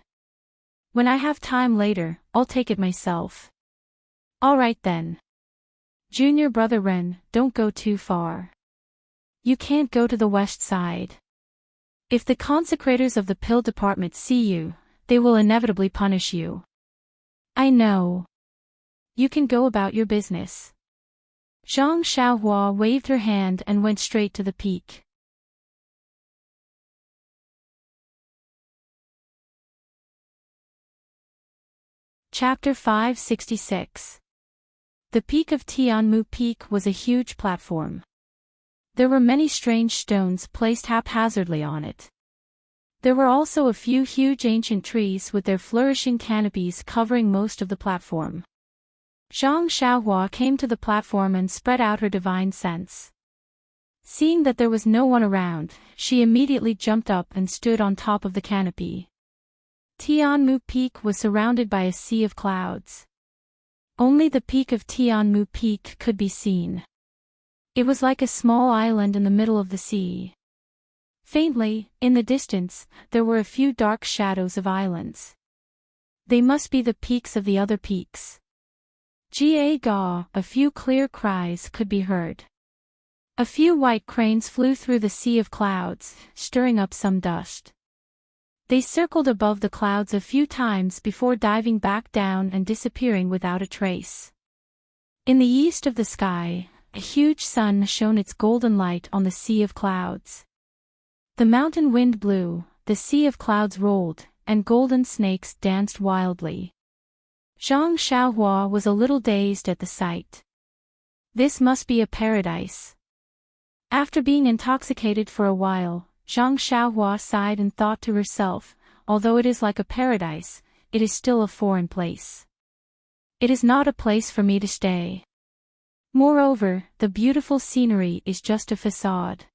When I have time later, I'll take it myself. Alright then. Junior brother Ren, don't go too far. You can't go to the west side. If the consecrators of the pill department see you, they will inevitably punish you. I know. You can go about your business. Zhang Xiaohua waved her hand and went straight to the peak. Chapter 566. The peak of Tianmu Peak was a huge platform. There were many strange stones placed haphazardly on it. There were also a few huge ancient trees with their flourishing canopies covering most of the platform. Zhang Xiaohua came to the platform and spread out her divine sense. Seeing that there was no one around, she immediately jumped up and stood on top of the canopy. Tianmu Peak was surrounded by a sea of clouds. Only the peak of Tianmu Peak could be seen. It was like a small island in the middle of the sea. Faintly, in the distance, there were a few dark shadows of islands. They must be the peaks of the other peaks. Ga, a few clear cries could be heard. A few white cranes flew through the sea of clouds, stirring up some dust. They circled above the clouds a few times before diving back down and disappearing without a trace. In the east of the sky, a huge sun shone its golden light on the sea of clouds. The mountain wind blew, the sea of clouds rolled, and golden snakes danced wildly. Zhang Xiaohua was a little dazed at the sight. This must be a paradise. After being intoxicated for a while, Zhang Xiaohua sighed and thought to herself, although it is like a paradise, it is still a foreign place. It is not a place for me to stay. Moreover, the beautiful scenery is just a facade.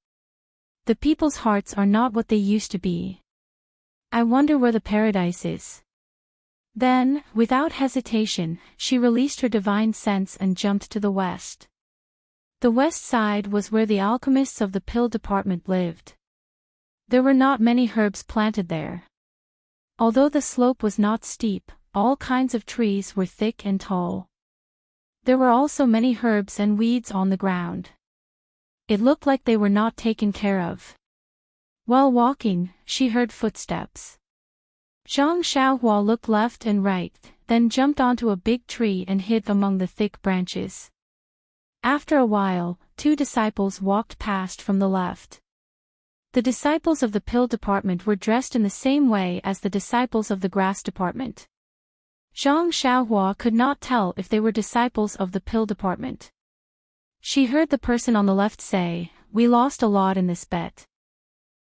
The people's hearts are not what they used to be. I wonder where the paradise is. Then, without hesitation, she released her divine sense and jumped to the west. The west side was where the alchemists of the pill department lived. There were not many herbs planted there. Although the slope was not steep, all kinds of trees were thick and tall. There were also many herbs and weeds on the ground. It looked like they were not taken care of. While walking, she heard footsteps. Zhang Xiaohua looked left and right, then jumped onto a big tree and hid among the thick branches. After a while, two disciples walked past from the left. The disciples of the pill department were dressed in the same way as the disciples of the grass department. Zhang Xiaohua could not tell if they were disciples of the pill department. She heard the person on the left say, "We lost a lot in this bet.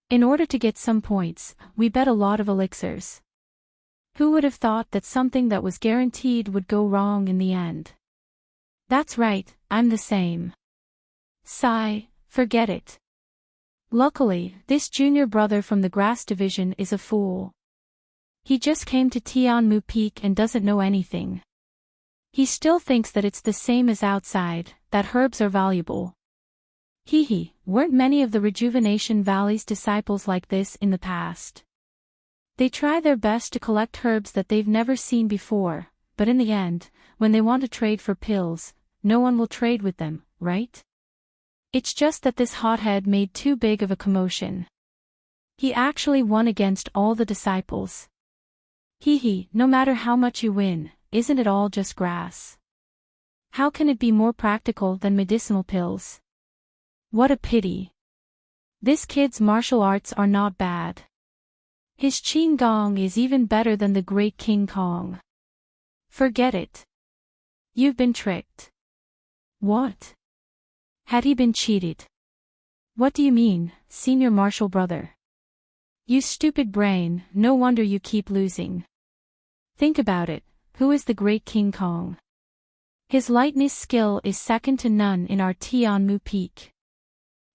In order to get some points, we bet a lot of elixirs. Who would have thought that something that was guaranteed would go wrong in the end?" "That's right, I'm the same." "Sigh, forget it. Luckily, this junior brother from the grass division is a fool. He just came to Tianmu Peak and doesn't know anything. He still thinks that it's the same as outside, that herbs are valuable. Weren't many of the Rejuvenation Valley's disciples like this in the past? They try their best to collect herbs that they've never seen before, but in the end, when they want to trade for pills, no one will trade with them, right? It's just that this hothead made too big of a commotion. He actually won against all the disciples. No matter how much you win, isn't it all just grass? How can it be more practical than medicinal pills? What a pity. This kid's martial arts are not bad. His Qin Gong is even better than the great King Kong. Forget it. You've been tricked." "What? Had he been cheated?" "What do you mean, senior martial brother? You stupid brain, no wonder you keep losing. Think about it, who is the great King Kong? His lightness skill is second to none in our Tianmu Peak.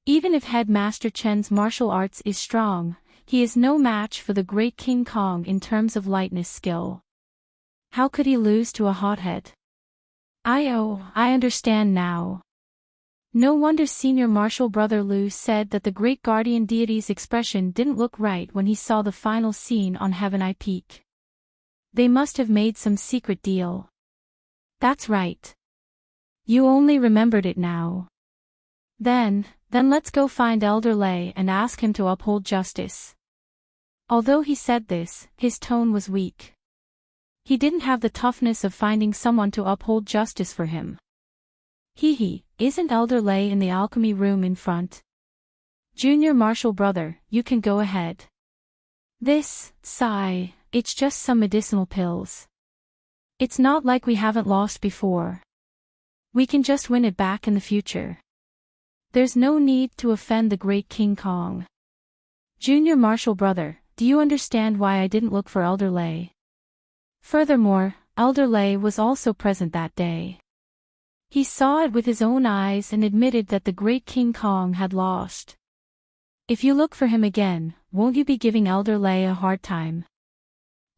Even if Headmaster Chen's martial arts is strong, he is no match for the great King Kong in terms of lightness skill. How could he lose to a hothead? I understand now. No wonder Senior Martial Brother Lu said that the great guardian deity's expression didn't look right when he saw the final scene on Heaven Eye Peak. They must have made some secret deal. That's right. You only remembered it now. Then let's go find Elder Lei and ask him to uphold justice. Although he said this, his tone was weak. He didn't have the toughness of finding someone to uphold justice for him. Isn't Elder Lei in the alchemy room in front? Junior Martial Brother, you can go ahead. It's just some medicinal pills. It's not like we haven't lost before. We can just win it back in the future. There's no need to offend the great King Kong. Junior Martial Brother, do you understand why I didn't look for Elder Lei? Furthermore, Elder Lei was also present that day. He saw it with his own eyes and admitted that the great King Kong had lost. If you look for him again, won't you be giving Elder Lei a hard time?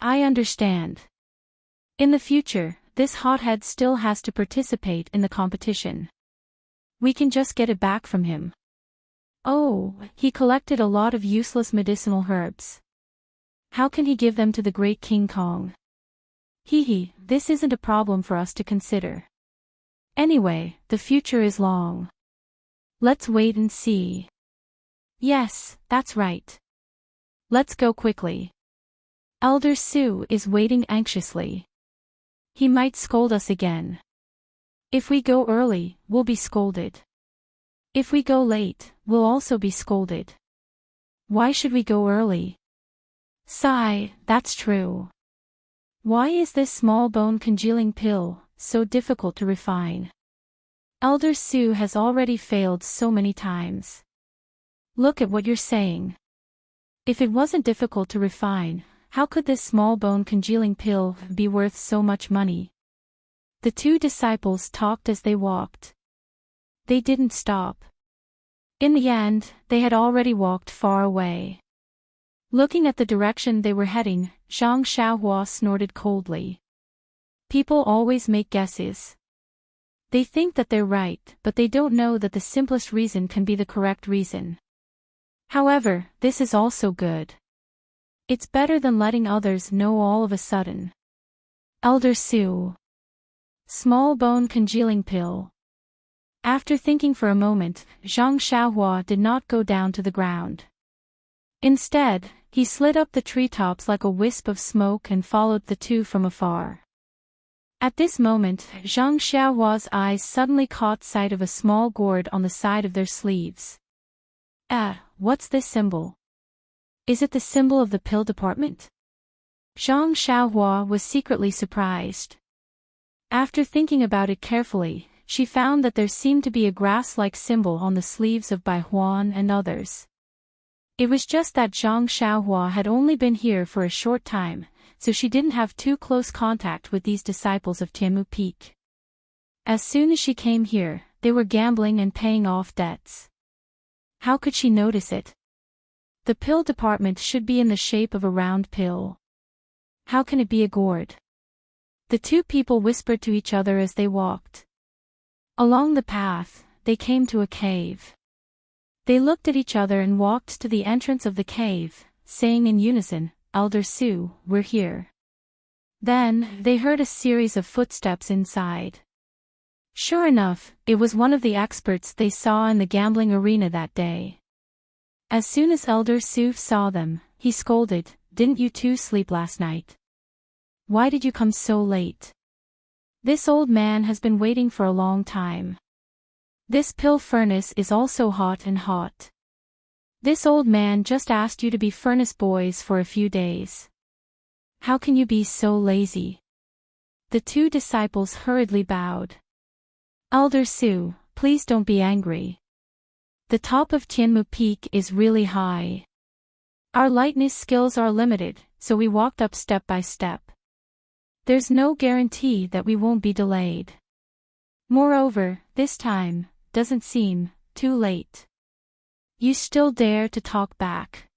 I understand. In the future, this hothead still has to participate in the competition. We can just get it back from him. Oh, he collected a lot of useless medicinal herbs. How can he give them to the great King Kong? This isn't a problem for us to consider. Anyway, the future is long. Let's wait and see. Yes, that's right. Let's go quickly. Elder Su is waiting anxiously. He might scold us again. If we go early, we'll be scolded. If we go late, we'll also be scolded. Why should we go early? That's true. Why is this small bone congealing pill so difficult to refine? Elder Su has already failed so many times. Look at what you're saying. If it wasn't difficult to refine, how could this small bone congealing pill be worth so much money? The two disciples talked as they walked. They didn't stop. In the end, they had already walked far away. Looking at the direction they were heading, Zhang Xiaohua snorted coldly. People always make guesses. They think that they're right, but they don't know that the simplest reason can be the correct reason. However, this is also good. It's better than letting others know all of a sudden. Elder Su. Small bone congealing pill. After thinking for a moment, Zhang Xiaohua did not go down to the ground. Instead, he slid up the treetops like a wisp of smoke and followed the two from afar. At this moment, Zhang Xiaohua's eyes suddenly caught sight of a small gourd on the side of their sleeves. What's this symbol? Is it the symbol of the pill department? Zhang Xiaohua was secretly surprised. After thinking about it carefully, she found that there seemed to be a grass-like symbol on the sleeves of Bai Huan and others. It was just that Zhang Xiaohua had only been here for a short time, so she didn't have too close contact with these disciples of Tianmu Peak. As soon as she came here, they were gambling and paying off debts. How could she notice it? The pill department should be in the shape of a round pill. How can it be a gourd? The two people whispered to each other as they walked. Along the path, they came to a cave. They looked at each other and walked to the entrance of the cave, saying in unison, "Elder Su, we're here." Then, they heard a series of footsteps inside. Sure enough, it was one of the experts they saw in the gambling arena that day. As soon as Elder Su saw them, he scolded, "Didn't you two sleep last night? Why did you come so late? This old man has been waiting for a long time. This pill furnace is also hot and hot. This old man just asked you to be furnace boys for a few days. How can you be so lazy?" The two disciples hurriedly bowed. "Elder Su, please don't be angry. The top of Tianmu Peak is really high. Our lightness skills are limited, so we walked up step by step." There's no guarantee that we won't be delayed. Moreover, this time, doesn't seem too late. You still dare to talk back.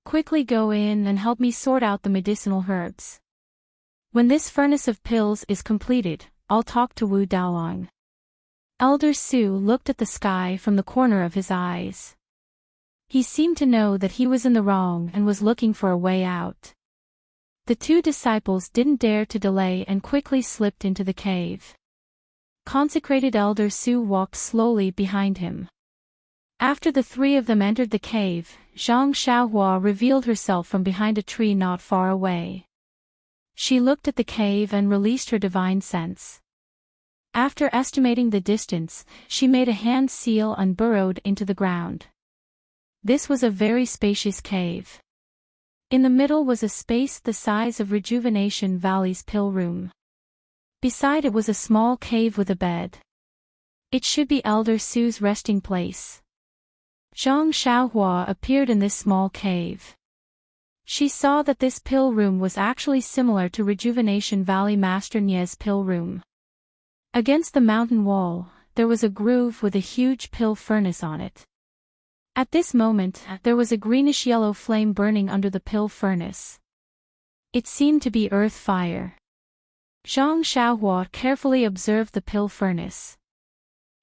Quickly go in and help me sort out the medicinal herbs. When this furnace of pills is completed, I'll talk to Wu Daolong. Elder Su looked at the sky from the corner of his eyes. He seemed to know that he was in the wrong and was looking for a way out. The two disciples didn't dare to delay and quickly slipped into the cave. Consecrated Elder Su walked slowly behind him. After the three of them entered the cave, Zhang Xiaohua revealed herself from behind a tree not far away. She looked at the cave and released her divine sense. After estimating the distance, she made a hand seal and burrowed into the ground. This was a very spacious cave. In the middle was a space the size of Rejuvenation Valley's pill room. Beside it was a small cave with a bed. It should be Elder Su's resting place. Zhang Xiaohua appeared in this small cave. She saw that this pill room was actually similar to Rejuvenation Valley Master Nie's pill room. Against the mountain wall, there was a groove with a huge pill furnace on it. At this moment, there was a greenish-yellow flame burning under the pill furnace. It seemed to be earth fire. Zhang Xiaohua carefully observed the pill furnace.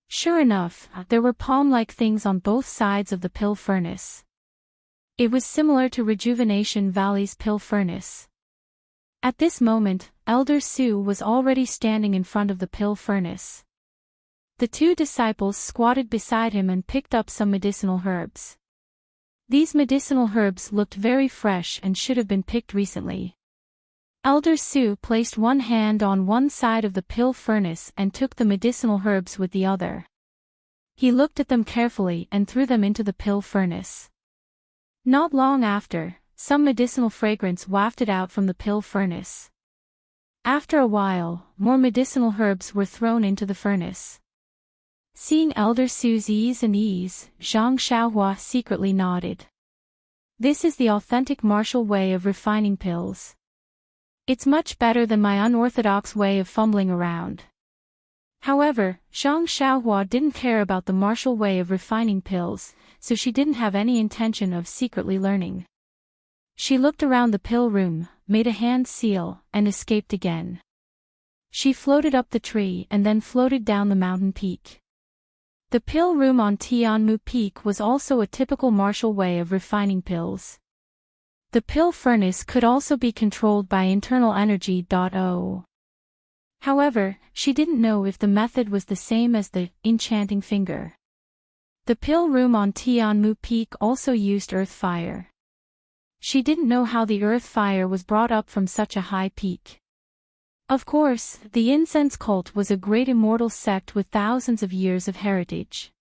Sure enough, there were palm-like things on both sides of the pill furnace. It was similar to Rejuvenation Valley's pill furnace. At this moment, Elder Su was already standing in front of the pill furnace. The two disciples squatted beside him and picked up some medicinal herbs. These medicinal herbs looked very fresh and should have been picked recently. Elder Su placed one hand on one side of the pill furnace and took the medicinal herbs with the other. He looked at them carefully and threw them into the pill furnace. Not long after, some medicinal fragrance wafted out from the pill furnace. After a while, more medicinal herbs were thrown into the furnace. Seeing Elder Su's ease, Zhang Xiaohua secretly nodded. This is the authentic martial way of refining pills. It's much better than my unorthodox way of fumbling around. However, Zhang Xiaohua didn't care about the martial way of refining pills, so she didn't have any intention of secretly learning. She looked around the pill room, made a hand seal, and escaped again. She floated up the tree and then floated down the mountain peak. The pill room on Tianmu Peak was also a typical martial way of refining pills. The pill furnace could also be controlled by internal energy. However, she didn't know if the method was the same as the enchanting finger. The pill room on Tianmu Peak also used earth fire. She didn't know how the earth fire was brought up from such a high peak. Of course, the incense cult was a great immortal sect with thousands of years of heritage.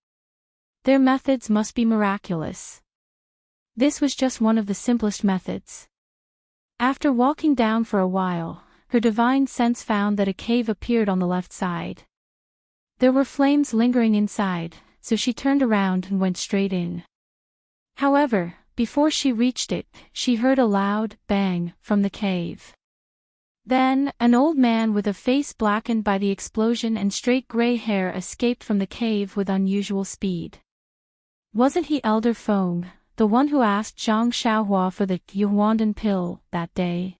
Their methods must be miraculous. This was just one of the simplest methods. After walking down for a while, her divine sense found that a cave appeared on the left side. There were flames lingering inside, so she turned around and went straight in. However, before she reached it, she heard a loud bang from the cave. Then, an old man with a face blackened by the explosion and straight gray hair escaped from the cave with unusual speed. Wasn't he Elder Feng, the one who asked Zhang Xiaohua for the Yuhuandan pill that day?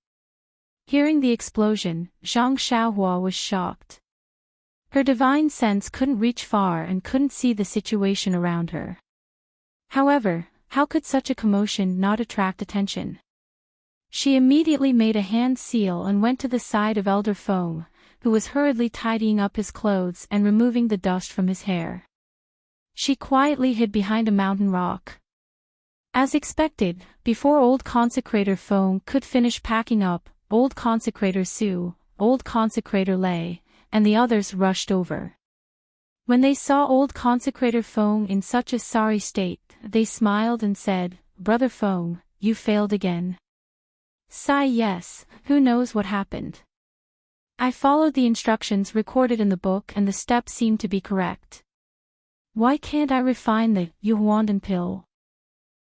Hearing the explosion, Zhang Xiaohua was shocked. Her divine sense couldn't reach far and couldn't see the situation around her. However, how could such a commotion not attract attention? She immediately made a hand seal and went to the side of Elder Feng, who was hurriedly tidying up his clothes and removing the dust from his hair. She quietly hid behind a mountain rock. As expected, before old Consecrator Feng could finish packing up, old Consecrator Su, old Consecrator Lei, and the others rushed over. When they saw old Consecrator Feng in such a sorry state, they smiled and said, "Brother Feng, you failed again." Sigh yes, who knows what happened. I followed the instructions recorded in the book and the steps seemed to be correct. Why can't I refine the Yuhuandan pill?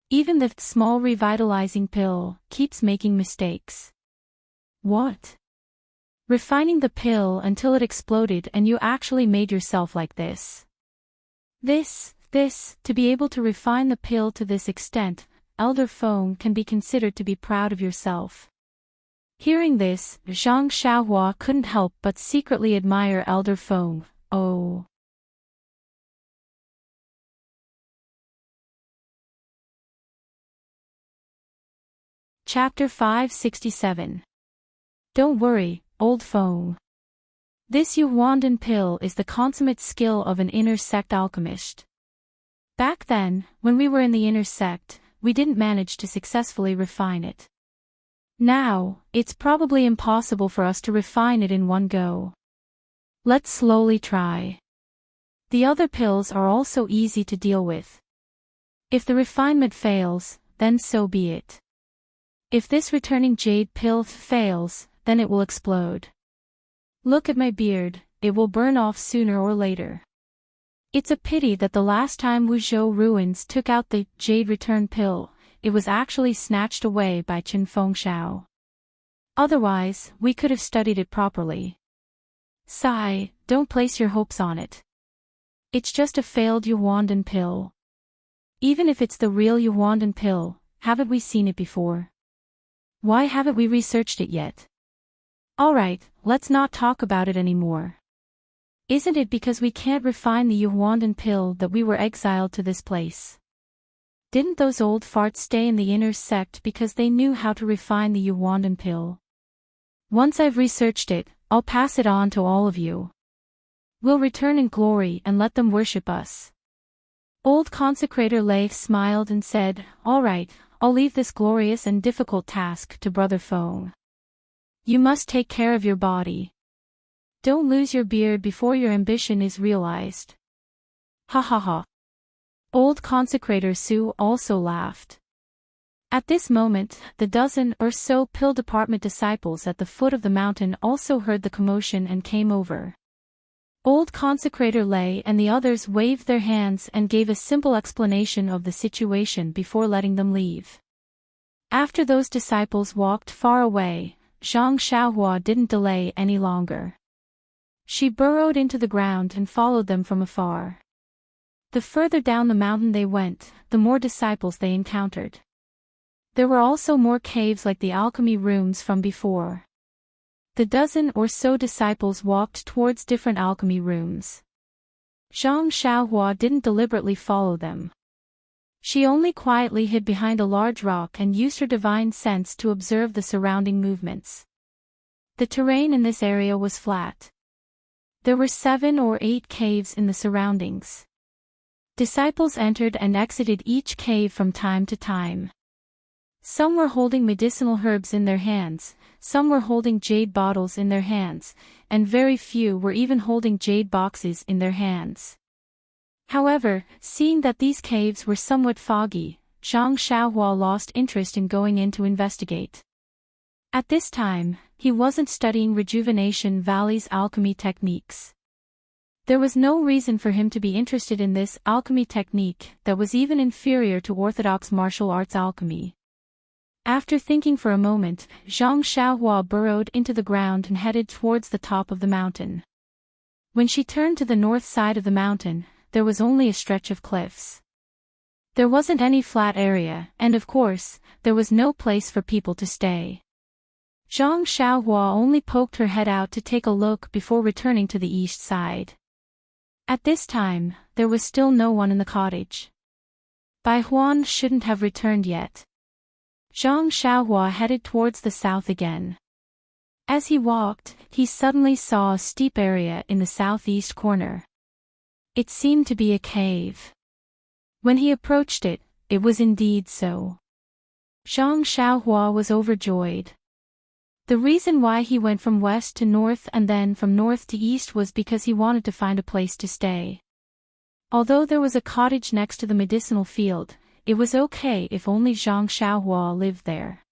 Even the small revitalizing pill keeps making mistakes. What? refining the pill until it exploded and you actually made yourself like this. To be able to refine the pill to this extent, Elder Feng can be considered to be proud of yourself. Hearing this, Zhang Xiaohua couldn't help but secretly admire Elder Feng. Oh. Chapter 567. Don't worry, old Feng. This Yuhuandan pill is the consummate skill of an inner sect alchemist. Back then, when we were in the inner sect, we didn't manage to successfully refine it. Now, it's probably impossible for us to refine it in one go. Let's slowly try. The other pills are also easy to deal with. If the refinement fails, then so be it. If this returning jade pill fails, then it will explode. Look at my beard, it will burn off sooner or later. It's a pity that the last time Wuzhou Ruins took out the jade return pill, it was actually snatched away by Qin Fengshao. Otherwise, we could have studied it properly. Sigh, don't place your hopes on it. It's just a failed Yuhuandan pill. Even if it's the real Yuhuandan pill, haven't we seen it before? Why haven't we researched it yet? Alright, let's not talk about it anymore. Isn't it because we can't refine the Yuhuandan pill that we were exiled to this place? Didn't those old farts stay in the inner sect because they knew how to refine the Yuhuandan pill? Once I've researched it, I'll pass it on to all of you. We'll return in glory and let them worship us. Old Consecrator Lei smiled and said, Alright, I'll leave this glorious and difficult task to Brother Feng. You must take care of your body. Don't lose your beard before your ambition is realized. Ha ha ha. Old Consecrator Su also laughed. At this moment, the dozen or so pill department disciples at the foot of the mountain also heard the commotion and came over. Old Consecrator Lei and the others waved their hands and gave a simple explanation of the situation before letting them leave. After those disciples walked far away, Zhang Xiaohua didn't delay any longer. She burrowed into the ground and followed them from afar. The further down the mountain they went, the more disciples they encountered. There were also more caves like the alchemy rooms from before. The dozen or so disciples walked towards different alchemy rooms. Zhang Xiaohua didn't deliberately follow them. She only quietly hid behind a large rock and used her divine sense to observe the surrounding movements. The terrain in this area was flat. There were 7 or 8 caves in the surroundings. Disciples entered and exited each cave from time to time. Some were holding medicinal herbs in their hands, some were holding jade bottles in their hands, and very few were even holding jade boxes in their hands. However, seeing that these caves were somewhat foggy, Zhang Xiaohua lost interest in going in to investigate. At this time, he wasn't studying Rejuvenation Valley's alchemy techniques. There was no reason for him to be interested in this alchemy technique that was even inferior to orthodox martial arts alchemy. After thinking for a moment, Zhang Xiaohua burrowed into the ground and headed towards the top of the mountain. When she turned to the north side of the mountain, there was only a stretch of cliffs. There wasn't any flat area, and of course, there was no place for people to stay. Zhang Xiaohua only poked her head out to take a look before returning to the east side. At this time, there was still no one in the cottage. Bai Huan shouldn't have returned yet. Zhang Xiaohua headed towards the south again. As he walked, he suddenly saw a steep area in the southeast corner. It seemed to be a cave. When he approached it, it was indeed so. Zhang Xiaohua was overjoyed. The reason why he went from west to north and then from north to east was because he wanted to find a place to stay. Although there was a cottage next to the medicinal field, it was okay if only Zhang Xiaohua lived there.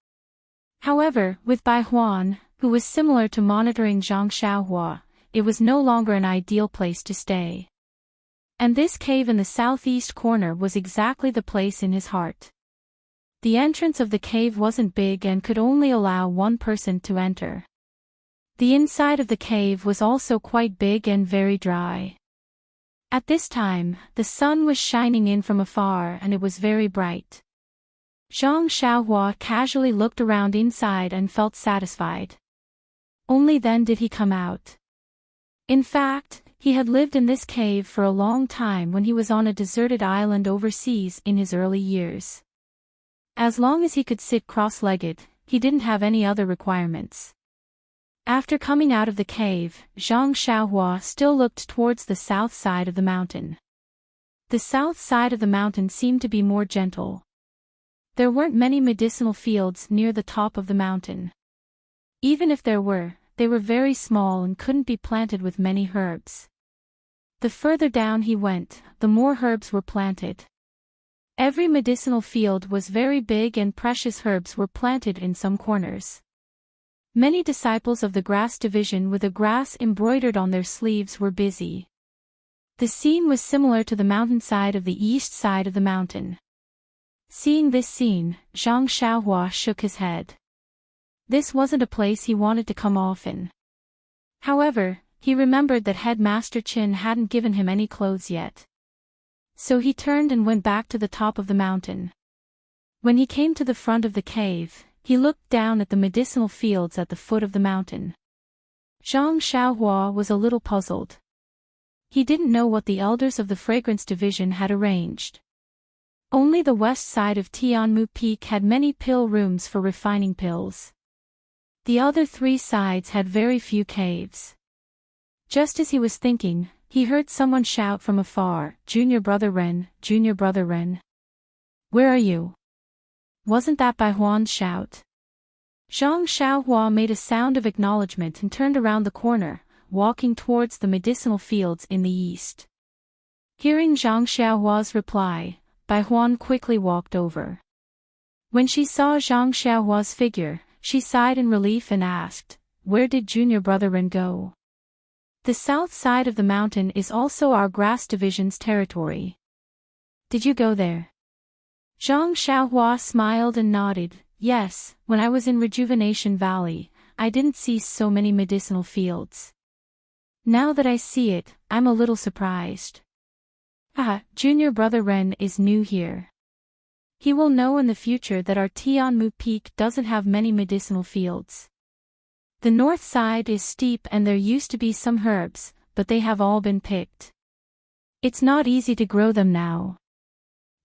However, with Bai Huan, who was similar to monitoring Zhang Xiaohua, it was no longer an ideal place to stay. And this cave in the southeast corner was exactly the place in his heart. The entrance of the cave wasn't big and could only allow one person to enter. The inside of the cave was also quite big and very dry. At this time, the sun was shining in from afar and it was very bright. Zhang Xiaohua casually looked around inside and felt satisfied. Only then did he come out. In fact, he had lived in this cave for a long time when he was on a deserted island overseas in his early years. As long as he could sit cross-legged, he didn't have any other requirements. After coming out of the cave, Zhang Xiaohua still looked towards the south side of the mountain. The south side of the mountain seemed to be more gentle. There weren't many medicinal fields near the top of the mountain. Even if there were, they were very small and couldn't be planted with many herbs. The further down he went, the more herbs were planted. Every medicinal field was very big and precious herbs were planted in some corners. Many disciples of the grass division with a grass embroidered on their sleeves were busy. The scene was similar to the mountainside of the east side of the mountain. Seeing this scene, Zhang Xiaohua shook his head. This wasn't a place he wanted to come often. However, he remembered that Headmaster Qin hadn't given him any clothes yet. So he turned and went back to the top of the mountain. When he came to the front of the cave, he looked down at the medicinal fields at the foot of the mountain. Zhang Xiaohua was a little puzzled. He didn't know what the elders of the fragrance division had arranged. Only the west side of Tianmu Peak had many pill rooms for refining pills. The other three sides had very few caves. Just as he was thinking, he heard someone shout from afar, "Junior Brother Ren, Junior Brother Ren. Where are you?" Wasn't that Bai Huan's shout? Zhang Xiaohua made a sound of acknowledgement and turned around the corner, walking towards the medicinal fields in the east. Hearing Zhang Xiaohua's reply, Bai Huan quickly walked over. When she saw Zhang Xiaohua's figure, she sighed in relief and asked, "Where did Junior Brother Ren go?" "The south side of the mountain is also our grass division's territory. Did you go there?" Zhang Xiaohua smiled and nodded. "Yes, when I was in Rejuvenation Valley, I didn't see so many medicinal fields. Now that I see it, I'm a little surprised. Junior Brother Ren is new here. He will know in the future that our Tianmu Peak doesn't have many medicinal fields. The north side is steep and there used to be some herbs, but they have all been picked. It's not easy to grow them now.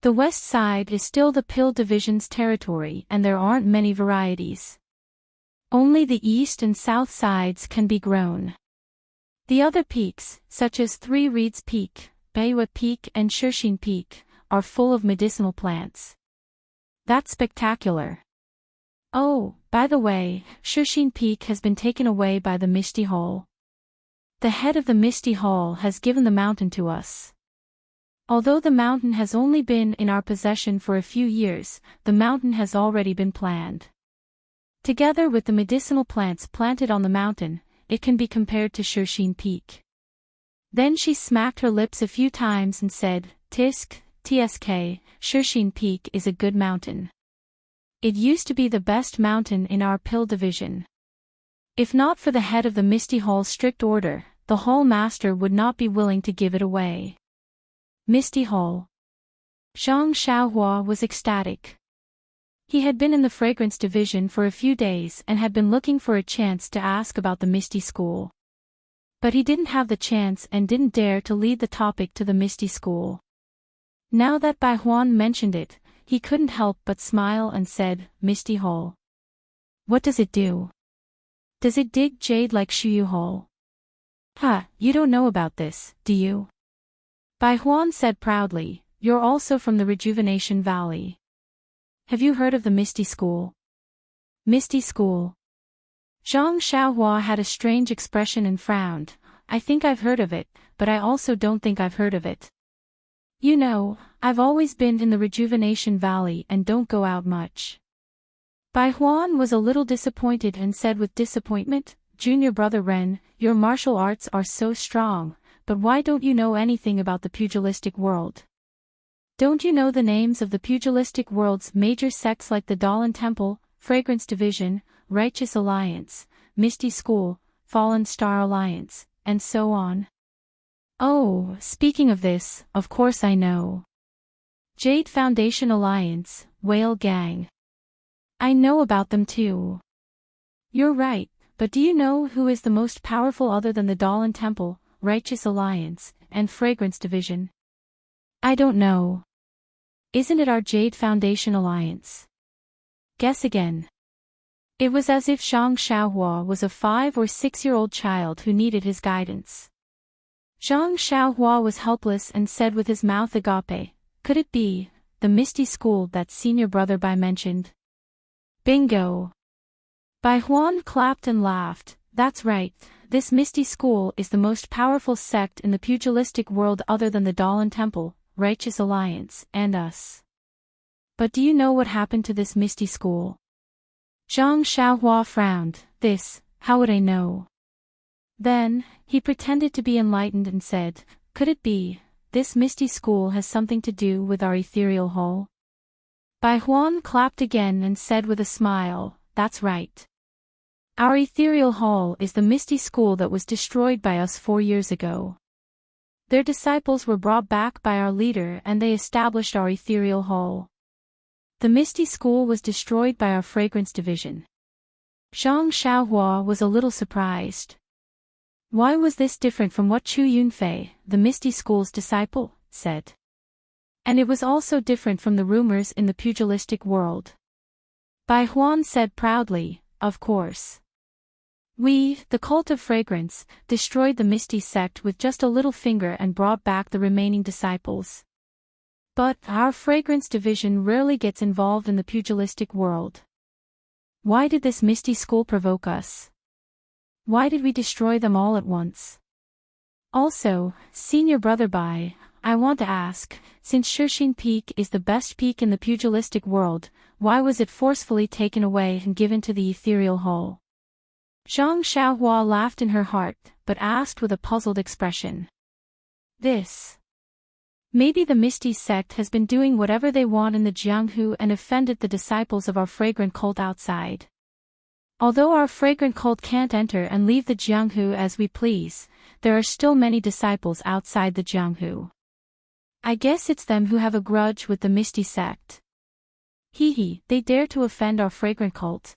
The west side is still the pill division's territory and there aren't many varieties. Only the east and south sides can be grown. The other peaks, such as Three Reeds Peak, Beiwa Peak and Shixin Peak, are full of medicinal plants. That's spectacular. Oh, by the way, Shixin Peak has been taken away by the Misty Hall. The head of the Misty Hall has given the mountain to us. Although the mountain has only been in our possession for a few years, the mountain has already been planned. Together with the medicinal plants planted on the mountain, it can be compared to Shixin Peak." Then she smacked her lips a few times and said, "Tsk, Shixin Peak is a good mountain. It used to be the best mountain in our pill division. If not for the head of the Misty Hall's strict order, the Hall Master would not be willing to give it away." Misty Hall. Zhang Xiaohua was ecstatic. He had been in the fragrance division for a few days and had been looking for a chance to ask about the Misty School. But he didn't have the chance and didn't dare to lead the topic to the Misty School. Now that Bai Huan mentioned it, he couldn't help but smile and said, "Misty Hall. What does it do? Does it dig jade like Shuyu Hall?" You don't know about this, do you?" Bai Huan said proudly, "You're also from the Rejuvenation Valley. Have you heard of the Misty School?" Misty School. Zhang Xiaohua had a strange expression and frowned. "I think I've heard of it, but I also don't think I've heard of it. You know, I've always been in the Rejuvenation Valley and don't go out much." Bai Huan was a little disappointed and said with disappointment, "Junior Brother Ren, your martial arts are so strong, but why don't you know anything about the pugilistic world? Don't you know the names of the pugilistic world's major sects like the Dalan Temple, Fragrance Division, Righteous Alliance, Misty School, Fallen Star Alliance, and so on. Oh, speaking of this, of course I know. Jade Foundation Alliance, Whale Gang. I know about them too. You're right, but do you know who is the most powerful other than the Dahlin Temple, Righteous Alliance, and Fragrance Division? I don't know. Isn't it our Jade Foundation Alliance? Guess again. It was as if Zhang Xiaohua was a 5 or 6-year-old child who needed his guidance. Zhang Xiaohua was helpless and said with his mouth agape, could it be, the Misty School that senior brother Bai mentioned? Bingo! Bai Huan clapped and laughed, that's right, this Misty School is the most powerful sect in the pugilistic world other than the Dahlin Temple, Righteous Alliance, and us. But do you know what happened to this Misty School? Zhang Xiaohua frowned, how would I know? Then, he pretended to be enlightened and said, could it be, this Misty School has something to do with our ethereal hull? Bai Huan clapped again and said with a smile, that's right. Our ethereal hull is the Misty School that was destroyed by us 4 years ago. Their disciples were brought back by our leader and they established our ethereal hull. The Misty School was destroyed by our Fragrance Division. Zhang Xiaohua was a little surprised. Why was this different from what Chu Yunfei, the Misty School's disciple, said? And it was also different from the rumors in the pugilistic world. Bai Huan said proudly, of course. We, the cult of fragrance, destroyed the Misty sect with just a little finger and brought back the remaining disciples. But our Fragrance Division rarely gets involved in the pugilistic world. Why did this Misty School provoke us? Why did we destroy them all at once? Also, Senior Brother Bai, I want to ask, since Shixin Peak is the best peak in the pugilistic world, why was it forcefully taken away and given to the ethereal hull? Zhang Xiaohua laughed in her heart, but asked with a puzzled expression. Maybe the Misty sect has been doing whatever they want in the Jianghu and offended the disciples of our fragrant cult outside. Although our fragrant cult can't enter and leave the Jianghu as we please, there are still many disciples outside the Jianghu. I guess it's them who have a grudge with the Misty sect. They dare to offend our fragrant cult.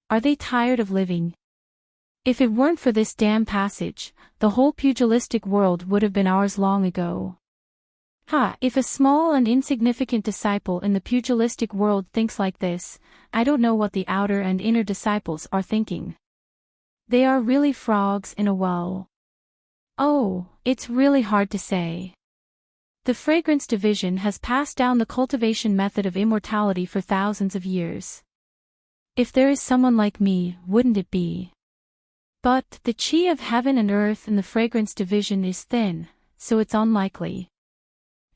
Are they tired of living? If it weren't for this damn passage, the whole pugilistic world would have been ours long ago. If a small and insignificant disciple in the pugilistic world thinks like this, I don't know what the outer and inner disciples are thinking. They are really frogs in a well. Oh, it's really hard to say. The Fragrance Division has passed down the cultivation method of immortality for thousands of years. If there is someone like me, wouldn't it be? But the chi of heaven and earth in the Fragrance Division is thin, so it's unlikely.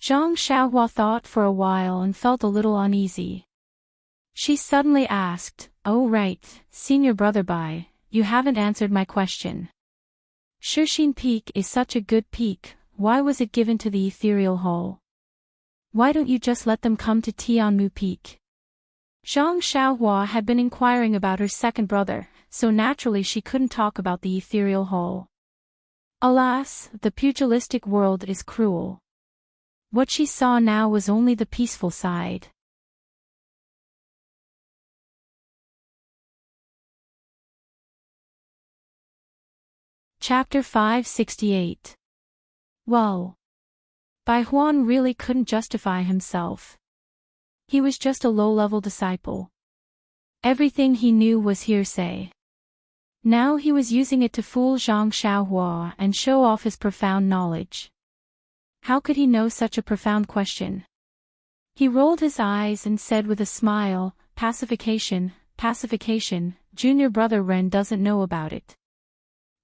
Zhang Xiaohua thought for a while and felt a little uneasy. She suddenly asked, oh right, Senior Brother Bai, you haven't answered my question. Shixin Peak is such a good peak, why was it given to the ethereal hull? Why don't you just let them come to Tianmu Peak? Zhang Xiaohua had been inquiring about her second brother, so naturally she couldn't talk about the ethereal hull. Alas, the pugilistic world is cruel. What she saw now was only the peaceful side. Chapter 568. Well. Bai Huan really couldn't justify himself. He was just a low-level disciple. Everything he knew was hearsay. Now he was using it to fool Zhang Xiaohua and show off his profound knowledge. How could he know such a profound question? He rolled his eyes and said with a smile, pacification, Junior Brother Ren doesn't know about it.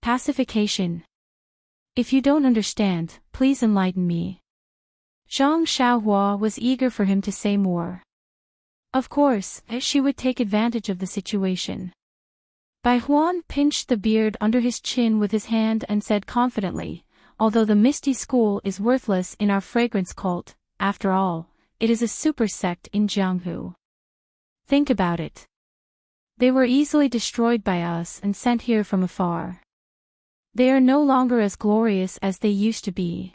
Pacification. If you don't understand, please enlighten me. Zhang Xiaohua was eager for him to say more. Of course, she would take advantage of the situation. Bai Huan pinched the beard under his chin with his hand and said confidently, although the Misty School is worthless in our fragrance cult, after all, it is a super sect in Jianghu. Think about it. They were easily destroyed by us and sent here from afar. They are no longer as glorious as they used to be.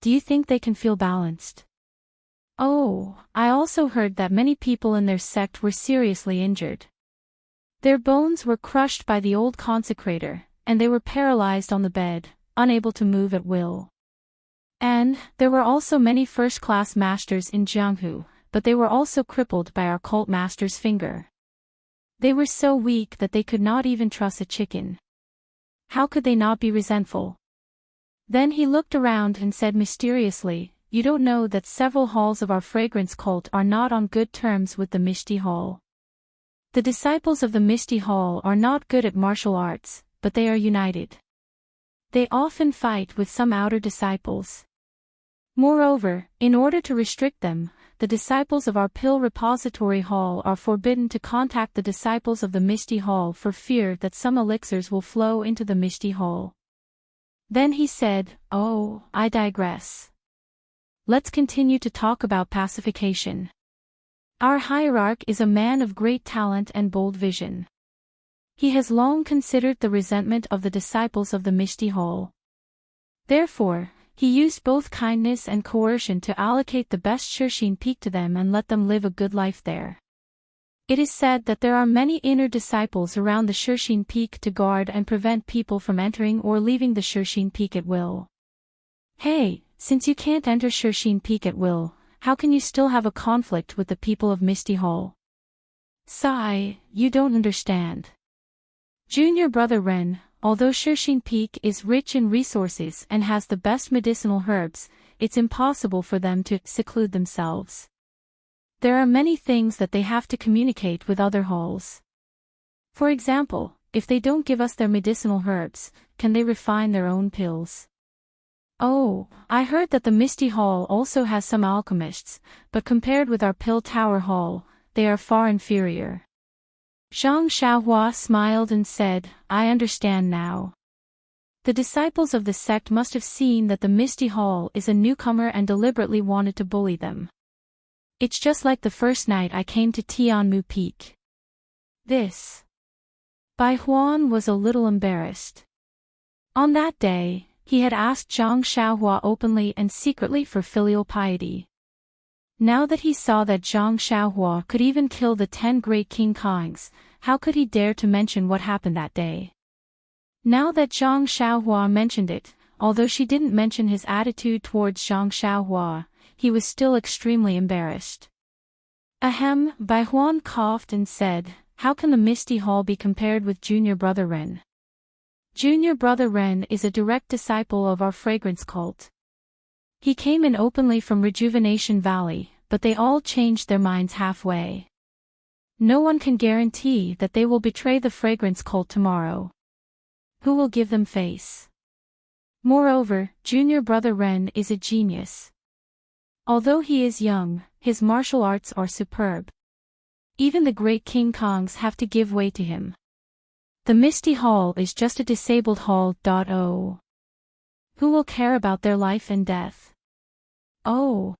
Do you think they can feel balanced? Oh, I also heard that many people in their sect were seriously injured. Their bones were crushed by the old consecrator, and they were paralyzed on the bed, unable to move at will. And there were also many first-class masters in Jianghu, but they were also crippled by our cult master's finger. They were so weak that they could not even truss a chicken. How could they not be resentful? Then he looked around and said mysteriously, "You don't know that several halls of our fragrance cult are not on good terms with the Misty Hall. The disciples of the Misty Hall are not good at martial arts, but they are united. They often fight with some outer disciples. Moreover, in order to restrict them, the disciples of our Pill Repository Hall are forbidden to contact the disciples of the Misty Hall for fear that some elixirs will flow into the Misty Hall." Then he said, "Oh, I digress. Let's continue to talk about pacification. Our hierarch is a man of great talent and bold vision. He has long considered the resentment of the disciples of the Misty Hall. Therefore, he used both kindness and coercion to allocate the best Shushin Peak to them and let them live a good life there. It is said that there are many inner disciples around the Shushin Peak to guard and prevent people from entering or leaving the Shushin Peak at will. Hey, since you can't enter Shushin Peak at will, how can you still have a conflict with the people of Misty Hall? Sigh, you don't understand. Junior Brother Ren, although Shushin Peak is rich in resources and has the best medicinal herbs, it's impossible for them to seclude themselves. There are many things that they have to communicate with other halls. For example, if they don't give us their medicinal herbs, can they refine their own pills? Oh, I heard that the Misty Hall also has some alchemists, but compared with our Pill Tower Hall, they are far inferior." Zhang Xiaohua smiled and said, "I understand now. The disciples of the sect must have seen that the Misty Hall is a newcomer and deliberately wanted to bully them. It's just like the first night I came to Tianmu Peak. This." Bai Huan was a little embarrassed. On that day, he had asked Zhang Xiaohua openly and secretly for filial piety. Now that he saw that Zhang Xiaohua could even kill the 10 great King Kongs, how could he dare to mention what happened that day? Now that Zhang Xiaohua mentioned it, although she didn't mention his attitude towards Zhang Xiaohua, he was still extremely embarrassed. Ahem, Bai Huan coughed and said, "How can the Misty Hall be compared with Junior Brother Ren? Junior Brother Ren is a direct disciple of our fragrance cult. He came in openly from Rejuvenation Valley, but they all changed their minds halfway. No one can guarantee that they will betray the fragrance cult tomorrow. Who will give them face? Moreover, Junior Brother Ren is a genius. Although he is young, his martial arts are superb. Even the great King Kongs have to give way to him. The Misty Hall is just a disabled hall. Oh. Who will care about their life and death? Oh."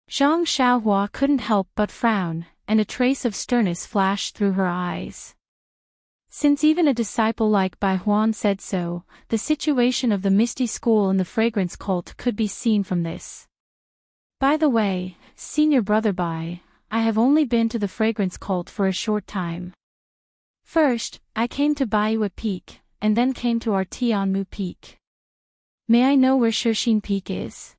Zhang Xiaohua couldn't help but frown, and a trace of sternness flashed through her eyes. Since even a disciple like Bai Huan said so, the situation of the Misty School and the fragrance cult could be seen from this. By the way, Senior Brother Bai, I have only been to the fragrance cult for a short time. First, I came to Baiyu Peak, and then came to our Tianmu Peak. May I know where Shushin Peak is?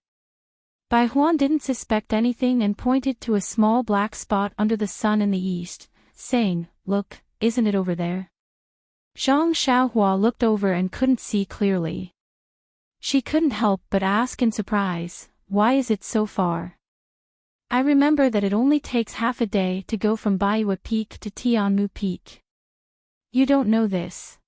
Bai Huan didn't suspect anything and pointed to a small black spot under the sun in the east, saying, "Look, isn't it over there?" Zhang Xiaohua looked over and couldn't see clearly. She couldn't help but ask in surprise, "Why is it so far? I remember that it only takes half a day to go from Baiyu Peak to Tianmu Peak. You don't know this."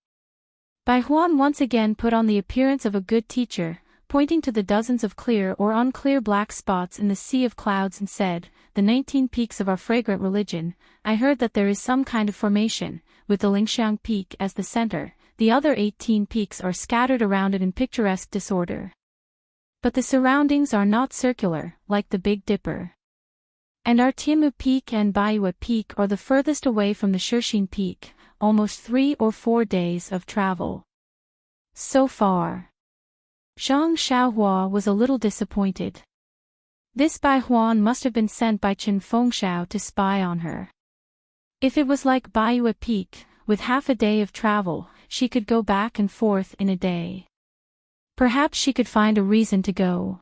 Bai Huan once again put on the appearance of a good teacher, pointing to the dozens of clear or unclear black spots in the sea of clouds and said, "The 19 peaks of our fragrant religion, I heard that there is some kind of formation, with the Lingxiang Peak as the center, the other 18 peaks are scattered around it in picturesque disorder. But the surroundings are not circular, like the Big Dipper. And Artimu Peak and Baiwa Peak are the furthest away from the Shushin Peak, almost 3 or 4 days of travel. So far. Zhang Xiaohua was a little disappointed. This Bai Huan must have been sent by Chen Fengxiao to spy on her. If it was like Baiwa Peak, with half a day of travel, she could go back and forth in a day. Perhaps she could find a reason to go.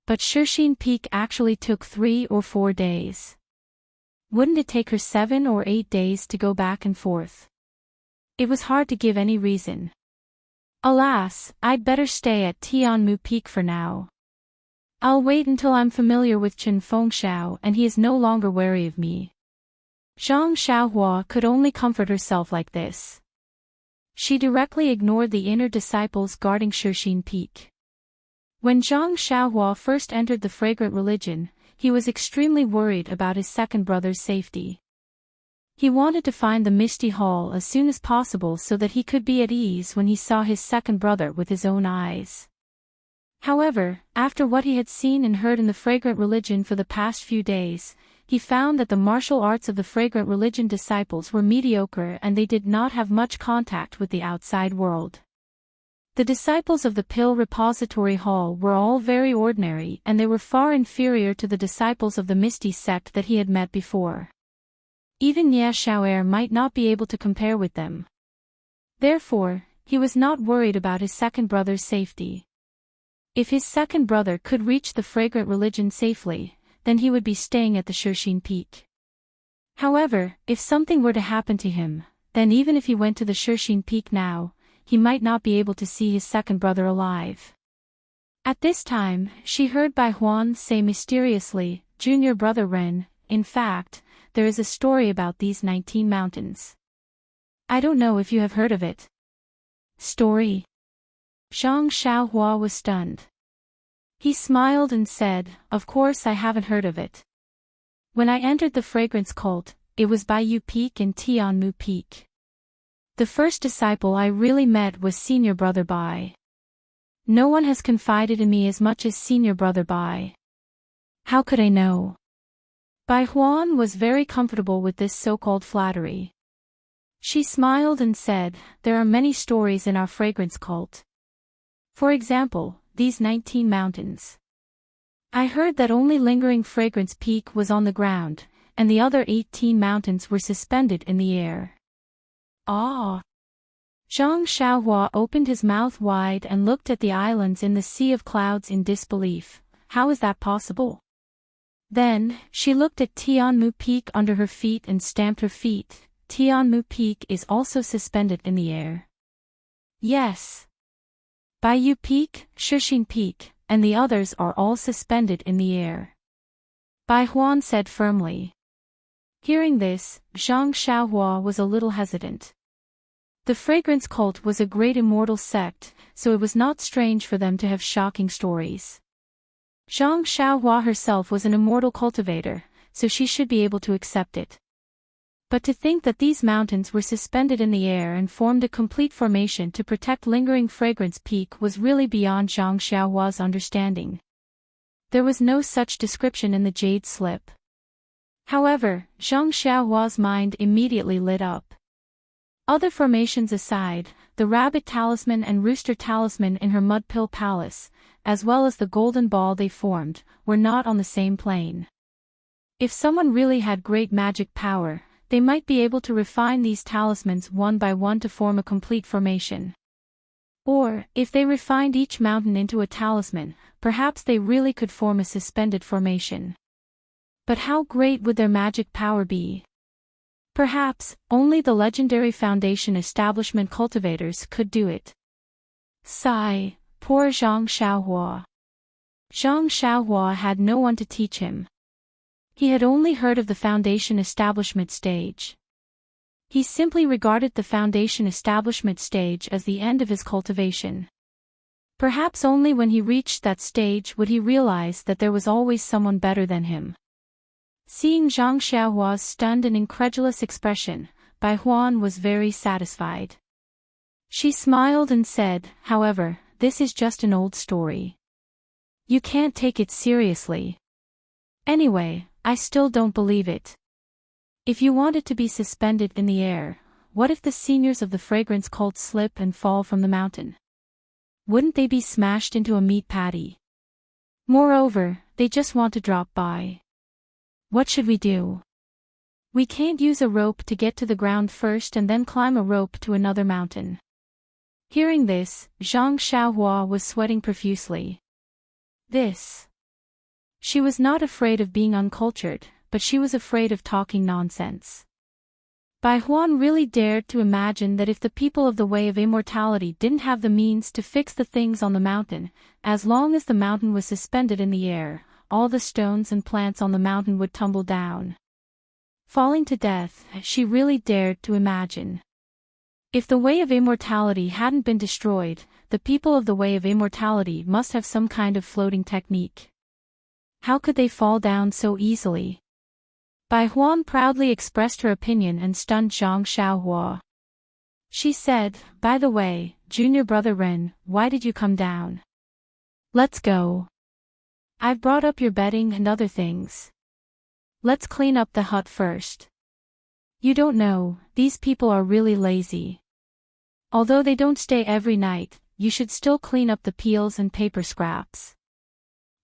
But Shushin Peak actually took 3 or 4 days. Wouldn't it take her 7 or 8 days to go back and forth? It was hard to give any reason. Alas, I'd better stay at Tianmu Peak for now. I'll wait until I'm familiar with Chen Fengxiao and he is no longer wary of me. Zhang Xiaohua could only comfort herself like this. She directly ignored the inner disciples guarding Shushin Peak. When Zhang Xiaohua first entered the fragrant religion, he was extremely worried about his second brother's safety. He wanted to find the Misty Hall as soon as possible so that he could be at ease when he saw his second brother with his own eyes. However, after what he had seen and heard in the fragrant religion for the past few days, he found that the martial arts of the fragrant religion disciples were mediocre and they did not have much contact with the outside world. The disciples of the Pill Repository Hall were all very ordinary and they were far inferior to the disciples of the Misty sect that he had met before. Even Ye Xiaoer might not be able to compare with them. Therefore, he was not worried about his second brother's safety. If his second brother could reach the fragrant religion safely, then he would be staying at the Shushin Peak. However, if something were to happen to him, then even if he went to the Shushin Peak now, he might not be able to see his second brother alive. At this time, she heard Bai Huan say mysteriously, "Junior brother Ren, in fact, there is a story about these 19 mountains. I don't know if you have heard of it." Story? Zhang Xiaohua was stunned. He smiled and said, "Of course I haven't heard of it. When I entered the fragrance cult, it was Baiyu Peak and Tianmu Peak. The first disciple I really met was Senior Brother Bai. No one has confided in me as much as Senior Brother Bai. How could I know?" Bai Huan was very comfortable with this so-called flattery. She smiled and said, "There are many stories in our fragrance cult. For example, these 19 mountains. I heard that only Lingering Fragrance Peak was on the ground, and the other 18 mountains were suspended in the air." Ah! Zhang Xiaohua opened his mouth wide and looked at the islands in the sea of clouds in disbelief. How is that possible? Then, she looked at Tianmu Peak under her feet and stamped her feet. Tianmu Peak is also suspended in the air. Yes. Baiyu Peak, Shushin Peak, and the others are all suspended in the air. Bai Huan said firmly. Hearing this, Zhang Xiaohua was a little hesitant. The fragrance cult was a great immortal sect, so it was not strange for them to have shocking stories. Zhang Xiaohua herself was an immortal cultivator, so she should be able to accept it. But to think that these mountains were suspended in the air and formed a complete formation to protect Lingering Fragrance Peak was really beyond Zhang Xiaohua's understanding. There was no such description in the jade slip. However, Zhang Xiaohua's mind immediately lit up. Other formations aside, the rabbit talisman and rooster talisman in her mud pill palace, as well as the golden ball they formed, were not on the same plane. If someone really had great magic power, they might be able to refine these talismans one by one to form a complete formation. Or, if they refined each mountain into a talisman, perhaps they really could form a suspended formation. But how great would their magic power be? Perhaps, only the legendary Foundation establishment cultivators could do it. Sigh, poor Zhang Xiaohua. Zhang Xiaohua had no one to teach him. He had only heard of the Foundation establishment stage. He simply regarded the Foundation establishment stage as the end of his cultivation. Perhaps only when he reached that stage would he realize that there was always someone better than him. Seeing Zhang Xiaohua's stunned and incredulous expression, Bai Huan was very satisfied. She smiled and said, "However, this is just an old story. You can't take it seriously. Anyway, I still don't believe it. If you want it to be suspended in the air, what if the seniors of the fragrance cult slip and fall from the mountain? Wouldn't they be smashed into a meat patty? Moreover, they just want to drop by. What should we do? We can't use a rope to get to the ground first and then climb a rope to another mountain. Hearing this, Zhang Xiaohua was sweating profusely. She was not afraid of being uncultured, but she was afraid of talking nonsense. Bai Huan really dared to imagine that if the people of the Way of Immortality didn't have the means to fix the things on the mountain, as long as the mountain was suspended in the air, all the stones and plants on the mountain would tumble down, falling to death. She really dared to imagine. If the Way of Immortality hadn't been destroyed, the people of the Way of Immortality must have some kind of floating technique. How could they fall down so easily? Bai Huan proudly expressed her opinion and stunned Zhang Xiaohua. She said, "By the way, junior brother Ren, why did you come down? Let's go. I've brought up your bedding and other things. Let's clean up the hut first. You don't know, these people are really lazy. Although they don't stay every night, you should still clean up the peels and paper scraps.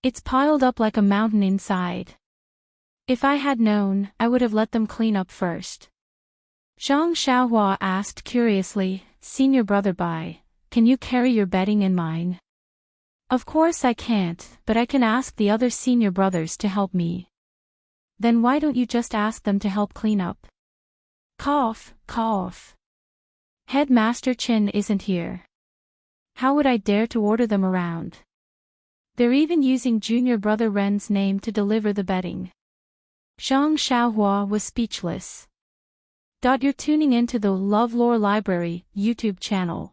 It's piled up like a mountain inside. If I had known, I would have let them clean up first." Zhang Xiaohua asked curiously, "Senior brother Bai, can you carry your bedding and mine?" "Of course I can't, but I can ask the other senior brothers to help me." "Then why don't you just ask them to help clean up?" Cough, cough. Headmaster Chen isn't here. How would I dare to order them around? They're even using junior brother Ren's name to deliver the bedding. Zhang Xiaohua was speechless. You're tuning into the LoveLore Library YouTube channel.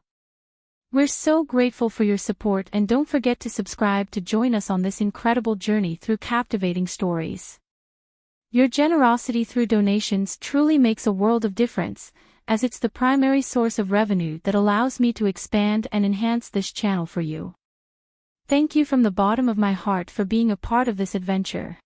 We're so grateful for your support, and don't forget to subscribe to join us on this incredible journey through captivating stories. Your generosity through donations truly makes a world of difference, as it's the primary source of revenue that allows me to expand and enhance this channel for you. Thank you from the bottom of my heart for being a part of this adventure.